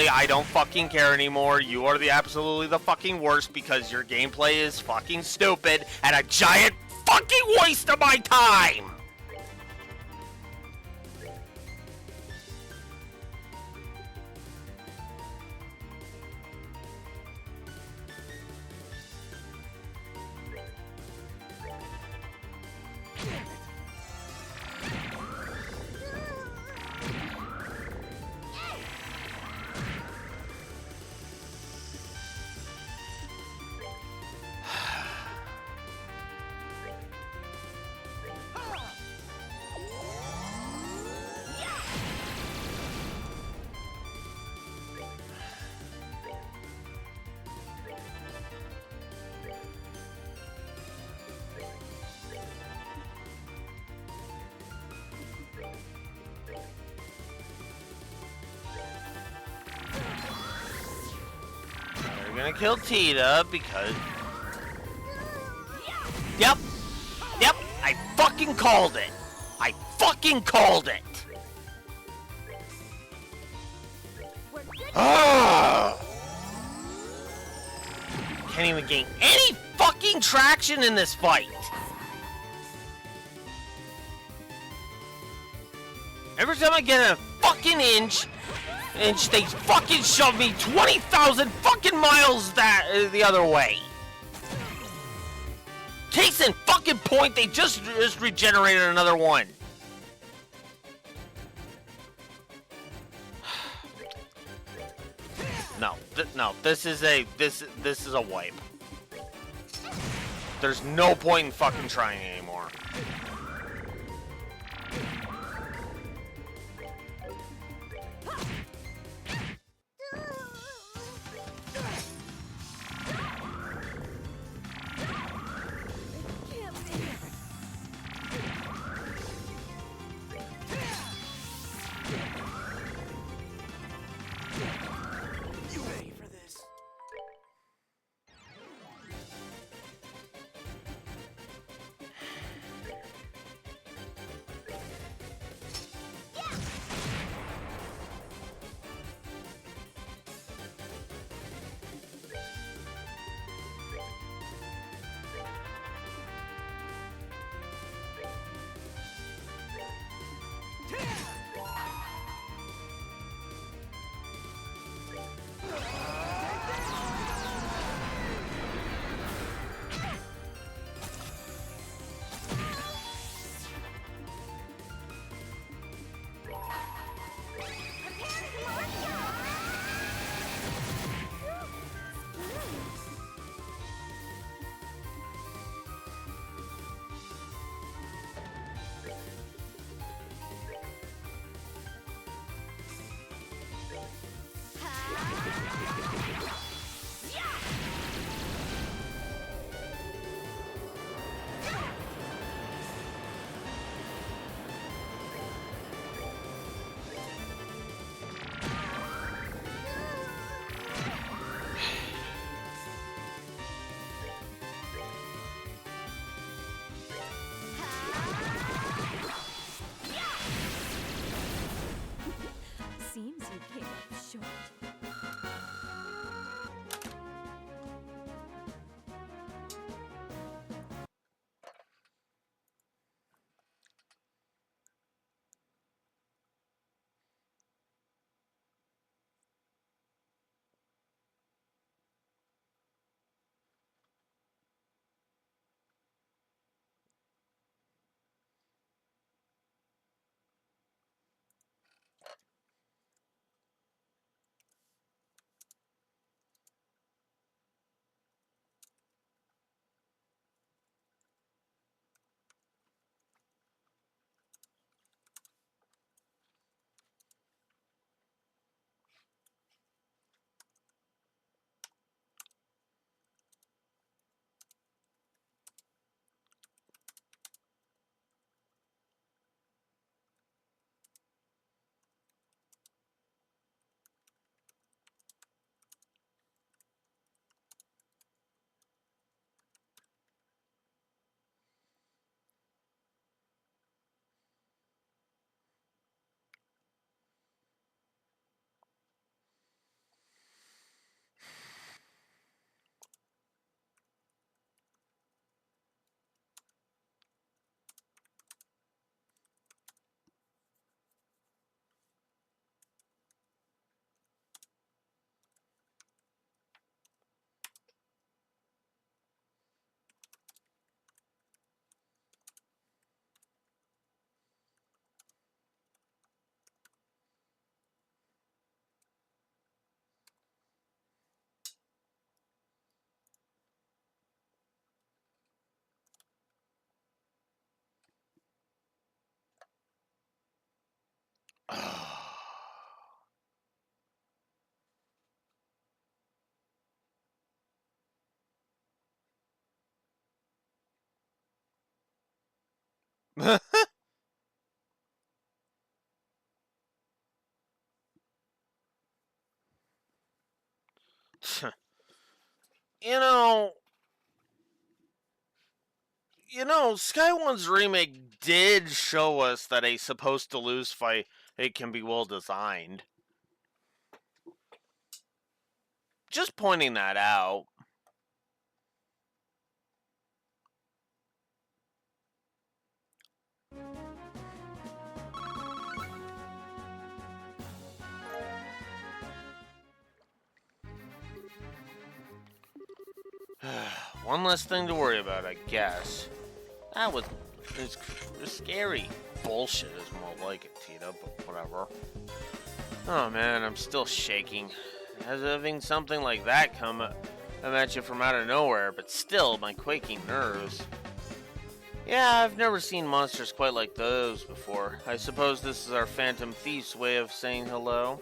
Speaker 4: I don't fucking care anymore. You are absolutely the fucking worst because your gameplay is fucking stupid and a giant fucking waste of my time. They're gonna kill Tita because... Yep, I fucking called it. I fucking called it. Can't even gain any fucking traction in this fight. Every time I get a fucking inch, they fucking shove me 20,000 fucking miles the other way. Case in fucking point, they just regenerated another one. No, this is a wipe. There's no point in fucking trying anymore. You know, Sky One's remake did show us that a supposed to lose fight it can be well designed. Just pointing that out. One less thing to worry about, I guess. That was it's scary. Bullshit is more like it, Tita, but whatever. Oh man, I'm still shaking. As having something like that come at you from out of nowhere, but still, my quaking nerves. Yeah, I've never seen monsters quite like those before. I suppose this is our Phantom Thief's way of saying hello.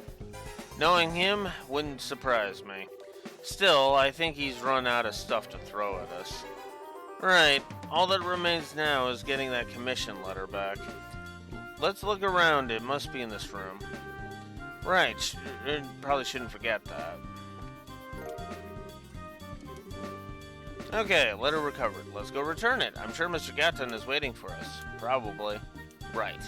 Speaker 4: Knowing him wouldn't surprise me. Still, I think he's run out of stuff to throw at us. Right, all that remains now is getting that commission letter back. Let's look around, it must be in this room. Right, probably shouldn't forget that. Okay, letter recovered. Let's go return it. I'm sure Mr. Gatton is waiting for us. Probably. Right.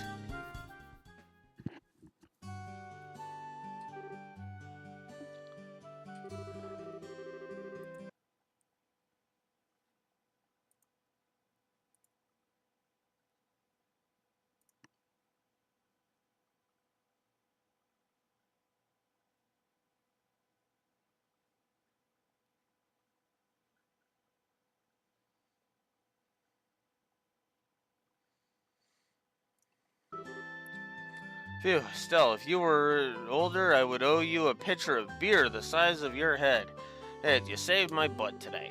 Speaker 4: Phew, Stell, if you were older, I would owe you a pitcher of beer the size of your head. Ed, you saved my butt today.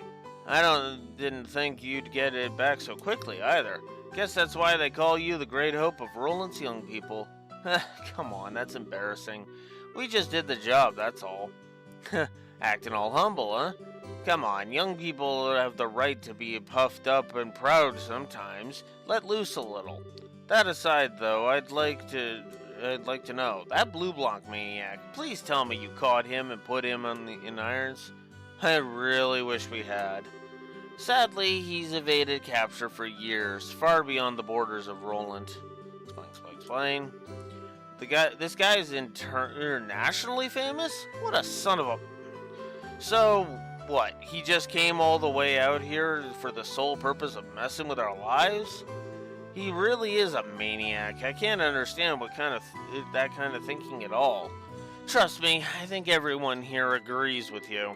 Speaker 4: Didn't think you'd get it back so quickly either. Guess that's why they call you the great hope of Roland's young people. Come on, that's embarrassing. We just did the job, that's all. Acting all humble, huh? Come on, young people have the right to be puffed up and proud sometimes. Let loose a little. That aside, though, I'd like to know, that Blue Blanc maniac, please tell me you caught him and put him in irons. I really wish we had. Sadly, he's evaded capture for years, far beyond the borders of Roland. Explain. This guy is internationally famous? What a son of a... So, what, he just came all the way out here for the sole purpose of messing with our lives? He really is a maniac. I can't understand that kind of thinking at all. Trust me, I think everyone here agrees with you.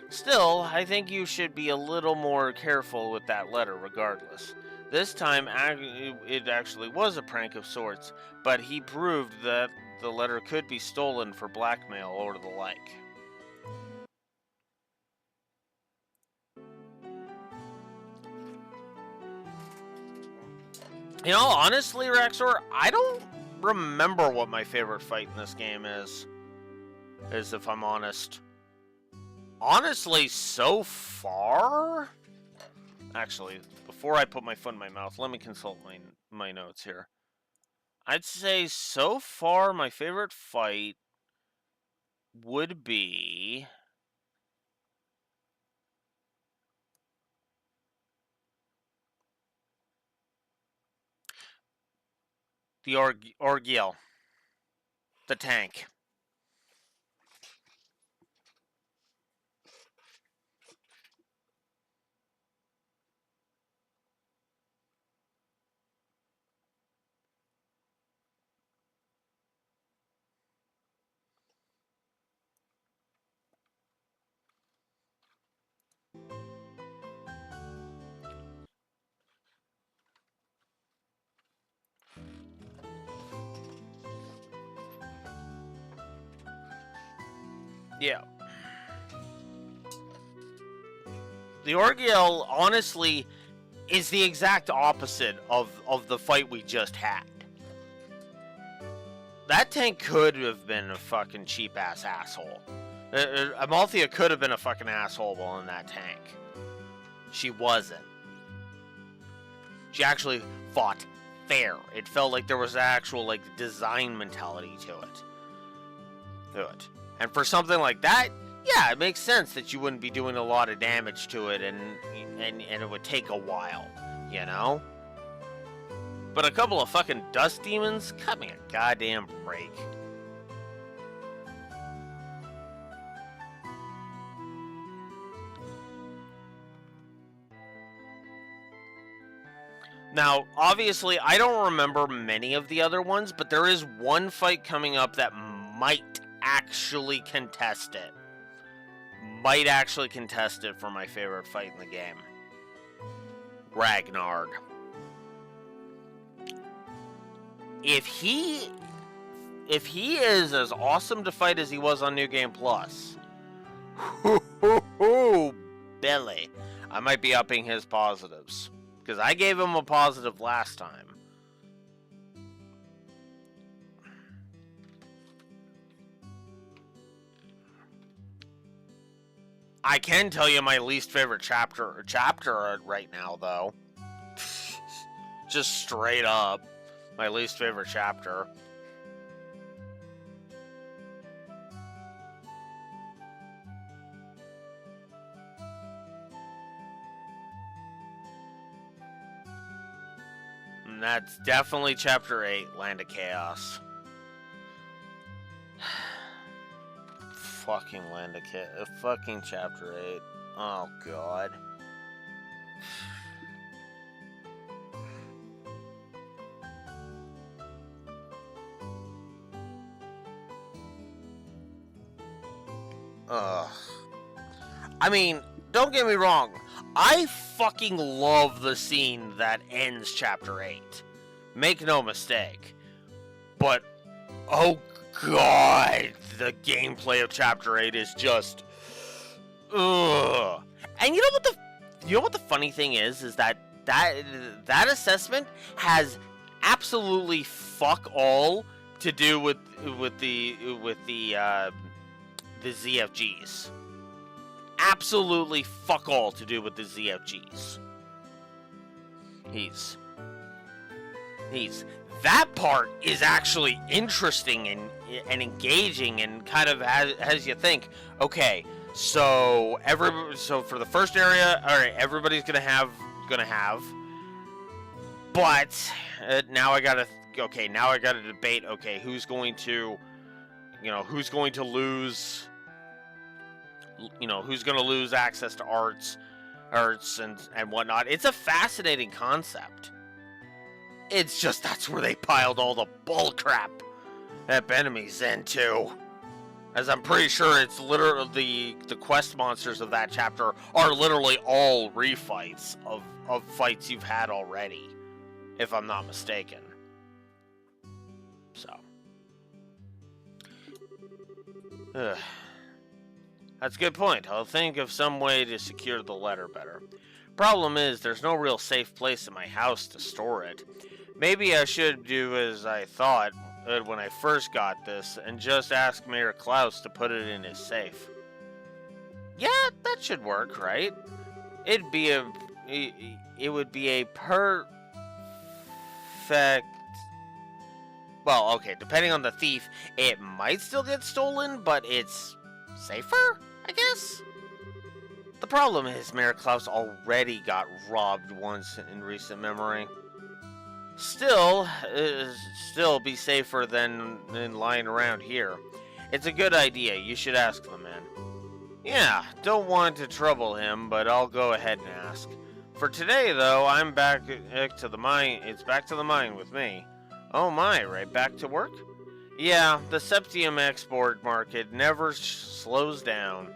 Speaker 4: Still, I think you should be a little more careful with that letter regardless. This time, it actually was a prank of sorts, but he proved that the letter could be stolen for blackmail or the like. You know, honestly, Rexor, I don't remember what my favorite fight in this game is if I'm honest. Honestly, so far... Actually, before I put my foot in my mouth, let me consult my notes here. I'd say so far my favorite fight would be... the Orgiel. The tank. Yeah. The Orgiel, honestly, is the exact opposite of the fight we just had. That tank could have been a fucking cheap-ass asshole. Amalthea could have been a fucking asshole while in that tank. She wasn't. She actually fought fair. It felt like there was actual like design mentality to it. And for something like that, yeah, it makes sense that you wouldn't be doing a lot of damage to it, and it would take a while, you know? But a couple of fucking dust demons? Cut me a goddamn break. Now, obviously, I don't remember many of the other ones, but there is one fight coming up that might actually contest it. Might actually contest it for my favorite fight in the game. Ragnard. If he is as awesome to fight as he was on New Game Plus, Billy, I might be upping his positives. Because I gave him a positive last time. I can tell you my least favorite chapter right now, though. Just straight up. My least favorite chapter. And that's definitely Chapter 8, Land of Chaos. Fucking Land of Chaos. Fucking Chapter 8. Oh, God. Ugh. I mean, don't get me wrong. I fucking love the scene that ends Chapter 8. Make no mistake. But, oh God, the gameplay of Chapter 8 is just... Ugh. And you know what the funny thing is that assessment has absolutely fuck all to do with the ZFGs. Absolutely fuck all to do with the ZFGs. He's that part is actually interesting and engaging, and kind of has you think, okay, so for the first area, all right, everybody's gonna have, but now I gotta debate, okay, who's going to lose. Who's going to lose access to arts and whatnot. It's a fascinating concept. It's just that's where they piled all the bullcrap that enemies into. As I'm pretty sure it's literally the quest monsters of that chapter are literally all refights of fights you've had already, if I'm not mistaken. So. Ugh. That's a good point. I'll think of some way to secure the letter better. Problem is, there's no real safe place in my house to store it. Maybe I should do as I thought when I first got this, and just ask Mayor Klaus to put it in his safe. Yeah, that should work, right? It would be a perfect... Well, okay, depending on the thief, it might still get stolen, but it's safer, I guess? The problem is Mayor Klaus already got robbed once in recent memory. Still be safer than lying around here. It's a good idea. You should ask the man. Yeah, don't want to trouble him, but I'll go ahead and ask. For today, though, I'm back to the mine. It's back to the mine with me. Oh my, right back to work? Yeah, the septium export market never slows down.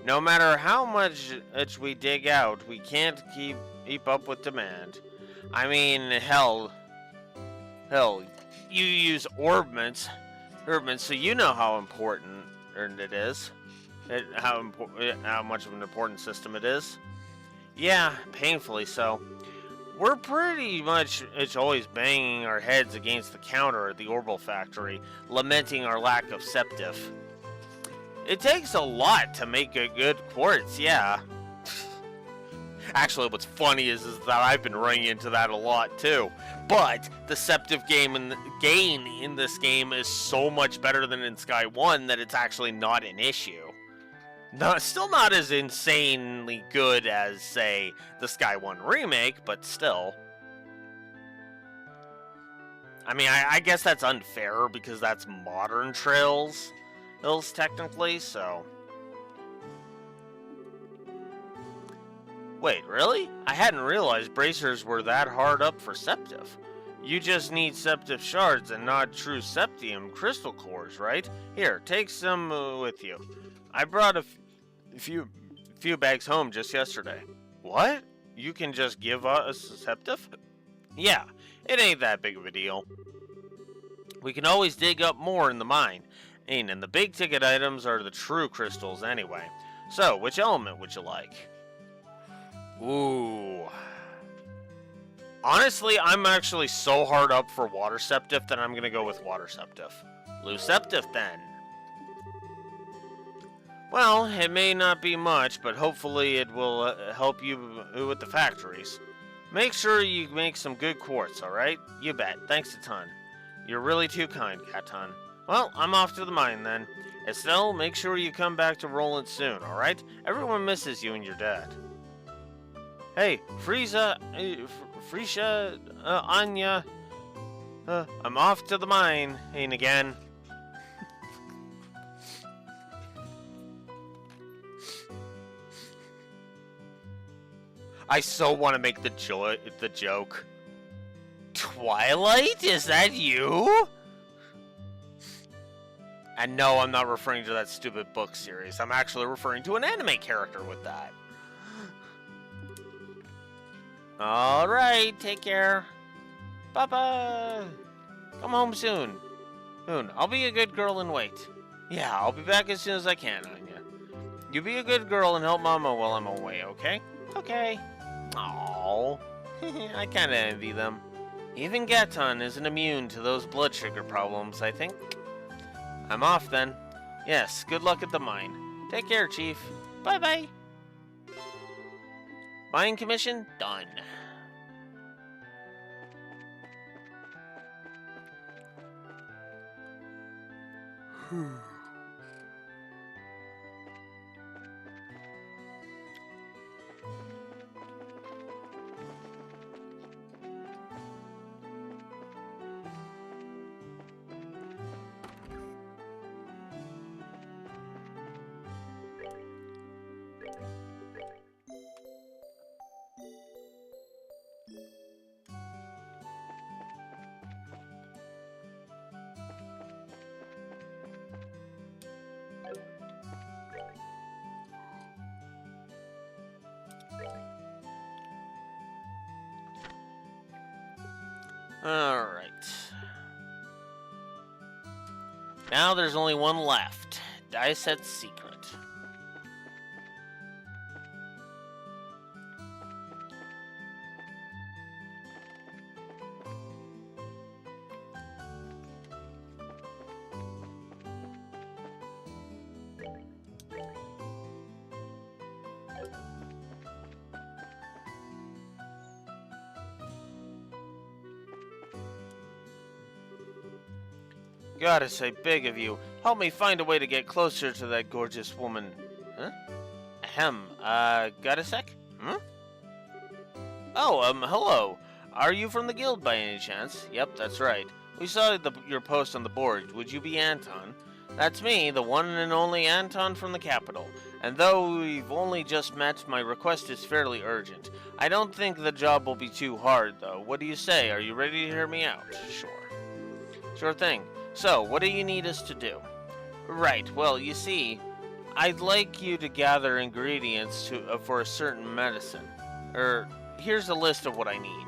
Speaker 4: No matter how much we dig out, we can't keep up with demand. I mean, hell, you use orbments, so you know how important it is. How much of an important system it is. Yeah, painfully so. We're pretty much always banging our heads against the counter at the Orbital Factory, lamenting our lack of septif. It takes a lot to make a good quartz, yeah. Actually, what's funny is that I've been running into that a lot too. But deceptive gain in this game is so much better than in Sky 1 that it's actually not an issue. Still not as insanely good as, say, the Sky 1 remake, but still. I mean, I guess that's unfair because that's modern Trails hills technically, so. Wait, really? I hadn't realized bracers were that hard up for Septif. You just need Septif shards and not true Septium crystal cores, right? Here, take some with you. I brought a few bags home just yesterday. What? You can just give us a Septif? Yeah, it ain't that big of a deal. We can always dig up more in the mine. And the big ticket items are the true crystals anyway. So, which element would you like? Ooh. Honestly, I'm actually so hard up for Water Septif that I'm going to go with Water Septif. Blue Septif, then. Well, it may not be much, but hopefully it will help you with the factories. Make sure you make some good quartz, alright? You bet. Thanks a ton. You're really too kind, Katon. Well, I'm off to the mine, then. Estelle, make sure you come back to Roland soon, alright? Everyone misses you and your dad. Hey, Frieza, Anya, I'm off to the mine, ain't again. I so want to make the joke. Twilight, is that you? And no, I'm not referring to that stupid book series. I'm actually referring to an anime character with that. Alright, take care. Bye-bye. Come home soon. I'll be a good girl and wait. Yeah, I'll be back as soon as I can, Anya. You be a good girl and help Mama while I'm away, okay? Okay. Aww. I kinda envy them. Even Gaton isn't immune to those blood sugar problems, I think. I'm off then. Yes, good luck at the mine. Take care, Chief. Bye-bye. Mine commission done. Alright. Now there's only one left. Daiset's Secret. Goddess, I beg of you, help me find a way to get closer to that gorgeous woman. Huh? Ahem, got a sec? Hmm? Oh, hello. Are you from the guild by any chance? Yep, that's right. We saw your post on the board. Would you be Anton? That's me, the one and only Anton from the capital. And though we've only just met, my request is fairly urgent. I don't think the job will be too hard, though. What do you say? Are you ready to hear me out? Sure. Sure thing. So, what do you need us to do? Right, well, you see, I'd like you to gather ingredients for a certain medicine. Here's a list of what I need.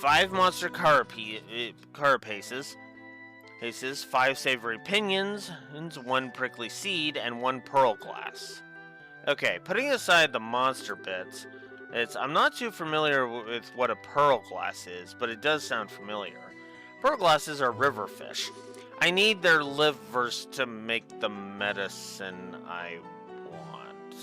Speaker 4: 5 monster carapaces, 5 savory pinions, 1 prickly seed, and 1 pearl glass. Okay, putting aside the monster bits, I'm not too familiar with what a pearl glass is, but it does sound familiar. Pearl glasses are river fish. I need their livers to make the medicine I want.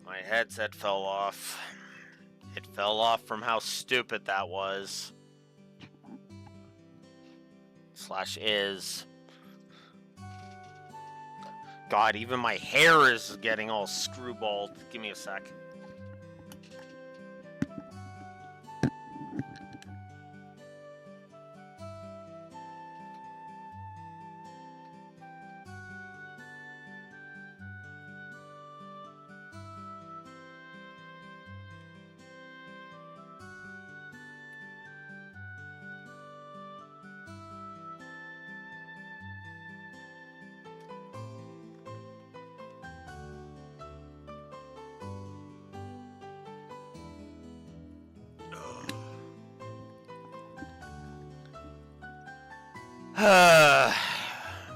Speaker 4: My headset fell off. It fell off from how stupid that was. Slash is. God, even my hair is getting all screwballed. Give me a sec.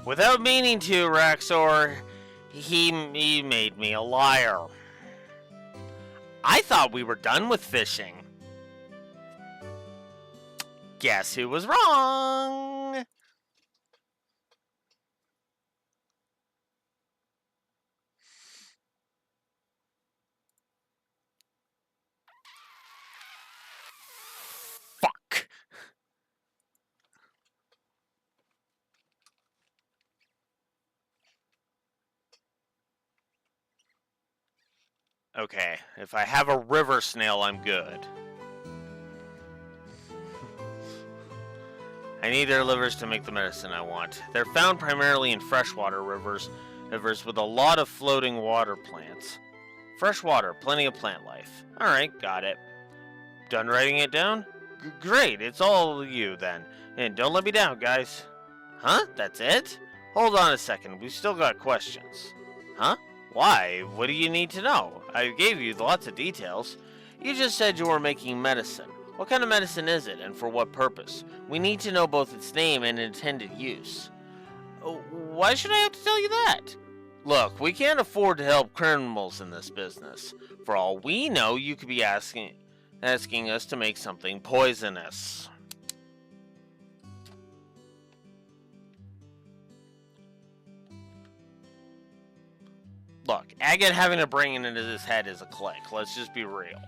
Speaker 4: Without meaning to, Raxor, he made me a liar. I thought we were done with fishing. Guess who was wrong? Fuck. Okay, if I have a river snail, I'm good. I need their livers to make the medicine I want. They're found primarily in freshwater rivers with a lot of floating water plants. Fresh water, plenty of plant life. Alright, got it. Done writing it down? Great, it's all you then. And don't let me down, guys. Huh? That's it? Hold on a second, we've still got questions. Huh? Why? What do you need to know? I gave you lots of details. You just said you were making medicine. What kind of medicine is it, and for what purpose? We need to know both its name and intended use. Why should I have to tell you that? Look, we can't afford to help criminals in this business. For all we know, you could be asking us to make something poisonous. Look, Agate having to bring it into his head is a click. Let's just be real.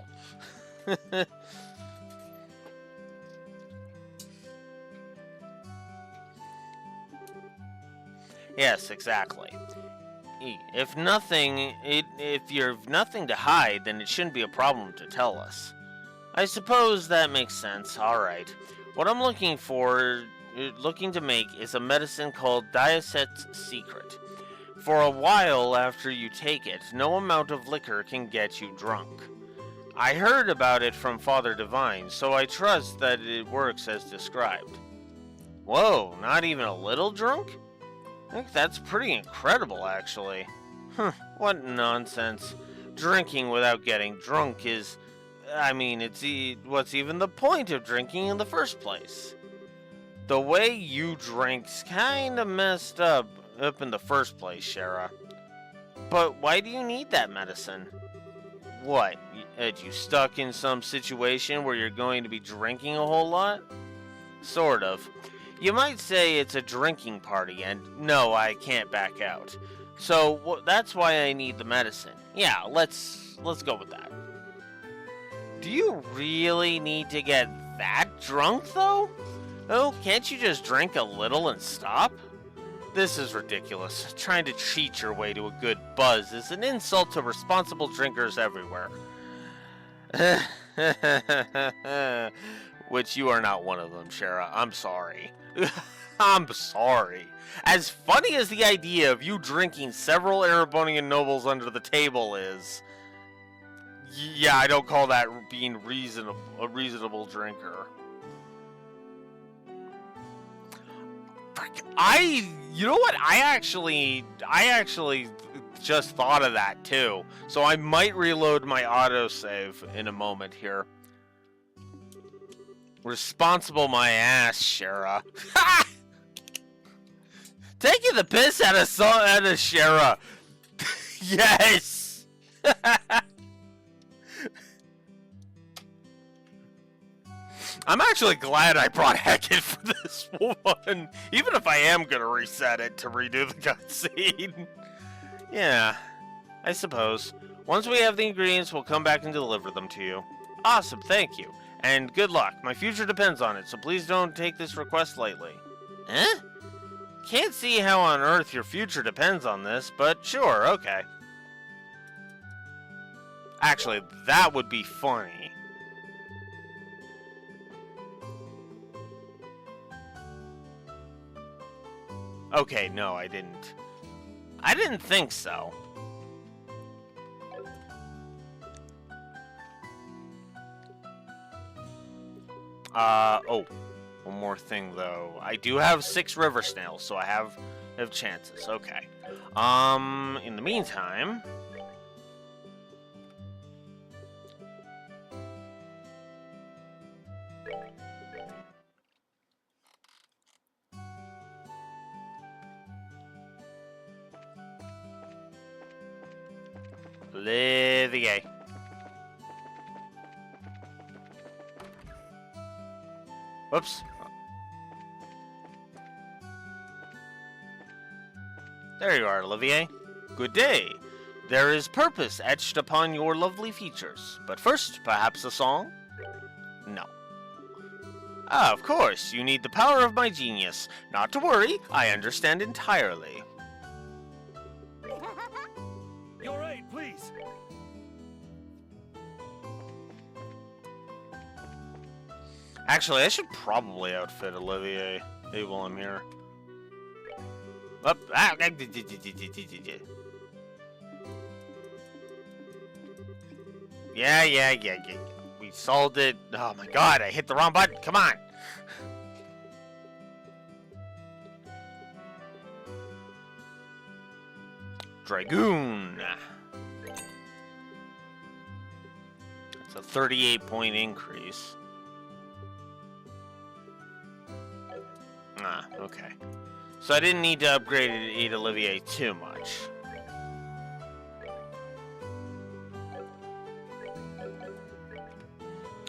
Speaker 4: Yes, exactly. If you have nothing to hide, then it shouldn't be a problem to tell us. I suppose that makes sense. Alright. What I'm looking to make is a medicine called Diaset's Secret. For a while after you take it, no amount of liquor can get you drunk. I heard about it from Father Divine, so I trust that it works as described. Whoa, not even a little drunk? I think that's pretty incredible, actually. What nonsense. Drinking without getting drunk is... what's even the point of drinking in the first place? The way you drink's kinda messed up in the first place, Shara. But why do you need that medicine? What, you stuck in some situation where you're going to be drinking a whole lot? Sort of. You might say it's a drinking party, and no, I can't back out. So that's why I need the medicine. Yeah, let's go with that. Do you really need to get that drunk, though? Oh, can't you just drink a little and stop? This is ridiculous. Trying to cheat your way to a good buzz is an insult to responsible drinkers everywhere. Which you are not one of them, Shara. I'm sorry. I'm sorry. As funny as the idea of you drinking several Erebonian nobles under the table is, yeah, I don't call that being a reasonable drinker. You know what? I actually just thought of that too. So I might reload my autosave in a moment here. Responsible my ass, Shara. Taking the piss out of Shara. Yes. I'm actually glad I brought Hecate for this one, even if I am gonna reset it to redo the cutscene. Yeah, I suppose. Once we have the ingredients, we'll come back and deliver them to you. Awesome, thank you. And good luck. My future depends on it, so please don't take this request lightly. Eh? Can't see how on earth your future depends on this, but sure, okay. Actually, that would be funny. Okay, no, I didn't. I didn't think so. Oh. One more thing, though. I do have 6 river snails, so I have chances. Okay. In the meantime... Olivier. Whoops. There you are, Olivier. Good day. There is purpose etched upon your lovely features. But first, perhaps a song? No. Ah, of course, you need the power of my genius. Not to worry, I understand entirely.
Speaker 3: Your aid, please.
Speaker 4: Actually, I should probably outfit Olivier while I'm here. Yeah. We solved it. Oh my god, I hit the wrong button. Come on. Dragoon. That's a 38-point increase. Ah, okay. So I didn't need to upgrade Olivier too much.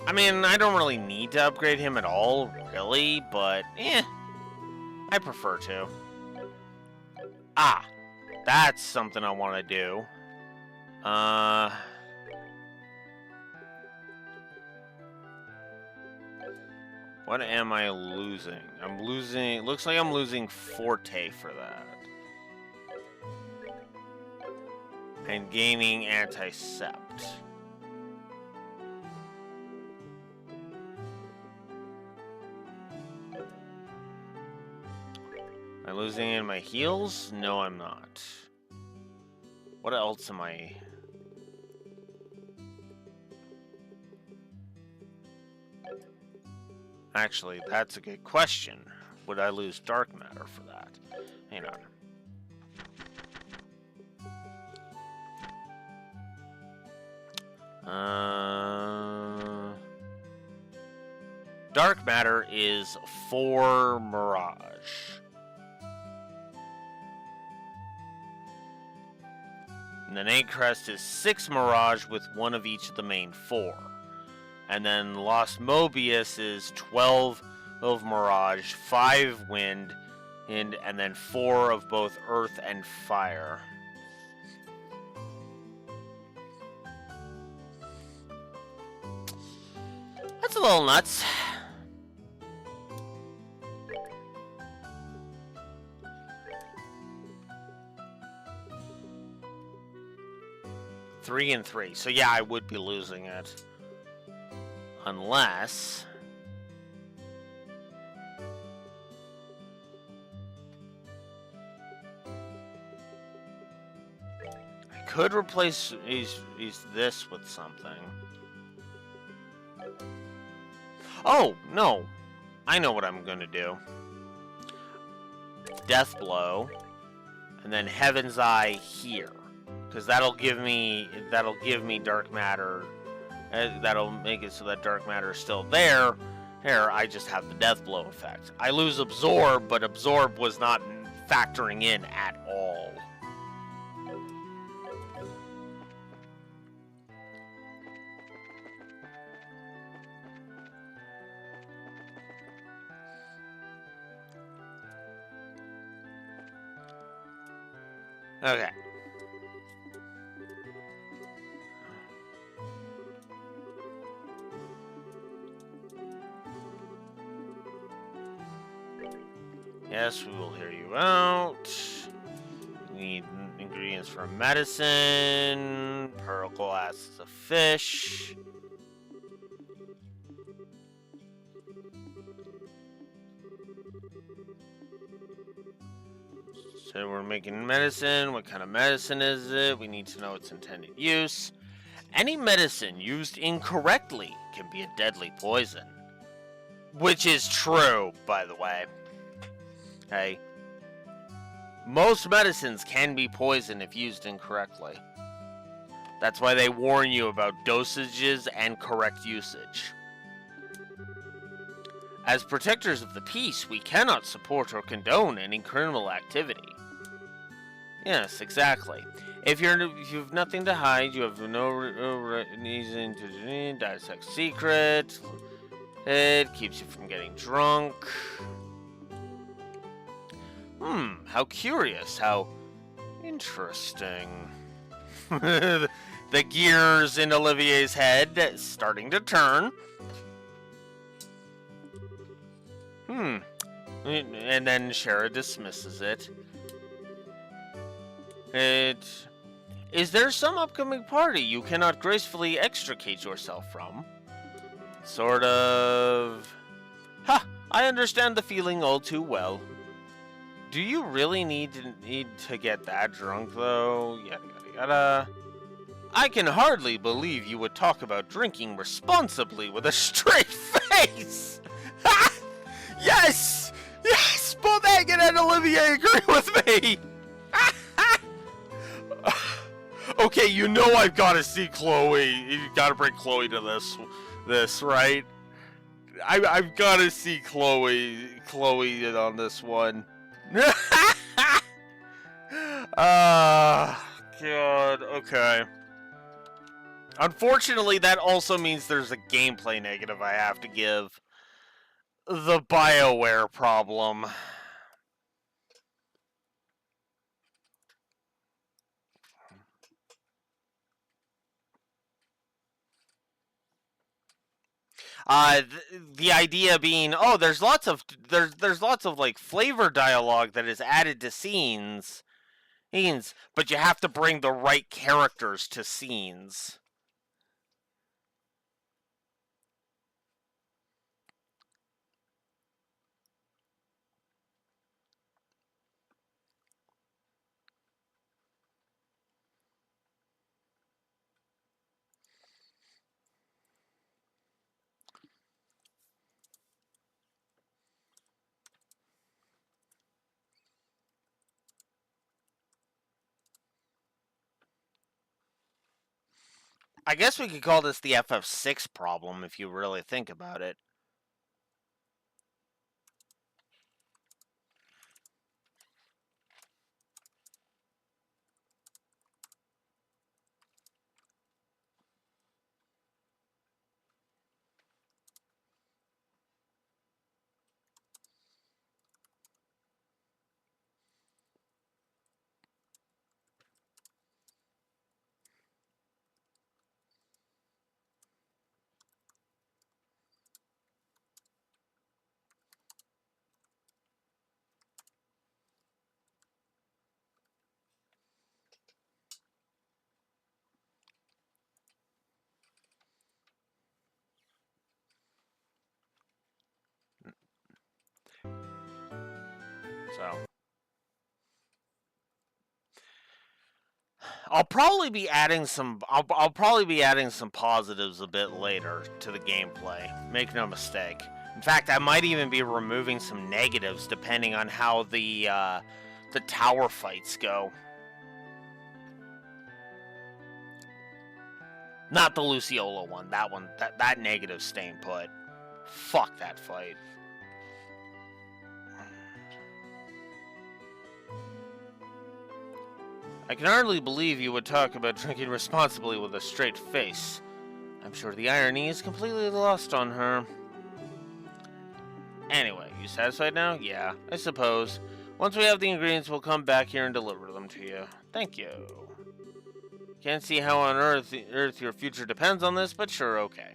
Speaker 4: I mean, I don't really need to upgrade him at all, really, but I prefer to. Ah, that's something I want to do. What am I losing? I'm losing... Looks like I'm losing Forte for that. And gaining Anti-Sept. Am I losing in my heals? No, I'm not. What else am I... Actually, that's a good question. Would I lose dark matter for that? Hang on. Dark matter is 4 mirage. And then Egg Crest is 6 mirage with 1 of each of the main 4. And then Lost Mobius is 12 of Mirage, 5 Wind, and then 4 of both Earth and Fire. That's a little nuts. Three and 3. So yeah, I would be losing it. Unless... I could replace this with something. Oh, no. I know what I'm gonna do. Death Blow. And then Heaven's Eye here. Because that'll give me dark matter. That'll make it so that dark matter is still there. Here, I just have the death blow effect. I lose absorb, but absorb was not factoring in at all. Okay. Yes, we will hear you out. We need ingredients for medicine. Pearl glass is a fish. So we're making medicine. What kind of medicine is it? We need to know its intended use. Any medicine used incorrectly can be a deadly poison. Which is true, by the way. Hey. Most medicines can be poison if used incorrectly. That's why they warn you about dosages and correct usage. As protectors of the peace, we cannot support or condone any criminal activity. Yes, exactly. If you have nothing to hide, you have no reason to dissect secret. It keeps you from getting drunk. How curious, how interesting. The gears in Olivier's head starting to turn. And then Shara dismisses it. Is there some upcoming party you cannot gracefully extricate yourself from? Sort of. Ha! I understand the feeling all too well. Do you really need to get that drunk, though? Yada yada yada. I can hardly believe you would talk about drinking responsibly with a straight face! Ha! Yes! Yes! Both Egan and Olivier agree with me! Okay, you know I've got to see Chloe. You got to bring Chloe to this, right? I've got to see Chloe in on this one. God, okay. Unfortunately, that also means there's a gameplay negative I have to give. The BioWare problem. The idea being, oh, there's lots of like flavor dialogue that is added to scenes, but you have to bring the right characters to scenes. I guess we could call this the FF6 problem if you really think about it. So I'll probably be adding some positives a bit later to the gameplay. Make no mistake. In fact, I might even be removing some negatives depending on how the tower fights go. Not the Luciola one. That negative staying put. Fuck that fight. I can hardly believe you would talk about drinking responsibly with a straight face. I'm sure the irony is completely lost on her. Anyway, you satisfied now? Yeah, I suppose. Once we have the ingredients, we'll come back here and deliver them to you. Thank you. Can't see how on earth your future depends on this, but sure, okay.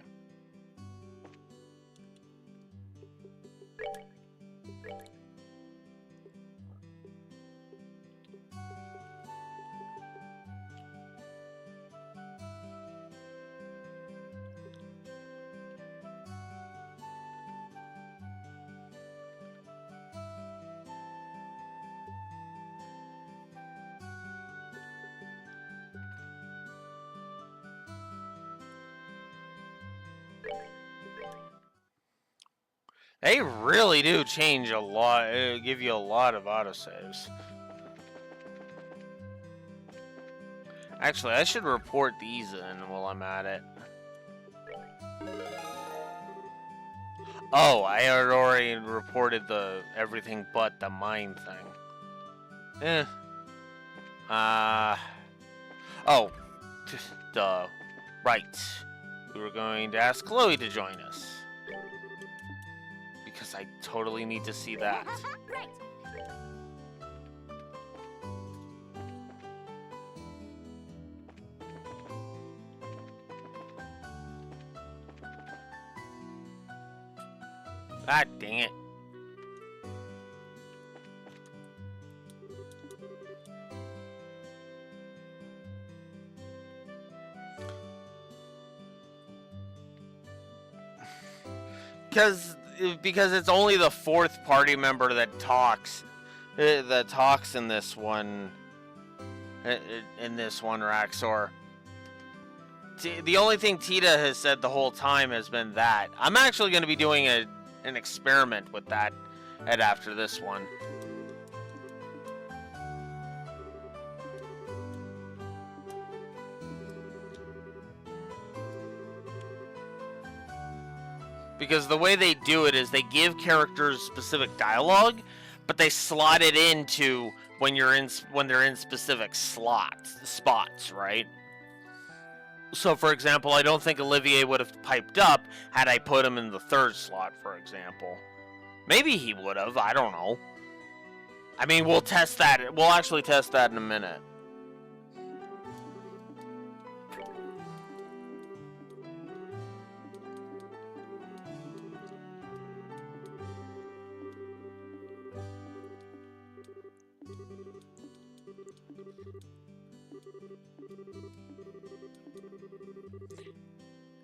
Speaker 4: They really do change a lot. Give you a lot of autosaves. Actually, I should report these in while I'm at it. Oh, I had already reported the everything but the mine thing. Eh. Oh. Duh. Right. We were going to ask Chloe to join us. Because I totally need to see that.
Speaker 2: Right.
Speaker 4: Ah, dang it. Because it's only the fourth party member that talks in this one Raxor. The only thing Tita has said the whole time has been that. I'm actually going to be doing an experiment with that after this one. Because the way they do it is they give characters specific dialogue, but they slot it into when they're in specific spots, right? So, for example, I don't think Olivier would have piped up had I put him in the third slot, for example. Maybe he would have, I don't know. I mean, we'll test that. We'll actually test that in a minute.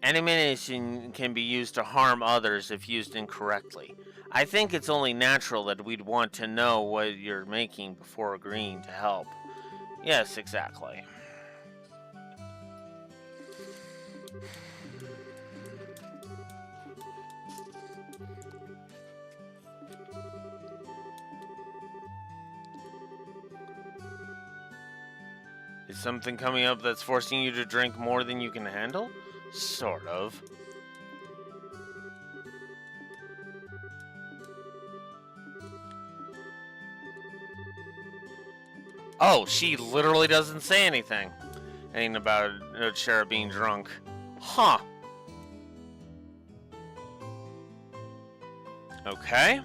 Speaker 4: Animation can be used to harm others if used incorrectly. I think it's only natural that we'd want to know what you're making before agreeing to help. Yes, exactly. Is something coming up that's forcing you to drink more than you can handle? Sort of. Oh, she literally doesn't say anything. Anything about Shara being drunk. Huh. Okay.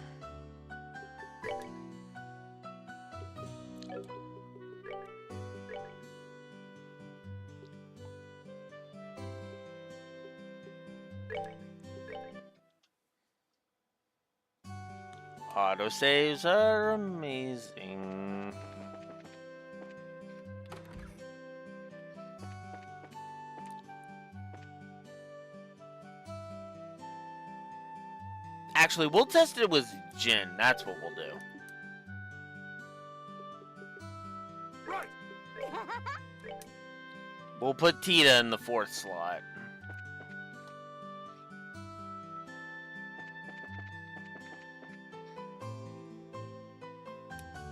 Speaker 4: Autosaves are amazing. Actually, we'll test it with Jin. That's what we'll do.
Speaker 3: Right.
Speaker 4: We'll put Tita in the fourth slot.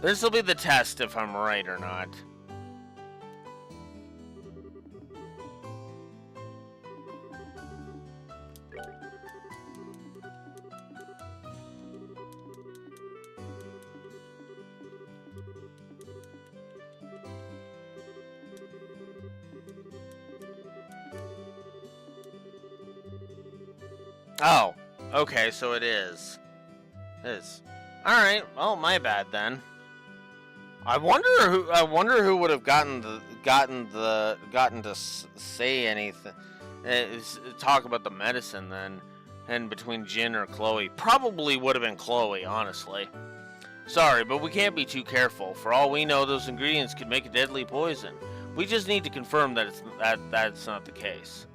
Speaker 4: This will be the test if I'm right or not. Oh, okay, so it is. It is. All right. Well, my bad then. I wonder who would have gotten to say anything, talk about the medicine then, and between Jin or Chloe. Probably would have been Chloe, honestly. Sorry, but we can't be too careful. For all we know, those ingredients could make a deadly poison. We just need to confirm that that's not the case.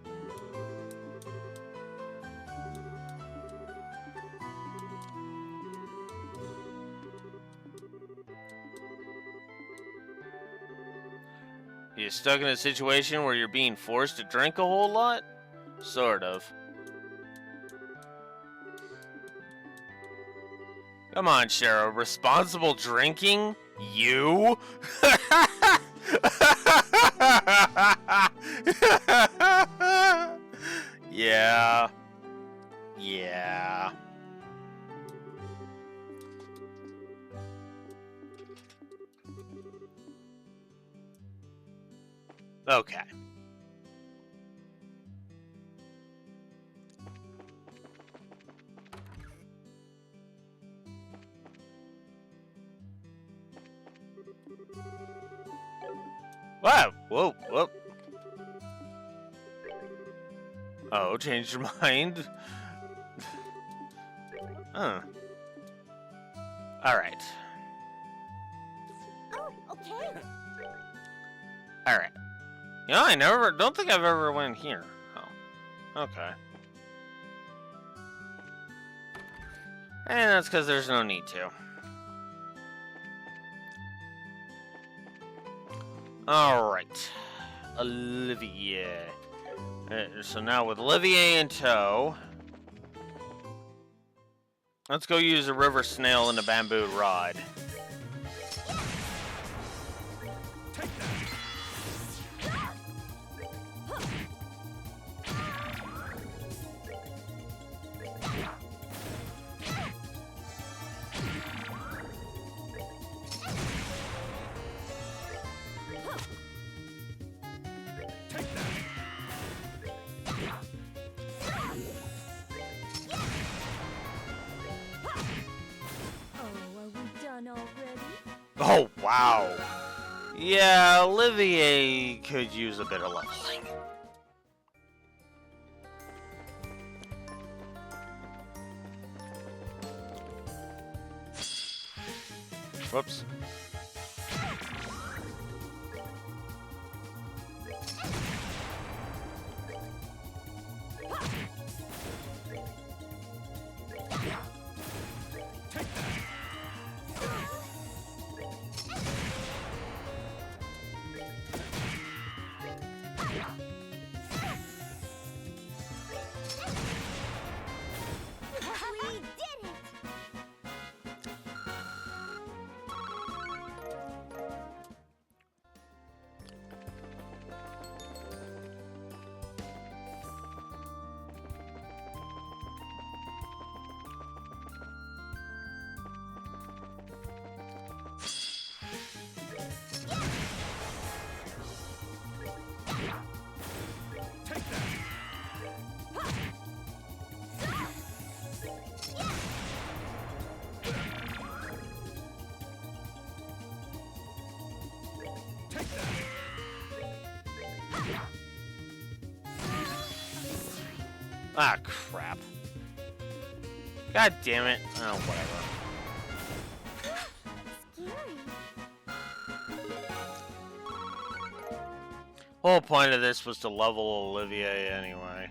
Speaker 4: You stuck in a situation where you're being forced to drink a whole lot? Sort of. Come on, Cheryl. Responsible drinking? You? Yeah. Yeah. Okay. Wow. Whoa. Whoa. Oh, changed your mind? Huh. Alright.
Speaker 2: Oh, okay.
Speaker 4: Alright. You know, I don't think I've ever went here. Oh. Okay. And that's because there's no need to. Alright. Olivier. So now with Olivier in tow, let's go use a river snail and a bamboo rod. Oh, wow. Yeah, Olivier could use a bit of leveling. Whoops.
Speaker 2: We did it!
Speaker 4: Ah, crap. God damn it. Oh, whatever.
Speaker 2: Scary.
Speaker 4: Whole point of this was to level Olivier anyway.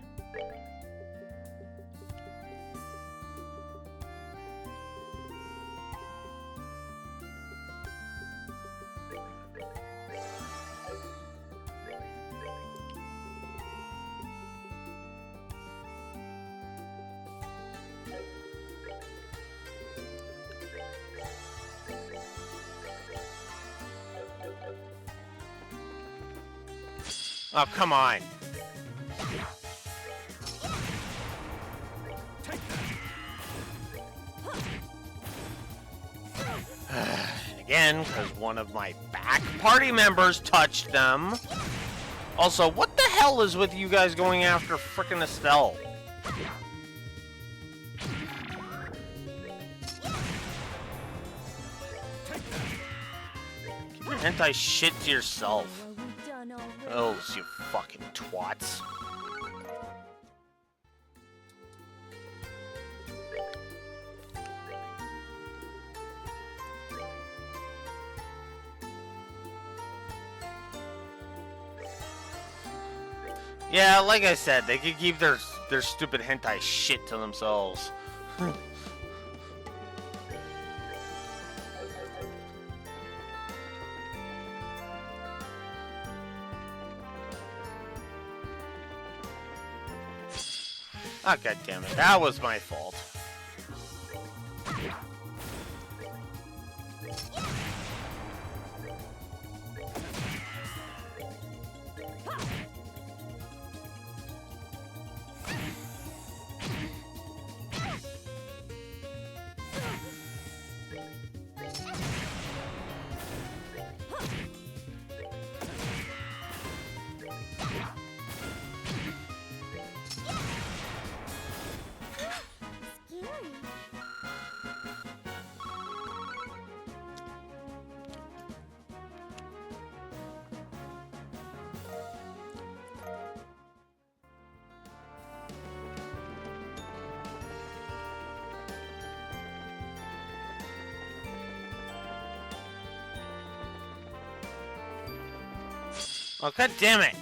Speaker 4: Oh, come on. Again, because one of my back party members touched them. Also, what the hell is with you guys going after frickin' Estelle? Keep your hentai shit to yourself. Oh, you fucking twats. Yeah, like I said, they could keep their stupid hentai shit to themselves. Ah, God damn it. That was my fault. Oh, god damn it!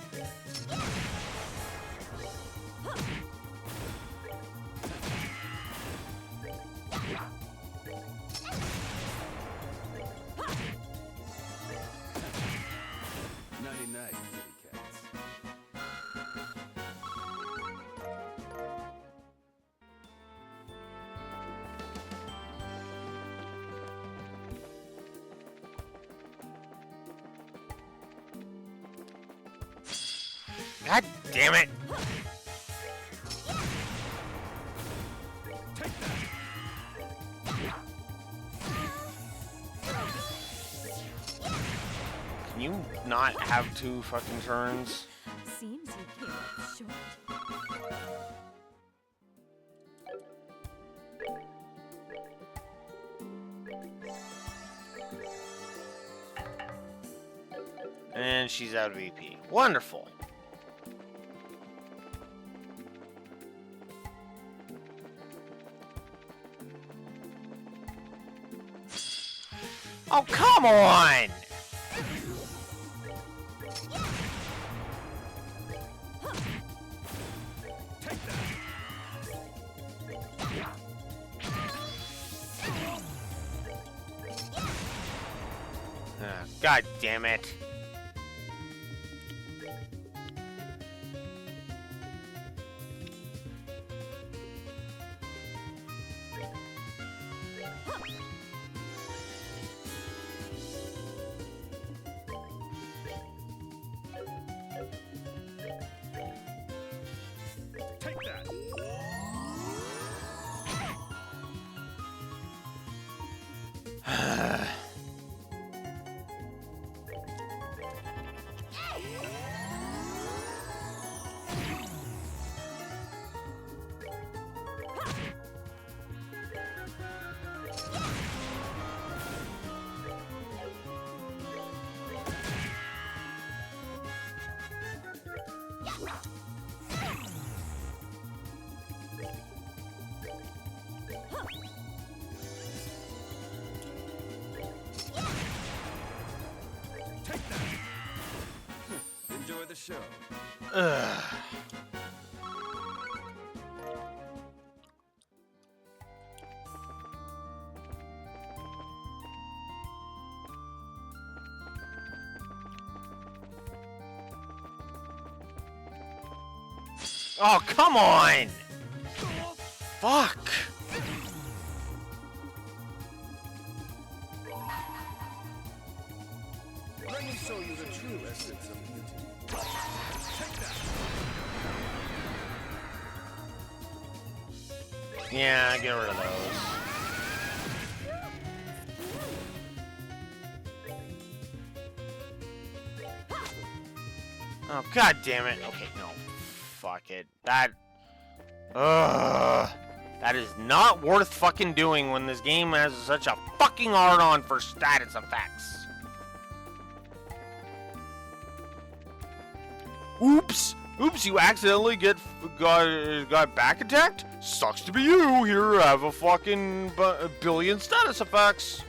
Speaker 3: Nighty-night, kitty cats.
Speaker 4: God damn it!
Speaker 3: Take that!
Speaker 4: Can you not have 2 fucking turns?
Speaker 2: Seems you came up short.
Speaker 4: And she's out of EP. Wonderful. Oh, come on!
Speaker 3: Take that!
Speaker 4: God damn it.
Speaker 3: Take that! Take that! Enjoy the show.
Speaker 4: Ugh. Oh, come on! Fuck!
Speaker 3: Let me show you the true essence of beauty. Take that!
Speaker 4: Yeah, get rid of those. Oh, god damn it. Okay, no. Fuck it. That is not worth fucking doing when this game has such a fucking hard-on for status effects. Oops! Oops, you accidentally got back attacked? Sucks to be you. Here, have a fucking billion status effects.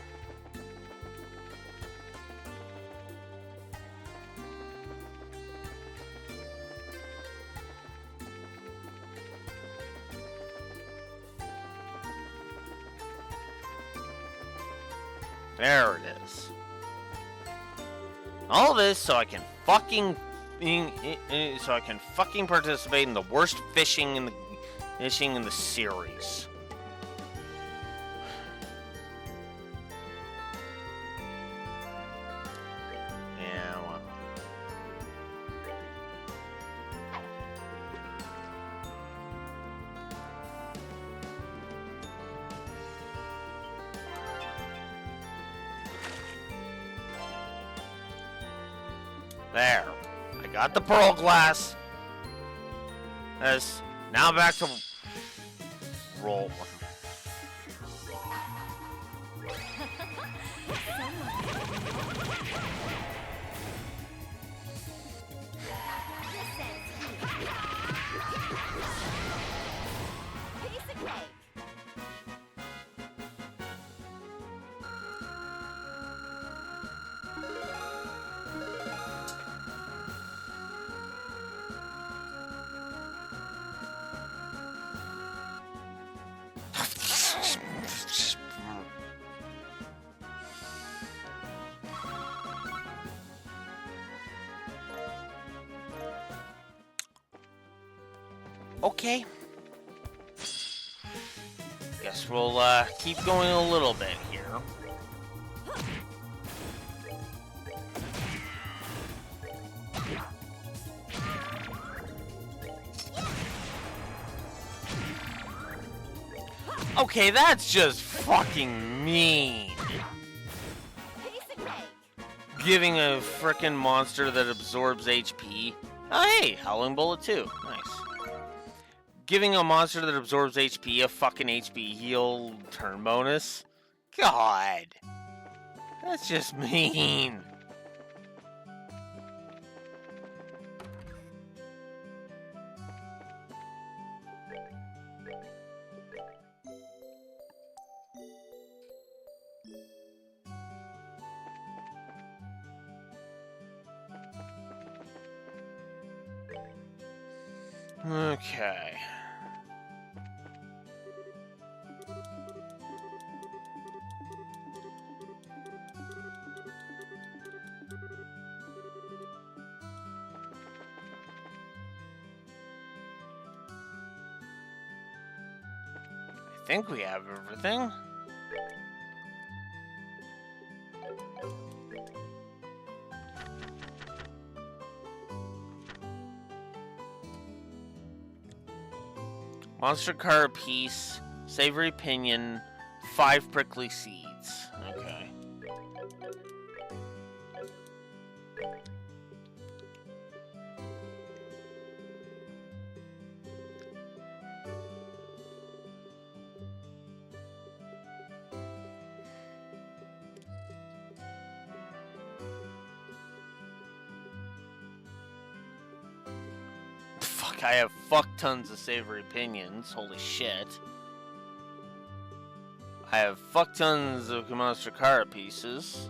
Speaker 4: There it is. All this so I can fucking participate in the worst fishing in the series. Yeah, well. There. I got the pearl glass. Yes. Now back to roll.
Speaker 2: Piece of cake.
Speaker 4: Okay. Guess we'll keep going a little bit here. Okay, that's just fucking mean.
Speaker 2: Piece of cake.
Speaker 4: Giving a frickin' monster that absorbs HP. Oh, hey, Howling Bullet too. Nice. Giving a monster that absorbs HP a fucking HP heal turn bonus? God. That's just mean. Okay. I think we have everything. Monster card piece, savory pinion, 5 prickly seeds. Okay. Fuck, I have fuck tons of savory pinions. Holy shit. I have fuck tons of monster card pieces.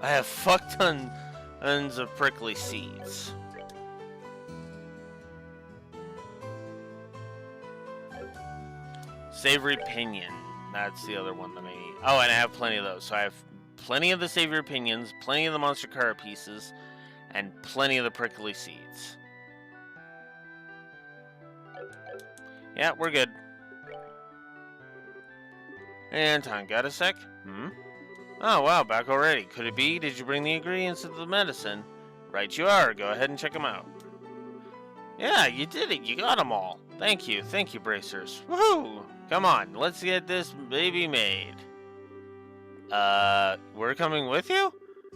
Speaker 4: I have fuck tons of prickly seeds. Savory pinion. That's the other one that I need. Oh, and I have plenty of those. So I have plenty of the savory pinions, plenty of the monster card pieces, and plenty of the prickly seeds. Yeah, we're good. And time, got a sec? Oh, wow, back already. Could it be? Did you bring the ingredients of the medicine? Right you are. Go ahead and check them out. Yeah, you did it. You got them all. Thank you, bracers. Woohoo! Come on, let's get this baby made. We're coming with you?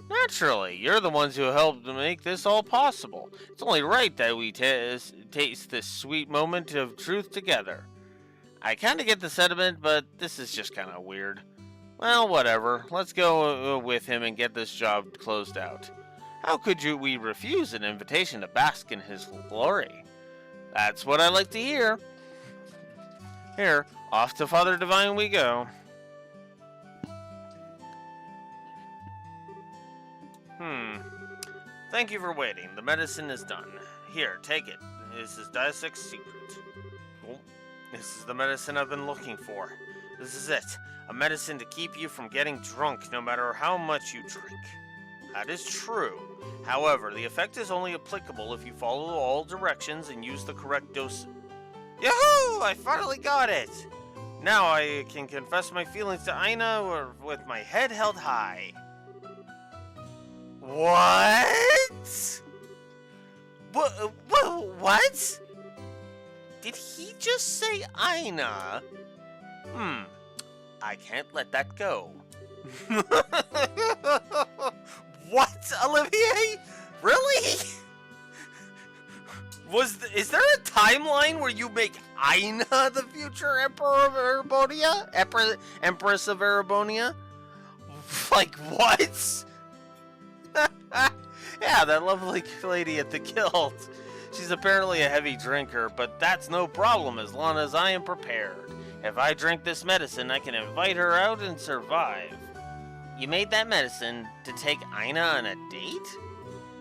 Speaker 4: Naturally, you're the ones who helped to make this all possible. It's only right that we taste this sweet moment of truth together. I kind of get the sentiment, but this is just kind of weird. Well, whatever. Let's go with him and get this job closed out. How could we refuse an invitation to bask in his glory? That's what I like to hear. Here, off to Father Divine we go. Thank you for waiting. The medicine is done. Here, take it. This is Diasek's secret. Oh, this is the medicine I've been looking for. This is it. A medicine to keep you from getting drunk no matter how much you drink. That is true. However, the effect is only applicable if you follow all directions and use the correct dose. Yahoo! I finally got it! Now I can confess my feelings to Aina with my head held high. What? What? Did he just say Aina? I can't let that go. What, Olivier? Really? Is there a timeline where you make Aina the future Emperor of Erebonia? Empress of Erebonia? Like, what? Yeah, that lovely lady at the guild. She's apparently a heavy drinker, but that's no problem as long as I am prepared. If I drink this medicine, I can invite her out and survive. You made that medicine to take Aina on a date?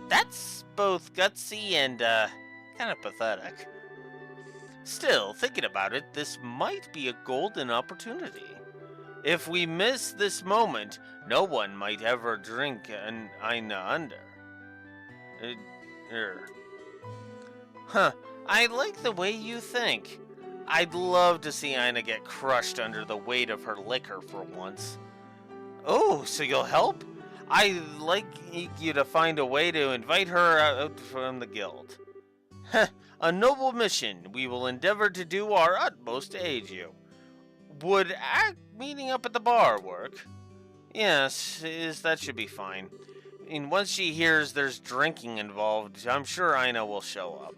Speaker 4: That's both gutsy and, kind of pathetic. Still, thinking about it, this might be a golden opportunity. If we miss this moment, no one might ever drink an Aina under. Huh, I like the way you think. I'd love to see Ina get crushed under the weight of her liquor for once. Oh, so you'll help? I'd like you to find a way to invite her out from the guild. Heh, a noble mission. We will endeavor to do our utmost to aid you. Would meeting up at the bar work? Yes, that should be fine. And once she hears there's drinking involved, I'm sure Ina will show up.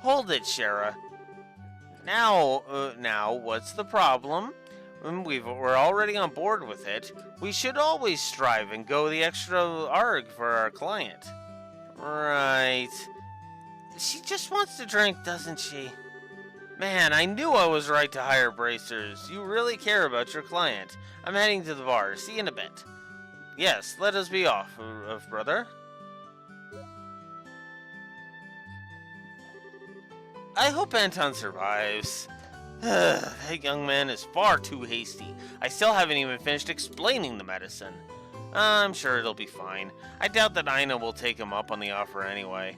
Speaker 4: Hold it, Shara. Now, what's the problem? We're already on board with it. We should always strive and go the extra arg for our client. Right. She just wants to drink, doesn't she? Man, I knew I was right to hire bracers. You really care about your client. I'm heading to the bar. See you in a bit. Yes, let us be off, brother. I hope Anton survives. That young man is far too hasty. I still haven't even finished explaining the medicine. I'm sure it'll be fine. I doubt that Ina will take him up on the offer anyway.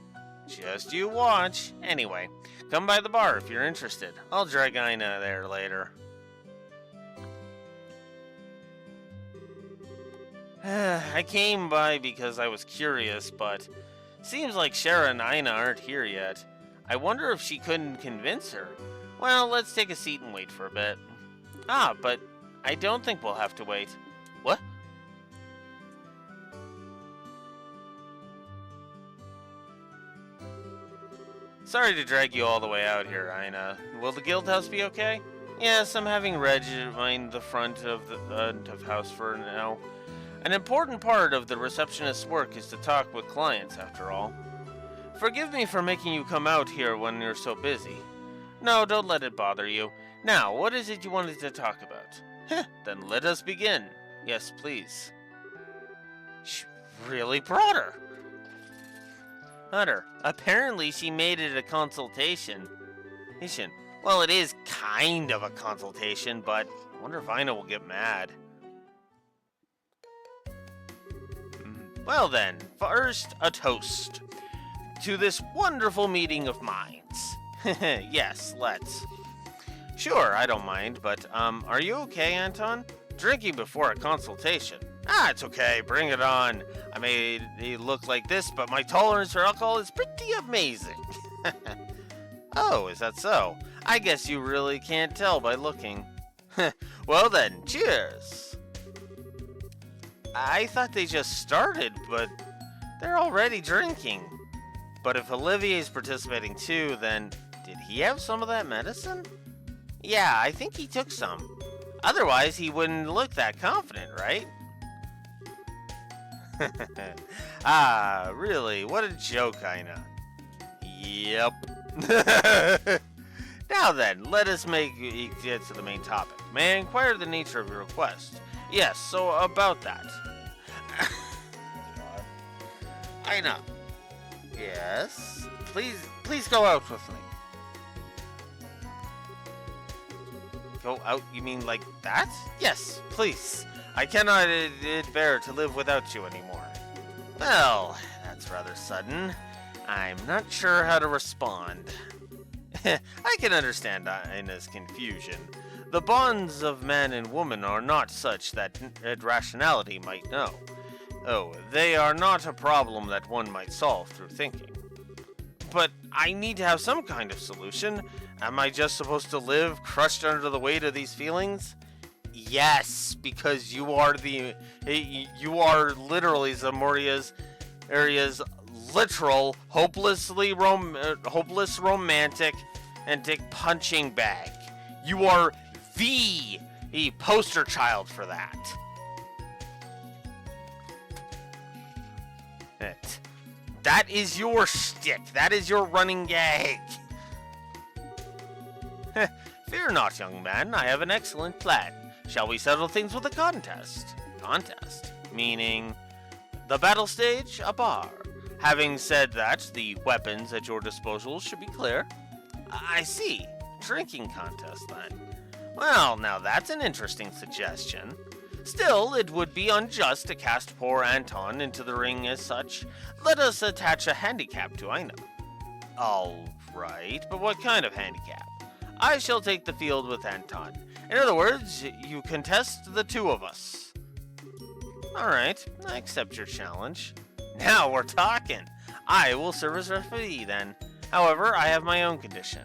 Speaker 4: Just you watch. Anyway, come by the bar if you're interested. I'll drag Ina there later. I came by because I was curious, but seems like Shara and Ina aren't here yet. I wonder if she couldn't convince her. Well, let's take a seat and wait for a bit. But I don't think we'll have to wait. What? Sorry to drag you all the way out here, Ina. Will the guild house be okay? Yes, I'm having Reg mind the front of the house for now. An important part of the receptionist's work is to talk with clients, after all. Forgive me for making you come out here when you're so busy. No, don't let it bother you. Now, what is it you wanted to talk about? Then let us begin. Yes, please. She really brought her. Hunter, apparently she made it a consultation. Well, it is kind of a consultation, but I wonder if Ina will get mad. Well then, first, a toast to this wonderful meeting of minds. Yes, let's. Sure, I don't mind, but, are you okay, Anton? Drinking before a consultation. It's okay, bring it on. I made it look like this, but my tolerance for alcohol is pretty amazing. Oh, is that so? I guess you really can't tell by looking. Well then, cheers. I thought they just started, but they're already drinking. But if Olivier's participating too, then did he have some of that medicine? Yeah, I think he took some. Otherwise, he wouldn't look that confident, right? Really? What a joke, Ina. Yep. Now then, let us get to the main topic. May I inquire the nature of your request? Yes, so about that. Ina. Yes? Please go out with me. Go out, you mean like that? Yes, please. I cannot bear to live without you anymore. Well, that's rather sudden. I'm not sure how to respond. I can understand Ina's confusion. The bonds of man and woman are not such that rationality might know. Oh, they are not a problem that one might solve through thinking. But I need to have some kind of solution. Am I just supposed to live crushed under the weight of these feelings? Yes, because you are literally Zamoria's area's literal, hopeless romantic and dick punching bag. You are the poster child for that. That is your shtick. That is your running gag. Fear not, young man. I have an excellent plan. Shall we settle things with a contest? Contest? Meaning the battle stage, a bar. Having said that, the weapons at your disposal should be clear. I see. Drinking contest, then. Well, now that's an interesting suggestion. Still, it would be unjust to cast poor Anton into the ring as such. Let us attach a handicap to Ina. All right, but what kind of handicap? I shall take the field with Anton. In other words, you contest the two of us. All right, I accept your challenge. Now we're talking. I will serve as referee then. However, I have my own condition.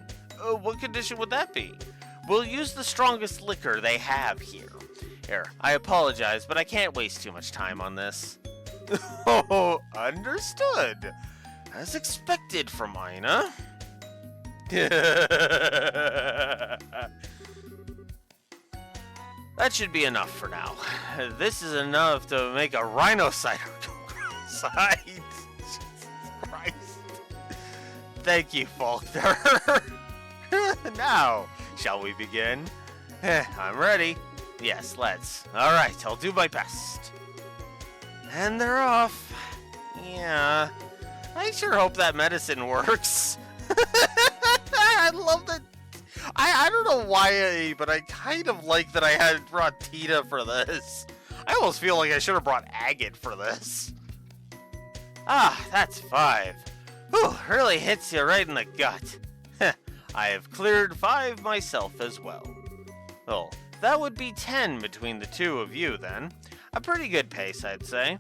Speaker 4: What condition would that be? We'll use the strongest liquor they have here. Here, I apologize, but I can't waste too much time on this. Oh, understood. As expected from Ina. That should be enough for now. This is enough to make a rhino cider go cross-eyed. Jesus Christ. Thank you, Faulkner. Now, shall we begin? I'm ready. Yes, let's. Alright, I'll do my best. And they're off. Yeah. I sure hope that medicine works. I love that. I don't know why, but I kind of like that I had brought Tina for this. I almost feel like I should have brought Agate for this. Ah, that's 5. Whew, really hits you right in the gut. I have cleared 5 myself as well. Oh, that would be 10 between the two of you then. A pretty good pace, I'd say.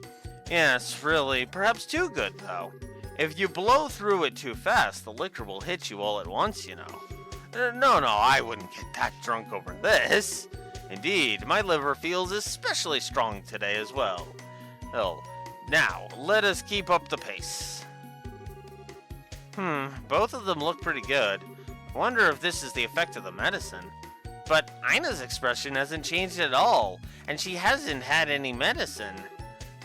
Speaker 4: Yes, really, perhaps too good, though. If you blow through it too fast, the liquor will hit you all at once, you know. No, I wouldn't get that drunk over this. Indeed, my liver feels especially strong today as well. Oh, now, let us keep up the pace. Both of them look pretty good. I wonder if this is the effect of the medicine. But Ina's expression hasn't changed at all, and she hasn't had any medicine.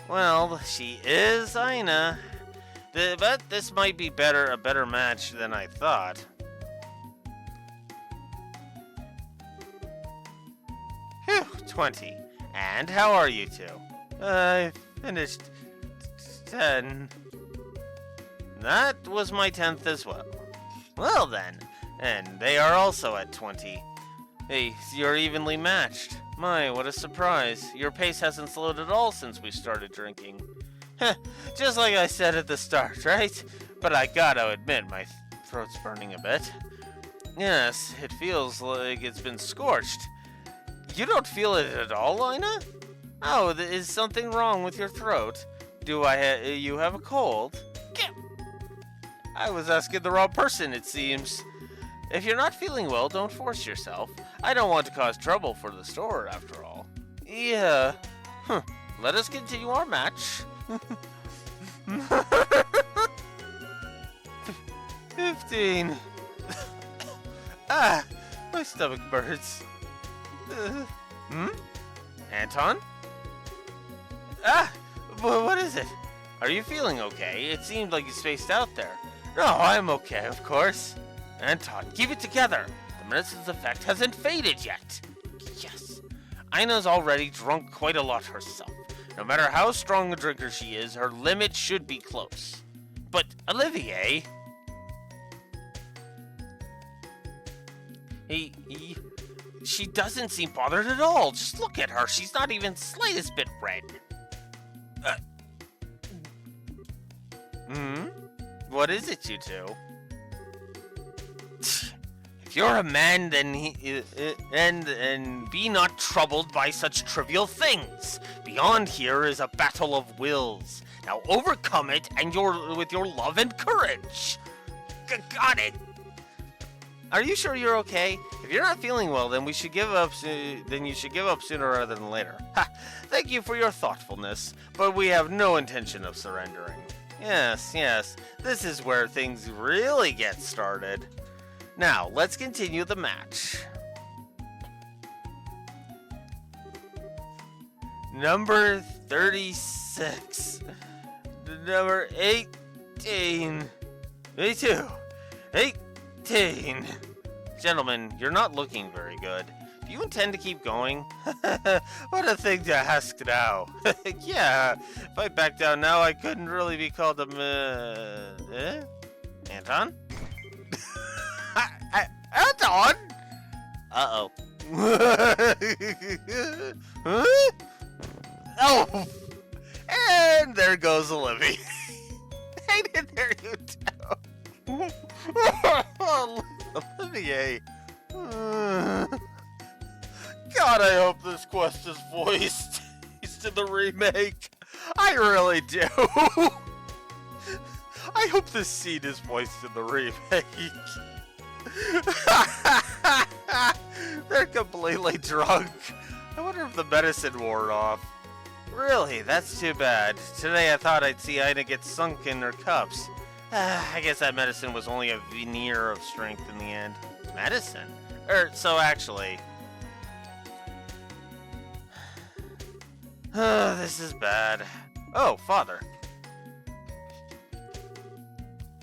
Speaker 4: Well, she is Ina. But this might be a better match than I thought. Phew, 20. And how are you two? I finished 10. That was my 10th as well. Well then, and they are also at 20. Hey, you're evenly matched. My, what a surprise. Your pace hasn't slowed at all since we started drinking. Just like I said at the start, right? But I gotta admit, my throat's burning a bit. Yes, it feels like it's been scorched. You don't feel it at all, Ina? Oh, is something wrong with your throat? Do you have a cold? I was asking the wrong person, it seems. If you're not feeling well, don't force yourself. I don't want to cause trouble for the store, after all. Yeah. Let us continue our match. 15. Ah, my stomach burns. Anton? Ah, what is it? Are you feeling okay? It seemed like you spaced out there. No, I'm okay, of course. Anton, keep it together. The medicine's effect hasn't faded yet. Yes. Ina's already drunk quite a lot herself. No matter how strong a drinker she is, her limit should be close. But, Olivier... She doesn't seem bothered at all. Just look at her. She's not even slightest bit red. What is it, you two? If you're a man, then and be not troubled by such trivial things. Beyond here is a battle of wills. Now overcome it, and with your love and courage. Got it. Are you sure you're okay? If you're not feeling well, then we should give up. Then you should give up sooner rather than later. Ha! Thank you for your thoughtfulness, but we have no intention of surrendering. Yes. This is where things really get started. Now, let's continue the match. Number 36. Number 18. 82. 18. Gentlemen, you're not looking very good. Do you intend to keep going? What a thing to ask now. Yeah, if I back down now, I couldn't really be called a... Anton? Anton? Uh-oh. Huh? Oh! And there goes Olivia. Hey, there you go. Olivier. God, I hope this quest is voiced in the remake. I really do. I hope this scene is voiced in the remake. They're completely drunk. I wonder if the medicine wore off. Really, that's too bad. Today I thought I'd see Ina get sunk in her cups. I guess that medicine was only a veneer of strength in the end. Medicine? So actually... this is bad. Oh, Father.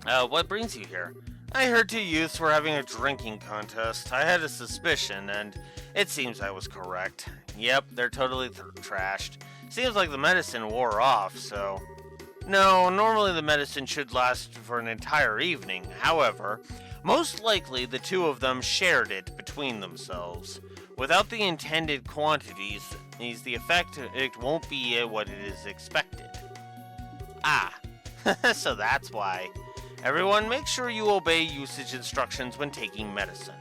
Speaker 4: What brings you here? I heard two youths were having a drinking contest. I had a suspicion, and it seems I was correct. Yep, they're totally trashed. Seems like the medicine wore off, so... No, normally the medicine should last for an entire evening. However, most likely the two of them shared it between themselves. Without the intended quantities, the effect it won't be what it is expected. Ah, so that's why. Everyone, make sure you obey usage instructions when taking medicine.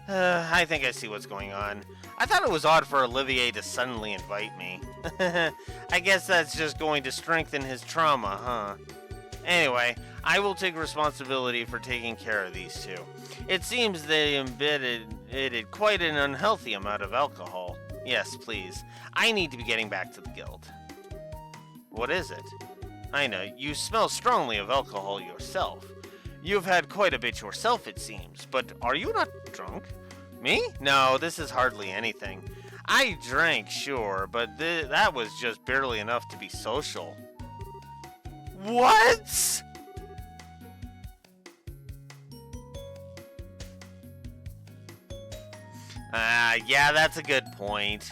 Speaker 4: I think I see what's going on. I thought it was odd for Olivier to suddenly invite me. I guess that's just going to strengthen his trauma, huh? Anyway, I will take responsibility for taking care of these two. It seems they embedded quite an unhealthy amount of alcohol. Yes, please. I need to be getting back to the guild. What is it? Ina, you smell strongly of alcohol yourself. You've had quite a bit yourself, it seems, but are you not drunk? Me? No, this is hardly anything. I drank, sure, but that was just barely enough to be social. What? Yeah, that's a good point.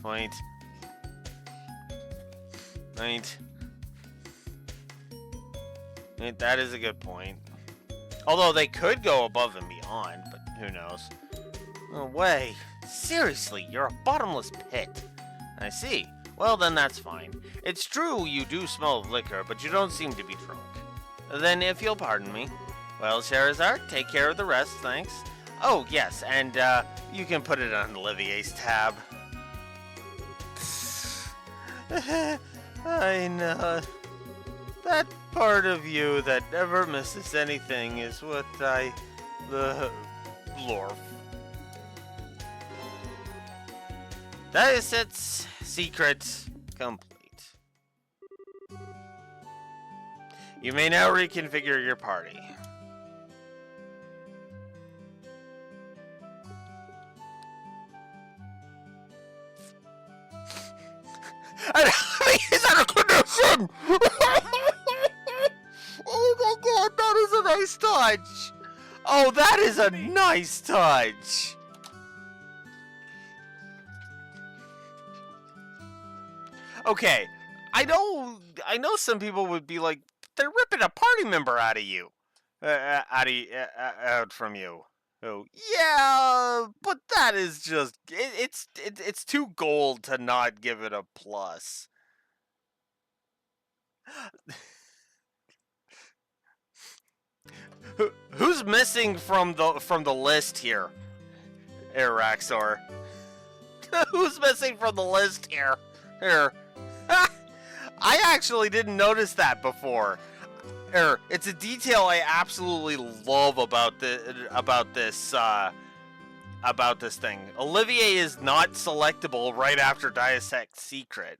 Speaker 4: Point. That is a good point. Although they could go above and beyond, but who knows. No way. Seriously, you're a bottomless pit. I see. Well, then that's fine. It's true you do smell of liquor, but you don't seem to be drunk. Then, if you'll pardon me. Well, Charizard, take care of the rest, thanks. Oh, yes, and, you can put it on Olivier's tab. I know. That part of you that never misses anything is what the Lorf. That is its secret complete. You may now reconfigure your party. He's out of condition! Oh my god, that is a nice touch! Oh, that is a nice touch! Okay, I know some people would be like, they're ripping a party member out of you. Out from you. Oh, yeah, but that is just, it's too gold to not give it a plus. Who's missing from the list here? Araxor. Who's missing from the list here? Here. I actually didn't notice that before. It's a detail I absolutely love about this thing. Olivier is not selectable right after Dissect Secret.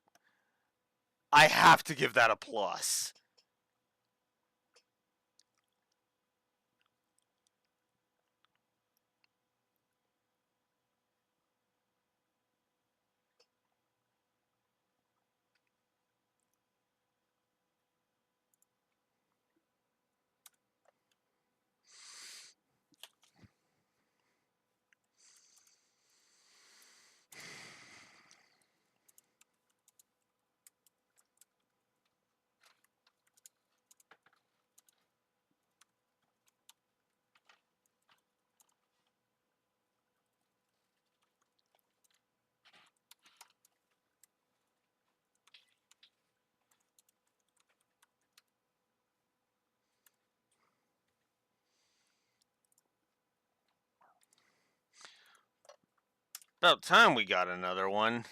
Speaker 4: I have to give that a plus. About time we got another one.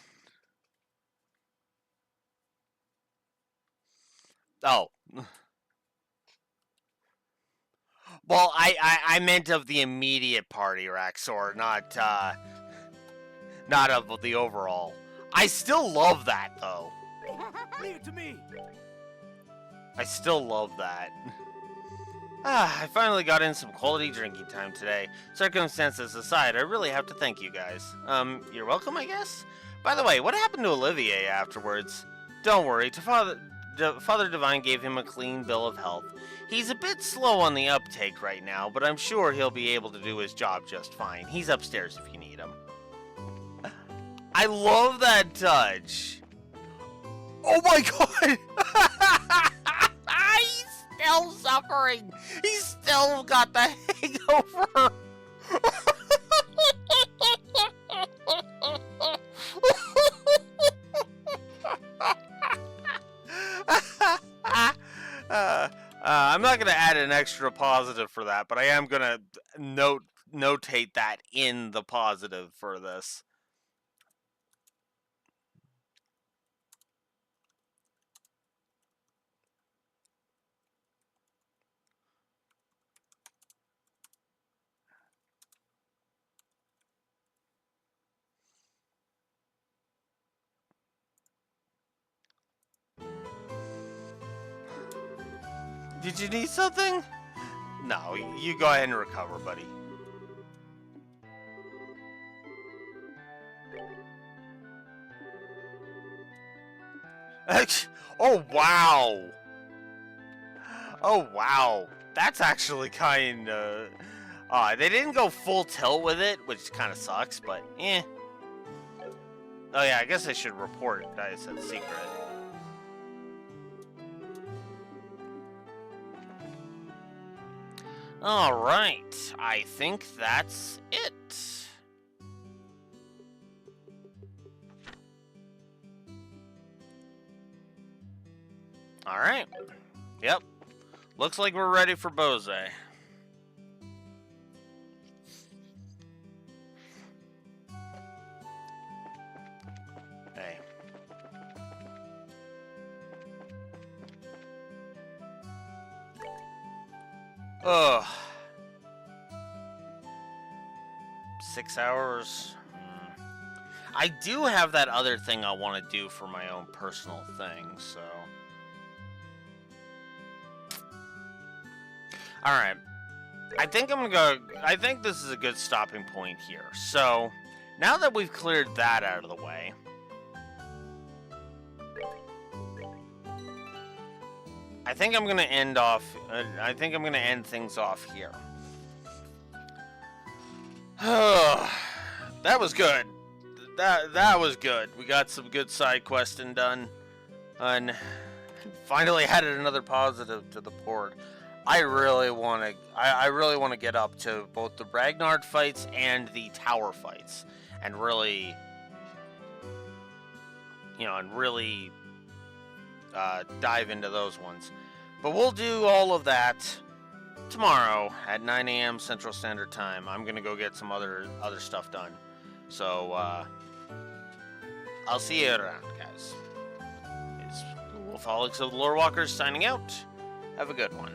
Speaker 4: Oh. Well, I meant of the immediate party, Raxor, not of the overall. I still love that, though.
Speaker 3: Leave it to me.
Speaker 4: I still love that. I finally got in some quality drinking time today. Circumstances aside, I really have to thank you guys. You're welcome, I guess? By the way, what happened to Olivier afterwards? Don't worry, Father Divine gave him a clean bill of health. He's a bit slow on the uptake right now, but I'm sure he'll be able to do his job just fine. He's upstairs if you need him. I love that touch. Oh my god! He's still suffering. He's still got the hangover. I'm not gonna add an extra positive for that, but I am gonna notate that in the positive for this. Did you need something? No, you go ahead and recover, buddy. Oh, wow. Oh, wow. That's actually kind of... they didn't go full tilt with it, which kind of sucks, but eh. Oh, yeah, I guess I should report that it's a secret. Alright, I think that's it. Alright. Yep. Looks like we're ready for Bose. Hey. Ugh. 6 hours. I do have that other thing I want to do for my own personal thing, so. Alright. I think this is a good stopping point here. So, now that we've cleared that out of the way, I think I'm gonna end things off here. That was good. That was good. We got some good side questing done, and finally added another positive to the board. I really want to get up to both the Ragnard fights and the tower fights, and really, dive into those ones. But we'll do all of that tomorrow at 9 a.m. Central Standard Time. I'm gonna go get some other stuff done. So I'll see you around, guys. It's Wolfaholics of the Lore Walkers signing out. Have a good one.